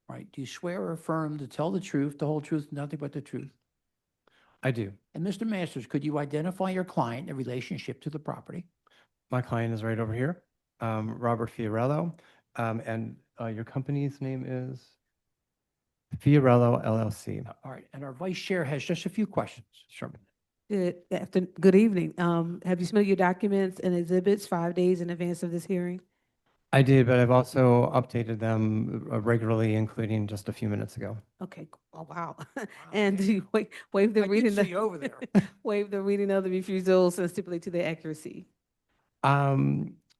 Right. Do you swear or affirm to tell the truth, the whole truth, nothing but the truth? I do. And Mr. Masters, could you identify your client in relationship to the property? My client is right over here, Robert Fiorello. And your company's name is? Fiorello LLC. All right. And our vice chair has just a few questions. Sure. Good evening. Have you submitted your documents and exhibits 5 days in advance of this hearing? I did, but I've also updated them regularly, including just a few minutes ago. Okay. Oh, wow. And do you waive the reading, see you over there. waive the reading of the refusals and stipulate to their accuracy?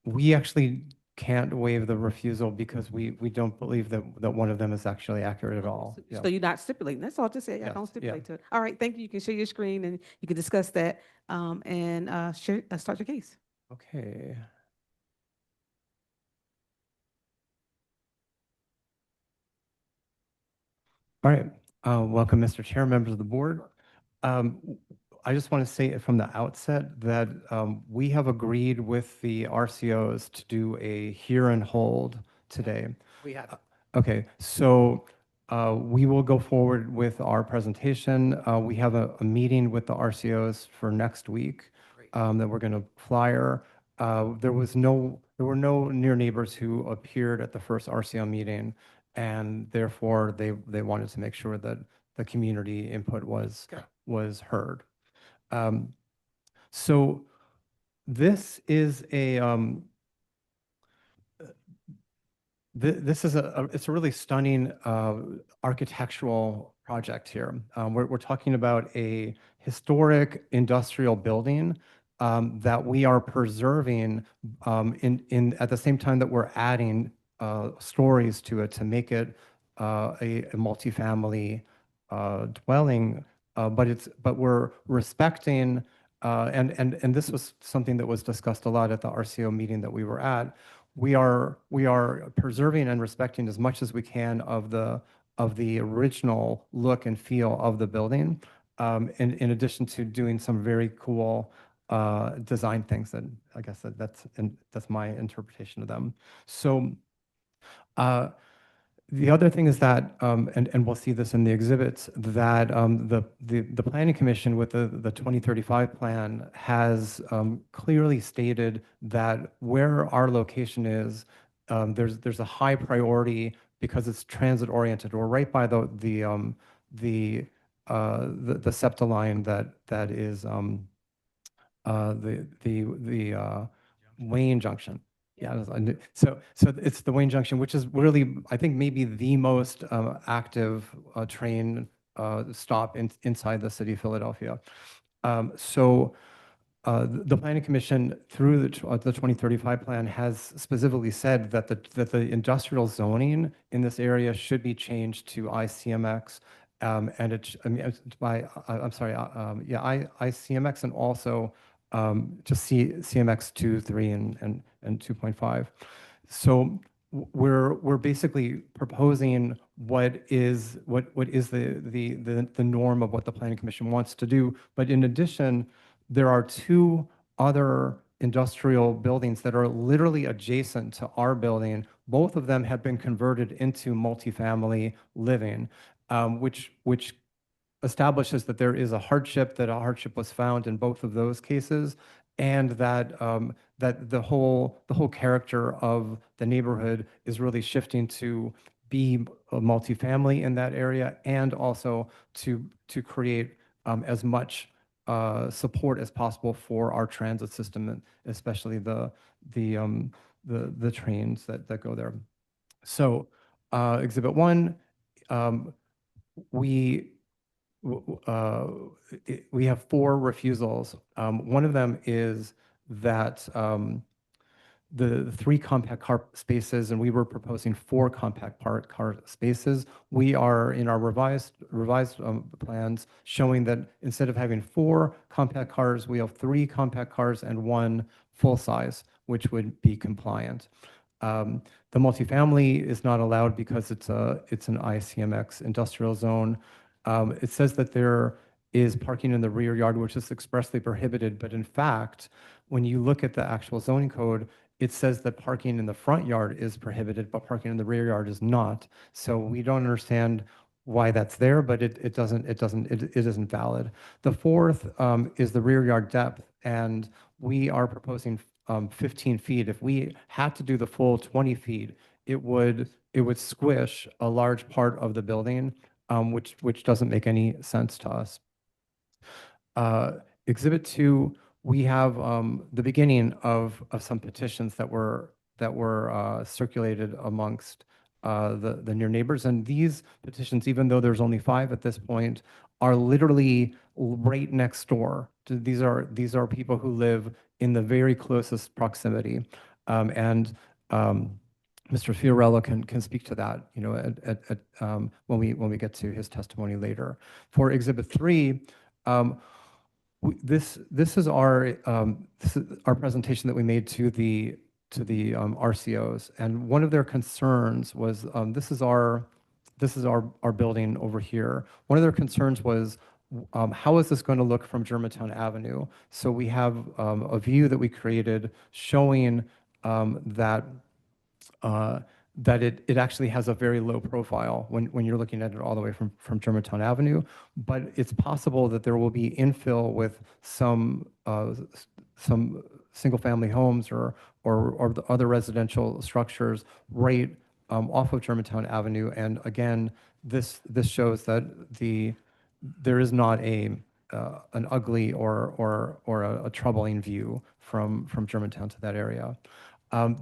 We actually can't waive the refusal because we don't believe that one of them is actually accurate at all. Yeah. So you're not stipulating. That's all. Just say, I Yes, don't yeah. stipulate to it. All right. Thank you. You can share your screen and you can discuss that and start your case. Okay. All right. Welcome, Mr. Chair, members of the board. I just want to say from the outset that we have agreed with the RCOs to do a hear and hold today. We have. Okay, so we will go forward with our presentation. We have a meeting with the RCOs for next week that we're going to flyer. There were no near neighbors who appeared at the first RCO meeting, and therefore they wanted to make sure that the community input was heard. So this is it's a really stunning architectural project here. We're talking about a historic industrial building that we are preserving at the same time that we're adding stories to it to make it a multifamily dwelling but we're respecting, and this was something that was discussed a lot at the RCO meeting that we were at. We are preserving and respecting as much as we can of the original look and feel of the building, in addition to doing some very cool design things that I guess that's my interpretation of them. So the other thing is that, and we'll see this in the exhibits, that the Planning Commission with the 2035 plan has clearly stated that where our location is, there's a high priority because it's transit oriented. We're right by the SEPTA line that is the Wayne Junction. Yeah, so it's the Wayne Junction, which is really, I think, maybe the most active train stop inside the city of Philadelphia. So the Planning Commission, through the 2035 plan, has specifically said that the industrial zoning in this area should be changed to ICMX, and ICMX, and also just CMX 2, 3, and 2.5. So we're basically proposing what is the norm of what the Planning Commission wants to do. But in addition, there are two other industrial buildings that are literally adjacent to our building. Both of them have been converted into multifamily living, which establishes that there is a hardship was found in both of those cases, and that that the whole character of the neighborhood is really shifting to be a multifamily in that area, and also to create as much support as possible for our transit system, and especially the trains that go there. So Exhibit 1, we have 4 refusals. One of them is that the 3 compact car spaces, and we were proposing 4 compact car spaces. We are in our revised plans showing that instead of having 4 compact cars, we have 3 compact cars and 1 full size, which would be compliant. The multifamily is not allowed because it's an ICMX industrial zone. It says that there is parking in the rear yard, which is expressly prohibited. But in fact, when you look at the actual zoning code, it says that parking in the front yard is prohibited, but parking in the rear yard is not. So we don't understand why that's there, but it isn't valid. The fourth is the rear yard depth, and we are proposing 15 feet. If we had to do the full 20 feet, it would squish a large part of the building, which doesn't make any sense to us. Exhibit 2, we have the beginning of some petitions that were circulated amongst the near neighbors, and these petitions, even though there's only 5 at this point, are literally right next door. These are people who live in the very closest proximity, and Mr. Fiorello can speak to that, when we get to his testimony later. For Exhibit 3, this is our presentation that we made to the RCOs, and one of their concerns was this is our building over here. One of their concerns was how is this going to look from Germantown Avenue? So we have a view that we created showing that it actually has a very low profile when you're looking at it all the way from Germantown Avenue. But it's possible that there will be infill with some single-family homes or the other residential structures right off of Germantown Avenue. And again, this shows that there is not an ugly or a troubling view from Germantown to that area.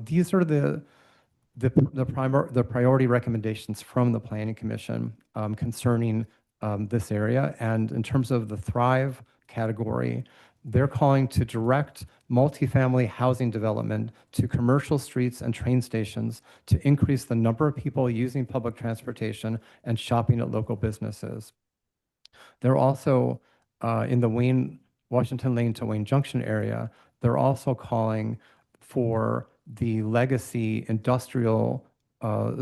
These are the priority recommendations from the Planning Commission concerning this area. And in terms of the Thrive category, they're calling to direct multifamily housing development to commercial streets and train stations to increase the number of people using public transportation and shopping at local businesses. They're also in the Washington Lane to Wayne Junction area, they're also calling for the legacy industrial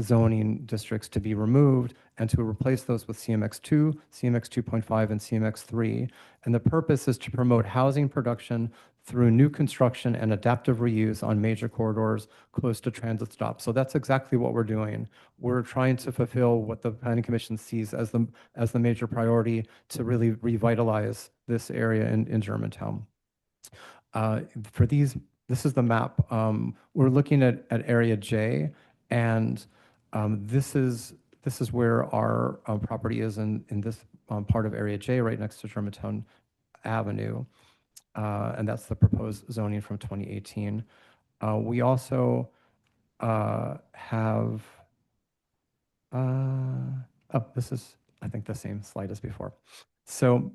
zoning districts to be removed and to replace those with CMX2, CMX 2.5, and CMX 3. And the purpose is to promote housing production through new construction and adaptive reuse on major corridors close to transit stops. So that's exactly what we're doing. We're trying to fulfill what the Planning Commission sees as the major priority to really revitalize this area in Germantown. This is the map. We're looking at Area J, and this is where our property is in this part of Area J, right next to Germantown Avenue. And that's the proposed zoning from 2018. We also have, this is, I think, the same slide as before. So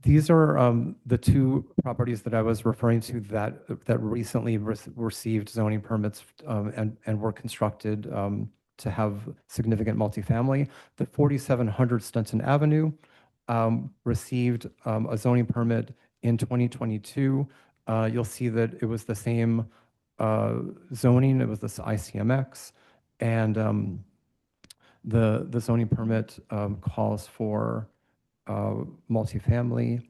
these are the two properties that I was referring to that recently received zoning permits and were constructed to have significant multifamily. The 4700 Stenton Avenue received a zoning permit in 2022. You'll see that it was the same zoning. It was this ICMX, and the zoning permit calls for multifamily,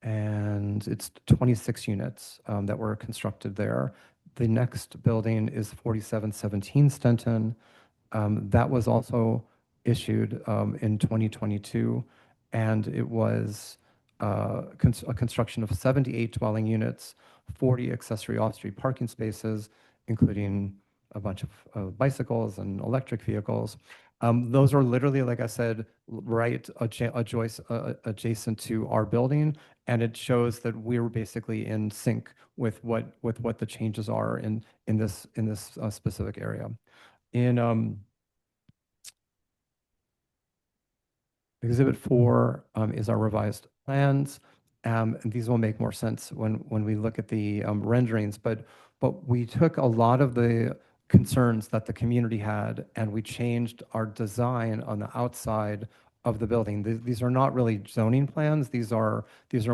and it's 26 units that were constructed there. The next building is 4717 Stenton. That was also issued in 2022, and it was a construction of 78 dwelling units, 40 accessory off-street parking spaces, including a bunch of bicycles and electric vehicles. Those are literally, like I said, right adjacent to our building, and it shows that we're basically in sync with what the changes are in this specific area. In Exhibit 4 is our revised plans, and these will make more sense when we look at the renderings. But we took a lot of the concerns that the community had, and we changed our design on the outside of the building. These are not really zoning plans. These are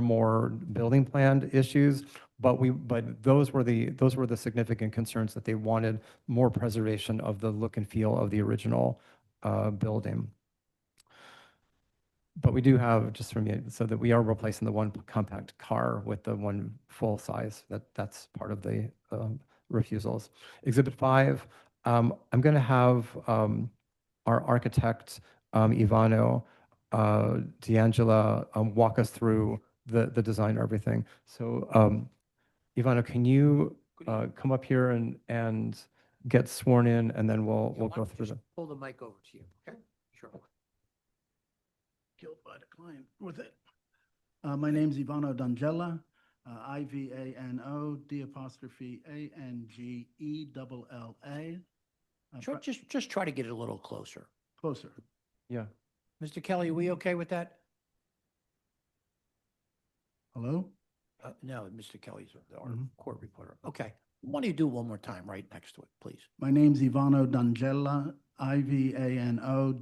more building plan issues. But those were the significant concerns, that they wanted more preservation of the look and feel of the original building. But we do have, just from you, so that we are replacing the one compact car with the one full size. That's part of the refusals. Exhibit 5, I'm going to have our architect, Ivano D'Angela, walk us through the design of everything. So Ivano, can you come up here and get sworn in, and then we'll go through them. Pull the mic over to you, okay? Sure. Killed by the client with it. My name's Ivano D'Angela, Ivano D'Angella. Just try to get it a little closer. Closer. Yeah. Mr. Kelly, are we okay with that? Hello? No, Mr. Kelly's our court reporter. Okay. Why don't you do one more time right next to it, please? My name's Ivano D'Angella, Ivano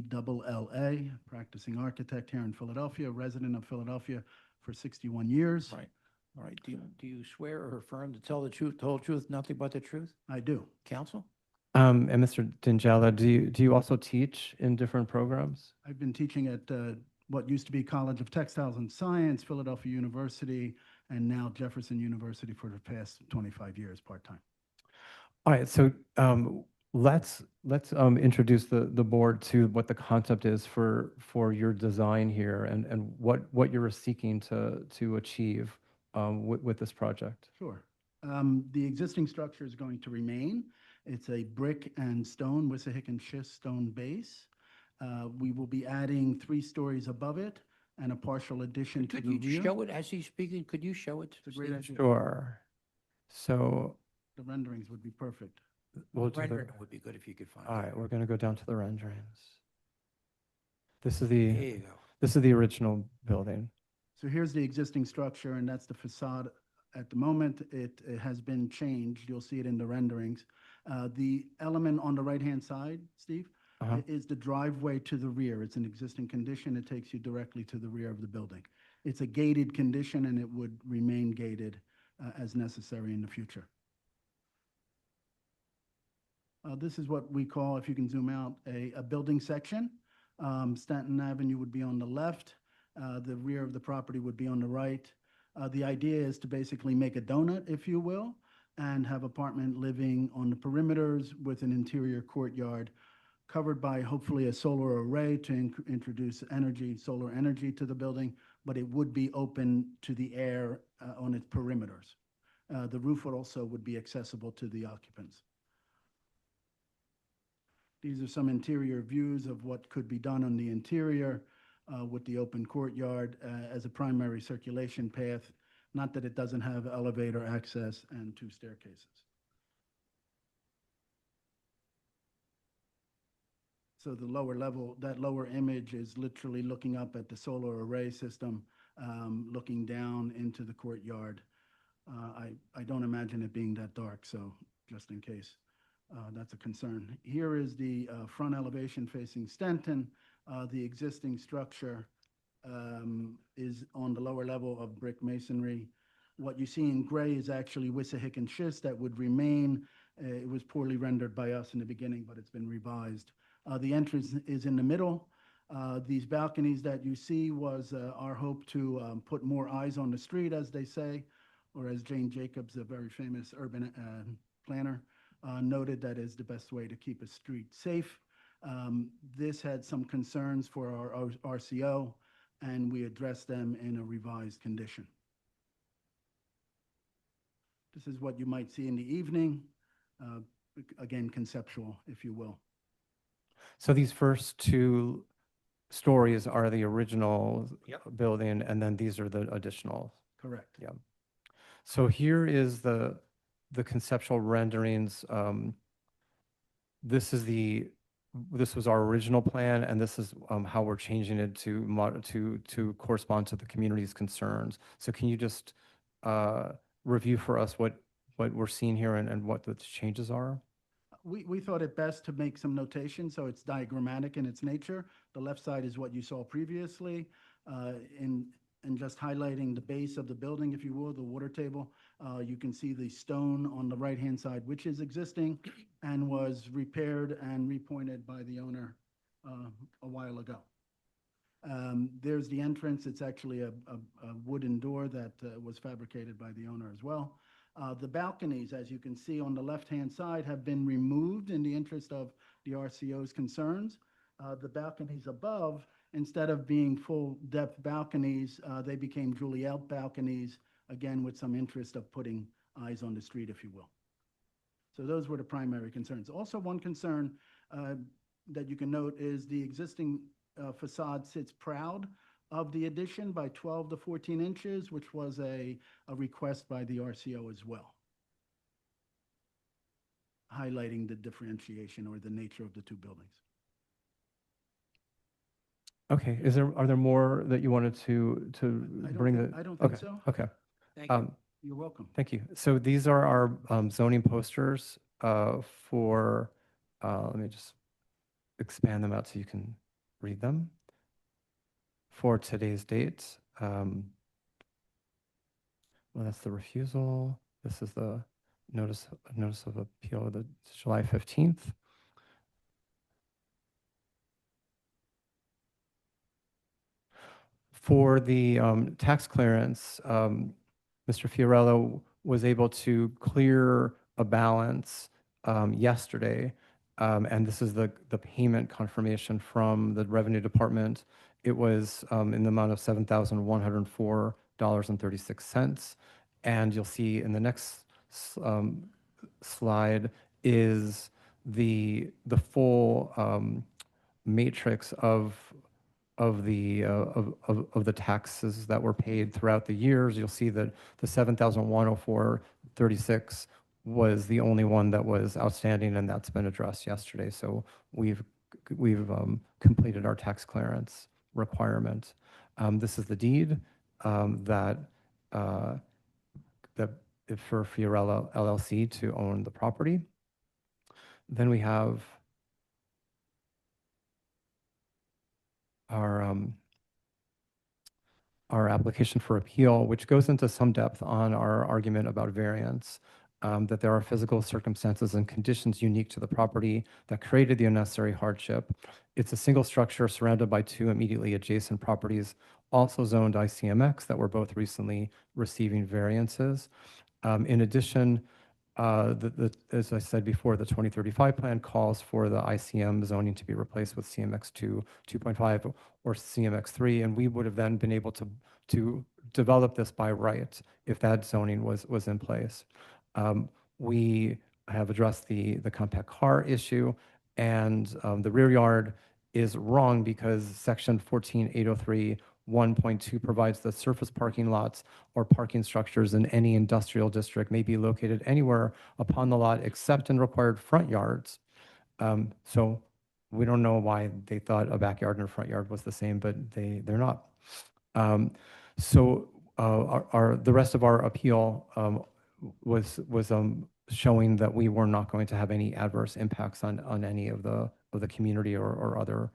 D'Angella, practicing architect here in Philadelphia, resident of Philadelphia for 61 years. Right. All right. Do you swear or affirm to tell the truth, the whole truth, nothing but the truth? I do. Counsel? And Mr. D'Angella, do you also teach in different programs? I've been teaching at what used to be College of Textiles and Science, Philadelphia University, and now Jefferson University for the past 25 years, part-time. All right, so let's introduce the board to what the concept is for your design here, and what you're seeking to achieve with this project. Sure. The existing structure is going to remain. It's a brick and stone, Wissahick and schist stone base. We will be adding 3 stories above it and a partial addition to the rear. Could you show it as he's speaking? Could you show it? It's a great idea. Sure. So The renderings would be perfect. we'll do Rendering would be good if you could find it. all right, we're going to go down to the renderings. This is There you go. the original building. So here's the existing structure, and that's the facade At the moment, it has been changed. You'll see it in the renderings. The element on the right-hand side, Steve, is the driveway to the rear. It's an existing condition. It takes you directly to the rear of the building. It's a gated condition, and it would remain gated as necessary in the future. This is what we call, if you can zoom out, a building section. Stanton Avenue would be on the left. The rear of the property would be on the right. The idea is to basically make a donut, if you will, and have apartment living on the perimeters with an interior courtyard covered by hopefully a solar array to introduce energy, solar energy to the building, but it would be open to the air on its perimeters. The roof also would be accessible to the occupants. These are some interior views of what could be done on the interior with the open courtyard as a primary circulation path. Not that it doesn't have elevator access and 2 staircases. So the lower level, that lower image is literally looking up at the solar array system, looking down into the courtyard. I don't imagine it being that dark, so just in case that's a concern. Here is the front elevation facing Stanton. The existing structure is on the lower level of brick masonry. What you see in gray is actually Wissahickon schist that would remain. It was poorly rendered by us in the beginning, but it's been revised. The entrance is in the middle. These balconies that you see was our hope to put more eyes on the street, as they say, or as Jane Jacobs, a very famous urban planner, noted, that is the best way to keep a street safe. This had some concerns for our RCO, and we addressed them in a revised condition. This is what you might see in the evening. Again, conceptual, if you will. So these first 2 stories are the original building, and then these are the additional. Correct. Yeah. So here is the conceptual renderings. This was our original plan, and this is how we're changing it to correspond to the community's concerns. So can you just review for us what we're seeing here and what the changes are? We thought it best to make some notation so it's diagrammatic in its nature. The left side is what you saw previously, and just highlighting the base of the building, if you will, the water table. You can see the stone on the right-hand side, which is existing and was repaired and repointed by the owner a while ago. There's the entrance. It's actually a wooden door that was fabricated by the owner as well. The balconies, as you can see on the left-hand side, have been removed in the interest of the RCO's concerns. The balconies above, instead of being full-depth balconies, they became Juliet balconies, again, with some interest of putting eyes on the street, if you will. So those were the primary concerns. Also, one concern that you can note is the existing facade sits proud of the addition by 12 to 14 inches, which was a request by the RCO as well, highlighting the differentiation or the nature of the 2 buildings. Okay, are there more that you wanted to bring? I don't think so. Okay. Thank you. You're welcome. Thank you. So these are our zoning posters for, let me just expand them out so you can read them for today's date. Well, that's the refusal. This is the notice of appeal, the July 15th. For the tax clearance, Mr. Fiorello was able to clear a balance yesterday, and this is the payment confirmation from the Revenue Department. It was in the amount of $7,104.36, and you'll see in the next slide is the full matrix of the taxes that were paid throughout the years. You'll see that the $7,104.36 was the only one that was outstanding, and that's been addressed yesterday. So we've completed our tax clearance requirement. This is the deed that for Fiorella LLC to own the property. Then we have our application for appeal, which goes into some depth on our argument about variance, that there are physical circumstances and conditions unique to the property that created the unnecessary hardship. It's a single structure surrounded by two immediately adjacent properties, also zoned ICMX, that were both recently receiving variances. In addition, as I said before, the 2035 plan calls for the ICM zoning to be replaced with CMX2 2.5 or CMX3, and we would have then been able to develop this by right if that zoning was in place. We have addressed the compact car issue, and the rear yard is wrong because section 14803 1.2 provides that surface parking lots or parking structures in any industrial district may be located anywhere upon the lot except in required front yards. So we don't know why they thought a backyard and a front yard was the same, but they're not. The rest of our appeal was showing that we were not going to have any adverse impacts on any of the community or other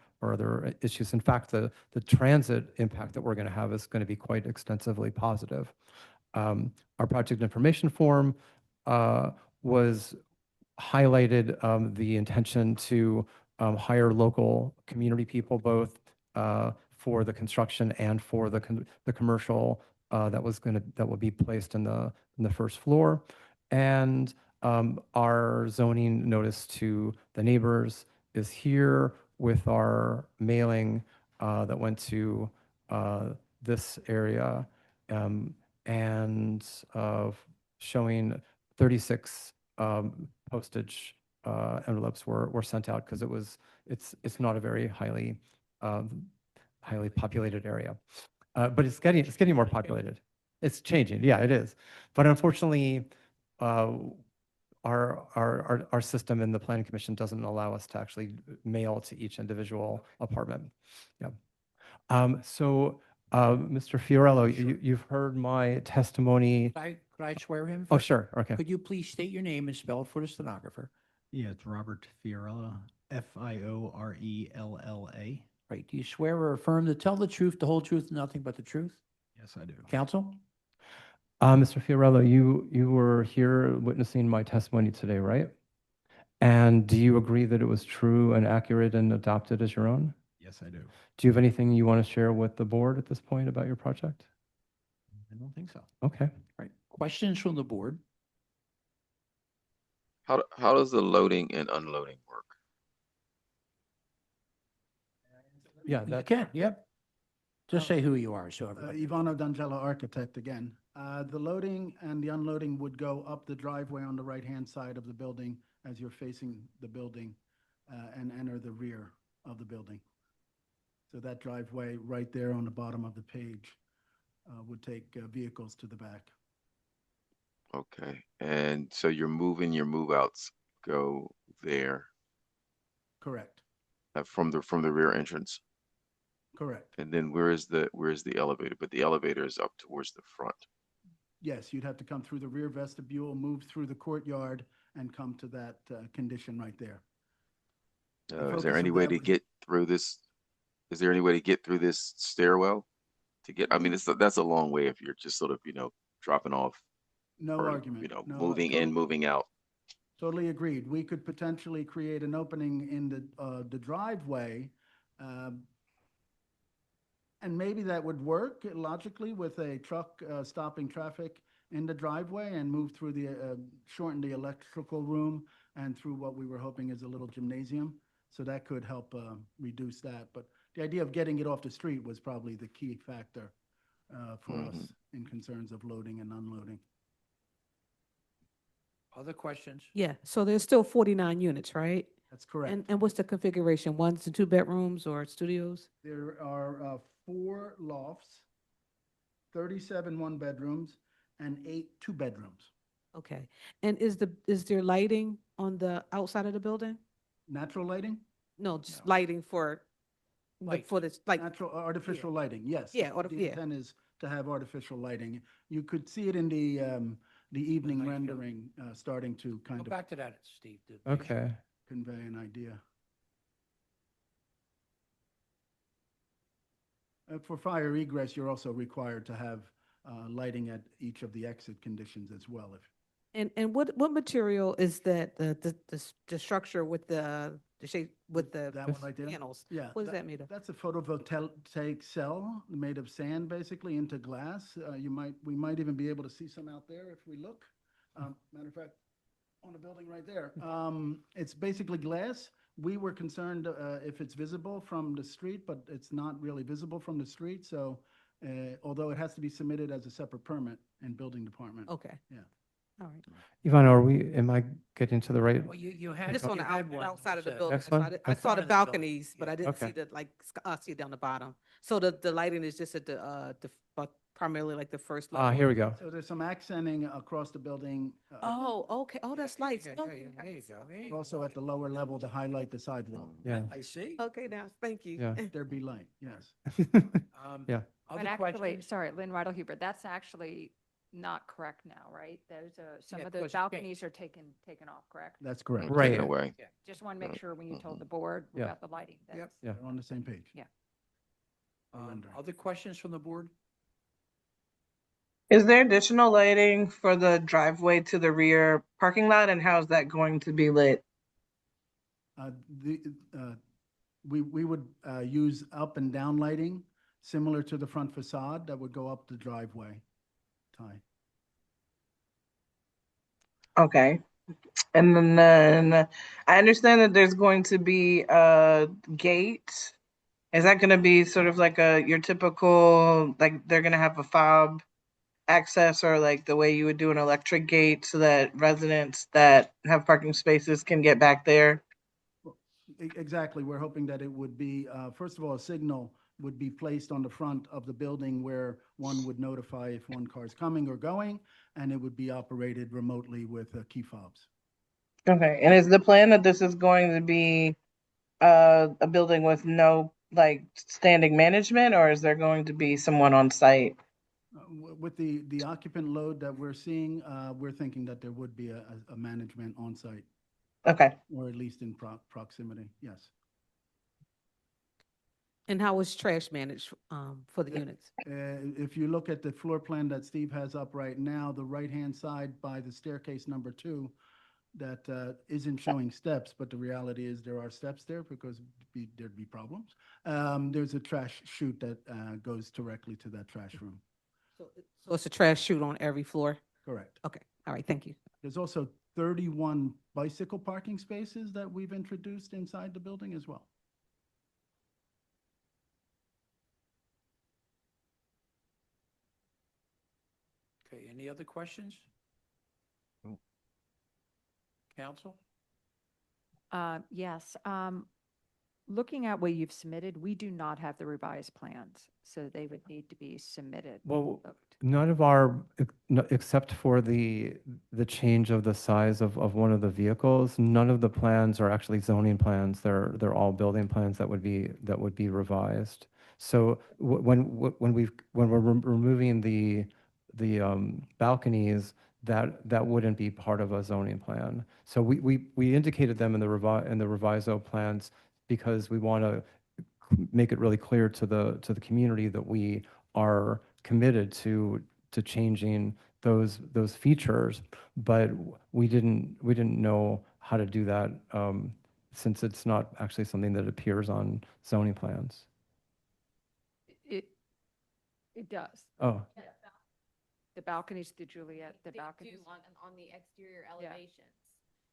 issues. In fact, the transit impact that we're going to have is going to be quite extensively positive. Our project information form was highlighted the intention to hire local community people, both for the construction and for the commercial that will be placed in the first floor. And our zoning notice to the neighbors is here with our mailing that went to this area and showing 36 postage envelopes were sent out because it's not a very highly populated area, but it's getting more populated. It's changing, yeah, it is. But unfortunately, our system in the planning commission doesn't allow us to actually mail to each individual apartment. Yeah. Mr. Fiorello, you've heard my testimony. Could I swear him? Oh, first? sure. Okay. Could you please state your name and spell it for the stenographer? Yeah, it's Robert Fiorella, Fiorella. Right. Do you swear or affirm to tell the truth, the whole truth, and nothing but the truth? Yes, I do. Counsel? Mr. Fiorello, you were here witnessing my testimony today, right? And do you agree that it was true and accurate and adopted as your own? Yes, I do. Do you have anything you want to share with the board at this point about your project? I don't think so. Okay. Right. Questions from the board? How does the loading and unloading work? Yeah, You can, yep. Just say who you are, so everybody. Ivano D'Angelo, architect again. The loading and the unloading would go up the driveway on the right-hand side of the building as you're facing the building and enter the rear of the building. So that driveway right there on the bottom of the page would take vehicles to the back. Okay, and so your move outs go there Correct, from the rear entrance, correct. and then where's the elevator? But the elevator is up towards the front. Yes, you'd have to come through the rear vestibule, move through the courtyard, and come to that condition right there. Is there any way to get through this? Is there any way to get through this stairwell? I mean, that's a long way if you're just sort of dropping off. No or, argument. No, moving in, moving out. Totally agreed. We could potentially create an opening in the driveway, and maybe that would work logically with a truck stopping traffic in the driveway and move through shorten the electrical room and through what we were hoping is a little gymnasium. So that could help reduce that. But the idea of getting it off the street was probably the key factor for us in concerns of loading and unloading. Other questions? Yeah, so there's still 49 units, right? That's correct. And what's the configuration? 1 to 2 bedrooms or studios? There are 4 lofts, 37 one-bedrooms, and 8 two-bedrooms. Okay. And is there lighting on the outside of the building? Natural lighting? No, just lighting for this, like, Natural, artificial lighting, yes. Yeah, The intent is to have artificial lighting. You could see it in the evening rendering, starting to Go kind of back to that, Steve. Okay. convey an idea. For fire egress, you're also required to have lighting at each of the exit conditions as well. And what material is that, the structure with the shape, with the That one right there? panels? Yeah. What is that made of? That's a photovoltaic cell made of sand, basically, into glass. We might even be able to see some out there if we look. Matter of fact, on the building right there. It's basically glass. We were concerned if it's visible from the street, but it's not really visible from the street. So although it has to be submitted as a separate permit in building department. Okay. Yeah. All right. Ivana, am I getting to the right? Well, you had. Just on you the had one outside of the that said- building. Next I saw one? the- I Okay. saw the Front of the building. balconies, but I didn't see Okay. see it down the bottom. So the lighting is just at but primarily like the first level. Here we go. So there's some accenting across the building. Oh, okay. Oh, that's lights. Yeah, Okay. there you go. There you go. Also at the lower level to highlight the sidewalk. Yeah. I see. Okay, now, thank you. Yeah. There be light, yes. Yeah. But Other actually, questions? sorry, Lynn Weidel Huber, that's actually not correct now, right? Those are, some Yeah, of because those you can't- balconies are taken off, correct? That's correct. Right. Taken away. Just want to make sure when you told the board Yeah. about the lighting. Yep. that's- Yeah. We're on the same page. Yeah. Other questions from the board? Is there additional lighting for the driveway to the rear parking lot, and how is that going to be lit? We would use up and down lighting, similar to the front facade that would go up the driveway. Ty. Okay. And then I understand that there's going to be a gate. Is that going to be sort of like your typical, like they're going to have a fob access, or like the way you would do an electric gate so that residents that have parking spaces can get back there? Exactly. We're hoping that it would be, first of all, a signal would be placed on the front of the building where one would notify if one car is coming or going, and it would be operated remotely with key fobs. Okay. And is the plan that this is going to be a building with no like standing management, or is there going to be someone on site? With the occupant load that we're seeing, we're thinking that there would be a management on site, Okay. or at least in proximity, yes. And how is trash managed for the units? If you look at the floor plan that Steve has up right now, the right-hand side by the staircase number 2, that isn't showing steps, but the reality is there are steps there because there'd be problems. There's a trash chute that goes directly to that trash room. So it's a trash chute on every floor? Correct. Okay, all right, thank you. There's also 31 bicycle parking spaces that we've introduced inside the building as well. Okay, any other questions? Council? Yes, looking at what you've submitted, we do not have the revised plans, so they would need to be submitted. Well, none of our, except for the change of the size of one of the vehicles, none of the plans are actually zoning plans. They're all building plans that would be revised. So when we're removing the balconies, that wouldn't be part of a zoning plan. So we indicated them in the reviso plans because we want to make it really clear to the community that we are committed to changing those features, but we didn't know how to do that since it's not actually something that appears on zoning plans. It does. Oh, The balconies, the Juliet, the balconies. On the exterior Yeah. elevations.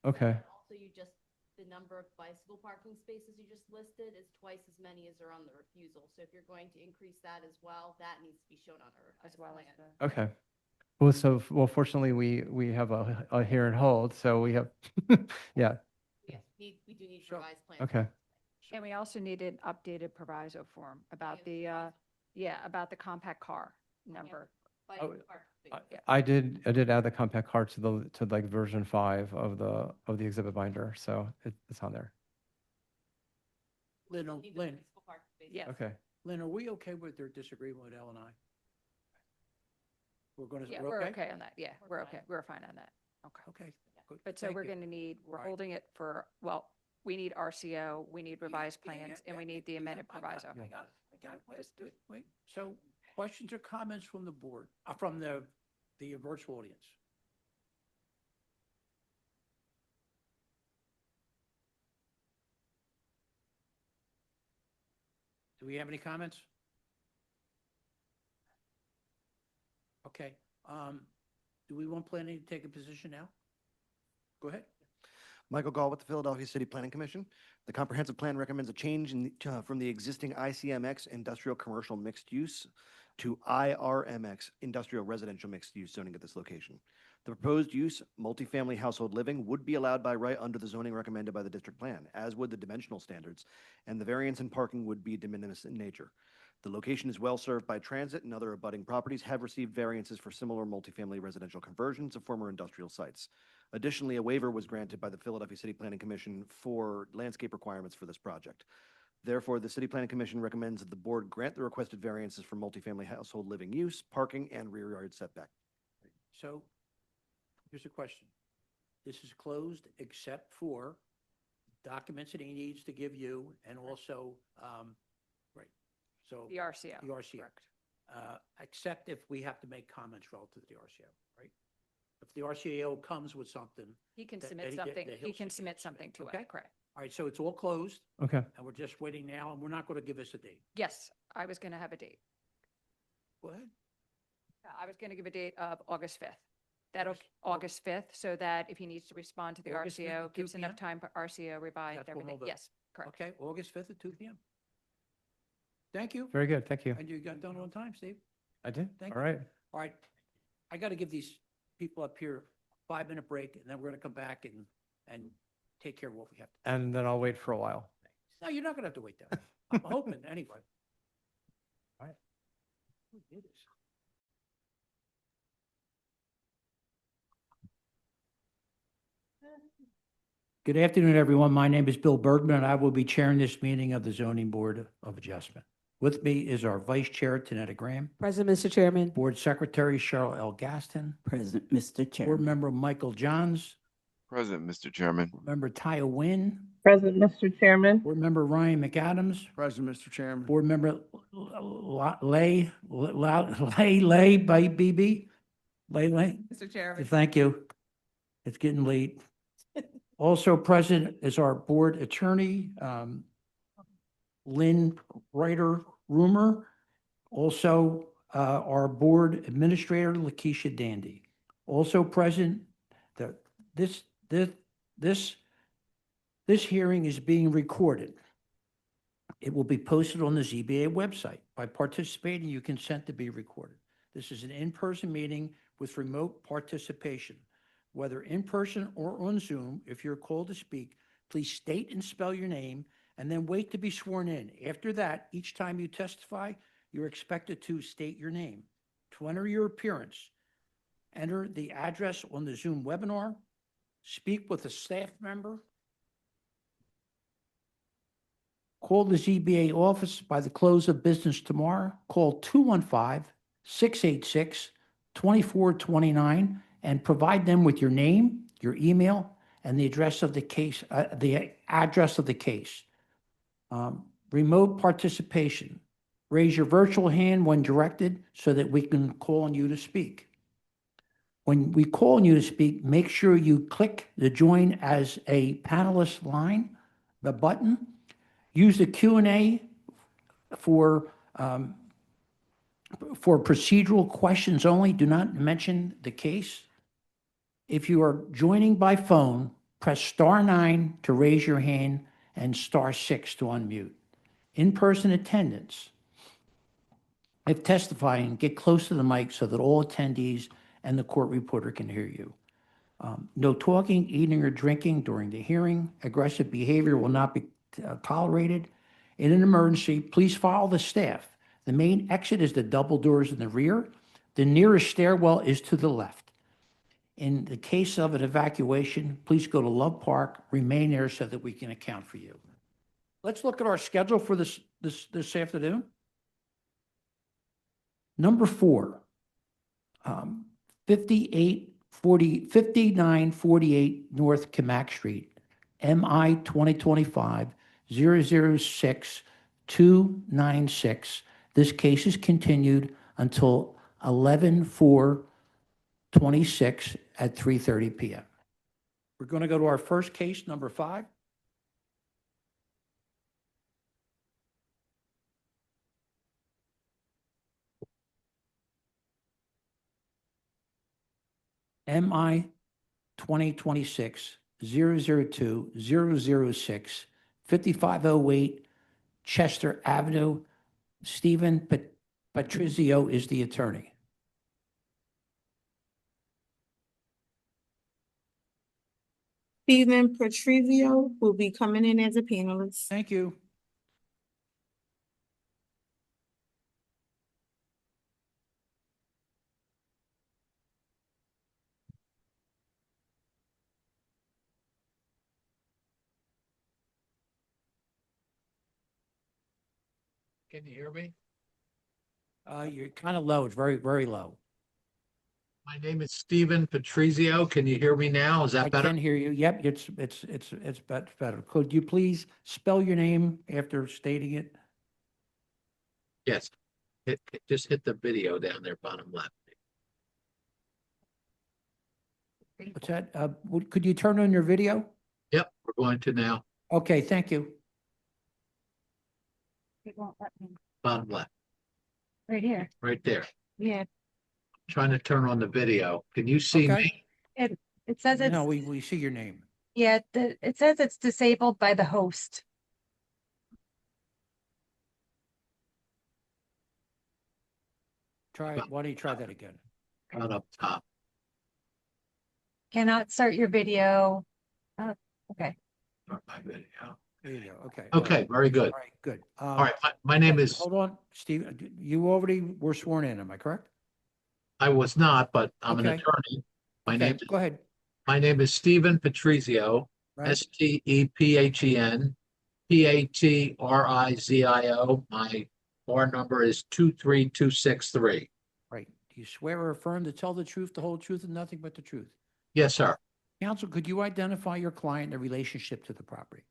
okay. Also, the number of bicycle parking spaces you just listed is twice as many as are on the refusal. So if you're going to increase that as well, that needs to be shown on a revised plan. Okay. Well, fortunately, we have a here and hold, so we have, yeah, Yes, we do need revised plans. okay. And we also need an updated proviso form about about the compact car number. Oh, I did add the compact car to like version 5 of the exhibit binder, so it's on there. Lynn, Yes. Okay. Lynn, are we okay with their disagreement with L and I? Yeah, we're we're okay? okay on that. Yeah, we're okay. We're fine on that. Okay. Okay, good. But so Thank we're you. going to need, we're All right. holding it for, well, we need RCO, we need revised plans, and we need the amended proviso. I got it. Let's do it. Wait, so questions or comments from the board, from the virtual audience? Do we have any comments? Okay, do we want planning to take a position now? Go ahead. Michael Gall with the Philadelphia City Planning Commission. The comprehensive plan recommends a change from the existing ICMX Industrial Commercial Mixed Use to IRMX Industrial Residential Mixed Use zoning at this location. The proposed use, multifamily household living, would be allowed by right under the zoning recommended by the district plan, as would the dimensional standards, and the variance in parking would be de minimis in nature. The location is well served by transit, and other abutting properties have received variances for similar multifamily residential conversions of former industrial sites. Additionally, a waiver was granted by the Philadelphia City Planning Commission for landscape requirements for this project. Therefore, the City Planning Commission recommends that the board grant the requested variances for multifamily household living use, parking, and rear yard setback. So here's a question. This is closed except for documents that he needs to give you and also, right, so. The RCO. The RCO. correct. Except if we have to make comments relative to the RCO, right? If the RCO comes with something. He can that- submit that he- something, that he he'll can submit. submit something to Okay. us, correct? All right, so it's all closed Okay. and we're just waiting now and we're not going to give us a date. Yes, I was going to have a date. Go ahead. I was going to give a date of August 5th. That'll, August 5th, so that if he needs to respond to the August 5th RCO, at 2 gives enough p.m.? time for RCO revised, That's when everything. we'll vote. Yes, correct. Okay, August 5th at 2 p.m. Thank you. Very good. Thank you. And you got done on time, Steve. I did. Thank All you. right. All right. I got to give these people up here a 5-minute break and then we're going to come back and take care of what we have. And then I'll wait for a while. No, you're not going to have to wait that. I'm hoping anyway. All right. Who did this? Good afternoon, everyone. My name is Bill Bergman, and I will be chairing this meeting of the Zoning Board of Adjustment. With me is our Vice Chair, Tanetta Graham, Present, Mr. Chairman. Board Secretary, Cheryl L. Gaston, Present, Mr. Board Chairman. Member Michael Johns, Present, Mr. Chairman. Board Member Taya Wynn, Present, Mr. Chairman. Board Member Ryan McAdams, Present, Mr. Chairman. Board Member Lay by BB, Lay. Mr. Chairman. Thank you. It's getting late. Also present is our board attorney, Lynn Ryder-Rumor. Also, our board administrator, Lakeisha Dandy. Also present, this hearing is being recorded. It will be posted on the ZBA website. By participating, you consent to be recorded. This is an in-person meeting with remote participation. Whether in person or on Zoom, if you're called to speak, please state and spell your name and then wait to be sworn in. After that, each time you testify, you're expected to state your name. To enter your appearance, enter the address on the Zoom webinar, speak with a staff member, call the ZBA office by the close of business tomorrow. Call 215-686-2429 and provide them with your name, your email, and the address of the case, Remote participation. Raise your virtual hand when directed so that we can call on you to speak. When we call on you to speak, make sure you click the join as a panelist line, the button. Use the Q&A for procedural questions only. Do not mention the case. If you are joining by phone, press *9 to raise your hand and *6 to unmute. In-person attendance. If testifying, get close to the mic so that all attendees and the court reporter can hear you. No talking, eating, or drinking during the hearing. Aggressive behavior will not be tolerated. In an emergency, please follow the staff. The main exit is the double doors in the rear. The nearest stairwell is to the left. In the case of an evacuation, please go to Love Park, remain there so that we can account for you. Let's look at our schedule for this afternoon. Number 4, 5948 North Camac Street, MI 2025-006296. This case is continued until 11/4/26 at 3:30 PM. We're going to go to our first case, number 5. MI 2026-002-006, 5508 Chester Avenue. Stephen Patrizio is the attorney. Stephen Patrizio will be coming in as a panelist. Thank you. Can you hear me? You're kind of low. It's very, very low. My name is Stephen Patrizio. Can you hear me now? Is that I better? can hear you. Yep, it's better. Could you please spell your name after stating it? Yes. Just hit the video down there, bottom left. What's that? Could you turn on your video? Yep, we're going to now. Okay, thank you. It won't let me. Bottom left, Right here. right there. Yeah, Trying to turn on the video. Can you see Okay. me? it says it's, No, we see your name. yeah, it says it's disabled by the host. Why don't you try that again? Right up top. Cannot start your video. Okay. Start my video. There you go. Okay. Okay, very good. All right, good. All right, my name is, Hold on, Steve, you already were sworn in, am I correct? I was not, but I'm an Okay. attorney. My Okay, name, go ahead. my name is Stephen Patrizio, Right. Stephen Patrizio. My bar number is 23263. Right. Do you swear or affirm to tell the truth, the whole truth, and nothing but the truth? Yes, sir. Counsel, could you identify your client in relationship to the property?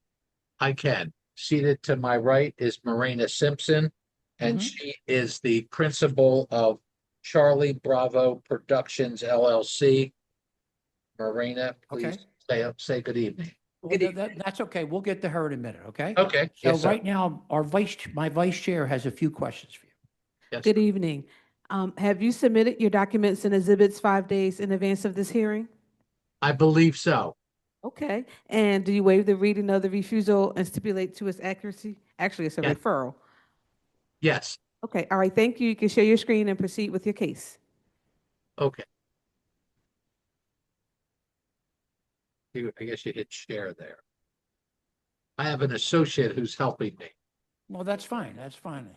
I can. Seated to my right is Marina Simpson, and Mhm. she is the principal of Charlie Bravo Productions LLC. Marina, Okay. please say good evening. Well, that's okay. We'll get to her in a minute, okay? Okay. So Yes, sir. right now, my vice chair has a few questions for you. Yes. Good evening. Have you submitted your documents and exhibits 5 days in advance of this hearing? I believe so. Okay. And do you waive the reading of the refusal and stipulate to its accuracy? Actually, it's a Yes. referral. Yes. Okay. All right. Thank you. You can share your screen and proceed with your case. Okay. I guess you hit share there. I have an associate who's helping me. Well, that's fine. That's fine.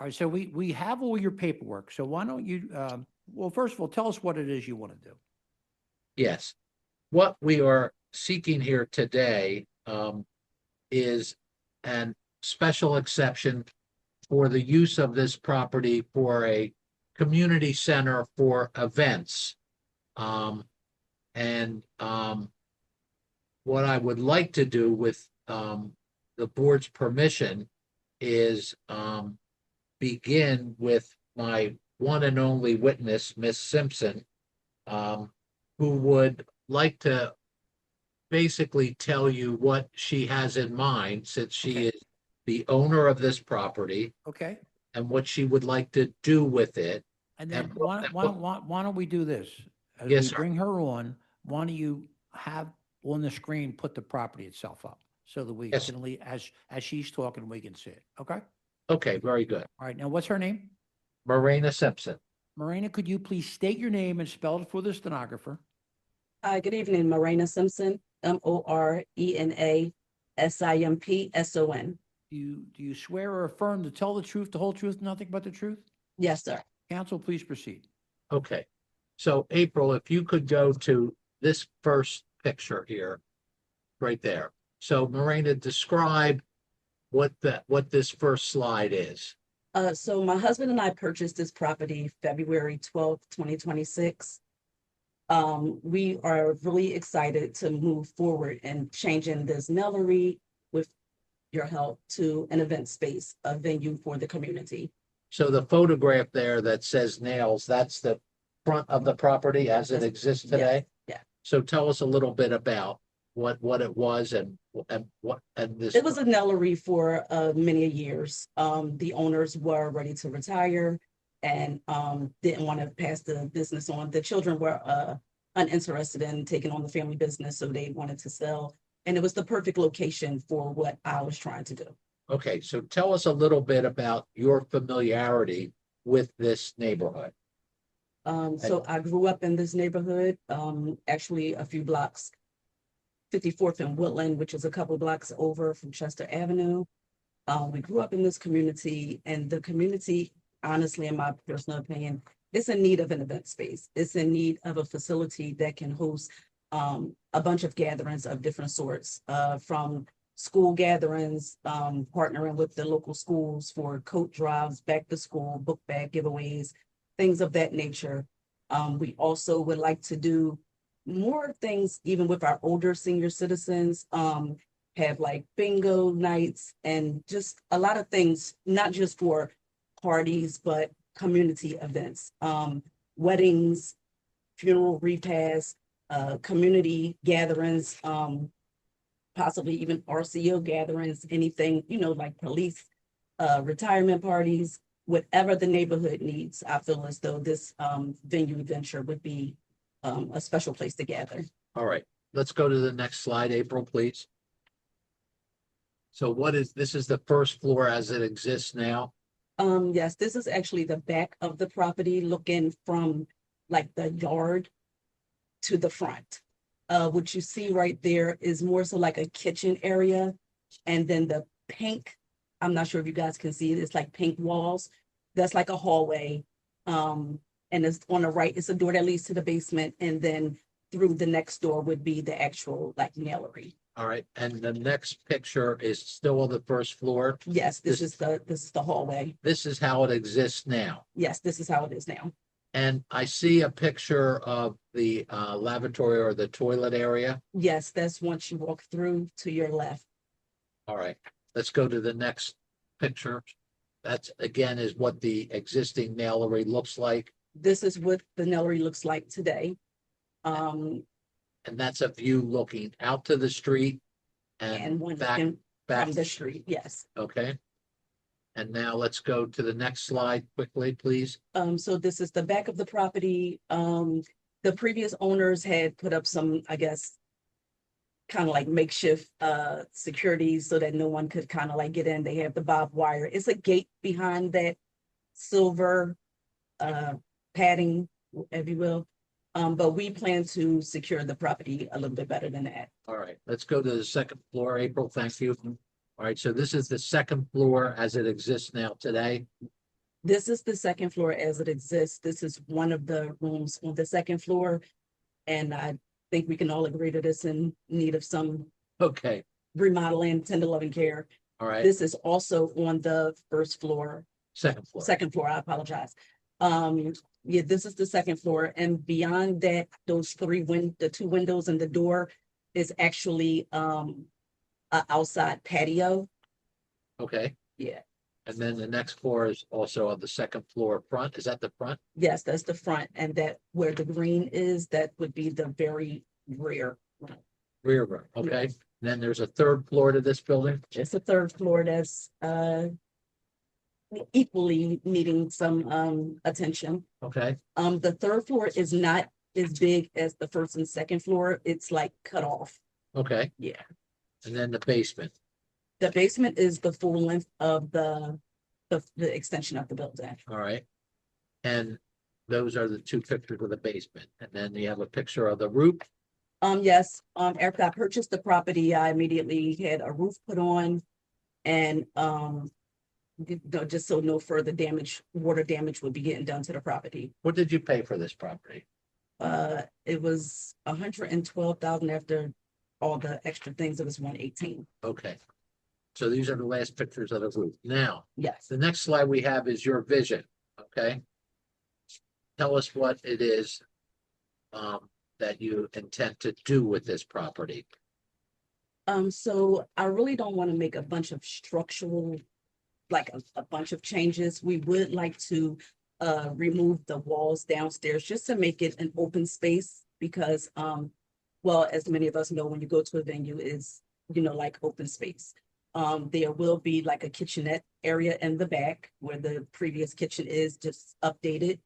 All right, so we have all your paperwork. So why don't you, well, first of all, tell us what it is you want to do. Yes. What we are seeking here today is an special exception for the use of this property for a community center for events. What I would like to do with the board's permission is begin with my one and only witness, Miss Simpson, who would like to basically tell you what she has in mind, since she is the owner of this property, Okay? and what she would like to do with it. And then And why don't we do this? As Yes, we sir. bring her on, why don't you have on the screen, put the property itself up so that we Yes. can, as she's talking, we can see it. Okay? Okay, very good. All right, now what's her name? Marina Simpson. Marina, could you please state your name and spell it for the stenographer? Good evening, Marina Simpson, MORENA SIMPSON. Do you swear or affirm to tell the truth, the whole truth, nothing but the truth? Yes, sir. Counsel, please proceed. Okay, so April, if you could go to this first picture here, right there. So Marina, describe what this first slide is. So my husband and I purchased this property February 12th, 2026. We are really excited to move forward and changing this nunnery with your help to an event space, a venue for the community. So the photograph there that says nails, that's the front of the property as it exists today? Yeah. So tell us a little bit about what it was and what, and this. It was a nunnery for many years. The owners were ready to retire and didn't want to pass the business on. The children were uninterested in taking on the family business, so they wanted to sell. And it was the perfect location for what I was trying to do. Okay, so tell us a little bit about your familiarity with this neighborhood. So I grew up in this neighborhood, actually a few blocks, 54th and Woodland, which is a couple blocks over from Chester Avenue. We grew up in this community, and the community, honestly, in my personal opinion, is in need of an event space. It's in need of a facility that can host a bunch of gatherings of different sorts, from school gatherings, partnering with the local schools for coat drives, back to school, book bag giveaways, things of that nature. We also would like to do more things even with our older senior citizens, have like bingo nights and just a lot of things, not just for parties, but community events, weddings, funeral repasts, community gatherings, possibly even RCO gatherings, anything, like police, retirement parties, whatever the neighborhood needs. I feel as though this venue venture would be a special place to gather. All right, let's go to the next slide, April, please. So this is the first floor as it exists now? Yes, this is actually the back of the property looking from like the yard to the front. What you see right there is more so like a kitchen area. And then the pink, I'm not sure if you guys can see it, it's like pink walls. That's like a hallway. And it's on the right, it's a door that leads to the basement. And then through the next door would be the actual like nailery. All right, and the next picture is still on the first floor? Yes, this is the hallway. This is how it exists now. Yes, this is how it is now. And I see a picture of the lavatory or the toilet area. Yes, that's once you walk through to your left. All right, let's go to the next picture. That's again is what the existing nailery looks like. This is what the nailery looks like today. And that's a view looking out to the street And one back from the street, yes. Okay. And now let's go to the next slide quickly, please. So this is the back of the property. The previous owners had put up some, I guess, kind of like makeshift security so that no one could kind of like get in. They have the barbed wire. It's a gate behind that silver padding, if you will. But we plan to secure the property a little bit better than that. All right, let's go to the second floor. April, thank you. All right, so this is the second floor as it exists now today. This is the second floor as it exists. This is one of the rooms on the second floor. And I think we can all agree that it's in need of some remodeling, tender loving care. All right. This is also on the first floor. Second floor. Second floor, I apologize. Yeah, this is the second floor, and beyond that, those the two windows and the door is actually an outside patio. Okay. Yeah. And then the next floor is also on the second floor front. Is that the front? Yes, that's the front, and that where the green is, that would be the very rear. Rear room, okay. Then there's a third floor to this building? It's a third floor that's equally needing some attention. Okay. The third floor is not as big as the first and second floor. It's like cut off. Okay. Yeah. And then the basement. The basement is the full length of the extension of the building. All right. And those are the two pictures of the basement. And then you have a picture of the roof. Yes, after I purchased the property, I immediately had a roof put on, and just so no further damage, water damage would be getting done to the property. What did you pay for this property? It was $112,000 after all the extra things. It was $118,000. Okay. So these are the last pictures of the roof. Now, Yes. the next slide we have is your vision, okay? Tell us what it is that you intend to do with this property. So I really don't want to make a bunch of structural, like a bunch of changes. We would like to remove the walls downstairs just to make it an open space because, well, as many of us know, when you go to a venue is, like open space. There will be like a kitchenette area in the back where the previous kitchen is, just updated.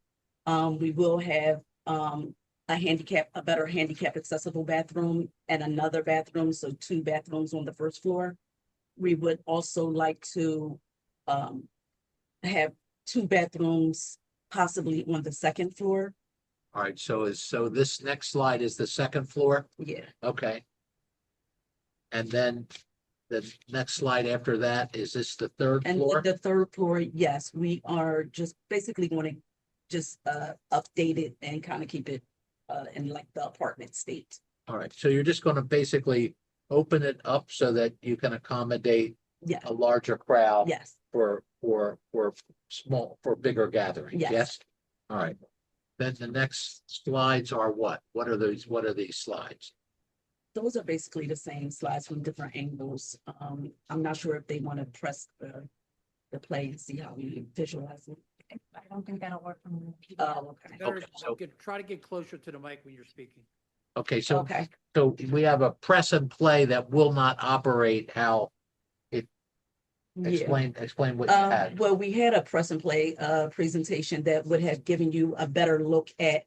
We will have a better handicap accessible bathroom and another bathroom, so 2 bathrooms on the first floor. We would also like to have 2 bathrooms possibly on the second floor. All right, so this next slide is the second floor? Yeah. Okay. And then the next slide after that, is this the third And floor? the third floor, yes, we are just basically want to just update it and kind of keep it in like the apartment state. All right, so you're just gonna basically open it up so that you can accommodate Yeah. a larger crowd? Yes. For bigger gatherings, Yes. yes? All right. Then the next slides are what? What are these slides? Those are basically the same slides from different angles. I'm not sure if they want to press the play and see how we visualize it. I don't think that'll work from the. Oh, okay. Okay, so- Try to get closer to the mic when you're speaking. Okay, so Okay. we have a press and play that will not operate how it, Yeah. explain what you had. Well, we had a press and play presentation that would have given you a better look at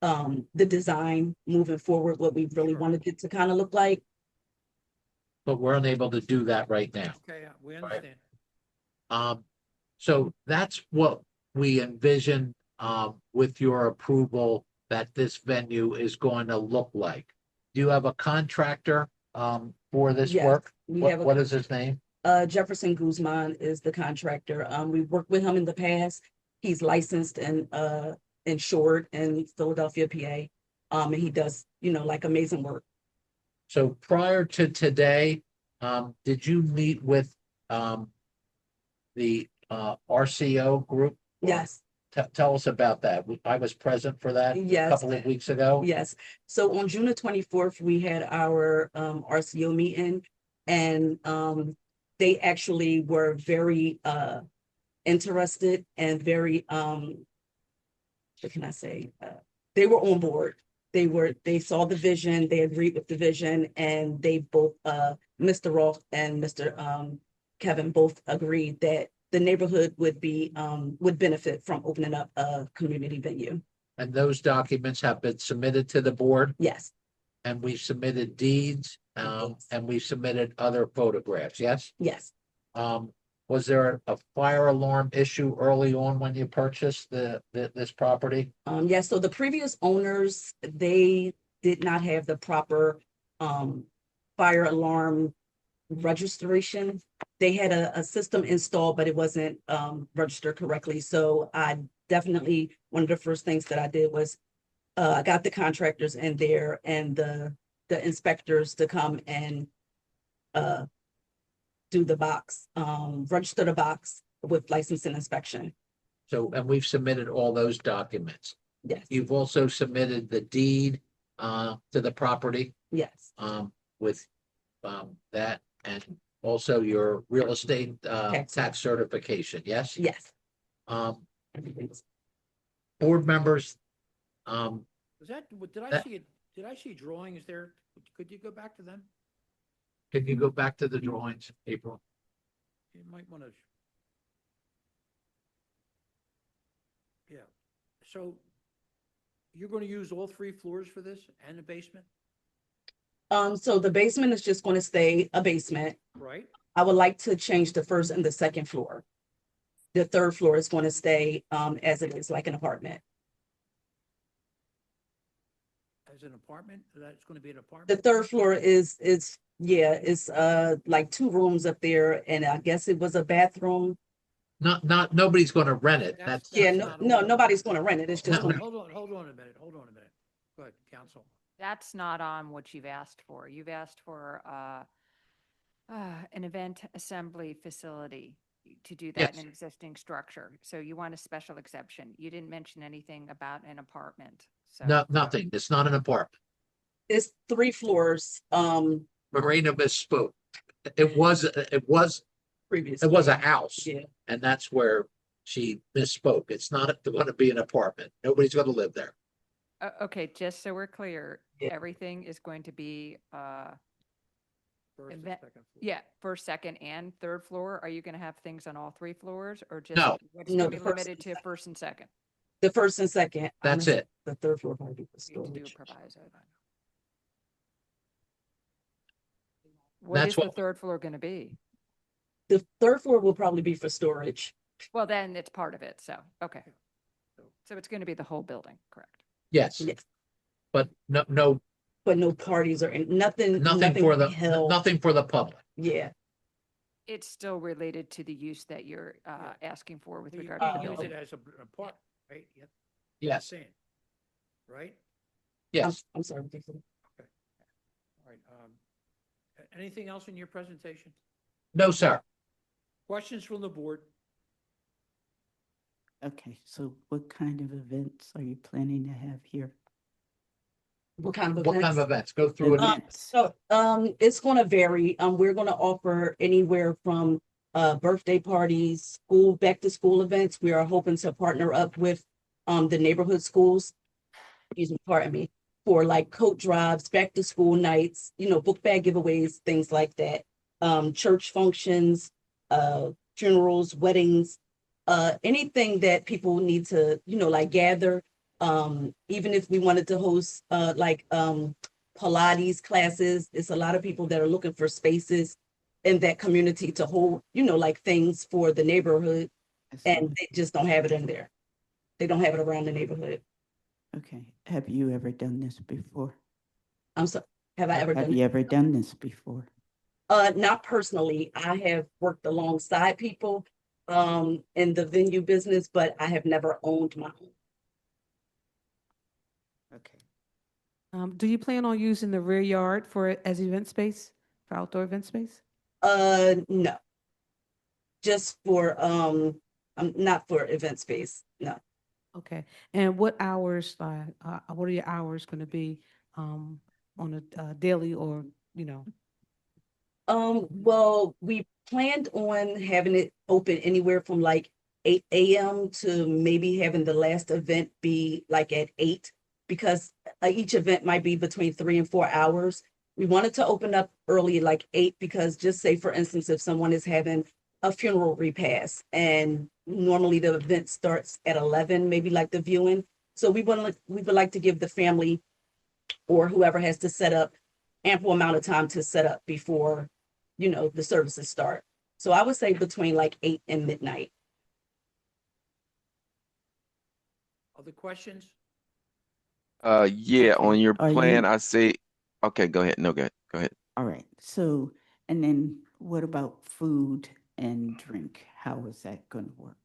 the design moving forward, what we really wanted it to kind of look like. But we're unable to do that right now. Okay, we understand. So that's what we envision, with your approval that this venue is going to look like. Do you have a contractor, for this Yes, work? we What- have a what is his name? Jefferson Guzman is the contractor. We've worked with him in the past. He's licensed and insured in Philadelphia, PA. And he does, like amazing work. So prior to today, did you meet with, the, RCO group? Yes. Tell us about that. I was present for that a Yes. couple of weeks ago. Yes. So on June the 24th, we had our RCO meeting and they actually were very interested and very what can I say? They were on board. They saw the vision, they agreed with the vision, and they both Mr. Roth and Mr. Kevin both agreed that the neighborhood would benefit from opening up a community venue. And those documents have been submitted to the board? Yes. And we submitted deeds, and we submitted other photographs, yes? Yes. Was there a fire alarm issue early on when you purchased this property? Yes, so the previous owners, they did not have the proper fire alarm registration. They had a system installed, but it wasn't registered correctly. So I definitely, one of the first things that I did was I got the contractors in there and the inspectors to come and do the box, register the box with license and inspection. So, and we've submitted all those documents. Yes. You've also submitted the deed to the property Yes. with that, and also your real estate tax certification, yes? Yes. Board members, Was that, did I That- see it, did I see drawings there? Could you go back to them? can you go back to the drawings, April? You might want to. Yeah, so you're going to use all 3 floors for this and the basement, So the basement is just going to stay a basement. right? I would like to change the first and the second floor. The third floor is going to stay as it is, like an apartment. As an apartment, that's going to be an apartment? The third floor is like 2 rooms up there, and I guess it was a bathroom. Nobody's gonna rent it. That's. Yeah, nobody's going to rent it. It's just Hold gonna. on, hold on a minute, hold on a minute. Go ahead, counsel. That's not on what you've asked for. You've asked for An event assembly facility to do that in Yes. an existing structure. So you want a special exception. You didn't mention anything about an apartment, so. No, nothing. It's not an apartment. It's 3 floors, Marina misspoke. It was previously. a house. Yeah. And that's where she misspoke. It's not going to be an apartment. Nobody's going to live there. Okay, just so we're clear, Yeah. everything is going to be, First and event- second floor. yeah, first, second, and third floor. Are you gonna have things on all 3 floors or just? No. What's No, gonna the be first limited and to second. first and second? The first and second. That's honestly, it. The third floor probably for You need to do a storage. proviso then. What That's is the what- third floor gonna be? The third floor will probably be for storage. Well, then it's part of it, so, okay. So it's gonna be the whole building, correct? Yes. Yes. But no, But no parties or nothing. nothing for will the, be held. nothing for the public. Yeah. It's still related to the use that you're, asking for with You regard can to the use it building. as a apartment, right? Yeah. Yes. Saying, right? Yes. I'm sorry. All right. Anything else in your presentation? No, sir. Questions from the board? Okay, so what kind of events are you planning to have here? What kind of What kind events? of events? Go through it. So, it's gonna vary. We're gonna offer anywhere from, birthday parties, back to school events. We are hoping to partner up with, the neighborhood schools. Pardon me, for like coat drives, back to school nights, book bag giveaways, things like that. Church functions, funerals, weddings, anything that people need to, like gather. Even if we wanted to host, Pilates classes, it's a lot of people that are looking for spaces in that community to hold, like things for the neighborhood, and they just don't have it in there. They don't have it around the neighborhood. Okay, have you ever done this before? I'm sorry, have I ever Have done you it? ever done this before? Not personally. I have worked alongside people, in the venue business, but I have never owned my own. Okay. Do you plan on using the rear yard as event space, for outdoor event space? No. Just for, not for event space, no. Okay, and what hours, what are your hours gonna be, on a daily or, Well, we planned on having it open anywhere from like 8 AM to maybe having the last event be like at 8, because each event might be between 3 and 4 hours. We wanted to open up early, like 8, because just say, for instance, if someone is having a funeral repast and normally the event starts at 11, maybe like the viewing. So we would like to give the family or whoever has to set up ample amount of time to set up before, the services start. So I would say between like 8 and midnight. Other questions? Yeah, on your Are plan, you- I say, okay, go ahead. No, go ahead. All right, so, and then what about food and drink? How is that gonna work?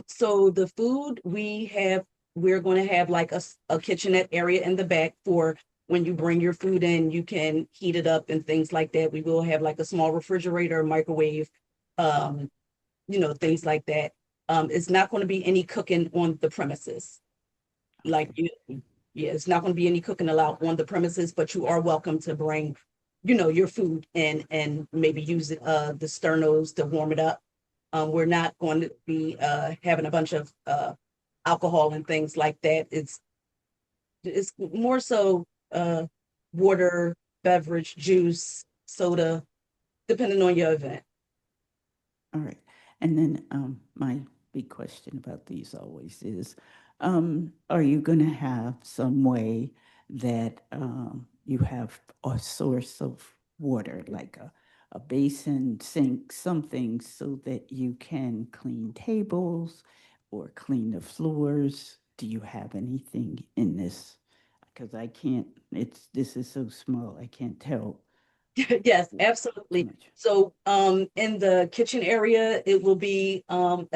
So the food we're going to have like a kitchenette area in the back for when you bring your food in, you can heat it up and things like that. We will have like a small refrigerator, microwave, things like that. It's not going to be any cooking on the premises. It's not going to be any cooking allowed on the premises, but you are welcome to bring, your food in and maybe use the sternos to warm it up. We're not going to be having a bunch of alcohol and things like that. It's more so water, beverage, juice, soda, depending on your event. All right, and then my big question about these always is, are you gonna have some way that you have a source of water, like a basin, sink, something so that you can clean tables or clean the floors? Do you have anything in this? Because I can't, this is so small, I can't tell. Yes, absolutely. So in the kitchen area, it will be an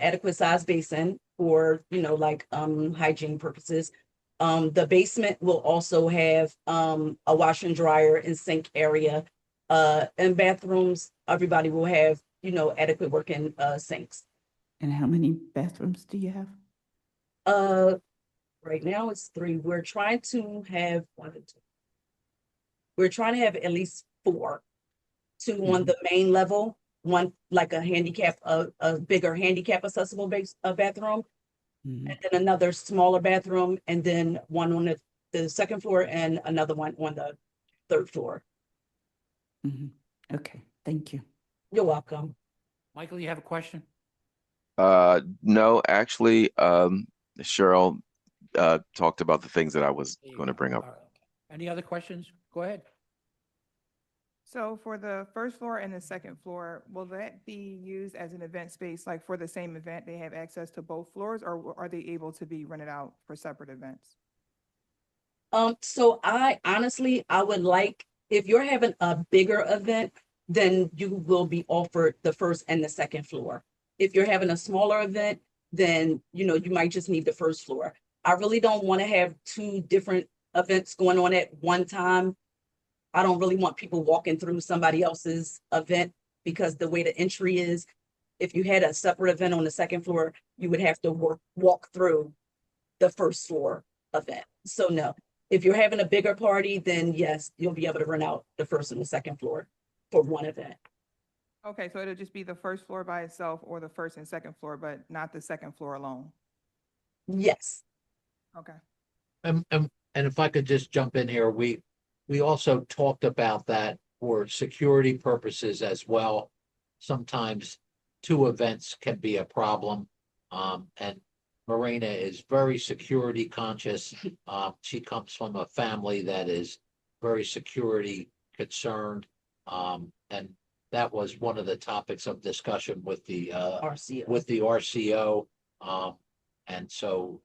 adequate size basin for, hygiene purposes. The basement will also have a wash and dryer and sink area. And bathrooms, everybody will have, you know, adequate working, sinks. And how many bathrooms do you have? Right now it's 3. We're trying to have 1 and 2. We're trying to have at least 4. 2 on the main level, 1 like a handicap, a bigger handicap accessible bathroom, and then another smaller bathroom, and then 1 on the second floor and another one on the 3rd floor. Okay, thank you. You're welcome. Michael, you have a question? No, actually, Cheryl talked about the things that I was going to bring up. Any other questions? Go ahead. So for the first floor and the second floor, will that be used as an event space? Like for the same event, they have access to both floors, or are they able to be rented out for separate events? So I honestly, I would like, if you're having a bigger event, then you will be offered the first and the second floor. If you're having a smaller event, then, you know, you might just need the first floor. I really don't want to have 2 different events going on at one time. I don't really want people walking through somebody else's event, because the way the entry is, if you had a separate event on the second floor, you would have to walk through the first floor event. So no, if you're having a bigger party, then yes, you'll be able to rent out the first and the second floor for one event. Okay, so it'll just be the first floor by itself or the first and second floor, but not the second floor alone? Yes. Okay. And if I could just jump in here, we also talked about that for security purposes as well. Sometimes 2 events can be a problem. And Marina is very security conscious. She comes from a family that is very security concerned. And that was one of the topics of discussion with the RCO. And so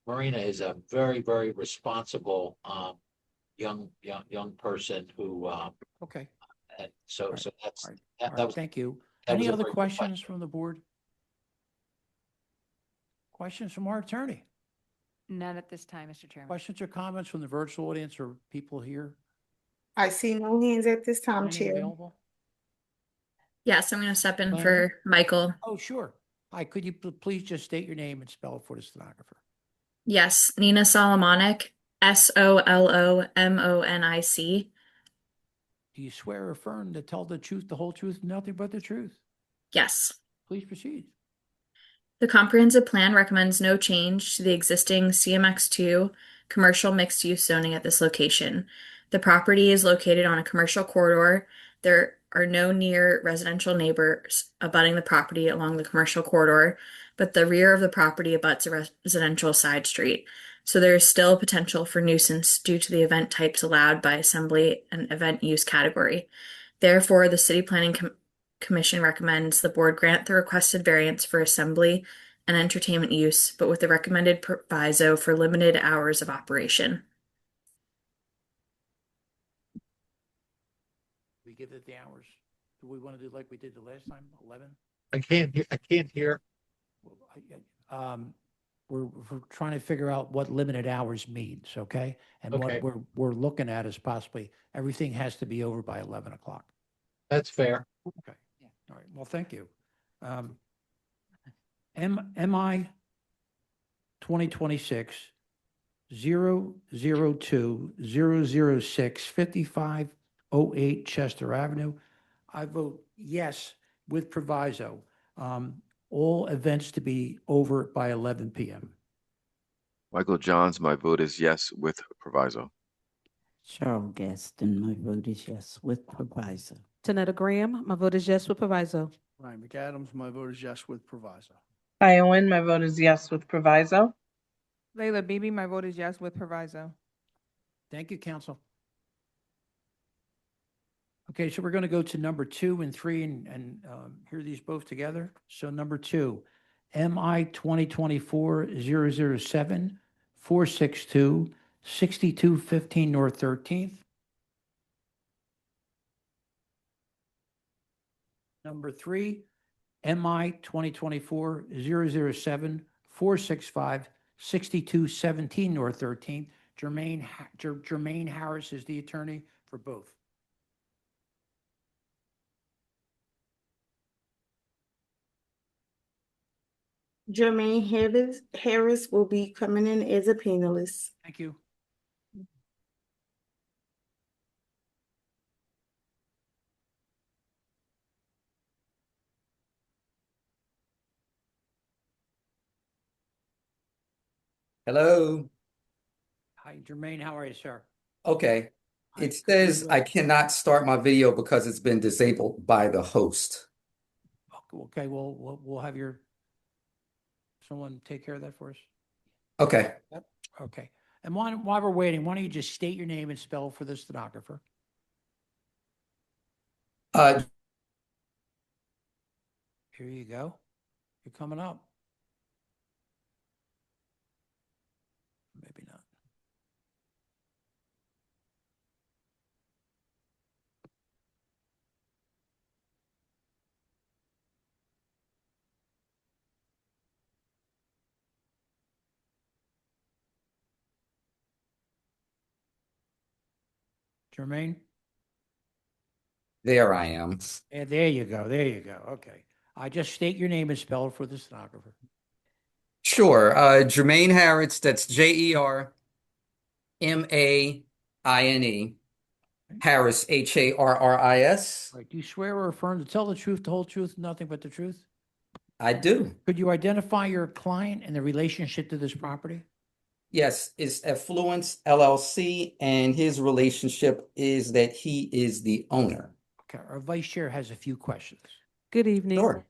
Marina is a very, very responsible young person who Okay. and so that's All that right, was thank you. that was Any a other very good questions from the board? Questions from our attorney? None at this time, Mr. Chairman. Questions or comments from the virtual audience or people here? I see no hands at this time, Planning Chair. available? Yes, I'm going to step in Planning? for Michael. Oh, sure. Hi, could you please just state your name and spell it for the stenographer? Yes, Nina Solomonic, Solomonic. Do you swear or affirm to tell the truth, the whole truth, and nothing but the truth? Yes. Please proceed. The comprehensive plan recommends no change to the existing CMX2 commercial mixed-use zoning at this location. The property is located on a commercial corridor. There are no near residential neighbors abutting the property along the commercial corridor, but the rear of the property abuts a residential side street. So there is still potential for nuisance due to the event types allowed by assembly and event use category. Therefore, the City Planning Commission recommends the board grant the requested variance for assembly and entertainment use, but with the recommended proviso for limited hours of operation. We give it the hours. Do we want to do like we did the last time, 11? I can't hear. We're trying to figure out what limited hours means, okay? And Okay. what we're looking at is possibly everything has to be over by 11 o'clock. That's fair. Okay. All right. Well, thank you. MI 2026 002 006 5508 Chester Avenue. I vote yes with proviso. All events to be over by 11 p.m. Michael Johns, my vote is yes with proviso. Cheryl Gaston, my vote is yes with proviso. Tanetta Graham, my vote is yes with proviso. Ryan McAdams, my vote is yes with proviso. Owen, my vote is yes with proviso. Layla Bibi, my vote is yes with proviso. Thank you, council. Okay, so we're going to go to number 2 and 3 and hear these both together. So number 2, MI 2024-007 462 6215 North 13th. Number 3, MI 2024-007 465 6217 North 13th. Jermaine Harris is the attorney for both. Jermaine Harris will be coming in as a panelist. Thank you. Hello. Hi, Jermaine, how are you, sir? Okay. Hi, It could says you, I cannot start my video because it's been disabled by the host. Okay, we'll have someone take care of that for us. Okay. Yep. Okay. And while we're waiting, why don't you just state your name and spell for the stenographer? Here you go. You're coming up. Maybe not. Jermaine? There I am. Yeah, there you go. There you go. Okay. I just state your name and spell it for the stenographer. Sure. Jermaine Harris, that's Jermaine. Harris, Harris. Right. Do you swear or affirm to tell the truth, the whole truth, nothing but the truth? I do. Could you identify your client and the relationship to this property? Yes, it's Affluence LLC, and his relationship is that he is the owner. Okay. Our vice chair has a few questions. Good evening. Sure.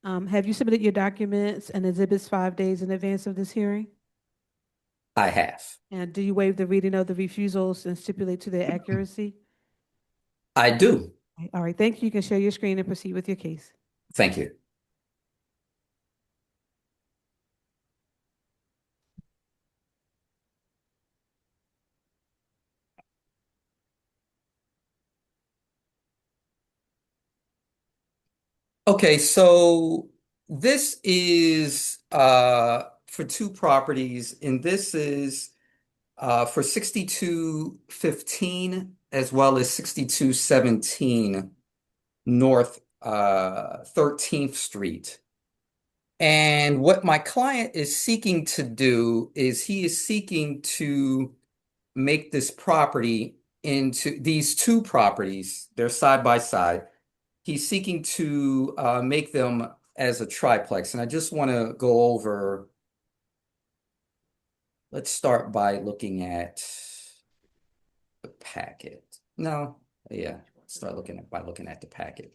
Have you submitted your documents and exhibits 5 days in advance of this hearing? I have. And do you waive the reading of the refusals and stipulate to their accuracy? I do. All right, thank you. You can share your screen and proceed with your case. Thank you. Okay, so this is for two properties, and this is for 6215 as well as 6217 North 13th Street. And what my client is seeking to do is he is seeking to make this property into these two properties, they're side by side. He's seeking to make them as a triplex. And I just want to go over, let's start by looking at the packet. No, yeah, start looking at by looking at the packet.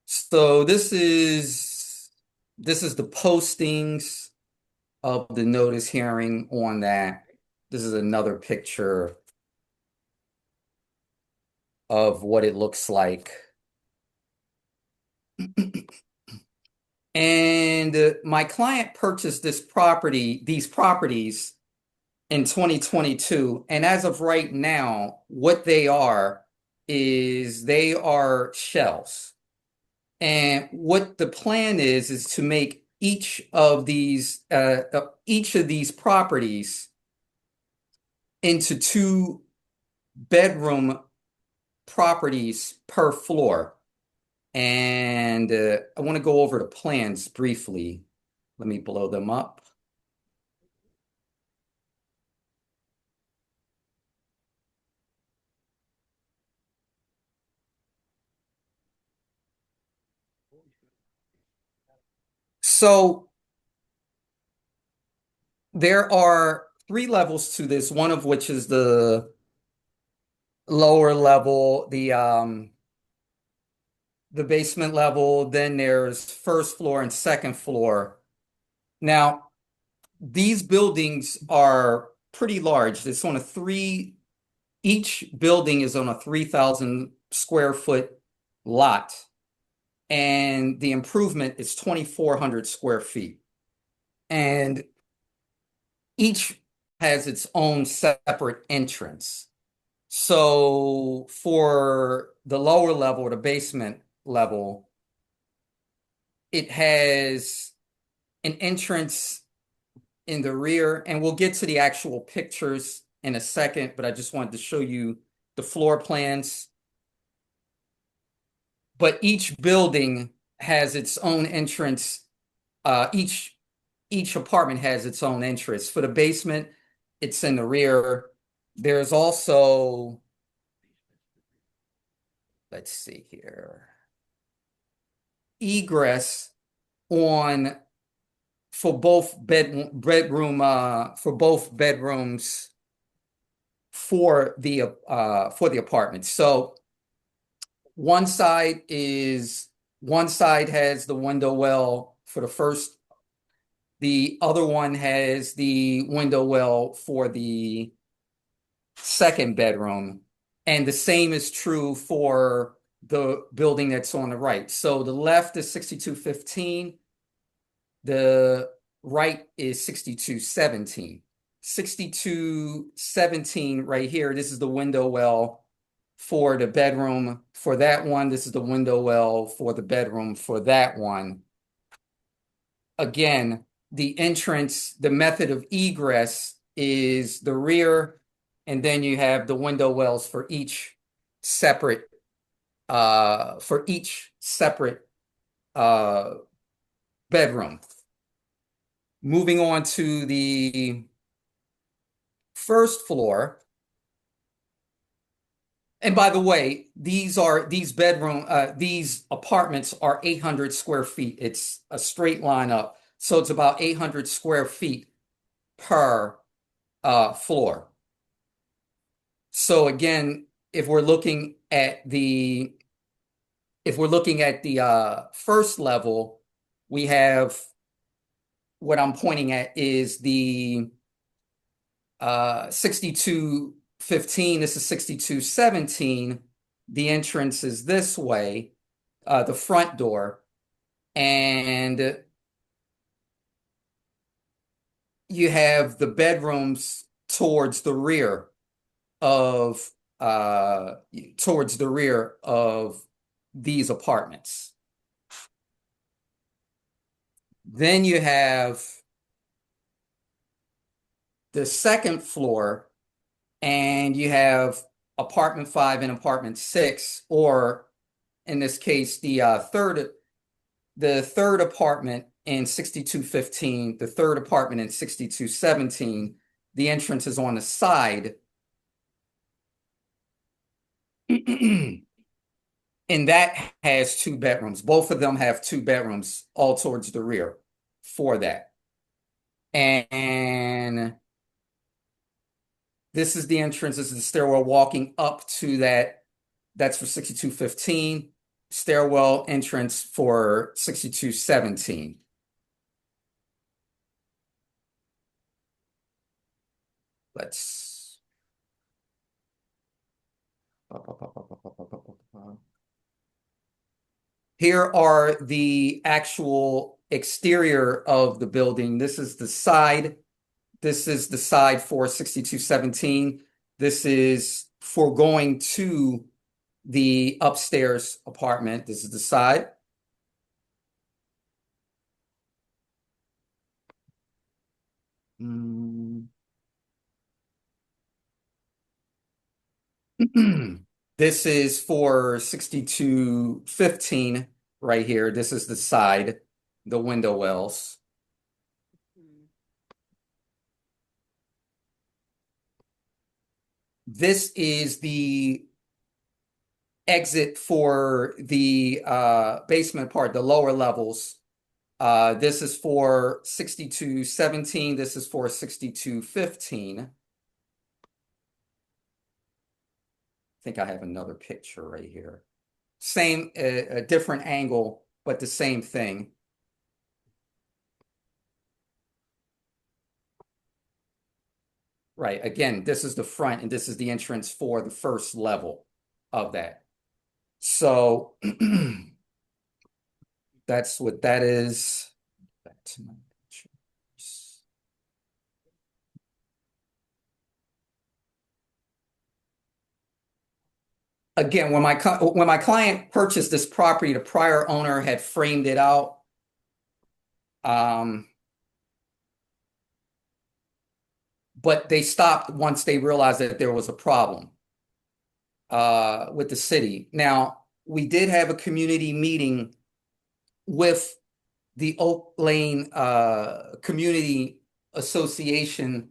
So this is the postings of the notice hearing on that. This is another picture of what it looks like. And my client purchased these properties in 2022. And as of right now, what they are is they are shells. And what the plan is to make each of these properties into 2-bedroom properties per floor. And I want to go over the plans briefly. Let me blow them up. So there are 3 levels to this, one of which is the lower level, the basement level, then there's first floor and second floor. Now, these buildings are pretty large. Each building is on a 3,000 square foot lot, and the improvement is 2,400 square feet. And each has its own separate entrance. So for the lower level, the basement level, it has an entrance in the rear, and we'll get to the actual pictures in a second, but I just wanted to show you the floor plans. but each building has its own entrance. Each apartment has its own entrance. For the basement, it's in the rear. There's also, let's see here, egress on for both bedrooms for the apartment. So one side has the window well for the first. The other one has the window well for the second bedroom. And the same is true for the building that's on the right. So the left is 6215. The right is 6217. 6217 right here, this is the window well for the bedroom for that one. This is the window well for the bedroom for that one. Again, the entrance, the method of egress is the rear, and then you have the window wells for each separate bedroom. Moving on to the first floor. And by the way, these apartments are 800 square feet. It's a straight line up. So it's about 800 square feet per floor. So again, if we're looking at the first level, we have what I'm pointing at is the 6215. This is 6217. The entrance is this way, the front door, and you have the bedrooms towards the rear of these apartments. Then you have the second floor, and you have apartment 5 and apartment 6, or in this case, the third apartment in 6215, the third apartment in 6217. The entrance is on the side. And that has 2 bedrooms. Both of them have 2 bedrooms, all towards the rear for that. And this is the entrance. This is the stairwell walking up to that. That's for 6215. Stairwell entrance for 6217. Let's. Here are the actual exterior of the building. This is the side. This is the side for 6217. This is for going to the upstairs apartment. This is the side. This is for 6215 right here. This is the side, the window wells. This is the exit for the basement part, the lower levels. This is for 6217. This is for 6215. I think I have another picture right here. Same, a different angle, but the same thing. Right, again, this is the front and this is the entrance for the first level of that. So that's what that is. Back to my pictures. Again, when my client purchased this property, the prior owner had framed it out. But they stopped once they realized that there was a problem with the city. Now, we did have a community meeting with the Oak Lane Community Association,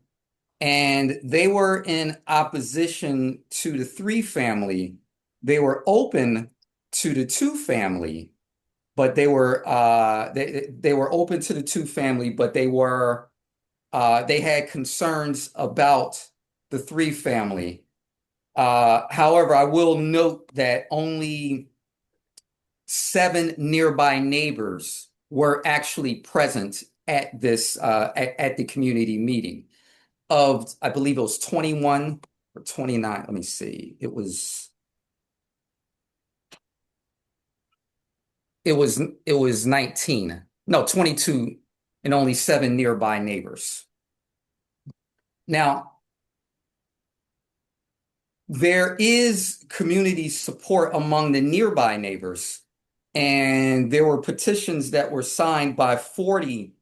and they were in opposition to the 3-family. They were open to the 2-family, but they were open to the 2-family, but they had concerns about the 3-family. However, I will note that only 7 nearby neighbors were actually present at this at the community meeting. Of, I believe it was 21 or 29. Let me see. It was 19. No, 22, and only 7 nearby neighbors. Now, there is community support among the nearby neighbors, and there were petitions that were signed by 40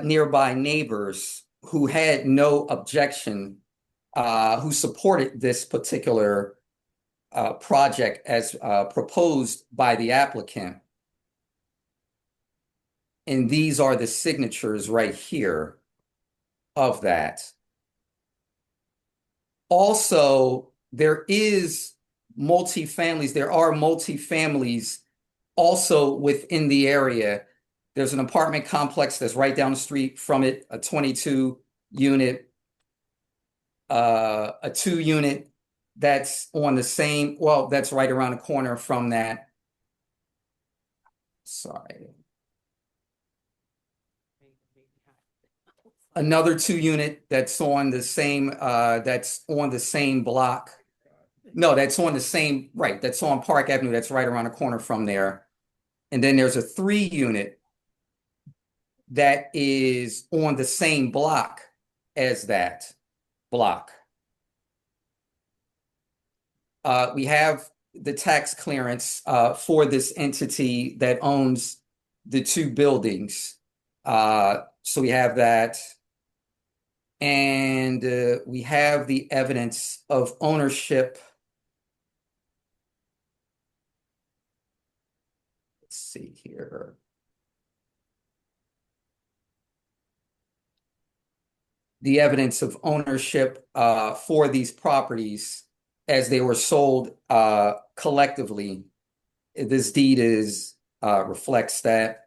nearby neighbors who had no objection, who supported this particular project as proposed by the applicant. And these are the signatures right here of that. Also, there is multifamilies. There are multifamilies also within the area. There's an apartment complex that's right down the street from it, a 22-unit, a 2-unit that's on the same, well, that's right around the corner from that. Sorry. Another 2-unit that's on the same block. No, that's on the same, right, that's on Park Avenue, that's right around the corner from there. And then there's a 3-unit that is on the same block as that block. We have the tax clearance for this entity that owns the 2 buildings. So we have that. And we have the evidence of ownership. Let's see here. The evidence of ownership for these properties as they were sold collectively. This deed reflects that.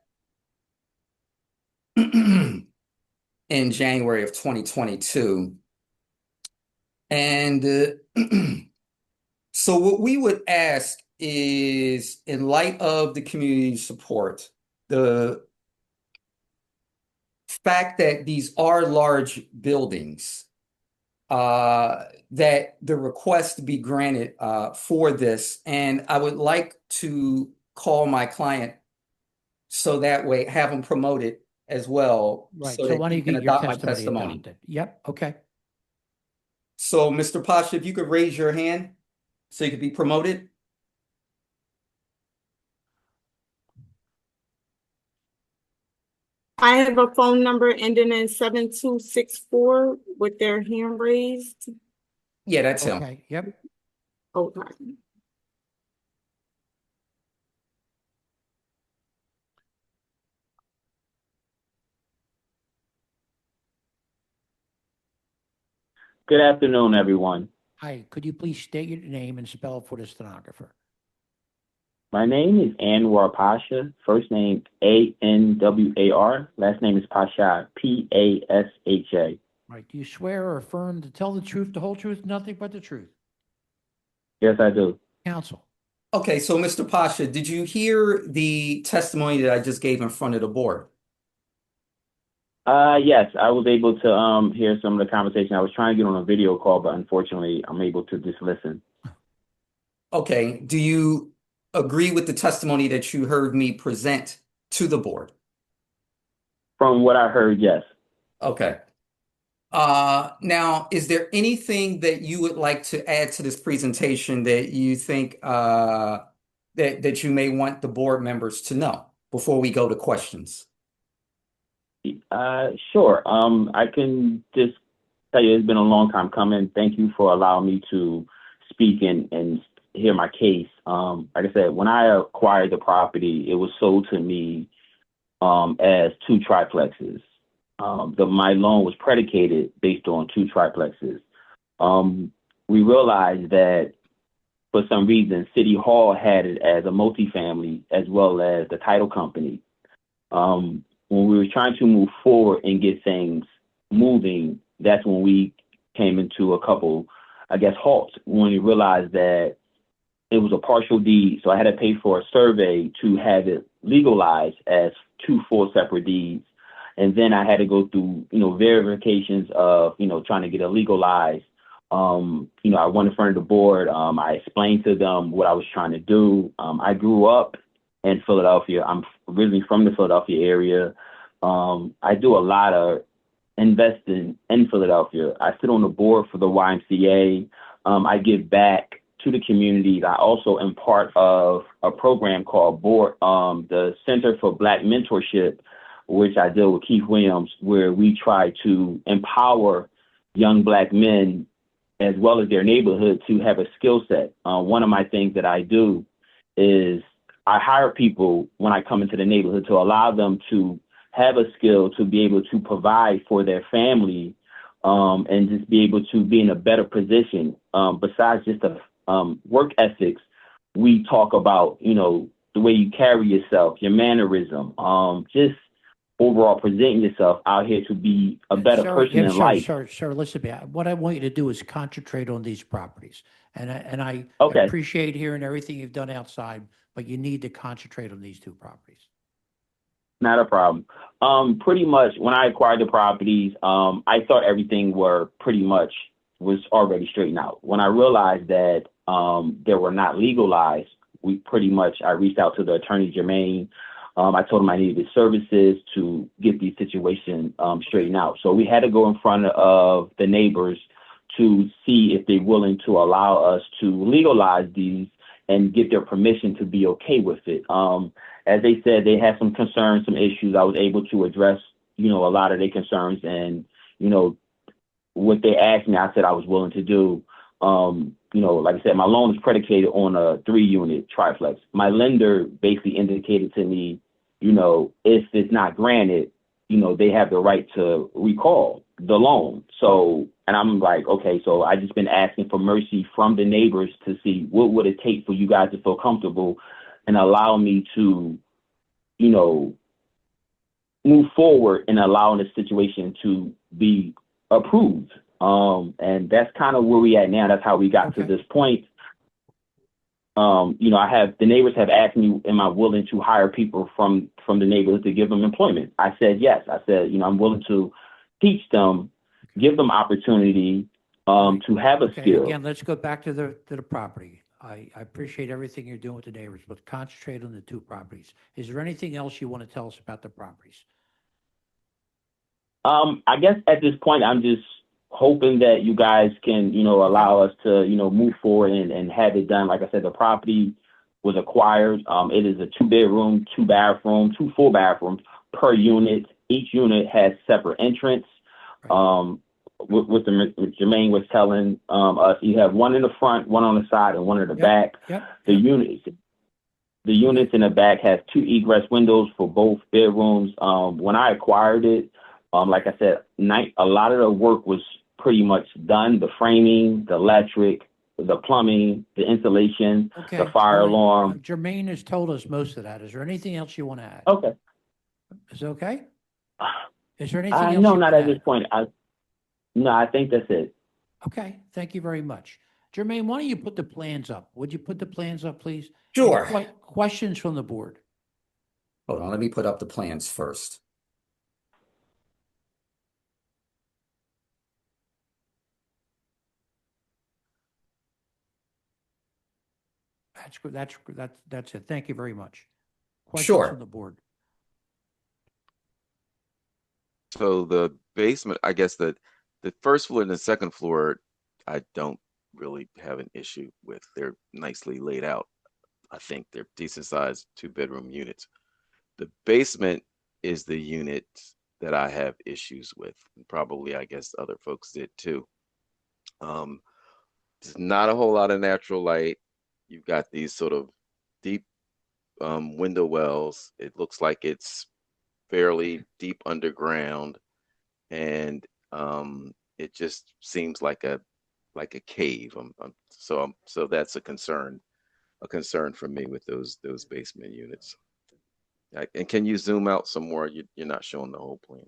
In January of 2022. And so what we would ask is, in light of the community support, the fact that these are large buildings, that the request be granted for this, and I would like to call my client so that way have them promoted as well. Right, So so that why don't you can get your adopt my testimony testimony. adopted? Yep, okay. So, Mr. Pasha, if you could raise your hand so you could be promoted. I have a phone number ending in 7264 with their hand raised. Yeah, that's him. Okay, yep. Okay. Good afternoon, everyone. Hi, could you please state your name and spell it for the stenographer? My name is Anwar Pasha. First name Anwar. Last name is Pasha, Pasha. Right, do you swear or affirm to tell the truth, the whole truth, nothing but the truth? Yes, I do. Counsel. Okay, so Mr. Pasha, did you hear the testimony that I just gave in front of the board? Yes, I was able to hear some of the conversation. I was trying to get on a video call, but unfortunately, I'm able to just listen. Okay, do you agree with the testimony that you heard me present to the board? From what I heard, yes. Okay. Now, is there anything that you would like to add to this presentation that you think that you may want the board members to know before we go to questions? Sure. I can just tell you it's been a long time coming. Thank you for allowing me to speak and hear my case. Like I said, when I acquired the property, it was sold to me as 2 triplexes. My loan was predicated based on 2 triplexes. We realized that for some reason, City Hall had it as a multifamily as well as the title company. When we were trying to move forward and get things moving, that's when we came into a couple, I guess, halts when we realized that it was a partial deed. So I had to pay for a survey to have it legalized as 2 full separate deeds. And then I had to go through, verifications of, trying to get it legalized. I went in front of the board. I explained to them what I was trying to do. I grew up in Philadelphia. I'm originally from the Philadelphia area. I do a lot of investing in Philadelphia. I sit on the board for the YMCA. I give back to the community. I also am part of a program called the Center for Black Mentorship, which I deal with Keith Williams, where we try to empower young Black men as well as their neighborhood to have a skill set. One of my things that I do is I hire people when I come into the neighborhood to allow them to have a skill to be able to provide for their family and just be able to be in a better position. Besides just the work ethics, we talk about, the way you carry yourself, your mannerism, just overall presenting yourself out here to be a better person in life. Sir, listen to me. What I want you to do is concentrate on these properties. And I Okay. appreciate hearing everything you've done outside, but you need to concentrate on these 2 properties. Not a problem. Pretty much when I acquired the properties, I thought everything was already straightened out. When I realized that they were not legalized, I reached out to the attorney, Jermaine. I told him I needed his services to get these situations straightened out. So we had to go in front of the neighbors to see if they're willing to allow us to legalize these and get their permission to be okay with it. As they said, they had some concerns, some issues. I was able to address, a lot of their concerns, and, what they asked me, I said I was willing to do. Like I said, my loan is predicated on a 3-unit triplex. My lender basically indicated to me, if it's not granted, they have the right to recall the loan. So, and I'm like, okay, so I just been asking for mercy from the neighbors to see what would it take for you guys to feel comfortable and allow me to, move forward and allowing the situation to be approved. And that's kind of where we at now. That's how we got to this point. The neighbors have asked me, am I willing to hire people from the neighborhood to give them employment? I said, yes. I said, I'm willing to teach them, give them opportunity to have a skill. Again, let's go back to the property. I appreciate everything you're doing with the neighbors, but concentrate on the 2 properties. Is there anything else you want to tell us about the properties? I guess at this point, I'm just hoping that you guys can, allow us to, move forward and have it done. Like I said, the property was acquired. It is a 2-bedroom, 2-bathroom, 2 full bathrooms per unit. Each unit has separate entrance. What Jermaine was telling us, you have one in the front, one on the side, and one in the back. The units in the back have 2 egress windows for both bedrooms. When I acquired it, like I said, a lot of the work was pretty much done. The framing, the electric, the plumbing, the insulation, the fire alarm. Jermaine has told us most of that. Is there anything else you want to add? Okay. Is it okay? Is there anything else? No, not at this point. I think that's it. Okay, thank you very much. Jermaine, why don't you put the plans up? Would you put the plans up, please? Sure. Any questions from the board? Hold on, let me put up the plans first. That's good. That's it. Thank you very much. Questions Sure. from the board? So the basement, I guess the first floor and the second floor, I don't really have an issue with. They're nicely laid out. I think they're decent sized 2-bedroom units. The basement is the unit that I have issues with. Probably, I guess other folks did too. There's not a whole lot of natural light. you've got these sort of deep window wells. It looks like it's fairly deep underground, and it just seems like a cave. So that's a concern for me with those basement units. And can you zoom out some more? You're not showing the whole plan.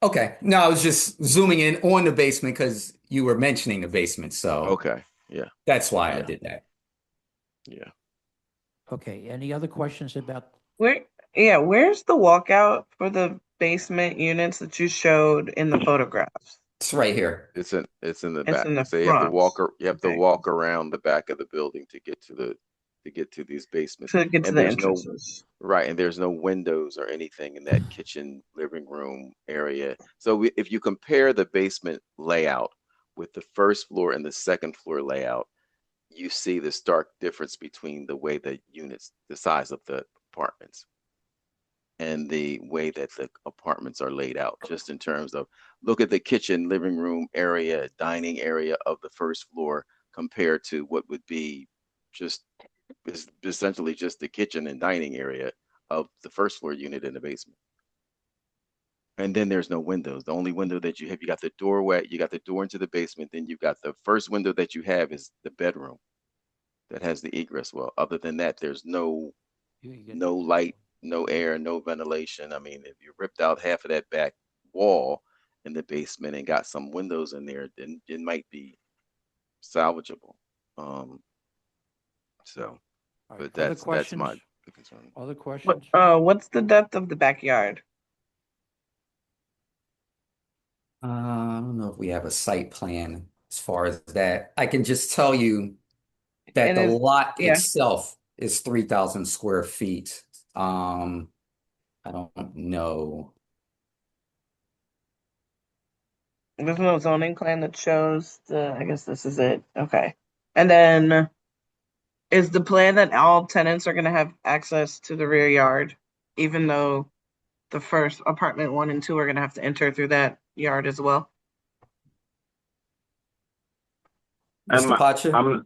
Okay, no, I was just zooming in on the basement because you were mentioning the basement, so Okay, yeah, that's why I Yeah. did that. yeah. Okay, any other questions about, Where's the walkout for the basement units that you showed in the photographs? It's right here. It's in It's the in back. the So you have to front. you have to Okay. walk around the back of the building to get to these basements. To get to And the there's no entrances. right, and there's no windows or anything in that kitchen, living room area. So if you compare the basement layout with the first floor and the second floor layout, you see the stark difference between the way the units, the size of the apartments, and the way that the apartments are laid out, just in terms of look at the kitchen, living room area, dining area of the first floor compared to what would be just essentially just the kitchen and dining area of the first floor unit in the basement. And then there's no windows. The only window that you have, you got the doorway, you got the door into the basement, then you've got the first window that you have is the bedroom that has the egress well. Other than that, there's no light, no air, no ventilation. I mean, if you ripped out half of that back wall in the basement and got some windows in there, then it might be salvageable. So, but other that's questions? my concern. Other questions? What's the depth of the backyard? I don't know if we have a site plan as far as that. I can just tell you that And the is- lot yeah. itself is 3,000 square feet. I don't know. There's no zoning plan that shows I guess this is it. Okay. And then is the plan that all tenants are gonna have access to the rear yard, even though the first apartment 1 and 2 are gonna have to enter through that yard as well? Mr. Pacha?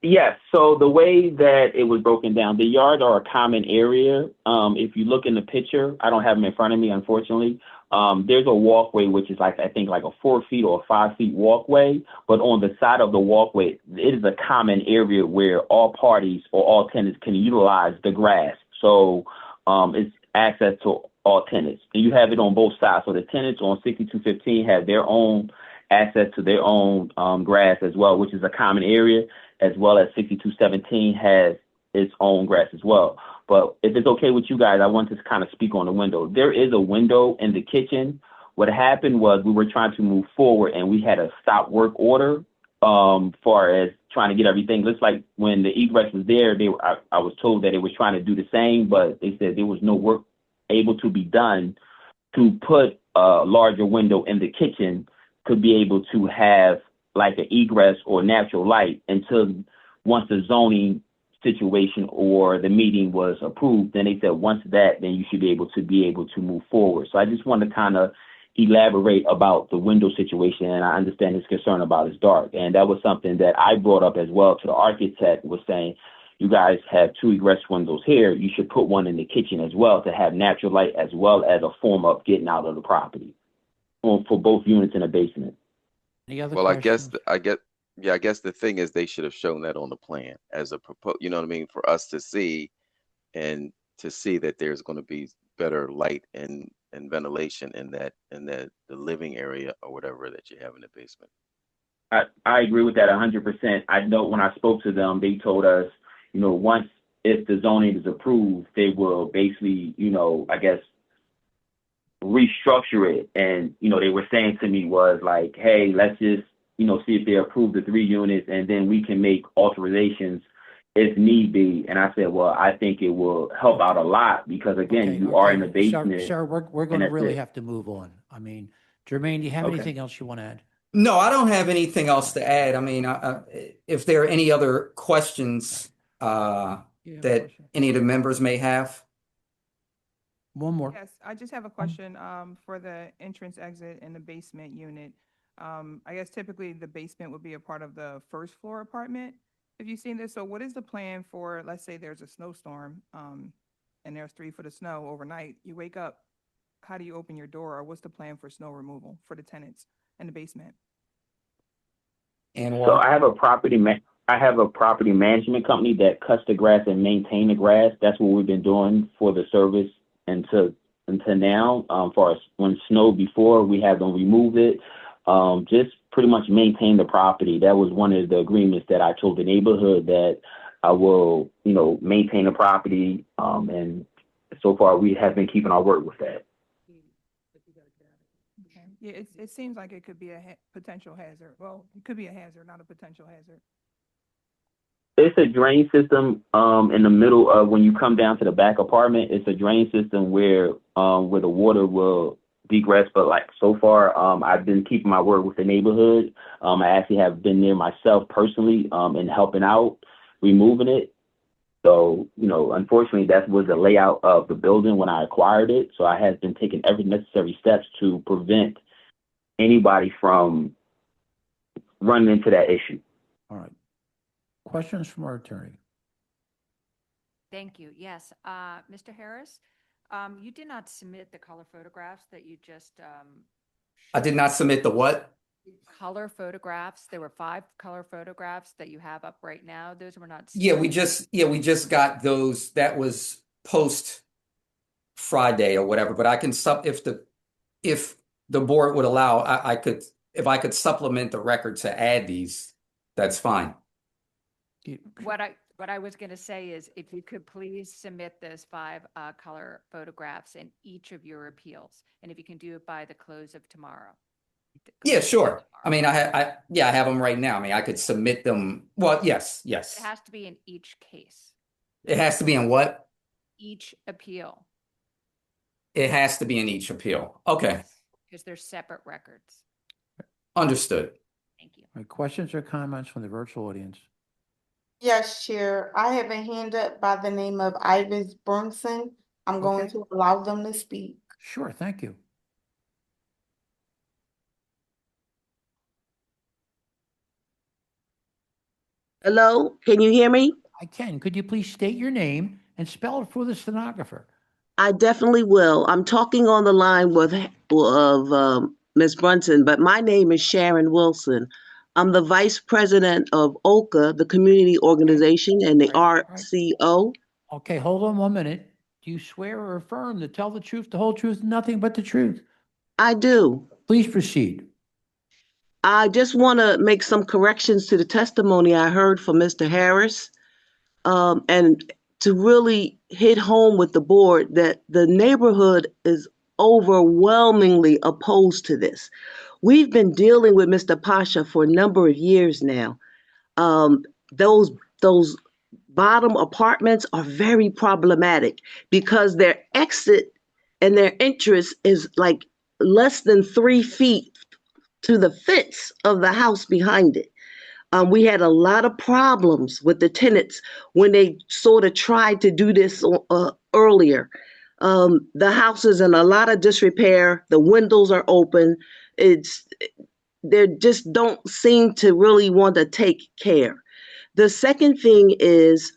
Yes, so the way that it was broken down, the yards are a common area. If you look in the picture, I don't have them in front of me, unfortunately. There's a walkway, which is like, I think like a 4 feet or 5 feet walkway, but on the side of the walkway, it is a common area where all parties or all tenants can utilize the grass. So it's access to all tenants. And you have it on both sides. So the tenants on 6215 have their own access to their own grass as well, which is a common area, as well as 6217 has its own grass as well. But if it's okay with you guys, I want to kind of speak on the window. There is a window in the kitchen. What happened was we were trying to move forward and we had a stop work order far as trying to get everything. Looks like when the egress was there, I was told that it was trying to do the same, but they said there was no work able to be done to put a larger window in the kitchen could be able to have like an egress or natural light until once the zoning situation or the meeting was approved. Then they said once that, then you should be able to move forward. So I just want to kind of elaborate about the window situation, and I understand his concern about it's dark. And that was something that I brought up as well to the architect, was saying, you guys have 2 egress windows here. You should put one in the kitchen as well to have natural light as well as a form of getting out of the property for both units in the basement. Any other Well, questions? I guess the thing is they should have shown that on the plan as a you know what I mean, for us to see, and to see that there's going to be better light and ventilation in the living area or whatever that you have in the basement. I agree with that 100%. I know when I spoke to them, they told us, once if the zoning is approved, they will basically, I guess, restructure it. And, they were saying to me was like, hey, let's just, see if they approve the 3 units and then we can make authorizations if need be. And I said, well, I think it will help out a lot because again, you are in the basement. Sir, we're going to that's really it. have to move on. I mean, Jermaine, do you have Okay. anything else you want to add? No, I don't have anything else to add. I mean, if there are any other questions that any of the members may have. One more. Yes, I just have a question for the entrance exit in the basement unit. I guess typically the basement would be a part of the first floor apartment. Have you seen this? So what is the plan for, let's say there's a snowstorm, and there's 3 foot of snow overnight, you wake up, how do you open your door, or what's the plan for snow removal for the tenants in the basement? And So I have a property management company that cuts the grass and maintain the grass. That's what we've been doing for the service until now. For us, when snow before, we have them remove it. Just pretty much maintain the property. That was one of the agreements that I told the neighborhood that I will, maintain the property. And so far we have been keeping our word with that. Okay. Yeah, it seems like it could be a potential hazard. Well, it could be a hazard, not a potential hazard. It's a drain system in the middle of when you come down to the back apartment. It's a drain system where the water will degress. But like so far, I've been keeping my word with the neighborhood. I actually have been there myself personally and helping out removing it. So, unfortunately, that was the layout of the building when I acquired it. So I have been taking every necessary steps to prevent anybody from running into that issue. All right. Questions from our attorney? Thank you. Yes. Mr. Harris, you did not submit the color photographs that you just I did not submit the what? color photographs. There were 5 color photographs that you have up right now. Those were not. Yeah, we just got those. That was post Friday or whatever, but I can if the board would allow, I could, if I could supplement the record to add these, that's fine. What I was going to say is if you could please submit those 5 color photographs in each of your appeals, and if you can do it by the close of tomorrow. Yeah, sure. I mean, I have them right now. I mean, I could submit them. Well, yes. It has to be in each case, It has to be in what? each appeal, It has to be in each appeal. Okay, because they're separate records. understood. Thank you. All right, questions or comments from the virtual audience? Yes, Chair. I have a hand up by the name of Ivis Brunson. I'm going Okay. to allow them to speak. Sure, thank you. Hello, can you hear me? I can. Could you please state your name and spell it for the stenographer? I definitely will. I'm talking on the line with Ms. Brunson, but my name is Sharon Wilson. I'm the vice president of OCA, the community organization, and the RCO. Okay, hold on 1 minute. Do you swear or affirm to tell the truth, the whole truth, and nothing but the truth? I do. Please proceed. I just want to make some corrections to the testimony I heard from Mr. Harris, and to really hit home with the board that the neighborhood is overwhelmingly opposed to this. We've been dealing with Mr. Pasha for a number of years now. Those bottom apartments are very problematic because their exit and their entrance is like less than 3 feet to the fence of the house behind it. We had a lot of problems with the tenants when they sort of tried to do this earlier. The house is in a lot of disrepair. The windows are open. They just don't seem to really want to take care. The second thing is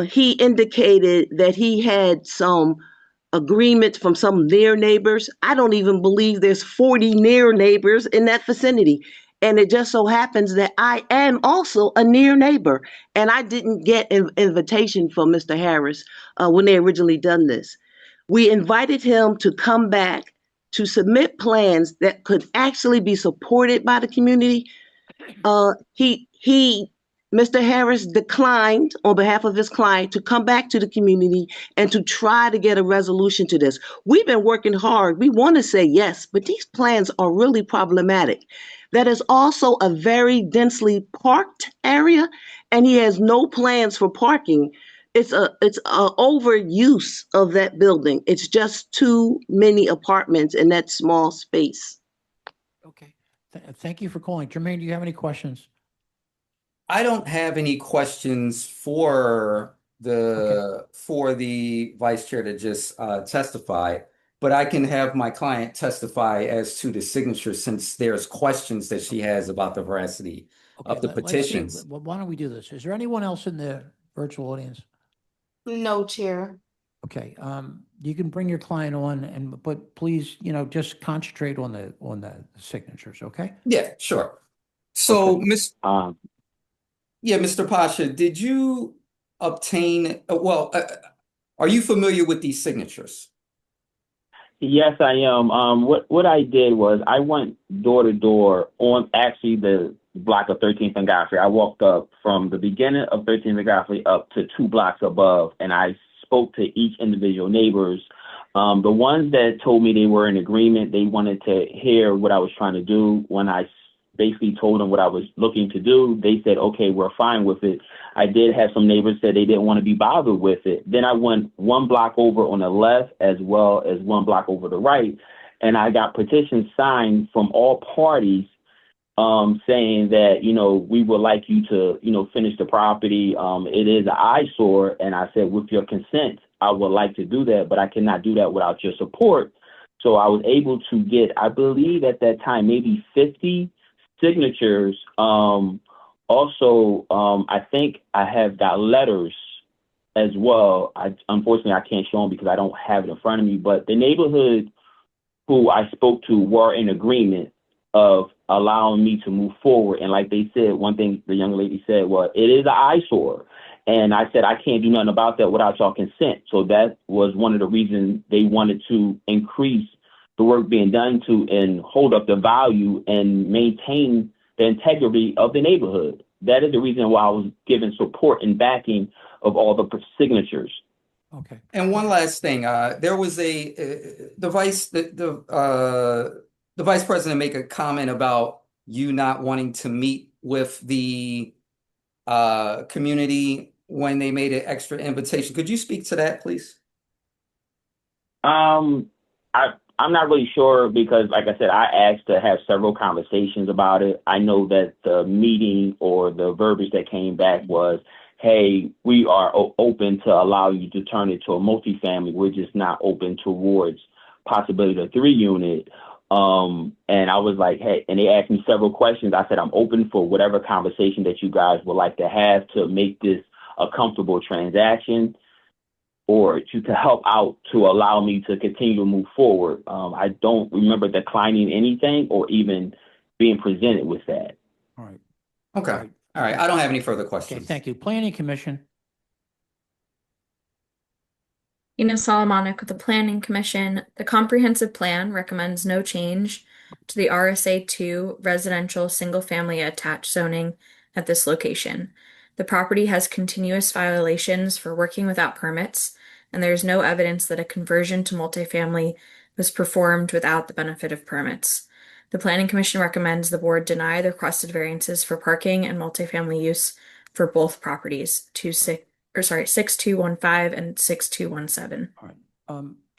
he indicated that he had some agreement from some near neighbors. I don't even believe there's 40 near neighbors in that vicinity. And it just so happens that I am also a near neighbor. And I didn't get an invitation from Mr. Harris when they originally done this. We invited him to come back to submit plans that could actually be supported by the community. Mr. Harris declined on behalf of his client to come back to the community and to try to get a resolution to this. We've been working hard. We want to say yes, but these plans are really problematic. That is also a very densely parked area, and he has no plans for parking. It's a overuse of that building. It's just too many apartments in that small space. Okay. Thank you for calling. Jermaine, do you have any questions? I don't have any questions for the vice chair to just testify, but I can have my client testify as to the signature since there's questions that she has about the veracity Okay, of the let's see. petitions. Why don't we do this? Is there anyone else in the virtual audience? No, Chair. Okay, you can bring your client on but please, just concentrate on the signatures, okay? Yeah, sure. So, Okay. Mr. Pasha, did you obtain, are you familiar with these signatures? Yes, I am. What I did was I went door to door on actually the block of 13th and Godfrey. I walked up from the beginning of 13th and Godfrey up to 2 blocks above, and I spoke to each individual neighbors. The ones that told me they were in agreement, they wanted to hear what I was trying to do. When I basically told them what I was looking to do, they said, okay, we're fine with it. I did have some neighbors say they didn't want to be bothered with it. Then I went 1 block over on the left as well as 1 block over the right, and I got petitions signed from all parties saying that, we would like you to, finish the property. It is an eyesore. And I said, with your consent, I would like to do that, but I cannot do that without your support. So I was able to get, I believe at that time, maybe 50 signatures. Also, I think I have got letters as well. Unfortunately, I can't show them because I don't have it in front of me, but the neighborhood who I spoke to were in agreement of allowing me to move forward. And like they said, one thing the young lady said, well, it is an eyesore. And I said, I can't do nothing about that without your consent. So that was one of the reasons they wanted to increase the work being done to and hold up the value and maintain the integrity of the neighborhood. That is the reason why I was given support and backing of all the signatures. Okay. And one last thing, there was the vice president make a comment about you not wanting to meet with the community when they made an extra invitation. Could you speak to that, please? I'm not really sure because, like I said, I asked to have several conversations about it. I know that the meeting or the verbiage that came back was, hey, we are open to allow you to turn it to a multifamily. We're just not open towards possibility of 3-unit. And I was like, hey, and they asked me several questions. I said, I'm open for whatever conversation that you guys would like to have to make this a comfortable transaction or to help out to allow me to continue to move forward. I don't remember declining anything or even being presented with that. All right. Okay. All right. I don't have any further questions. Okay, thank you. Planning Commission. Ina Solomonic with the Planning Commission. The comprehensive plan recommends no change to the RSA 2 residential single-family attached zoning at this location. The property has continuous violations for working without permits, and there is no evidence that a conversion to multifamily was performed without the benefit of permits. The Planning Commission recommends the board deny the requested variances for parking and multifamily use for both properties, 6215 and 6217. All right.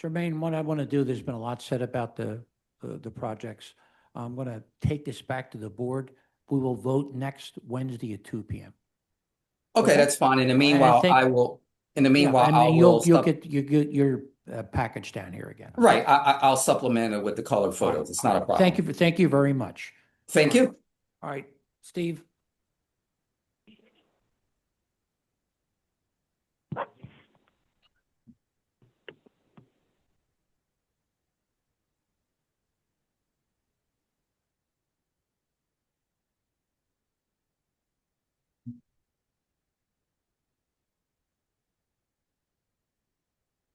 Jermaine, what I want to do, there's been a lot said about the projects. I'm going to take this back to the board. We will vote next Wednesday at 2 p.m. Okay, that's fine. In the meanwhile, You'll get your package down here again. Right. I'll supplement it with the color photos. It's not a problem. Thank you very much. Thank you. All right, Steve.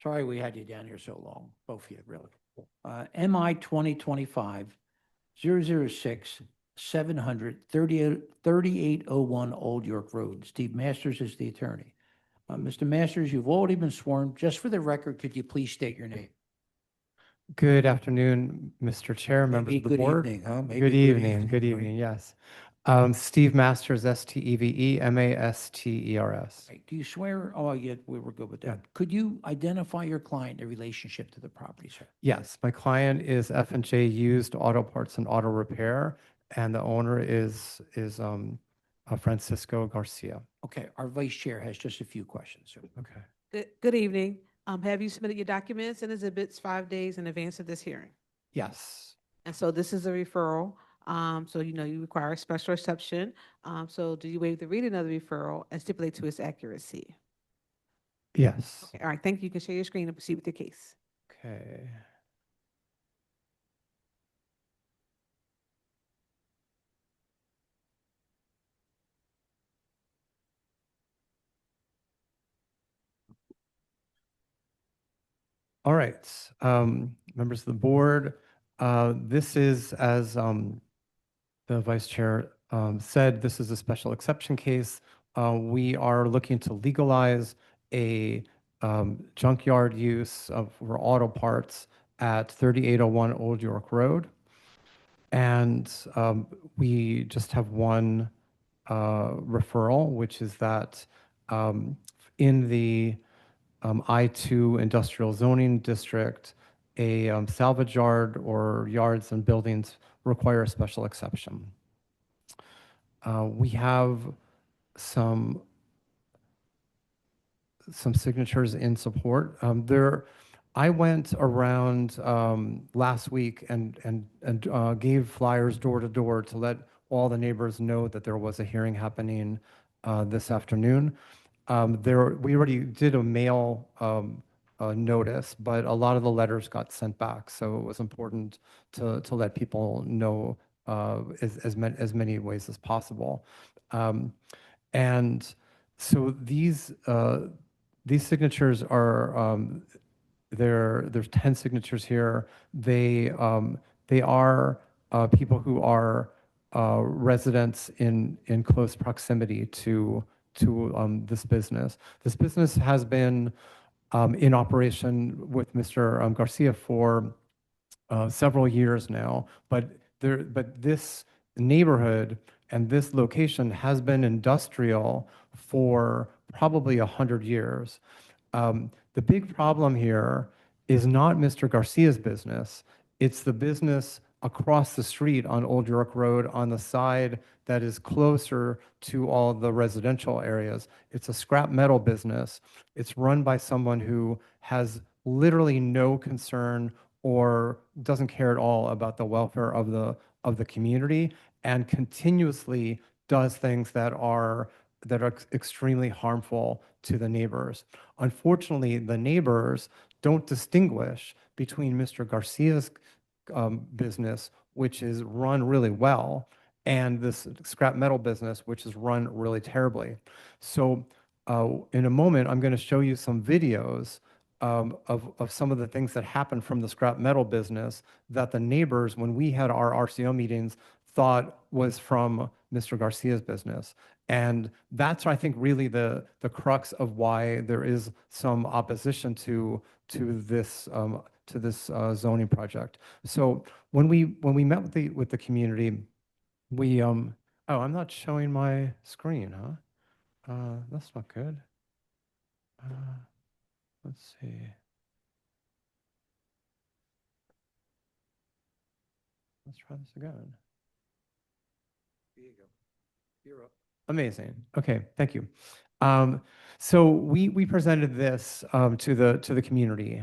Sorry we had you down here so long, both of you, really. MI 2025-006 700 3801 Old York Road. Steve Masters is the attorney. Mr. Masters, you've already been sworn. Just for the record, could you please state your name? Good afternoon, Mr. Chair, members of the board. Good evening, huh? Maybe Good evening, good evening, yes. Steve Masters, STEVE-MASTERS. Right. Do you swear? Oh, yeah, we were good with that. Could you identify your client in relationship to the property, sir? Yes, my client is F&J Used Auto Parts and Auto Repair, and the owner is Francisco Garcia. Okay, our vice chair has just a few questions. Sir. Okay. Good evening. Have you submitted your documents and exhibits 5 days in advance of this hearing? Yes. And so this is a referral. So, you require a special exception. So do you waive the reading of the referral and stipulate to its accuracy? Yes. Okay, all right, thank you. You can share your screen and proceed with your case. Okay. All right, members of the board, this is, as the vice chair said, this is a special exception case. We are looking to legalize a junkyard use for auto parts at 3801 Old York Road. And we just have one referral, which is that in the I-2 industrial zoning district, a salvage yard or yards and buildings require a special exception. We have some signatures in support. I went around last week and gave flyers door to door to let all the neighbors know that there was a hearing happening this afternoon. We already did a mail notice, but a lot of the letters got sent back, so it was important to let people know as many ways as possible. And so these signatures are there's 10 signatures here. They are people who are residents in close proximity to this business. This business has been in operation with Mr. Garcia for several years now, but this neighborhood and this location has been industrial for probably 100 years. The big problem here is not Mr. Garcia's business, it's the business across the street on Old York Road on the side that is closer to all the residential areas. It's a scrap metal business. It's run by someone who has literally no concern or doesn't care at all about the welfare of the community and continuously does things that are extremely harmful to the neighbors. Unfortunately, the neighbors don't distinguish between Mr. Garcia's business, which is run really well, and this scrap metal business, which is run really terribly. So in a moment, I'm going to show you some videos of some of the things that happened from the scrap metal business that the neighbors, when we had our RCO meetings, thought was from Mr. Garcia's business. And that's, I think, really the crux of why there is some opposition to this zoning project. So when we met with the community, we oh, I'm not showing my screen, huh? That's not good. Let's see. Let's try this again. There you go. You're up. Amazing. Okay, thank you. So we presented this to the community.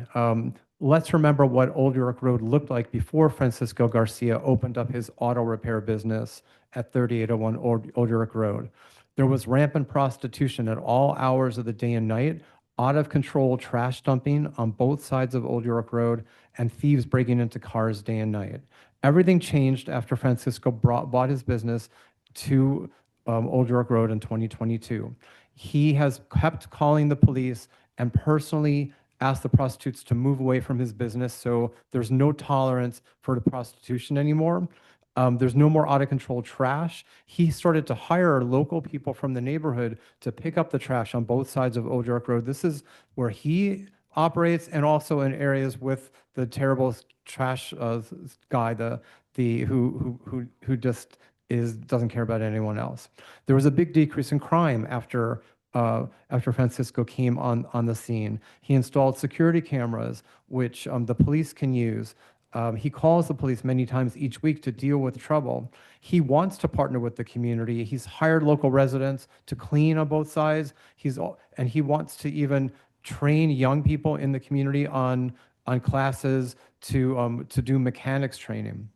Let's remember what Old York Road looked like before Francisco Garcia opened up his auto repair business at 3801 Old York Road. There was rampant prostitution at all hours of the day and night, out of control trash dumping on both sides of Old York Road, and thieves breaking into cars day and night. Everything changed after Francisco bought his business to Old York Road in 2022. He has kept calling the police and personally asked the prostitutes to move away from his business, so there's no tolerance for the prostitution anymore. There's no more out of control trash. He started to hire local people from the neighborhood to pick up the trash on both sides of Old York Road. This is where he operates, and also in areas with the terrible trash guy, who just doesn't care about anyone else. There was a big decrease in crime after Francisco came on the scene. He installed security cameras, which the police can use. He calls the police many times each week to deal with trouble. He wants to partner with the community. He's hired local residents to clean on both sides. And he wants to even train young people in the community on classes to do mechanics training.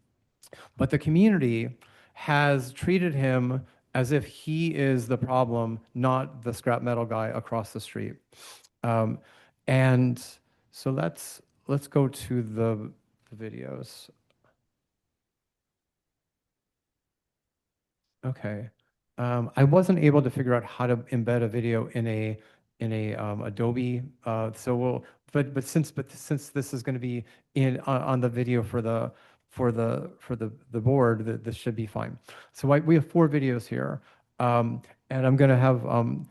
But the community has treated him as if he is the problem, not the scrap metal guy across the street. And so let's go to the videos. Okay. I wasn't able to figure out how to embed a video in a Adobe. But since this is going to be on the video for the board, this should be fine. So we have 4 videos here. And I'm going to have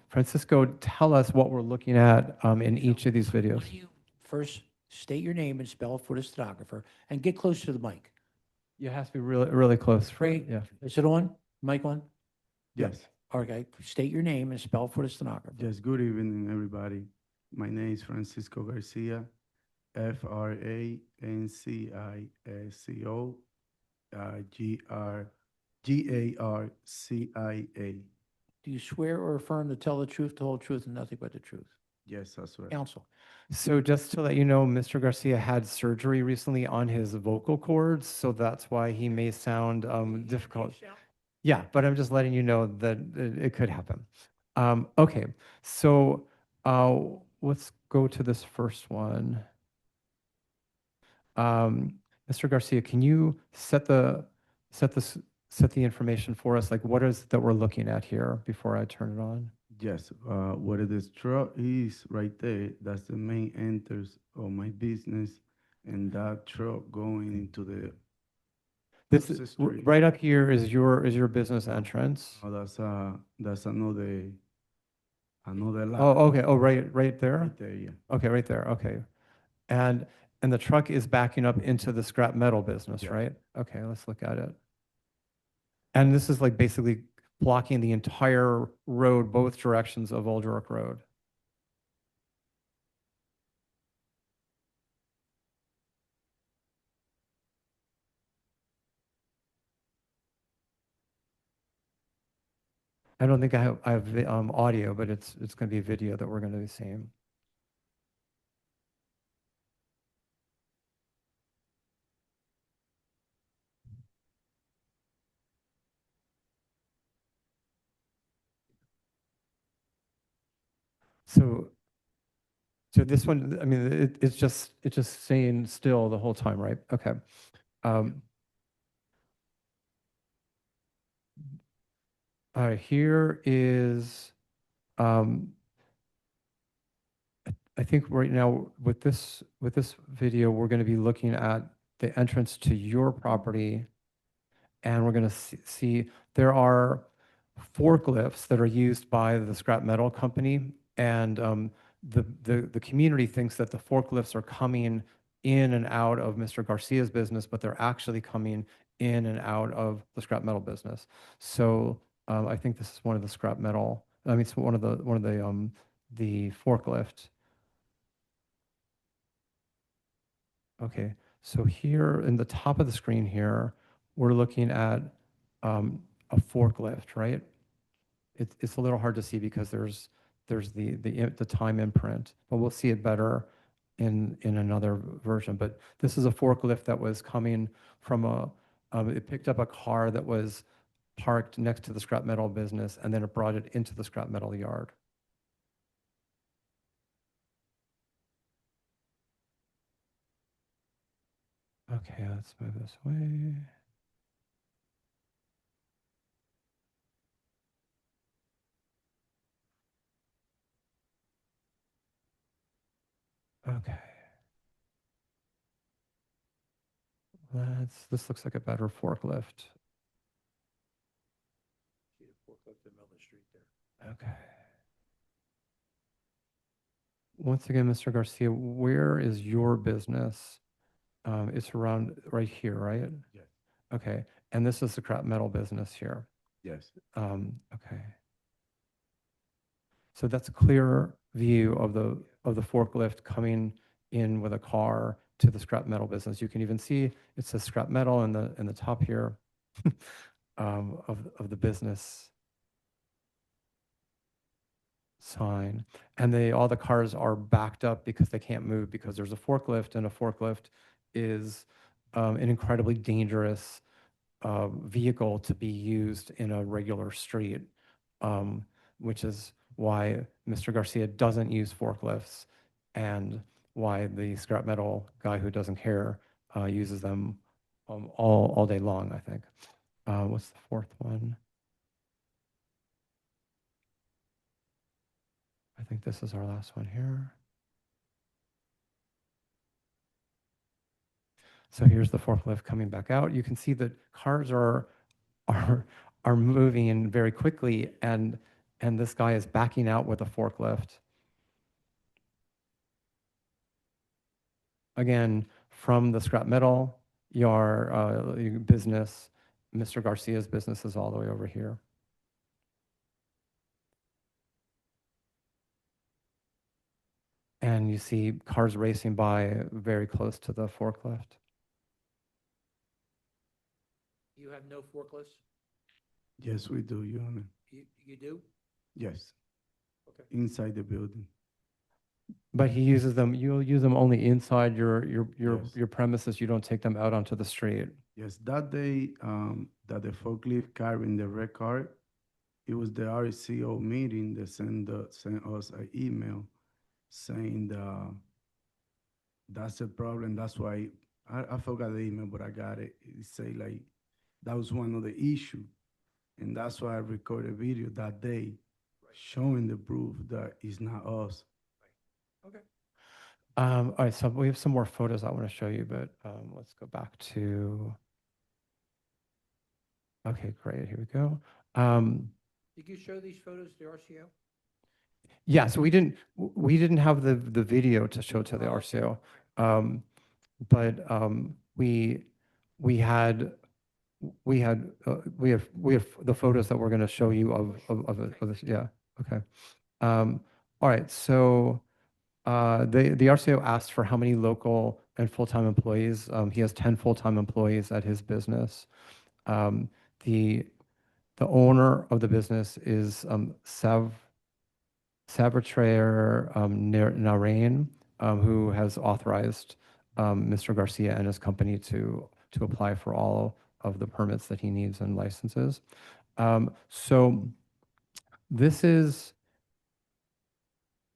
Francisco tell us what we're looking at in each of these videos. First, state your name and spell it for the stenographer, and get close to the mic. You have to be really, really close. Great. Yeah. Is it on? Mic on? Yes. Okay, state your name and spell it for the stenographer. Yes, good evening, everybody. My name is Francisco Garcia, Francisco Garcia. Do you swear or affirm to tell the truth, the whole truth, and nothing but the truth? Yes, I swear. Counsel. So just to let you know, Mr. Garcia had surgery recently on his vocal cords, so that's why he may sound difficult. Yeah, but I'm just letting you know that it could happen. Okay, so let's go to this first one. Mr. Garcia, can you set the information for us? Like, what is it that we're looking at here before I turn it on? Yes, where the truck is right there, that's the main entrance of my business, and that truck going into the This is, right up here is your business entrance. Oh, that's another lot. Oh, okay. Oh, right there? Right there, yeah. Okay, right there. Okay. And the truck is backing up into the scrap metal business, Yeah. right? Okay, let's look at it. And this is like basically blocking the entire road, both directions of Old York Road. I don't think I have audio, but it's going to be video that we're going to be seeing. So this one, I mean, it's just staying still the whole time, right? Okay. All right, here is, I think right now with this video, we're going to be looking at the entrance to your property, and we're going to see there are forklifts that are used by the scrap metal company, and the community thinks that the forklifts are coming in and out of Mr. Garcia's business, but they're actually coming in and out of the scrap metal business. So I think this is one of the scrap metal. I mean, it's one of the forklift. Okay, so here in the top of the screen here, we're looking at a forklift, right? It's a little hard to see because there's the time imprint, but we'll see it better in another version. But this is a forklift that was coming from it picked up a car that was parked next to the scrap metal business, and then it brought it into the scrap metal yard. Okay, let's move this way. Okay. This looks like a better forklift. Okay. Once again, Mr. Garcia, where is your business? It's around right here, right? Yes. Okay. And this is the scrap metal business here. Yes. Okay. So that's a clear view of the forklift coming in with a car to the scrap metal business. You can even see it says scrap metal in the top here of the business sign. And all the cars are backed up because they can't move because there's a forklift, and a forklift is an incredibly dangerous vehicle to be used in a regular street, which is why Mr. Garcia doesn't use forklifts and why the scrap metal guy who doesn't care uses them all day long, I think. What's the fourth one? I think this is our last one here. So here's the forklift coming back out. You can see that cars are moving in very quickly, and this guy is backing out with a forklift. Again, from the scrap metal yard business, Mr. Garcia's business is all the way over here. And you see cars racing by very close to the forklift. You have no forklifts? Yes, we do, Your Honor. You do? Yes. Okay. Inside the building. But he uses them, you'll use them only inside your premises. You don't take them out onto the street. Yes, that day that the forklift carrying the red car, it was the RCO meeting that sent us an email saying that's a problem. That's why I forgot the email, but I got it. It say like that was one of the issue, and that's why I recorded a video that day showing the proof that it's not us. Okay. All right, so we have some more photos I want to show you, but let's go back to. Okay, great. Here we go. Did you show these photos to RCO? Yeah, so we didn't have the video to show to the RCO, but we have the photos that we're going to show you of this. Yeah. Okay. All right. So the RCO asked for how many local and full-time employees. He has 10 full-time employees at his business. The owner of the business is Sabratrayer Narain, who has authorized Mr. Garcia and his company to apply for all of the permits that he needs and licenses. So this is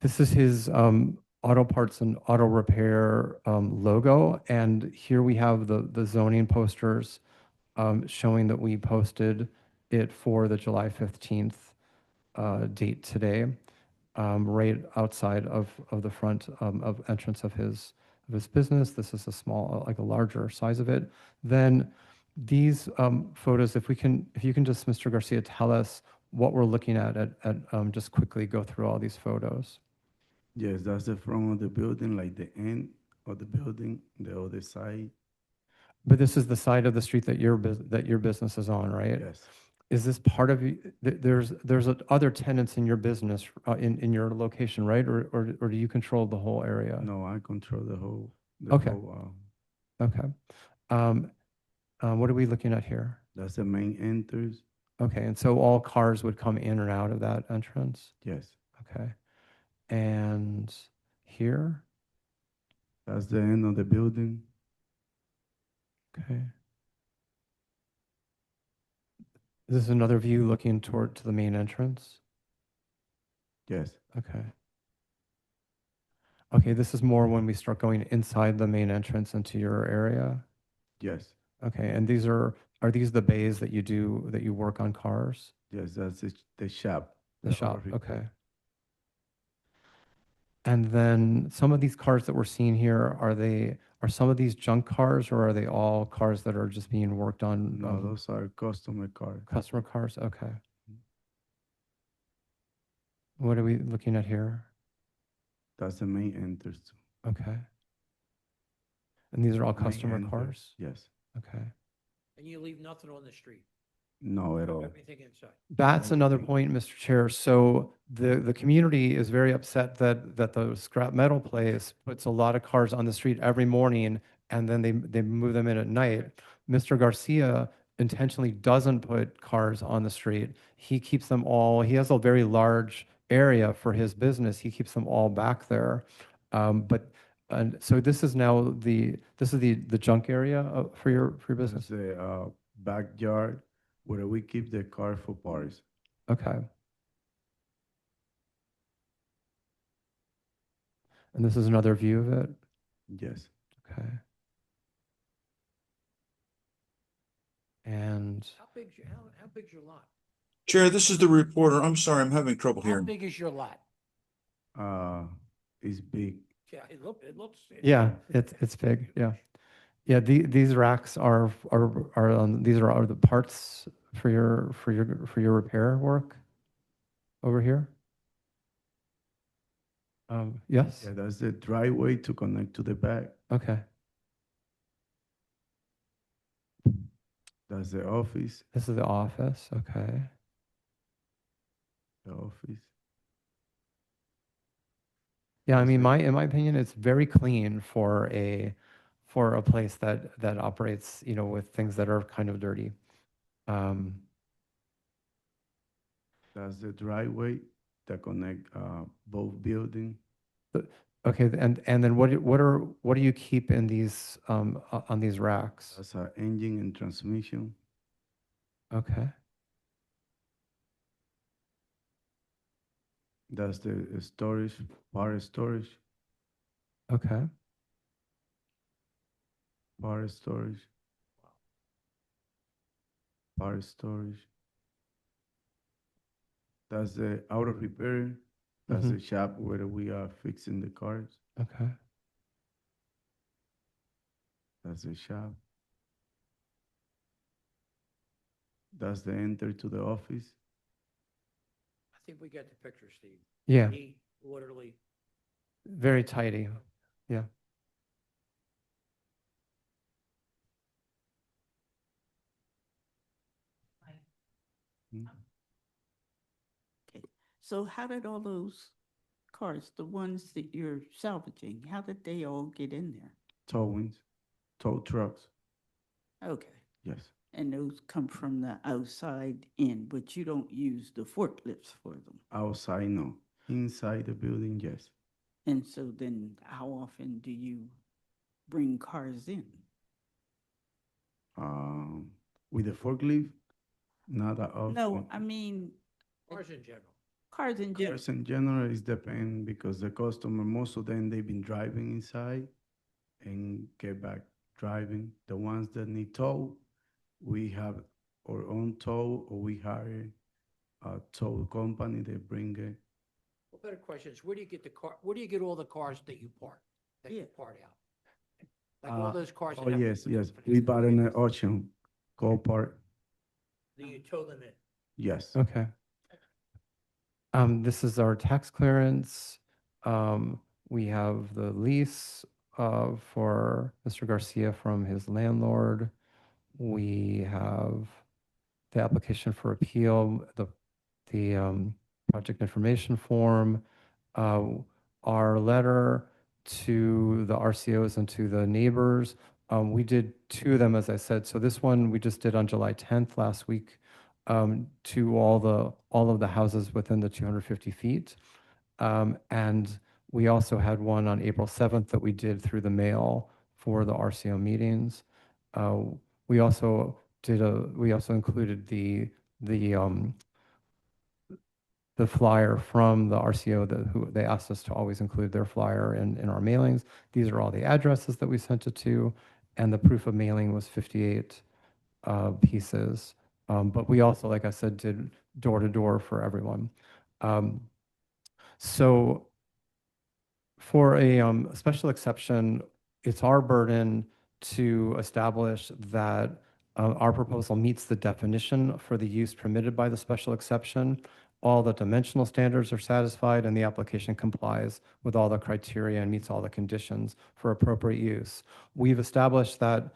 his auto parts and auto repair logo, and here we have the zoning posters showing that we posted it for the July 15th date today, right outside of the front of entrance of his business. This is a small, like a larger size of it. Then these photos, if you can just, Mr. Garcia, tell us what we're looking at just quickly go through all these photos. Yes, that's the front of the building, like the end of the building, the other side. But this is the side of the street that your business is on, right? Yes. Is this part of there's other tenants in your business in your location, right? Or do you control the whole area? No, I control the whole. Okay. Okay. What are we looking at here? That's the main entrance. Okay, and so all cars would come in and out of that entrance? Yes. Okay. And here? That's the end of the building. Okay. This is another view looking toward to the main entrance? Yes. Okay. Okay, this is more when we start going inside the main entrance into your area? Yes. Okay, and these are these the bays that you work on cars? Yes, that's the shop. The shop, okay. And then some of these cars that we're seeing here, are some of these junk cars, or are they all cars that are just being worked on? No, those are customer cars. Customer cars, okay. What are we looking at here? That's the main entrance. Okay. And these are all Main customer entrance, cars? Yes. Okay. And you leave nothing on the street? No, at all. Everything inside? That's another point, Mr. Chair. So the community is very upset that the scrap metal place puts a lot of cars on the street every morning, and then they move them in at night. Mr. Garcia intentionally doesn't put cars on the street. He keeps them all, he has a very large area for his business. He keeps them all back there. And so this is now the junk area for your business? That's the backyard where we keep the car for parts. Okay. And this is another view of it? Yes. Okay. And How big's your lot? Chair, this is the reporter. I'm sorry, I'm having trouble How hearing. big is your lot? It's big. Yeah, it looks. yeah, it's big. Yeah. Yeah, these racks are these are the parts for your repair work over here? Yes? Yeah, that's the driveway to connect to the back. Okay. That's the office. This is the office. Okay. The office. Yeah, I mean, in my opinion, it's very clean for a place that operates, with things that are kind of dirty. That's the driveway that connect both buildings. Okay, and then what do you keep in these on these racks? That's our engine and transmission. Okay. That's the storage, power storage. Okay. Power storage. Power storage. That's the auto repair. That's the shop where we are fixing the cars. Okay. That's the shop. That's the enter to the office. I think we get the picture, Steve. Yeah. Neat, orderly. Very tidy. Yeah. Okay, so how did all those cars, the ones that you're salvaging, how did they all get in there? Towings, tow trucks. Okay, Yes. and those come from the outside in, but you don't use the forklifts for them. Outside, no. Inside the building, yes. And so then how often do you bring cars in? With the forklift, not that often. No, I mean, Cars in general. cars in general. Cars in general, it depends because the customer, most of them, they've been driving inside and get back driving. The ones that need tow, we have our own tow or we hire a tow company, they bring it. Well, better question is, where do you get all the cars that you park, you part out? Like all those cars. that Oh, have- yes, yes. We bought in an auction, Copart, Do you tow them in? yes. Okay. This is our tax clearance. We have the lease for Mr. Garcia from his landlord. We have the application for appeal, the project information form, our letter to the RCOs and to the neighbors. We did two of them, as I said. So this one we just did on July 10th last week to all of the houses within the 250 feet. And we also had one on April 7th that we did through the mail for the RCO meetings. We also included the flyer from the RCO who they asked us to always include their flyer in our mailings. These are all the addresses that we sent it to, and the proof of mailing was 58 pieces. But we also, like I said, did door to door for everyone. So for a special exception, it's our burden to establish that our proposal meets the definition for the use permitted by the special exception. All the dimensional standards are satisfied and the application complies with all the criteria and meets all the conditions for appropriate use. We've established that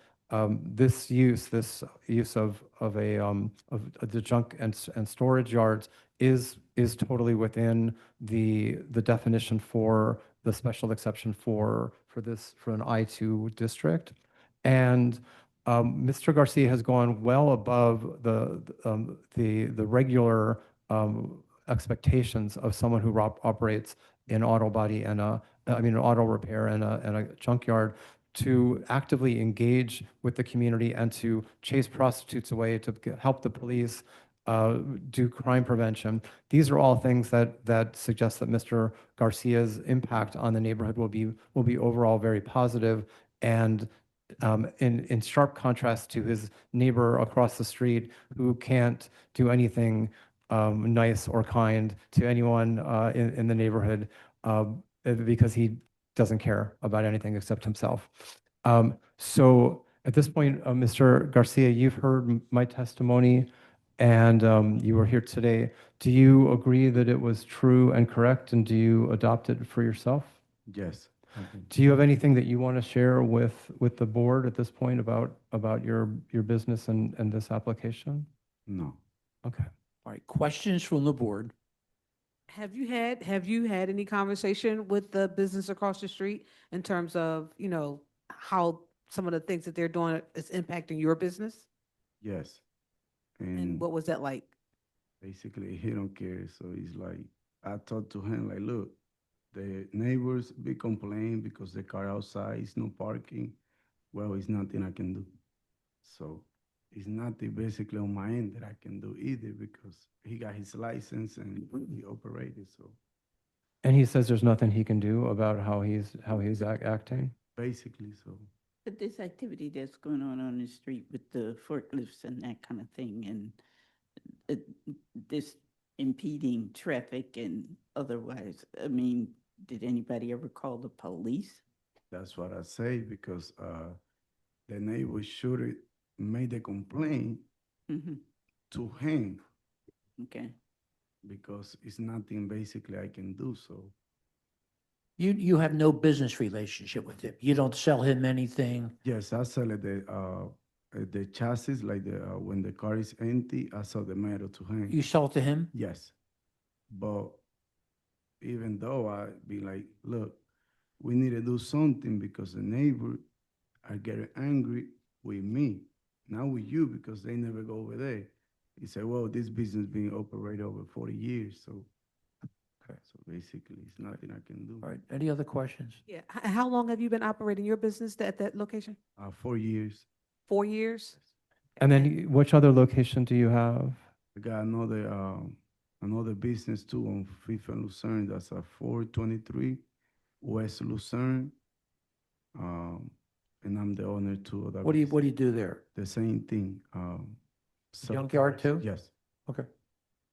this use of the junk and storage yards is totally within the definition for the special exception for an I2 district. And Mr. Garcia has gone well above the regular expectations of someone who operates in auto body and an auto repair and a junkyard to actively engage with the community and to chase prostitutes away, to help the police do crime prevention. These are all things that suggest that Mr. Garcia's impact on the neighborhood will be overall very positive, and in sharp contrast to his neighbor across the street who can't do anything nice or kind to anyone in the neighborhood because he doesn't care about anything except himself. So at this point, Mr. Garcia, you've heard my testimony, and you were here today. Do you agree that it was true and correct, and do you adopt it for yourself? Yes. Do you have anything that you want to share with the board at this point about your business and this application? No. Okay. All right, questions from the board? Have you had any conversation with the business across the street in terms of, how some of the things that they're doing is impacting your business? Yes. And what was that like? Basically, he don't care. So he's like, I talked to him like, look, the neighbors be complaining because the car outside is no parking. Well, it's nothing I can do. So it's nothing basically on my end that I can do either, because he got his license and he operated. So And he says there's nothing he can do about how he's acting? basically, so But this activity that's going on the street with the forklifts and that kind of thing, and this impeding traffic and otherwise, I mean, did anybody ever call the police? that's what I say, because the neighbor should have made a complaint Mhm. to him, Okay. because it's nothing basically I can do. So You have no business relationship with him. You don't sell him anything. yes, I sell it the chassis, like when the car is empty, I sell the metal to him. You sell to him? Yes, but even though I be like, look, we need to do something because the neighbor are getting angry with me, not with you, because they never go over there. He said, well, this business been operated over 40 years, so. Okay. So basically, it's nothing I can do. All right, any other questions? Yeah. How long have you been operating your business at that location? 4 years. 4 years? And then which other location do you have? I got another business too on Fifth and Lucerne. That's a 423 West Lucerne. And I'm the owner too of that. What do you do there? The same thing. Junkyard too? Yes. Okay.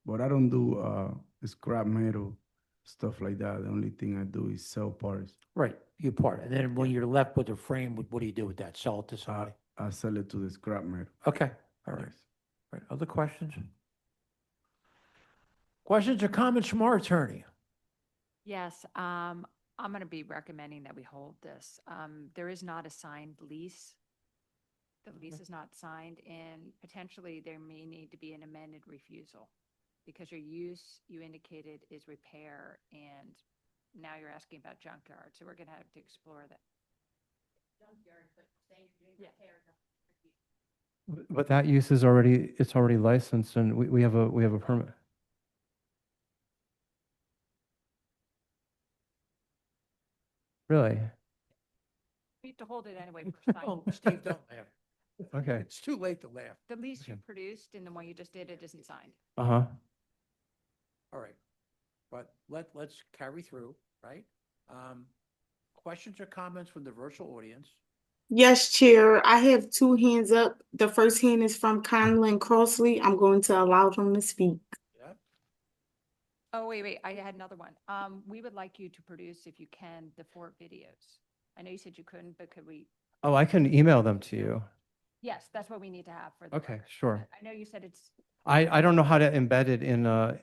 But I don't do scrap metal, stuff like that. The only thing I do is sell parts. Right, you part. And then when you're left with the frame, what do you do with that? Sell it to somebody? I sell it to the scrap metal. Okay, all right. All right, other questions? Questions or comments from our attorney? Yes, I'm going to be recommending that we hold this. There is not a signed lease. The lease is not signed, and potentially there may need to be an amended refusal because your use, you indicated, is repair, and now you're asking about junkyard, so we're going to have to explore that. Junkyard, but saying you're doing repair. But that use is already licensed, and we have a permit. Really? We have to hold it anyway for sign. Oh, Steve, don't laugh. Okay. It's too late to laugh. The lease you produced and the one you just did, it isn't signed. Uh-huh. All right, but let's carry through, right? Questions or comments from the virtual audience? Yes, Chair. I have 2 hands up. The first hand is from Conlon Crossley. I'm going to allow him to speak. Oh, wait, I had another one. We would like you to produce, if you can, the 4 videos. I know you said you couldn't, but could we? Oh, I can email them to you. Yes, that's what we need to have for the. Okay, record. sure. I know you said it's. I don't know how to embed it in an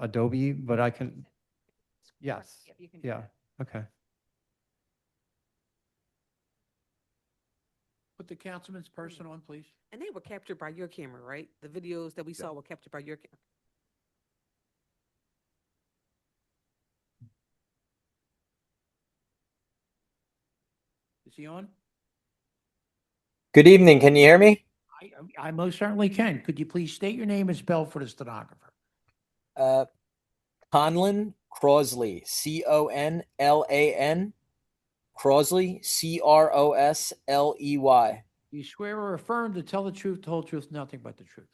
Adobe, but I can. Yes. Yep, you can do Yeah. that. Okay. Put the councilman's person on, please. And they were captured by your camera, right? The videos that we saw were captured by your camera. Is he on? Good evening. Can you hear me? I most certainly can. Could you please state your name and spell for the stenographer? Conlon Crossley, Conlan, Crosley, Crosley. You swear or affirm to tell the truth, the whole truth, nothing but the truth.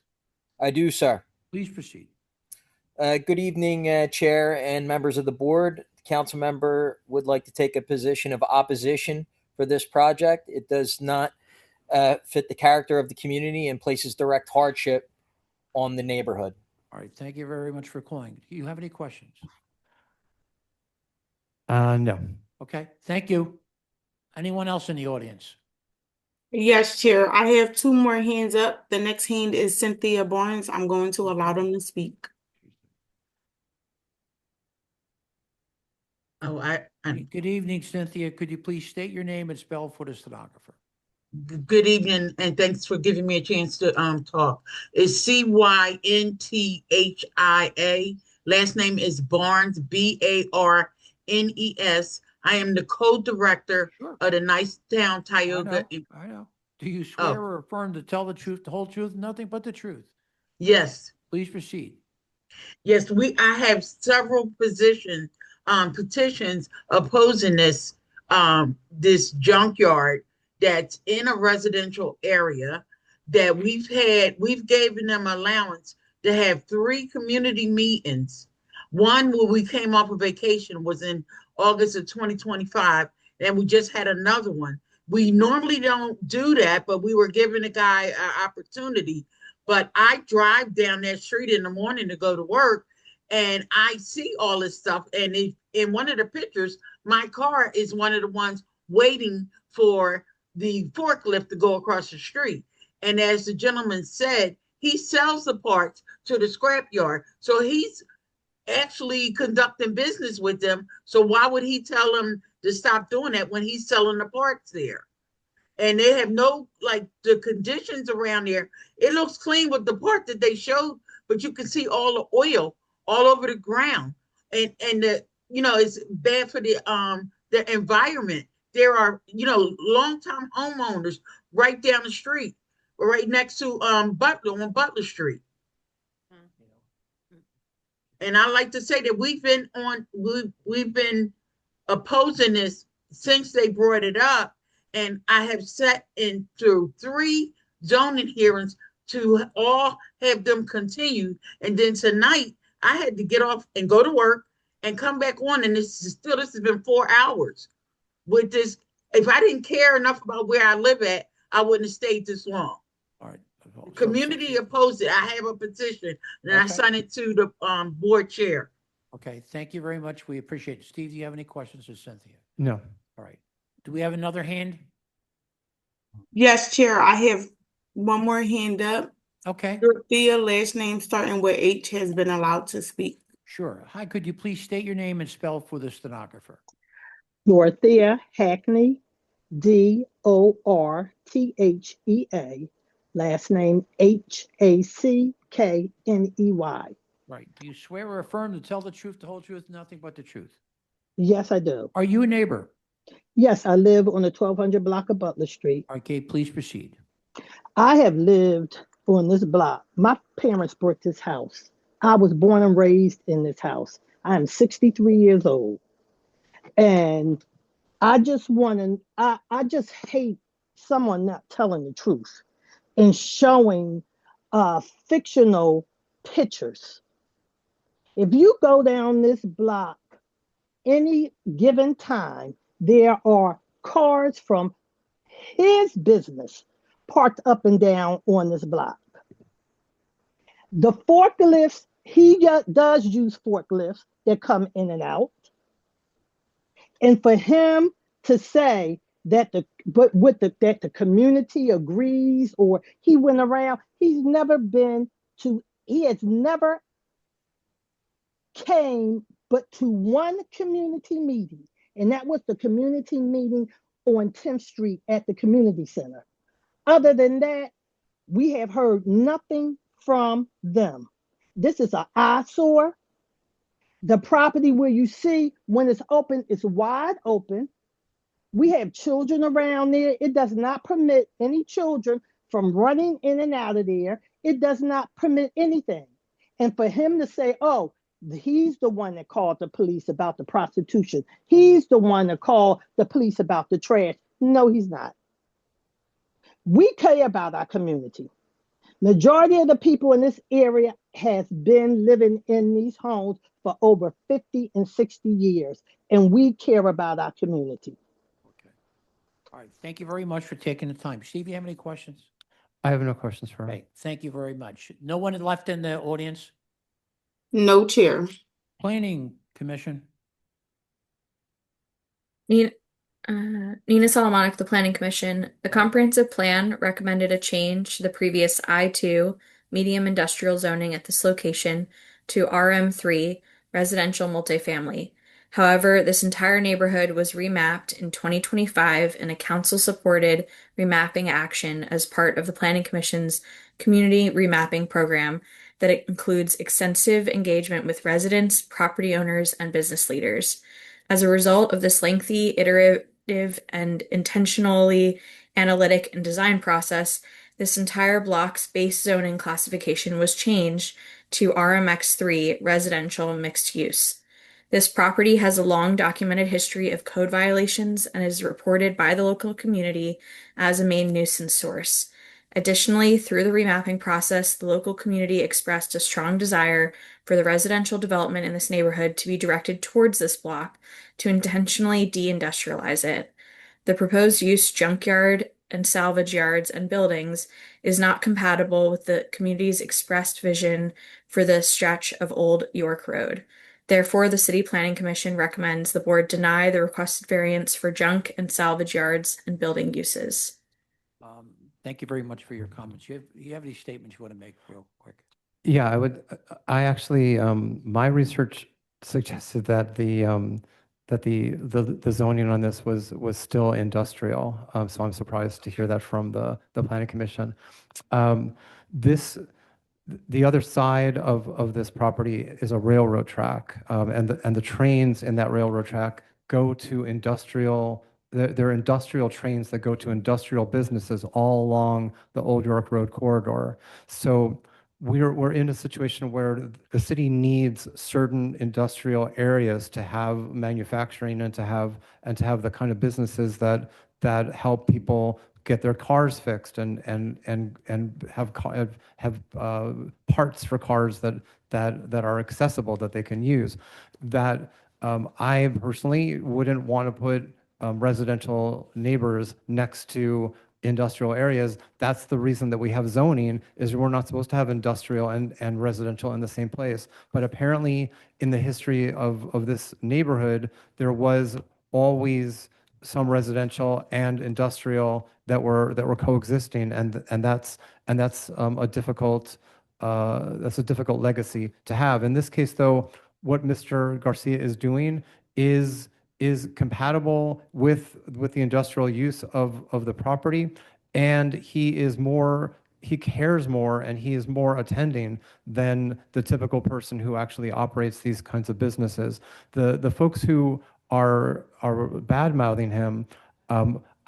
I do, sir. Please proceed. Good evening, Chair and members of the board. The council member would like to take a position of opposition for this project. It does not fit the character of the community and places direct hardship on the neighborhood. All right, thank you very much for calling. Do you have any questions? No. Okay, thank you. Anyone else in the audience? Yes, Chair. I have two more hands up. The next hand is Cynthia Barnes. I'm going to allow them to speak. Oh, Good evening, Cynthia. Could you please state your name and spell for the stenographer? good evening, and thanks for giving me a chance to talk. It's Cynthia. Last name is Barnes, Barnes. I am the co-director of the Nice Town Tioga. I know. Do you swear or affirm to tell the truth, the whole truth, nothing but the truth? Yes. Please proceed. Yes, I have several petitions opposing this this junkyard that's in a residential area that we've given them allowance to have 3 community meetings. One where we came off of vacation was in August of 2025, and we just had another one. We normally don't do that, but we were giving the guy an opportunity. But I drive down that street in the morning to go to work, and I see all this stuff. And in one of the pictures, my car is one of the ones waiting for the forklift to go across the street. And as the gentleman said, he sells the parts to the scrapyard. So he's actually conducting business with them. So why would he tell them to stop doing that when he's selling the parts there? And they have no, like, the conditions around there. It looks clean with the part that they showed, but you can see all the oil all over the ground. And the, it's bad for the environment. There are, long-time homeowners right down the street, right next to Butler on Butler Street. And I like to say that we've been been opposing this since they brought it up, and I have sat in through 3 zoning hearings to all have them continued. And then tonight I had to get off and go to work and come back on, and this has been 4 hours with this. If I didn't care enough about where I live at, I wouldn't have stayed this long. All right. Community opposed it. I have a petition, and I signed it to the board chair. Okay, thank you very much. We appreciate it. Steve, do you have any questions for Cynthia? No. All right. Do we have another hand? Yes, Chair. I have one more hand up. Okay. Dorothea, last name starting with H, has been allowed to speak. Sure. Hi, could you please state your name and spell for the stenographer? Dorothea Hackney, Dorthea. Last name Hackney. Right. Do you swear or affirm to tell the truth, the whole truth, nothing but the truth? Yes, I do. Are you a neighbor? Yes, I live on the 1200 block of Butler Street. Okay, please proceed. I have lived on this block. My parents bought this house. I was born and raised in this house. I am 63 years old. And I just hate someone not telling the truth and showing fictional pictures. If you go down this block any given time, there are cars from his business parked up and down on this block. The forklifts, he does use forklifts that come in and out. And for him to say that the community agrees, or he went around, he has never came but to one community meeting, and that was the community meeting on 10th Street at the community center. Other than that, we have heard nothing from them. This is an eyesore. The property where you see when it's open, it's wide open. We have children around there. It does not permit any children from running in and out of there. It does not permit anything. And for him to say, oh, He's the one that called the police about the prostitution. He's the one that called the police about the trash. No, he's not. We care about our community. Majority of the people in this area has been living in these homes for over 50 and 60 years, and we care about our community. All right, thank you very much for taking the time. Steve, you have any questions? I have no questions for him. Okay, thank you very much. No one left in the audience? No, Chair. Planning Commission? Nina Solomonic, the Planning Commission. The comprehensive plan recommended a change to the previous I2 medium industrial zoning at this location to RM3 residential multifamily. However, this entire neighborhood was remapped in 2025 in a council-supported remapping action as part of the Planning Commission's community remapping program that includes extensive engagement with residents, property owners, and business leaders. As a result of this lengthy, iterative, and intentionally analytic and design process, this entire block's base zoning classification was changed to RMX3 residential mixed use. This property has a long documented history of code violations and is reported by the local community as a main nuisance source. Additionally, through the remapping process, the local community expressed a strong desire for the residential development in this neighborhood to be directed towards this block to intentionally de-industrialize it. The proposed use, junkyard and salvage yards and buildings, is not compatible with the community's expressed vision for the stretch of Old York Road. Therefore, the City Planning Commission recommends the board deny the requested variance for junk and salvage yards and building uses. Thank you very much for your comments. You have any statements you want to make real quick? Yeah, I actually, my research suggested that the zoning on this was still industrial. So I'm surprised to hear that from the Planning Commission. The other side of this property is a railroad track, and the trains in that railroad track go to industrial. They're industrial trains that go to industrial businesses all along the Old York Road corridor. So we're in a situation where the city needs certain industrial areas to have manufacturing and to have the kind of businesses that help people get their cars fixed and have parts for cars that are accessible, that they can use. That I personally wouldn't want to put residential neighbors next to industrial areas. That's the reason that we have zoning, is we're not supposed to have industrial and residential in the same place. But apparently in the history of this neighborhood, there was always some residential and industrial that were coexisting, and that's a difficult legacy to have. In this case, though, what Mr. Garcia is doing is compatible with the industrial use of the property, and he cares more and he is more attending than the typical person who actually operates these kinds of businesses. The folks who are bad-mouthing him,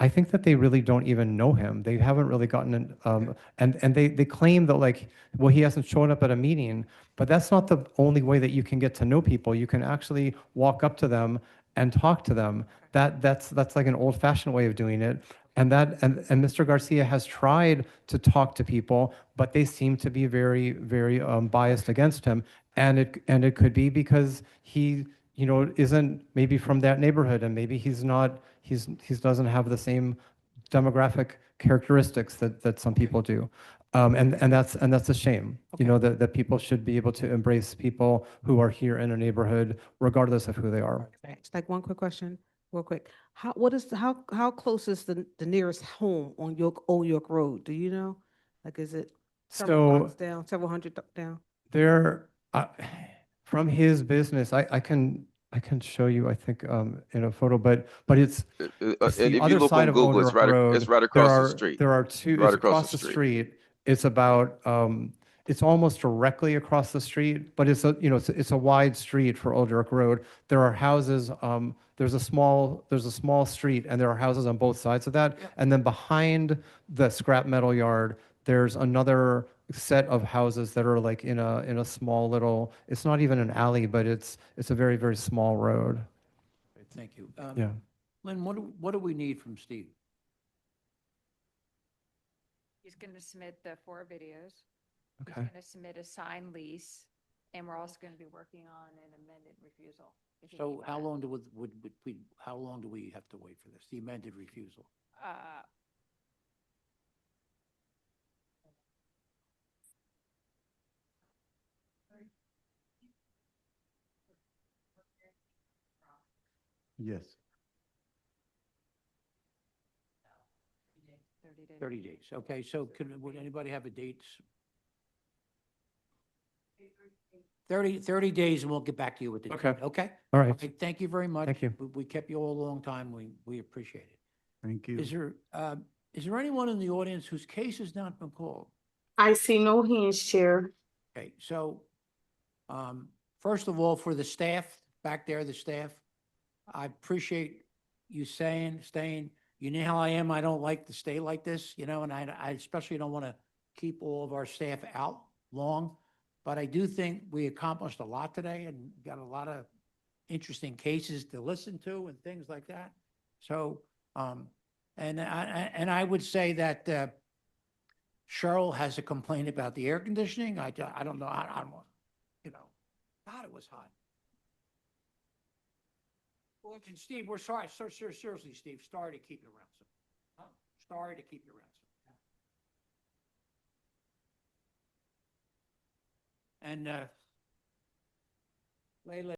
I think that they really don't even know him. They haven't really gotten and they claim that, like, well, he hasn't shown up at a meeting, but that's not the only way that you can get to know people. You can actually walk up to them and talk to them. That's like an old-fashioned way of doing it. And Mr. Garcia has tried to talk to people, but they seem to be very, very biased against him. And it could be because he, isn't maybe from that neighborhood, and maybe he doesn't have the same demographic characteristics that some people do. And that's a shame, that people should be able to embrace people who are here in a neighborhood, regardless of who they are. It's like one quick question, real quick. How close is the nearest home on Old York Road? Do you know? Like, is it several blocks down, several hundred down? There, from his business, I can show you, I think, in a photo, but it's the other side of Old York Road. It's right across the street. There are two, Right it's across the street. It's about, it's almost directly across the street, but it's a wide street for Old York Road. There are houses, there's a small street, and there are houses on both sides of that. And then behind the scrap metal yard, there's another set of houses that are like in a small little, it's not even an alley, but it's a very, very small road. Thank you. Yeah. Lynn, what do we need from Steve? He's going to submit the 4 videos. He's Okay. going to submit a signed lease, and we're also going to be working on an amended refusal. if you So need how that. long how long do we have to wait for this, the amended refusal? Uh, Yes. 30 days. 30 days. Okay, so would anybody have a date? 30 days and we'll get back to you with the. Okay. date, Okay? All right. Okay, thank you very much. Thank you. We kept you all a long time. We appreciate it. Thank you. Is there anyone in the audience whose case has not been called? I see no hands, Chair. Okay, so, first of all, for the staff, back there, the staff, I appreciate you staying. You know how I am, I don't like to stay like this, and I especially don't want to keep all of our staff out long. But I do think we accomplished a lot today and got a lot of interesting cases to listen to and things like that. So, and I would say that, Cheryl has a complaint about the air conditioning. I don't know. I don't want, God, it was hot. Well, and Steve, we're sorry. Seriously, Steve, sorry to keep you around. Sorry to keep you around. And, Layla.